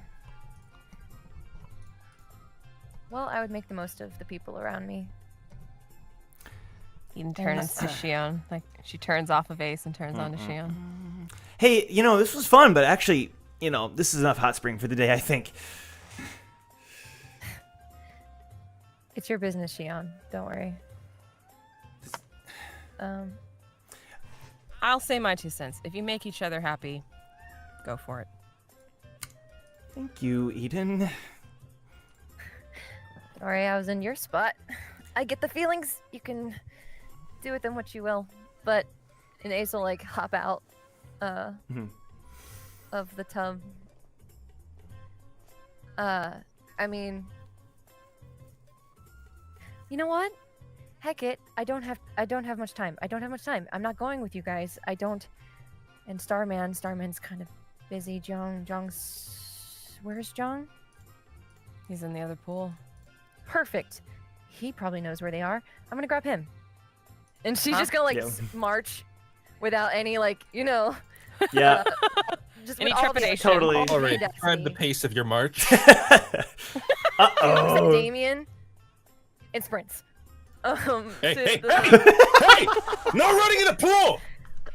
would make the most of the people around me. You can turn into Xion. Like, she turns off of Ace and turns on to Xion. Hey, this was fun, but actually, this is enough hot spring for the day, I think. It's your business, Xion. Don't worry. I'll say my 2 cents. If you make each other happy, go for it. Thank you, Eden. Don't worry, I was in your spot. I get the feelings. You can do with them what you will. But and Ace will like hop out of the tub. I mean, you know what? Heck it. I don't have much time. I'm not going with you guys. I don't. And Starman's kind of busy. Where's Jong? He's in the other pool. Perfect. He probably knows where they are. I'm gonna grab him. And she's just gonna march without any Yeah. just Any with all the- trepidation. Totally. all the All right, audacity. try the pace of your march. Uh-oh. Damien and sprints. Hey, to hey, the- hey! No running in the pool!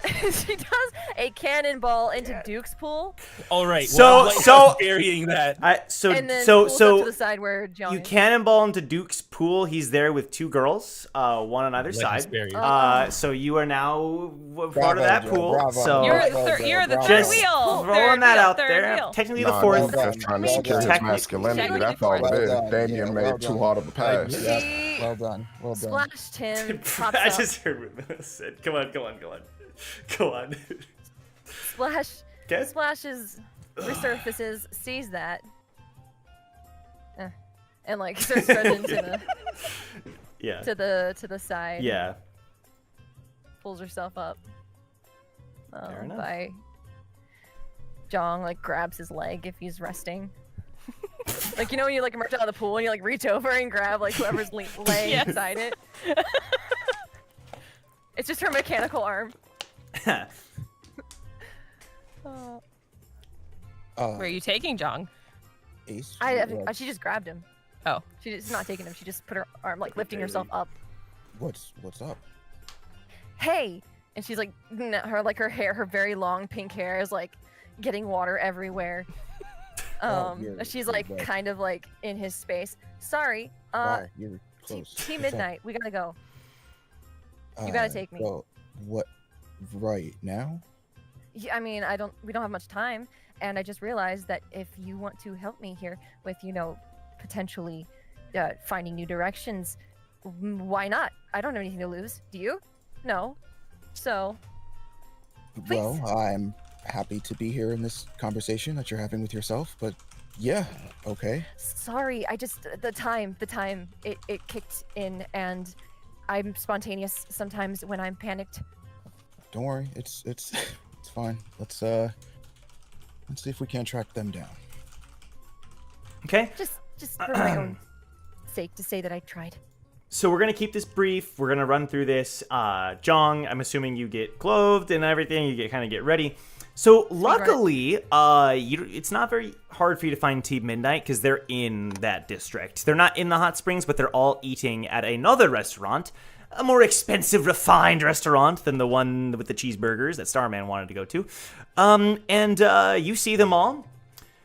She does a cannonball into Duke's pool, All right. So- burying that. and then pulls up to the side where John You is. cannonball into Duke's pool. He's there with 2 girls, one on either side. So you are now part of that Joe, pool. bravo. So You're Bravo, the bravo. third just wheel. throwing that out third there. wheel. Technically Nah, the 4th. that was trying to secure his Technically- masculinity. That's all it Well is. done. Damien Yeah, made well too done. hard of a pass. She Well done. Well done. splashed him. Pops I up. just heard what Mila said. Come on. Go on. Okay. Splashes, resurfaces, sees that, and like starts running to Yeah. the side. Yeah. Pulls herself up. Fair enough. By Jong like grabs his leg if he's resting. Like when you like emerge out of the pool and you like reach over and grab like whoever's laying Yes. inside it. It's just her mechanical arm. Where are you taking Jong? Ace. She just grabbed him. Oh. She's not taking him. She just put her arm like lifting herself up. What's up? Hey, and she's like her hair, her very long pink hair is like getting water everywhere. She's like you're kind of like in his space. Sorry. Wow, you're close. Team What's up? Midnight, we gotta go. You gotta take me. Well, what? Right now? I mean, we don't have much time, and I just realized that if you want to help me here with, potentially finding new directions, why not? I don't have anything to lose. Do you? No. So, please. Well, I'm happy to be here in this conversation that you're having with yourself, but yeah, okay. Sorry, I just the time it kicked in, and I'm spontaneous sometimes when I'm panicked. Don't worry, it's fine. Let's see if we can't track them down. Okay. Just for my own sake, to say that I tried. So we're gonna keep this brief. We're gonna run through this. Jong, I'm assuming you get clothed and everything. You get ready. So luckily, it's not very hard for you to find Team Midnight because they're in that district. They're not in the hot springs, but they're all eating at another restaurant, a more expensive, refined restaurant than the one with the cheeseburgers that Starman wanted to go to. And you see them all.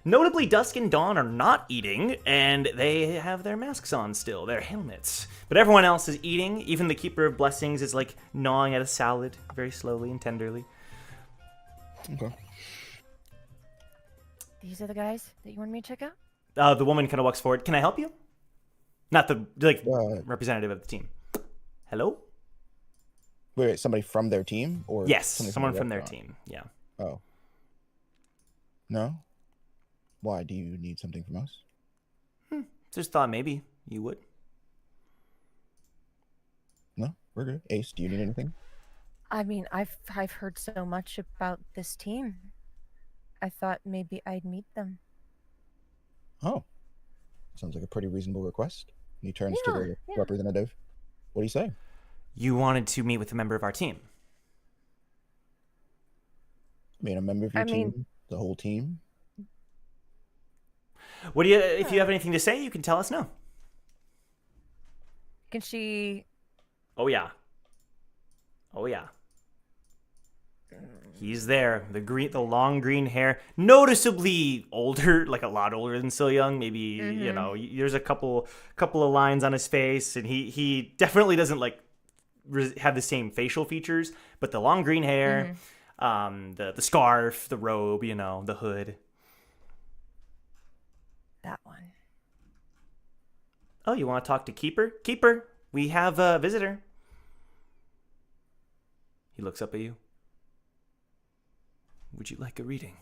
Notably, Dusk and Dawn are not eating, and they have their masks on still, their helmets. But everyone else is eating. Even the Keeper of Blessings is like gnawing at a salad very slowly and tenderly. Okay. These are the guys that you wanted me to check out? The woman kind of walks forward. Can I help you? Not the representative of the team. Hello? Wait, somebody from their team, or yes, somebody someone the from their restaurant? team. Yeah. Oh. No? Why? Do you need something from us? Just thought maybe you would. No, we're good. Ace, do you need anything? I mean, I've heard so much about this team. I thought maybe I'd meet them. Oh. Sounds like a pretty reasonable request. He turns to the Yeah. representative. What do you say? You wanted to meet with a member of our team. I mean, a member of your team? The whole team? What do you? If you have anything to say, you can tell us now. Can she? Oh yeah. Oh yeah. He's there. The long green hair, noticeably older, like a lot older than So Young. Maybe there's a couple of lines on his face, and he definitely doesn't like have the same facial features. But the long green hair, the scarf, the robe, the hood. That one. Oh, you want to talk to Keeper? Keeper, we have a visitor. He looks up at you. Would you like a reading?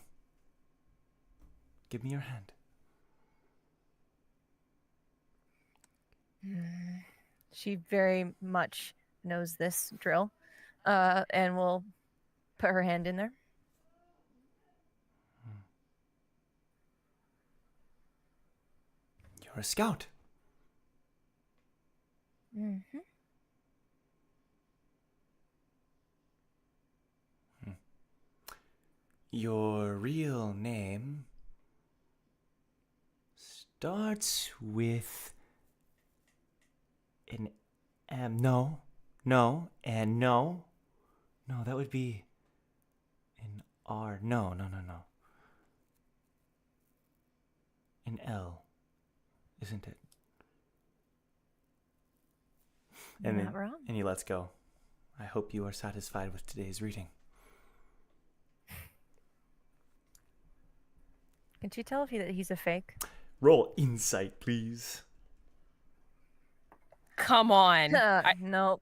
Give me your hand. She very much knows this drill, and will put her hand in there. You're a scout. Mm-hmm. Your real name starts with an M. No, and no. No, that would be an R. No. An L, isn't it? And Not wrong. And he lets go. I hope you are satisfied with today's reading. Can she tell if he's a fake? Roll insight, please. Come on. No.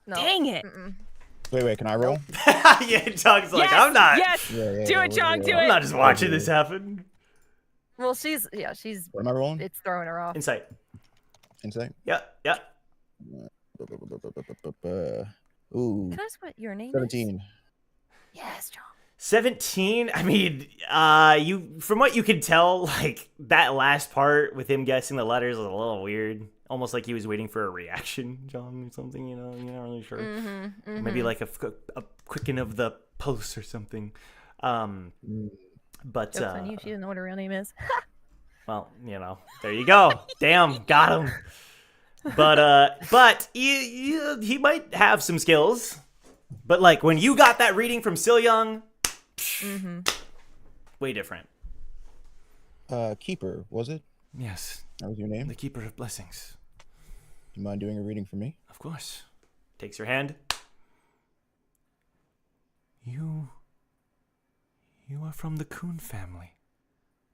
Dang it. Mm-mm. Wait, can I roll? Yeah, Doug's like, Yes, I'm not. Yes. Do it, John. Do I'm it. not just watching this happen. Well, she's. What am I rolling? It's throwing her off. Insight. Insight? Yeah. Ooh. Can I ask what your name 17. is? Yes, John. 17. I mean, you from what you can tell, like that last part with him guessing the letters was a little weird. Almost like he was waiting for a reaction, John, or something. You're not really sure. Maybe like a quicken of the pulse or something. But Joke's on you. She doesn't know what her real name is. well, there you go. Damn, got him. But he might have some skills. But like when you got that reading from Sil Young, way different. Keeper, was it? Yes. That was your name? The Keeper of Blessings. Do you mind doing a reading for me? Of course. Takes your hand. You are from the Coon family.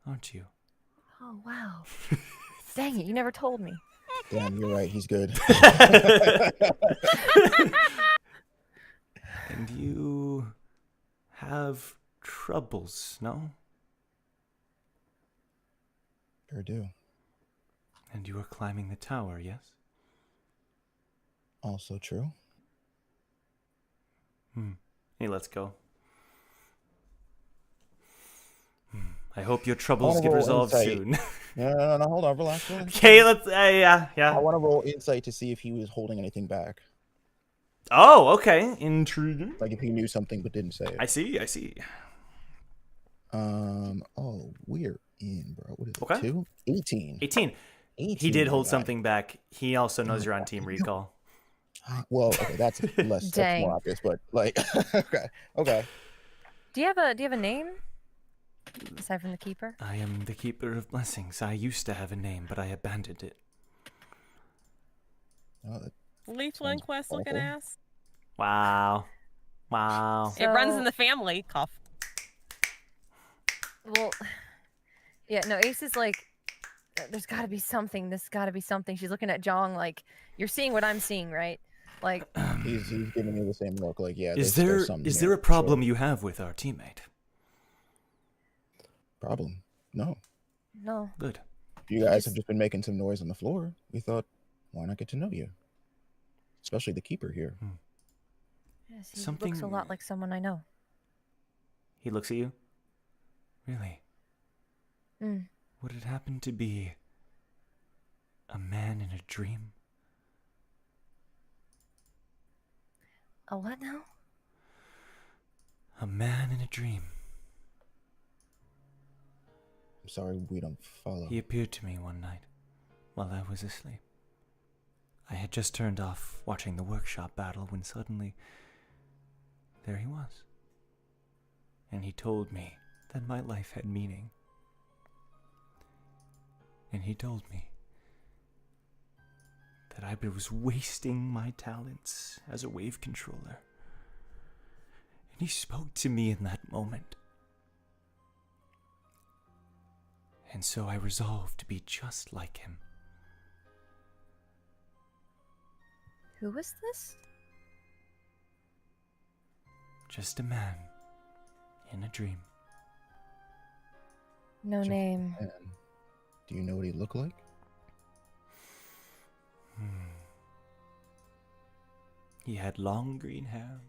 aren't you? Oh, wow. Dang it, you never told me. Damn, you're right. He's good. And you have troubles, no? Sure do. And you are climbing the tower, yes? Also true. He lets go. I hope your troubles get resolved soon. No, hold on, relax. Okay, let's. Yeah. I want to roll insight to see if he was holding anything back. Oh, okay. Intriguing. Like if he knew something but didn't say it. I see. Oh, we're in, bro. What is it? Okay. 2? 18. 18. He did hold something back. He also knows you're on Team Recall. Well, okay, that's less. That's more obvious, but like, okay. Do you have a name aside from the keeper? I am the Keeper of Blessings. I used to have a name, but I abandoned it. Oh, that Leafling quest looking awful. ass. Wow. It runs in the family. Cough. Well, yeah, no, Ace is like, there's got to be something. This got to be something. She's looking at Jong like, you're seeing what I'm seeing, right? Like, he's giving me the same look. Like, yeah. Is there's there something is here, there a problem sure. you have with our teammate? Problem? No. no. Good. You guys have just been making some noise on the floor. We thought, why not get to know you? Especially the keeper here. Yes, he Something- looks a lot like someone I know. He looks at you. Really? Mm. Would it happen to be a man in a dream? A what now? A man in a dream. I'm sorry, we don't follow. He appeared to me one night while I was asleep. I had just turned off watching the workshop battle when suddenly there he was. And he told me that my life had meaning. And he told me that I was wasting my talents as a wave controller. And he spoke to me in that moment. And so I resolved to be just like him. Who was this? Just a man in a dream. No Just- name. And do you know what he looked like? He had long green hair.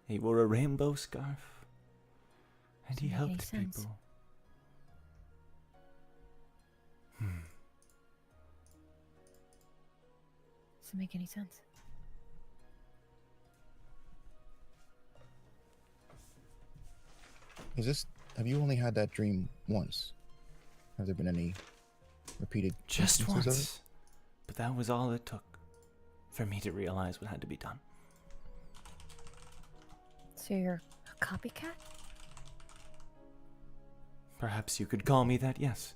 He wore a rainbow scarf. And he Doesn't make any helped sense. people. Doesn't make any sense. Have you only had that dream once? Has there been any repeated Just instances of it? once. But that was all it took for me to realize what had to be done. So you're a copycat? Perhaps you could call me that, yes.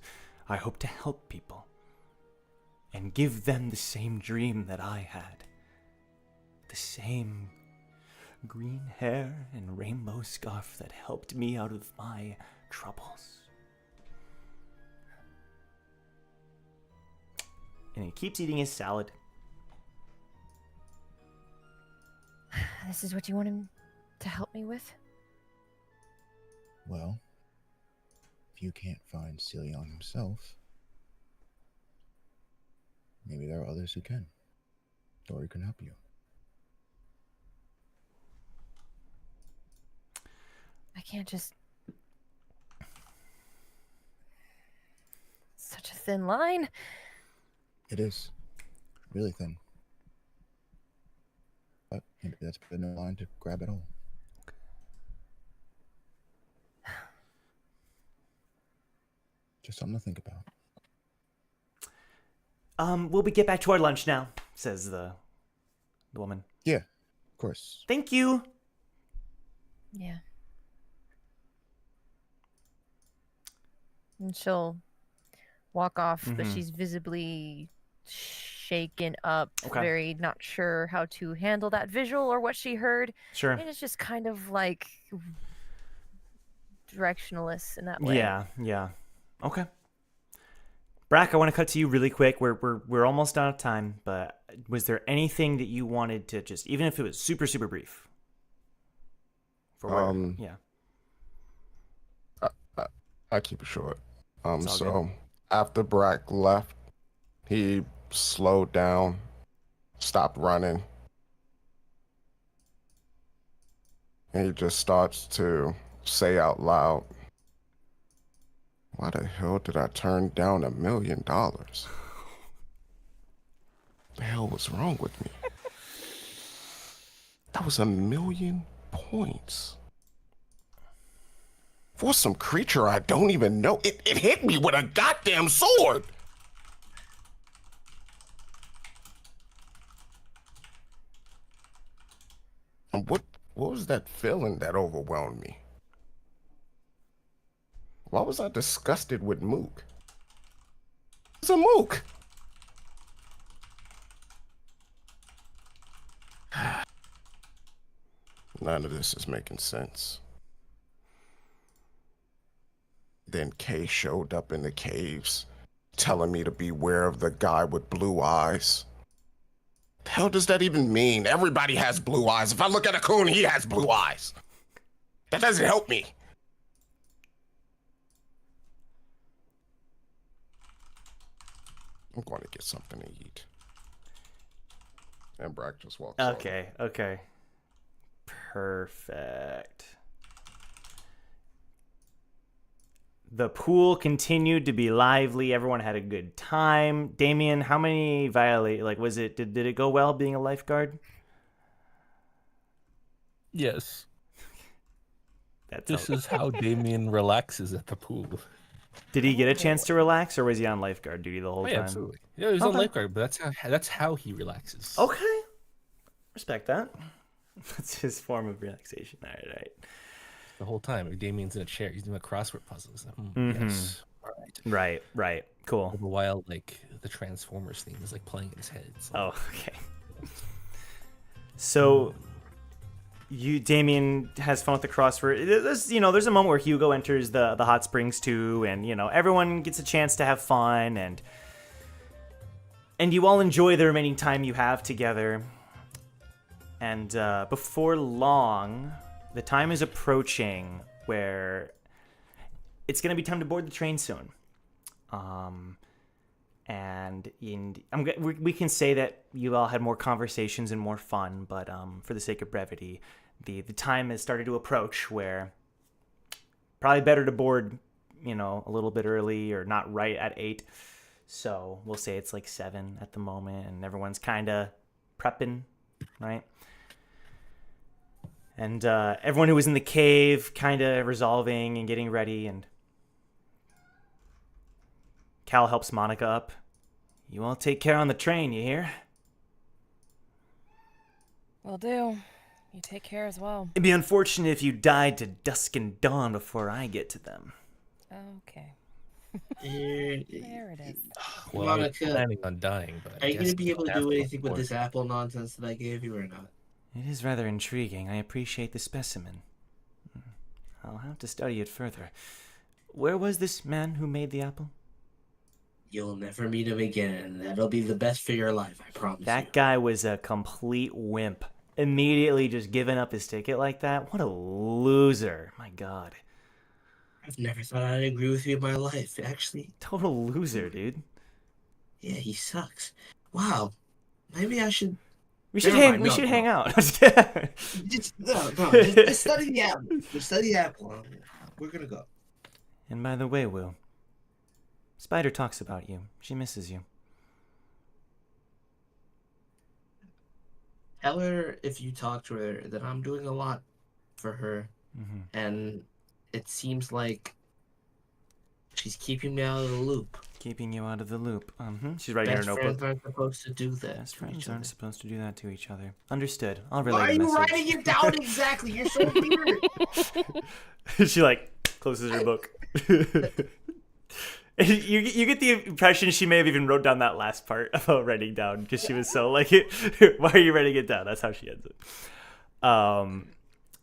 I hope to help people. And give them the same dream that I had. The same green hair and rainbow scarf that helped me out of my troubles. And he keeps eating his salad. This is what you want him to help me with? Well, if you can't find Celion himself, maybe there are others who can. Or who can help you. I can't just... Such a thin line. It is. Really thin. But maybe that's been a line to grab it all. Just something to think about. We'll get back to our lunch now, says the woman. Yeah, of course. Thank you. Yeah. And she'll walk off, but Mhm. she's visibly shaken up, Okay. very not sure how to handle that visual or what she heard. Sure. And it's just kind of like directionalists in that way. Yeah. Okay. Brack, I want to cut to you really quick. We're almost out of time, but was there anything that you wanted to just, even if it was super, super brief? Yeah. I keep it short. It's all So after Brack left, he slowed down, stopped running, and he just starts to say out loud, "Why the hell did I turn down $1 million? The hell was wrong with me? That was 1,000,000 points. For some creature I don't even know. It hit me with a goddamn sword." And what was that feeling that overwhelmed me? Why was I disgusted with Mook? It's a Mook. None of this is making sense. Then Kay showed up in the caves, telling me to beware of the guy with blue eyes. The hell does that even mean? Everybody has blue eyes. If I look at a coon, he has blue eyes. That doesn't help me. I'm going to get something to eat. And Brack just walks over. Okay. Perfect. The pool continued to be lively. Everyone had a good time. Damien, how many did it go well being a lifeguard? Yes. This is how Damien relaxes at the pool. Did he get a chance to relax, or was he on lifeguard duty the whole time? Absolutely. Yeah, he was on lifeguard, but that's how he relaxes. Okay. Respect that. That's his form of relaxation. All right. The whole time, Damien's in a chair, he's doing crossword puzzles. Yes. All right. Right. Cool. All the while, like the Transformers theme is like playing in his head. Oh, okay. So, Damien has fun with the crossword. There's a moment where Hugo enters the hot springs too, and everyone gets a chance to have fun, and you all enjoy the remaining time you have together. And before long, the time is approaching where it's going to be time to board the train soon. We can say that you all had more conversations and more fun, but for the sake of brevity, the time has started to approach where probably better to board, a little bit early or not right at 8. So we'll say it's like 7 at the moment, and everyone's kind of prepping, right? And everyone who was in the cave kind of resolving and getting ready, and Cal helps Monica up. You all take care on the train, you hear? Will do. You take care as well. It'd be unfortunate if you died to dusk and dawn before I get to them. Okay. There it is. Well, I was planning on dying, but are you going to be able to do anything with this apple nonsense that I gave you or not? It is rather intriguing. I appreciate the specimen. I'll have to study it further. Where was this man who made the apple? You'll never meet him again, and that'll be the best for your life, I promise you. That guy was a complete wimp. Immediately just giving up his ticket like that? What a loser. My God. I've never thought I'd agree with you in my life, actually. Total loser, dude. Yeah, he sucks. Wow. Maybe I should... We should hang out. Just study the apple. Just study the apple. We're gonna go. And by the way, Will, Spider talks about you. She misses you. Tell her if you talk to her that I'm doing a lot for her, and it seems like she's keeping me out of the loop. Keeping you out of the loop. She's writing her notebook. Best friends aren't supposed to do that. Best friends aren't supposed to do that to each other. Understood. I'll relay the message. message. Why are you writing it down exactly? You're so weird. She closes her book. You get the impression she may have even wrote down that last part about writing down because she was so why are you writing it down? That's how she ends it.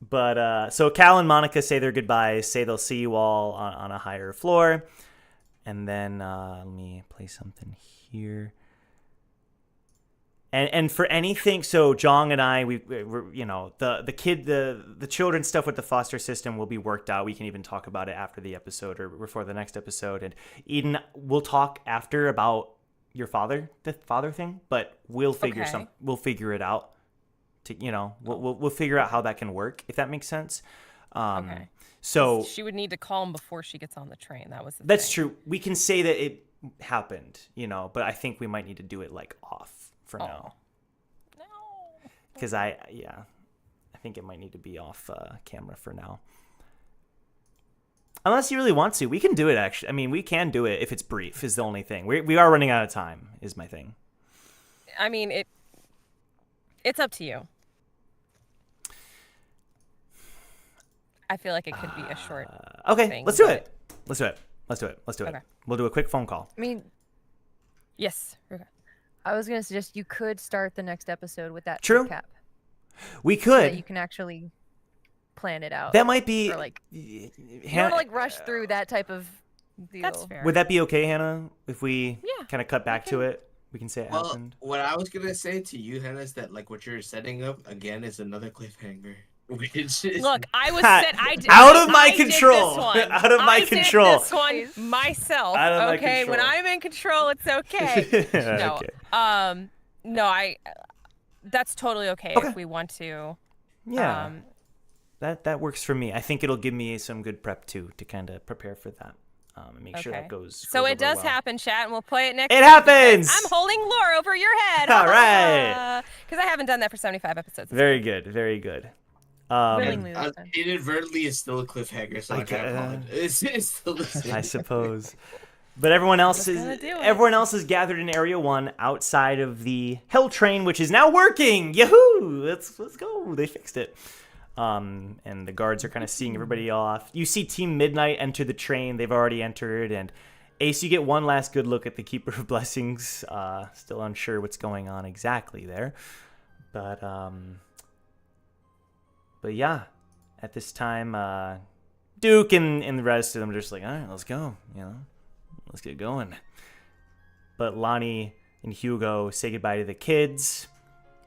But so Cal and Monica say their goodbyes, say they'll see you all on a higher floor. And then let me play something here. And for anything, so Jong and I, we're you know, the children stuff with the foster system will be worked out. We can even talk about it after the episode or before the next episode. And Eden, we'll talk after about your father, the father thing, but we'll figure we'll figure it out. We'll figure out how that can work, if that makes sense. Okay. So she would need to call him before she gets on the train. That's true. We can say that it happened, but I think we might need to do it like off for now. No. Because I think it might need to be off camera for now. Unless you really want to, we can do it. Actually, I mean, we can do it if it's brief. Is the only thing. We are running out of time. Is my thing. I mean, it's up to you. I feel like it could be a short. Okay, thing, let's do but- it. Let's do it. Okay. We'll do a quick phone call. I mean, Yes. Okay. I was gonna suggest you could start the next episode with that True. recap. We So that could. you can actually plan it out. That might be. Or like, you Hannah, don't want to rush through that type of deal. That's fair. would that be okay, Hannah? If we Yeah, kind of cut back to it, we can say it Well, happened. what I was gonna say to you, Hannah, is that like what you're setting up again is another cliffhanger. Which is Look, I was Ha- set. I did, out of my I did control. This one. Out of my I control. Did this one myself. Out of my okay, when control. I'm in control, it's okay. No. Okay. No. That's totally okay, Okay. if we want to. Yeah. That works for me. I think it'll give me some good prep too to kind of prepare for that. And make sure that goes. So goes it does over well. happen, chat, and we'll play it next. It week happens! because I'm holding lore over your head. All right. Because I haven't done that for 75 episodes. Very good. Very good. Willingly this time. inadvertently is still a cliffhanger, so I can't apologize. It's still the same. I suppose. But everyone else just gonna do it. is gathered in Area 1 outside of the Hell Train, which is now working. Yahoo! Let's go. They fixed it. And the guards are kind of seeing everybody off. You see Team Midnight enter the train. They've already entered, and Ace, you get one last good look at the Keeper of Blessings. Still unsure what's going on exactly there, but yeah, at this time, Duke and the rest of them are just like, all right, let's go. Let's get going. But Lonnie and Hugo say goodbye to the kids.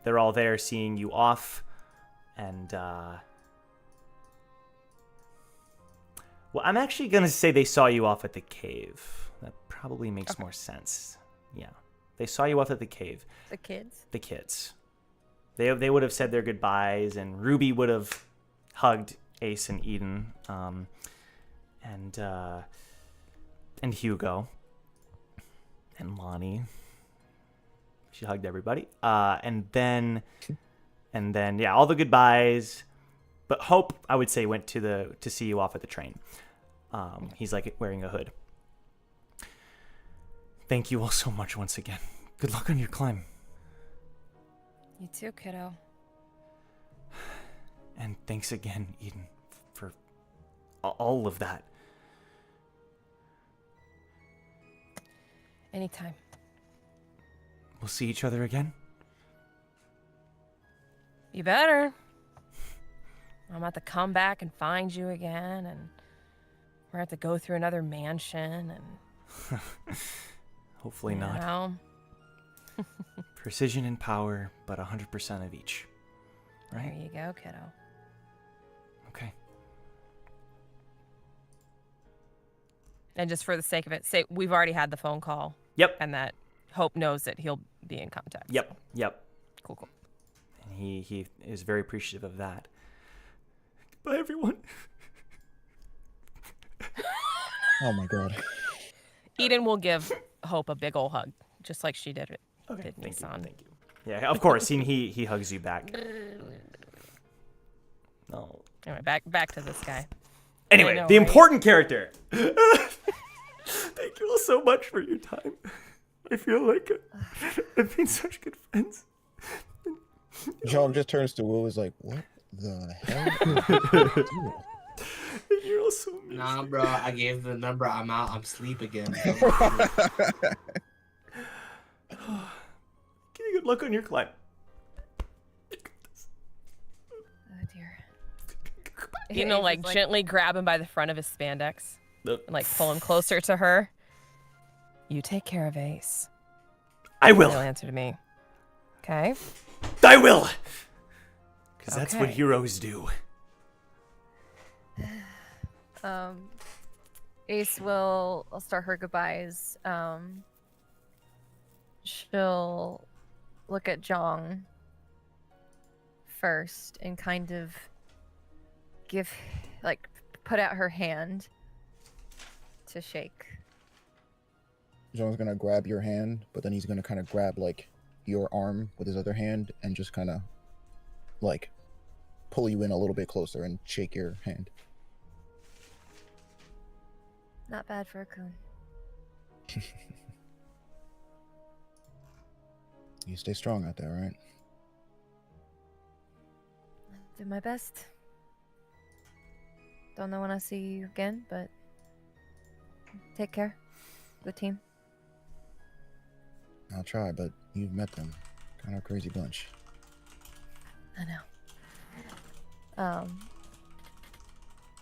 They're all there seeing you off. And, well, I'm actually going to say they saw you off at the cave. That probably makes more sense. Yeah. They saw you off at the cave. The kids. The kids. They would have said their goodbyes, and Ruby would have hugged Ace and Eden, and Hugo, and Lonnie. She hugged everybody. And then, yeah, all the goodbyes. But Hope, I would say, went to see you off at the train. He's like wearing a hood. Thank you all so much once again. Good luck on your climb. You too, kiddo. And thanks again, Eden, for all of that. Anytime. We'll see each other again. You better. I'm about to come back and find you again, and we're going to go through another mansion, and Hopefully you not. know. Precision and power, but 100% of each. There Right? you go, kiddo. Okay. And just for the sake of it, say we've already had the phone call. Yep. And that Hope knows that he'll be in contact. Yep. Yep. Cool. And he is very appreciative of that. Goodbye, everyone. Oh my god. Eden will give Hope a big ol' hug, just like she did it. Okay. Did me, Thank you. son. Thank you. Yeah, of course. He hugs you back. No. Anyway, back to this guy. Anyway, know, the right? important character. Thank you all so much for your time. I feel like I've been such good friends. John just turns to Will, is like, what the hell? You're all so amazing. Nah, bro, I gave the number. I'm out. I'm asleep again. Good luck on your climb. Oh dear. You know, Ace like is gently grab him by the front of his spandex The- and like pull him closer to her. You take care of Ace. I will. He'll answer to me. Okay. I will. Because that's what Okay. heroes do. Ace will start her goodbyes. She'll look at Jong first and kind of put out her hand to shake. John's gonna grab your hand, but then he's gonna kind of grab like your arm with his other hand and just kind of like pull you in a little bit closer and shake your hand. Not bad for a coon. You stay strong out there, right? Do my best. Don't know when I'll see you again, but take care. Good team. I'll try, but you've met them. Kind of a crazy bunch. I know.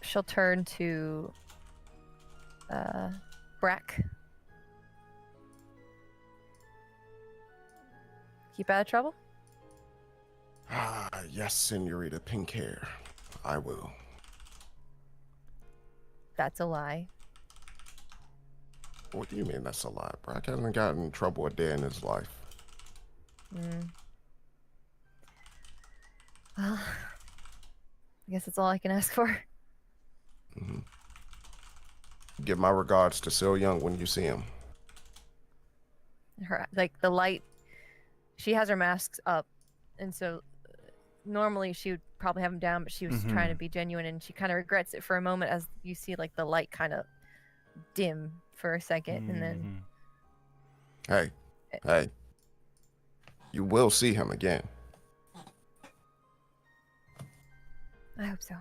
She'll turn to Brack. Keep out of trouble? Ah, yes, Senorita Pink Hair. I will. That's a lie. What do you mean that's a lie? Brock hasn't gotten in trouble a day in his life. Well, I guess that's all I can ask for. Mm-hmm. Give my regards to Sil Young when you see him. Her the light. She has her masks up, and so normally she would probably have them down, but she was trying to be genuine, and she kind of regrets it for a moment as you see like the light kind of dim for a second, and then Hey. You will see him again. I hope so.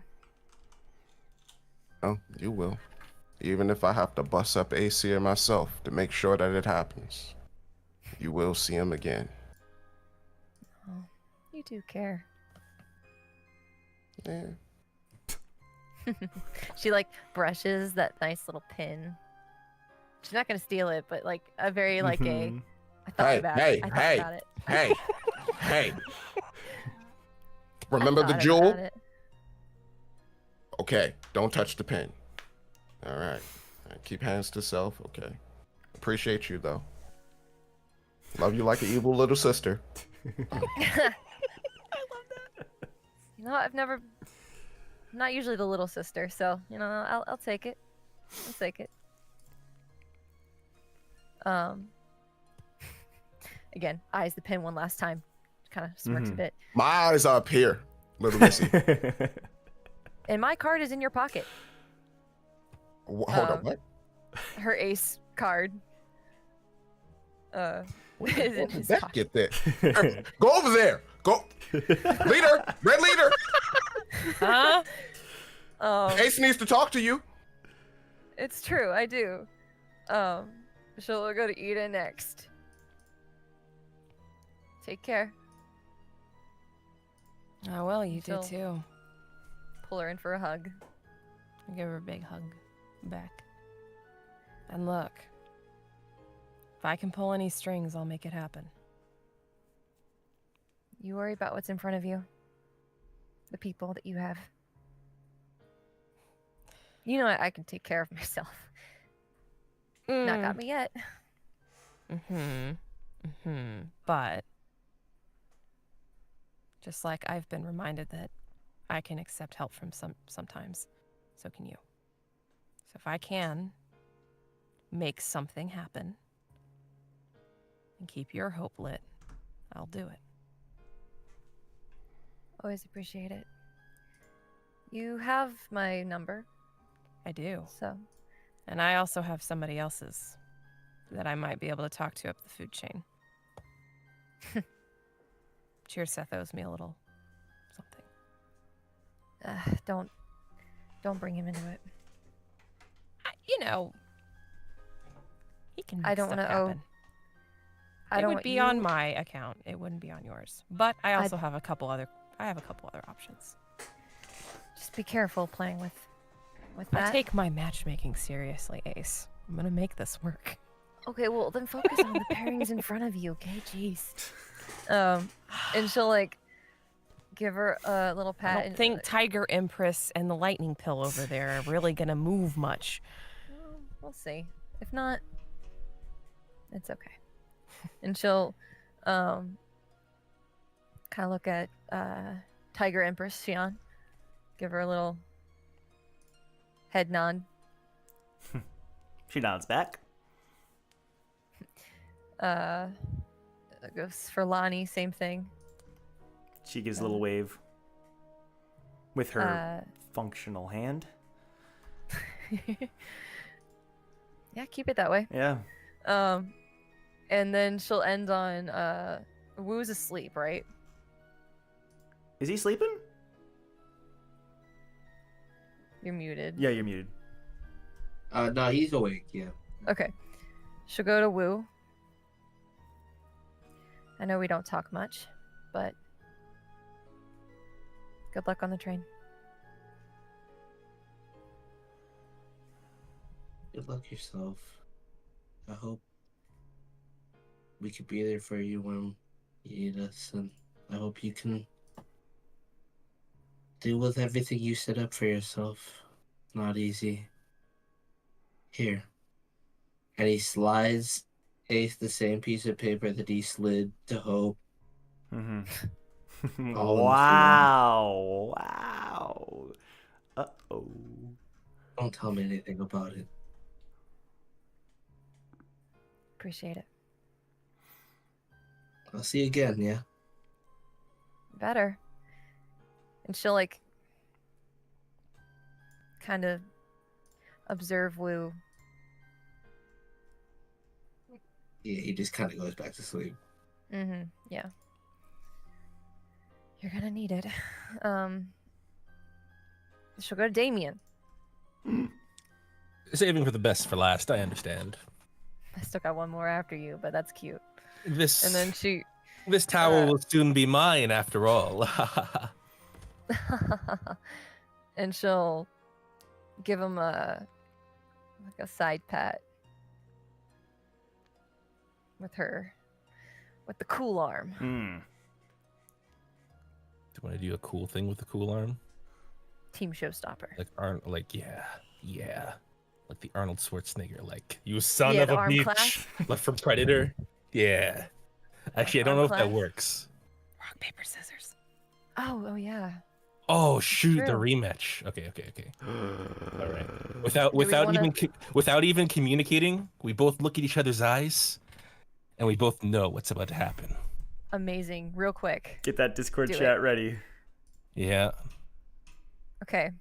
Oh, you will. Even if I have to bust up AC myself to make sure that it happens. You will see him again. Oh, you do care. Yeah. She like brushes that nice little pin. She's not gonna steal it, but like a very like a. I thought about it. I thought about it. Hey. Remember the Thought jewel? about it. Okay, don't touch the pin. All right. Keep hands to self. Okay. Appreciate you, though. Love you like an evil little sister. I love that. You know, I'm not usually the little sister, so you know, I'll take it. I'll take it. Again, eyes the pin one last time. Kind of smirks a bit. My eyes are up here, little missy. And my card is in your pocket. Hold up, what? Her ace card. Is Where in did his that pocket. get there? Go over there. Go. Leader. Red leader. Huh? Ace needs to talk to you. It's true, I do. She'll go to Ida next. Take care. Oh, well, you She'll did too. Pull her in for a hug. I'll give her a big hug back. And look, if I can pull any strings, I'll make it happen. You worry about what's in front of you. The people that you have. You know I can take care of myself. Not got me yet. But just like I've been reminded that I can accept help from sometimes, so can you. So if I can make something happen and keep your hope lit, I'll do it. Always appreciate it. You have my number, I do. so And I also have somebody else's that I might be able to talk to up the food chain. Cheers, Seth owes me a little something. don't bring him into it. You know, he can make I don't stuff want to owe. happen. I It don't would want be you. on my account. It wouldn't be on yours. But I also have a couple other options. Just be careful playing with I that. take my matchmaking seriously, Ace. I'm gonna make this work. Okay, well then focus on the pairings in front of you, okay? Jeez. And she'll like give her a little pat. I don't think Tiger Empress and the lightning pill over there are really gonna move much. Well, we'll see. If not, it's okay. And she'll kind of look at Tiger Empress Xian, give her a little head nod. She nods back. Goes for Lonnie, same thing. She gives a little wave with her functional hand. Yeah, keep it that way. Yeah. And then she'll end on Woo's asleep, right? Is he sleeping? You're muted. Yeah, you're muted. No, he's awake. Yeah. Okay. She'll go to Woo. I know we don't talk much, but good luck on the train. Good luck yourself. I hope we could be there for you when you need us, and I hope you can deal with everything you set up for yourself. Not easy. Here. And he slides Ace the same piece of paper that he slid to Hope. Mm-hmm. All Wow. Wow. Uh-oh. Don't tell me anything about it. Appreciate it. I'll see you again, yeah? Better. And she'll like kind of observe Woo. Yeah, he just kind of goes back to sleep. Mm-hmm. Yeah. You're gonna need it. She'll go to Damien. Saving for the best for last, I understand. I still got one more after you, but that's cute. This And then she this tower will soon be mine after all. and she'll give him a side pat with the cool arm. Do you want to do a cool thing with the cool arm? Team showstopper. Yeah, like the Arnold Schwarzenegger, like you son Yeah, of the a arm bitch, clap. like from Predator. Yeah, actually, I don't Arm know if clap. that works. Rock, paper, scissors. Oh yeah. Oh shoot, the True. rematch. Okay. All right. Without we wanna- without even communicating, we both look at each other's eyes, and we both know what's about to happen. Amazing. Real quick. Get that Discord Do chat it. ready. Yeah. Okay.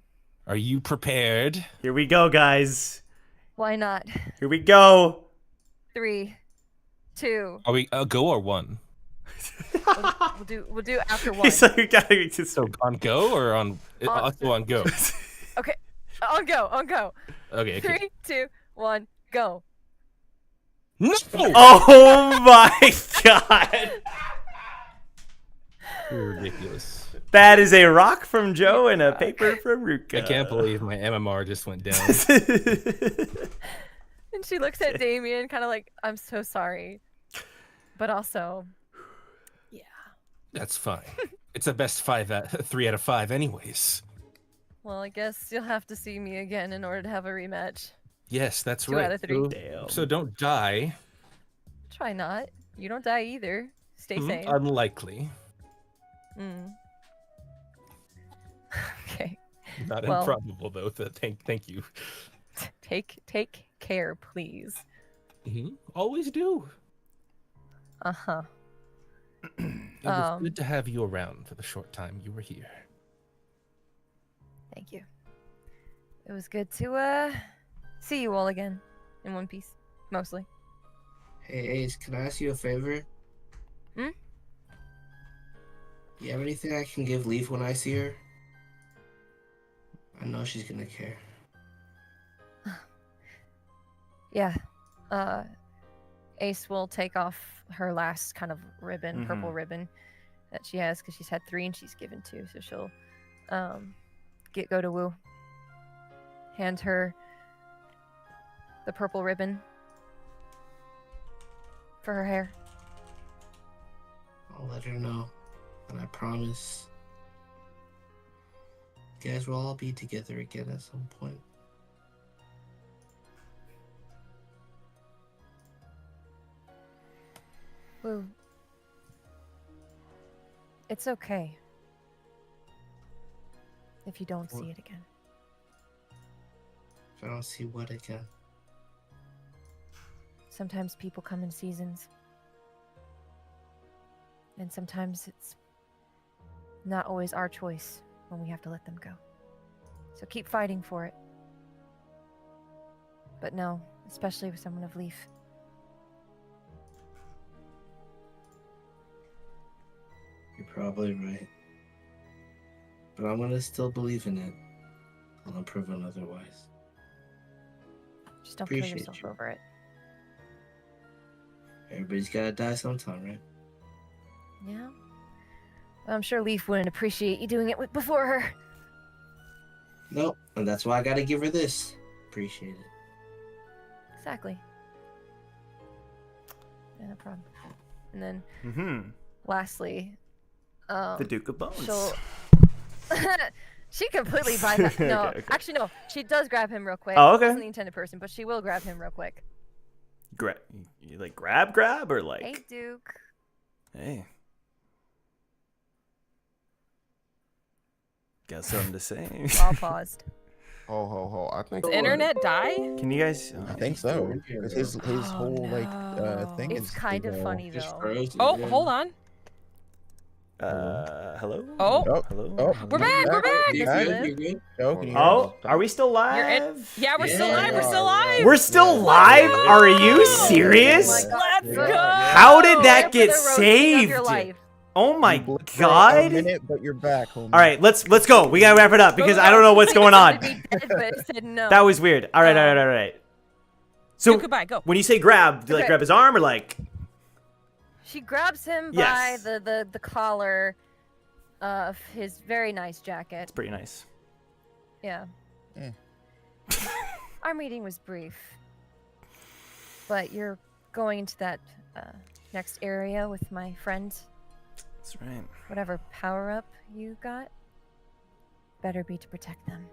Are you prepared? Here we go, guys. Why not? Here we go. 3, 2. Are we go or one? We'll do after one. He's like, we gotta be just... So on go or on also on go? Okay. On go. Okay. 3, 2, 1, go. No! Oh my god. You're ridiculous. That is a rock from Joe and a paper from Ruka. I can't believe my MMR just went down. And she looks at Damien, kind of like, I'm so sorry. But also, yeah. That's fine. It's a best 3 out of 5 anyways. Well, I guess you'll have to see me again in order to have a rematch. Yes, that's 2 right. out of 3. So don't die. Try not. You don't die either. Stay sane. Unlikely. Okay. Not Well- improbable though. Thank you. Take care, please. Always do. Uh-huh. It was good to have you around for the short time you were here. Thank you. It was good to see you all again in one piece, mostly. Hey, Ace, can I ask you a favor? Hmm? You have anything I can give Leaf when I see her? I know she's gonna care. Yeah. Ace will take off her last kind of ribbon, purple ribbon that she has because she's had 3 and she's given 2. So she'll go to Wu. Hand her the purple ribbon for her hair. I'll let her know, and I promise you guys will all be together again at some point. Wu. It's okay if you don't see it again. If I don't see what again? Sometimes people come in seasons. And sometimes it's not always our choice when we have to let them go. So keep fighting for it. But no, especially with someone of Leaf. You're probably right. But I'm gonna still believe in it. I'll prove otherwise. Just don't kill Appreciate yourself you. over it. Everybody's gotta die sometime, right? Yeah? I'm sure Leaf wouldn't appreciate you doing it before her. Nope, and that's why I gotta give her this. Appreciate it. Exactly. Yeah, no problem. And then, Mm-hmm. lastly, The Duke of Bones. she'll... she completely bypassed. No, Okay. actually, no. She does grab him real quick. Oh, okay. She wasn't the intended person, but she will grab him real quick. You like grab or like? Hey, Duke. Hey. Got something to say? All paused. Ho. I think Does internet die? Can you guys? I think so. Because his Oh, whole thing It's is kind of is, funny, Just though. frozen. Oh, yeah. hold on. Hello? Oh, Hello? Oh, we're back. We're back. You're Back? good, you're good. Joe, can you hear Oh, us? are we still You're in- live? Yeah, we're still Yeah, live. We're we still are, live. We're still Yeah. live? Let's Are go. you Oh serious? my God. Let's Bro, go. How did that Here for get the roasting of your saved? life. Oh my You blipped for god. a minute, but you're back, homie. All right, let's go. We gotta wrap it up because I don't know what's going on. Be dead, but it said no. That was weird. All right. So Goodbye. Go. when you say grab, do you like Okay. grab his arm or like? She grabs him Yes. by the collar of his very nice jacket. It's pretty nice. Yeah. Eh. Our meeting was brief, but you're going into that next area with my friend. That's right. Whatever power up you got, better be to protect them.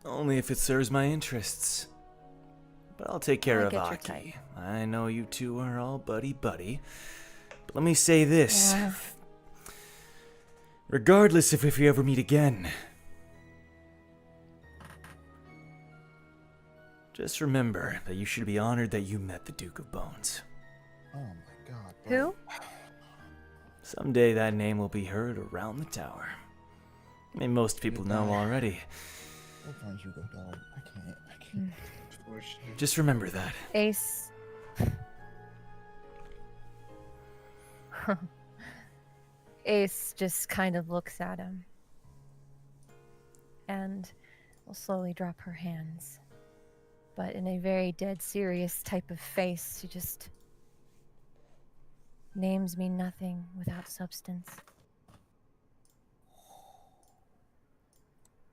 Only if it serves my interests. But I'll take care I of get your Aki. type. I know you two are all buddy. But let me say this. Yeah. Regardless of if we ever meet again, just remember that you should be honored that you met the Duke of Bones. Oh my god. Bro. Who? Someday that name will be heard around the tower. I mean, most people know already. Go find Hugo, dog. I can't. Unfortunately. Just remember that. Ace. Ace just kind of looks at him and will slowly drop her hands. But in a very dead serious type of face, she just... Names mean nothing without substance.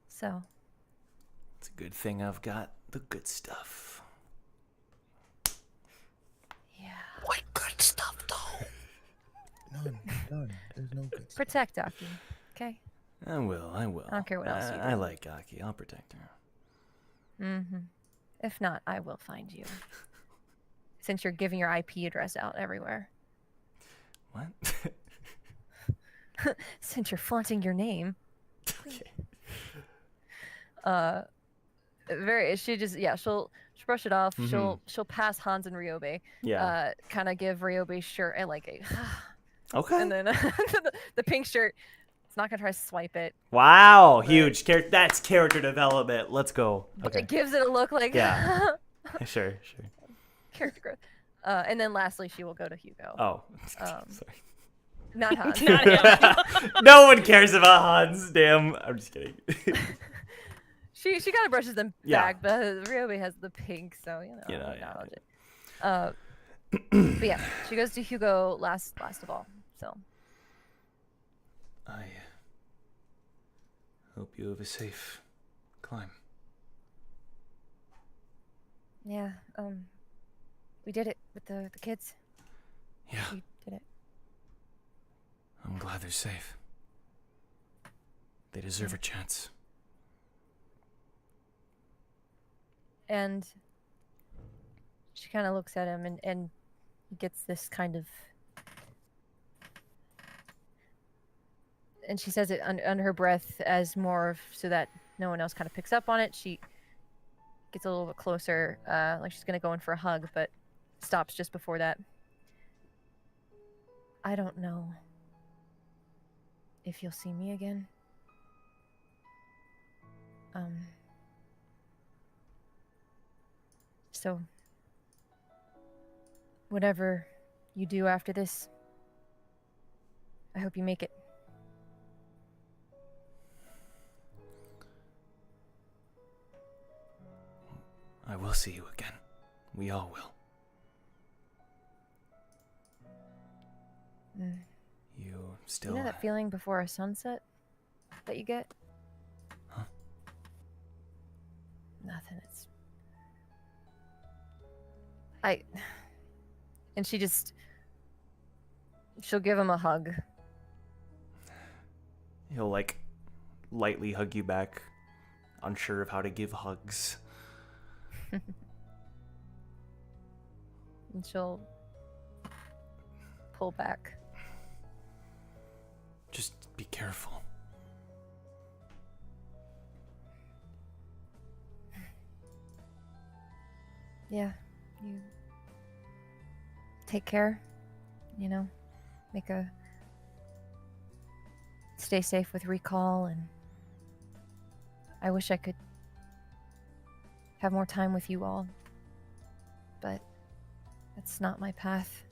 So, It's a good thing I've got the good stuff. yeah. What good stuff, though? None. There's no good stuff. Protect Aki, okay? I will. I don't care what else you I do. like Aki. I'll protect her. Mm-hmm. If not, I will find you. Since you're giving your IP address out everywhere. What? Since you're flaunting your name. Okay. She'll brush it off. Mhm. She'll pass Hans and Ryobe. Yeah. Kind of give Ryobe's shirt and like a Okay. and then the pink shirt. It's not gonna try to swipe it. Wow, huge. That's character development. Let's go. But Okay. it gives it a look like Yeah. Sure. character growth. And then lastly, she will go to Hugo. Oh. Sorry. Not Hans. Not him. No one cares about Hans. Damn. I'm just kidding. She kind of brushes them Yeah. back, but Ryobe has the pink, so you know. Yeah. But yeah, she goes to Hugo last of all. So Hope you have a safe climb. Yeah, we did it with the kids. Yeah, We did it. I'm glad they're safe. They deserve a chance. And she kind of looks at him and he gets this kind of... And she says it under her breath as more so that no one else kind of picks up on it. She gets a little bit closer, like she's going to go in for a hug, but stops just before that. I don't know if you'll see me again. So, whatever you do after this, I hope you make it. I will see you again. We all will. You still... You know that feeling before a sunset that you get? Huh? Nothing. And she'll give him a hug. He'll, like, lightly hug you back, unsure of how to give hugs. And she'll pull back. Just be careful. Yeah, you take care, stay safe with recall, and I wish I could have more time with you all, but that's not my path.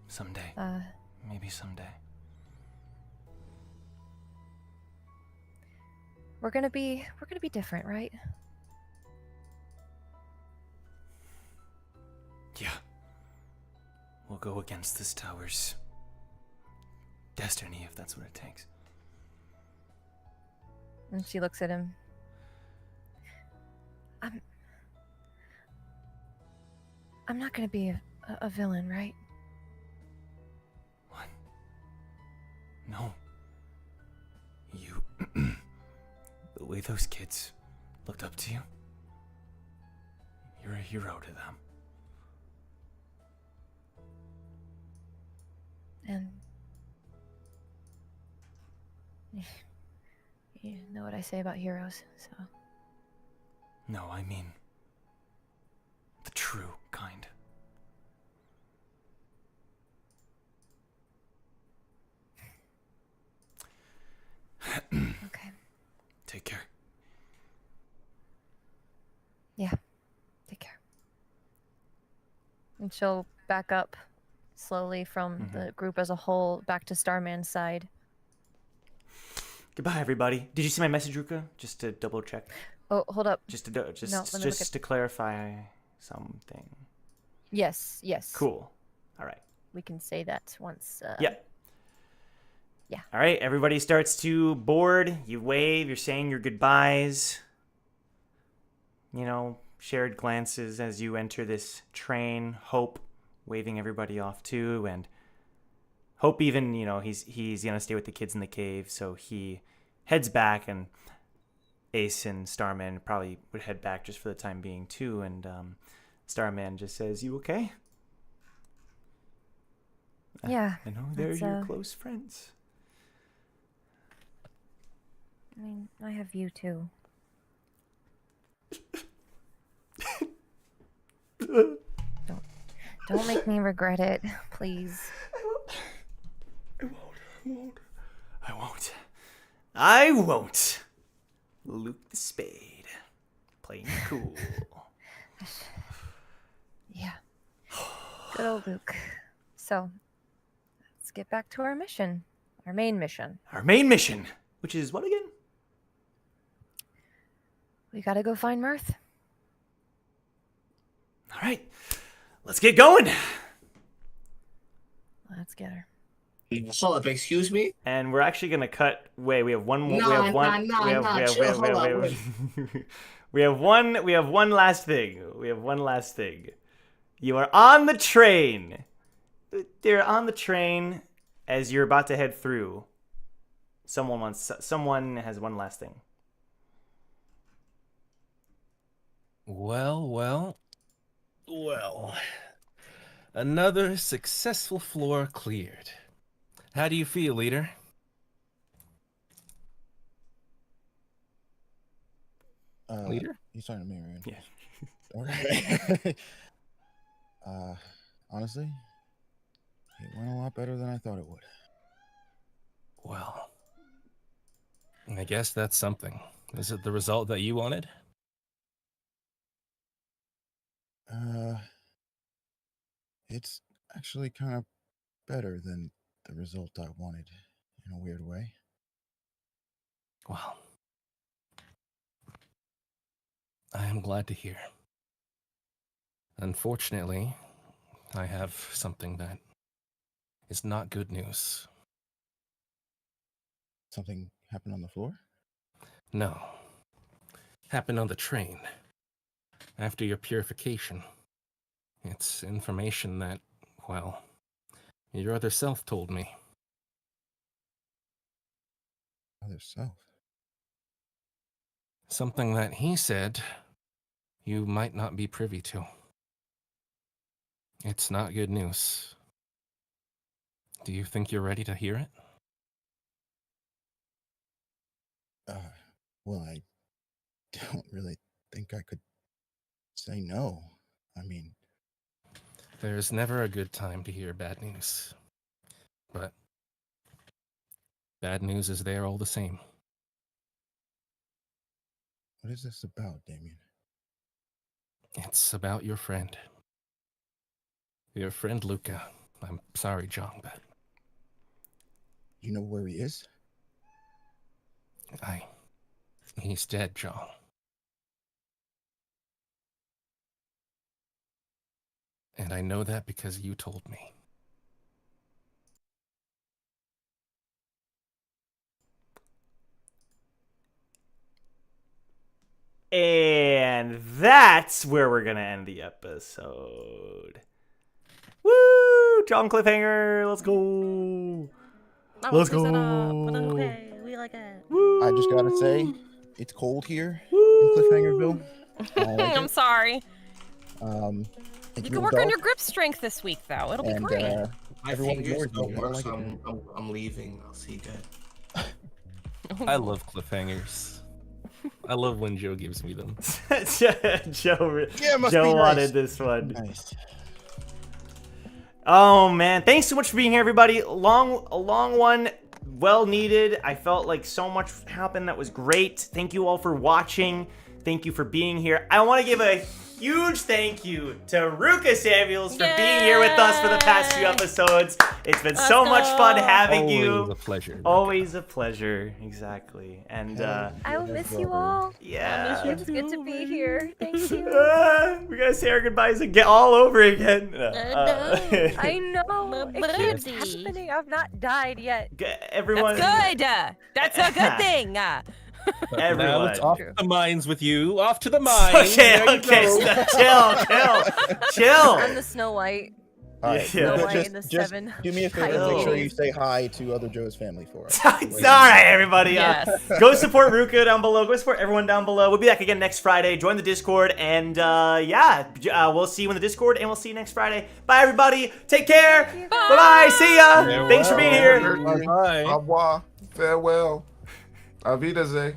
Someday. Maybe someday. We're gonna be different, right? Yeah. We'll go against this tower's destiny if that's what it takes. And she looks at him. I'm not gonna be a villain, right? What? No. You... The way those kids looked up to you, you're a hero to them. And you know what I say about heroes, so... No, I mean the true kind. Okay. Take care. Yeah, take care. And she'll back up slowly from the group as a whole back to Starman's side. Goodbye, everybody. Did you see my message, Ruka? Just to double check. Oh, hold up. Just to No, let me look at... to clarify something. Yes. Cool. All right. We can say that once. Yep. Yeah. All right. Everybody starts to board. You wave. You're saying your goodbyes. Shared glances as you enter this train. Hope waving everybody off too, and Hope even, he's gonna stay with the kids in the cave, so he heads back, and Ace and Starman probably would head back just for the time being too, and Starman just says, "You okay?" Yeah. I know they're your close friends. I mean, I have you too. Don't make me regret it, please. I won't. Luke the Spade. Playing cool. Yeah. Good old Luke. So, let's get back to our mission. Our main mission. Our main mission, which is what again? We gotta go find Mirth. All right. Let's get going. Let's get her. Hold up, excuse me? And we're actually gonna cut. Wait, we have one more. Nah, we have one. nah, we have, nah, we have, chill, we have, hold we up, have, wait. we have one. We have one last thing. We have one last thing. You are on the train. They're on the train as you're about to head through. Someone has one last thing. Well. Another successful floor cleared. How do you feel, leader? Leader? You talking to me, right? Yeah. Okay. Honestly, it went a lot better than I thought it would. Well, I guess that's something. Is it the result that you wanted? It's actually kind of better than the result I wanted, in a weird way. Well, I am glad to hear. Unfortunately, I have something that is not good news. Something happened on the floor? No. Happened on the train. After your purification. It's information that, well, your other self told me. Other self? Something that he said you might not be privy to. It's not good news. Do you think you're ready to hear it? Well, I don't really think I could say no. I mean... There's never a good time to hear bad news. But bad news is there all the same. What is this about, Damien? It's about your friend. Your friend Luca. I'm sorry, John, but... You know where he is? He's dead, John. And I know that because you told me. And that's where we're gonna end the episode. Woo! John Cliffhanger, let's go. Let's go. Okay, we like it. Woo! I just gotta say, it's cold here in Cliffhangerville. I don't like I'm it. sorry. It's You can real work on dark, your grip strength this week, though. It'll be and, great. My Everyone fingers ignores don't me. I don't work, like so it. I'm leaving. I'll see you guys. I love cliffhangers. I love when Joe gives me them. Joe Yeah, it must Joe be wanted nice. this one. Nice. Oh man, thanks so much for being here, everybody. A long one, well needed. I felt like so much happened that was great. Thank you all for watching. Thank you for being here. I want to give a huge thank you to Ruka Samuels for being here with us for the past few episodes. It's been so much fun having you. Always a pleasure. Always a pleasure, exactly. And I will miss you all. yeah. It was good to be here. Thank you. We gotta say our goodbyes again, all over again. I know. It keeps happening. I've not died yet. Everyone. That's good. That's a good thing. Everyone. Now it's off to the mines with you. Off to the mines. Okay, There you okay, go. chill. I'm the Snow White. All right, Yeah. Snow White and the just seven. do me a favor. Chill. Make sure you say hi to other Joe's family for us. It's all right, everybody. Yes. Go support Ruka down below. Go support everyone down below. We'll be back again next Friday. Join the Discord, and we'll see you in the Discord, and we'll see you next Friday. Bye, everybody. Take care. Bye-bye. See ya. Farewell. Thanks for being here. Au Bye. revoir. Farewell. Auf Wiedersehen.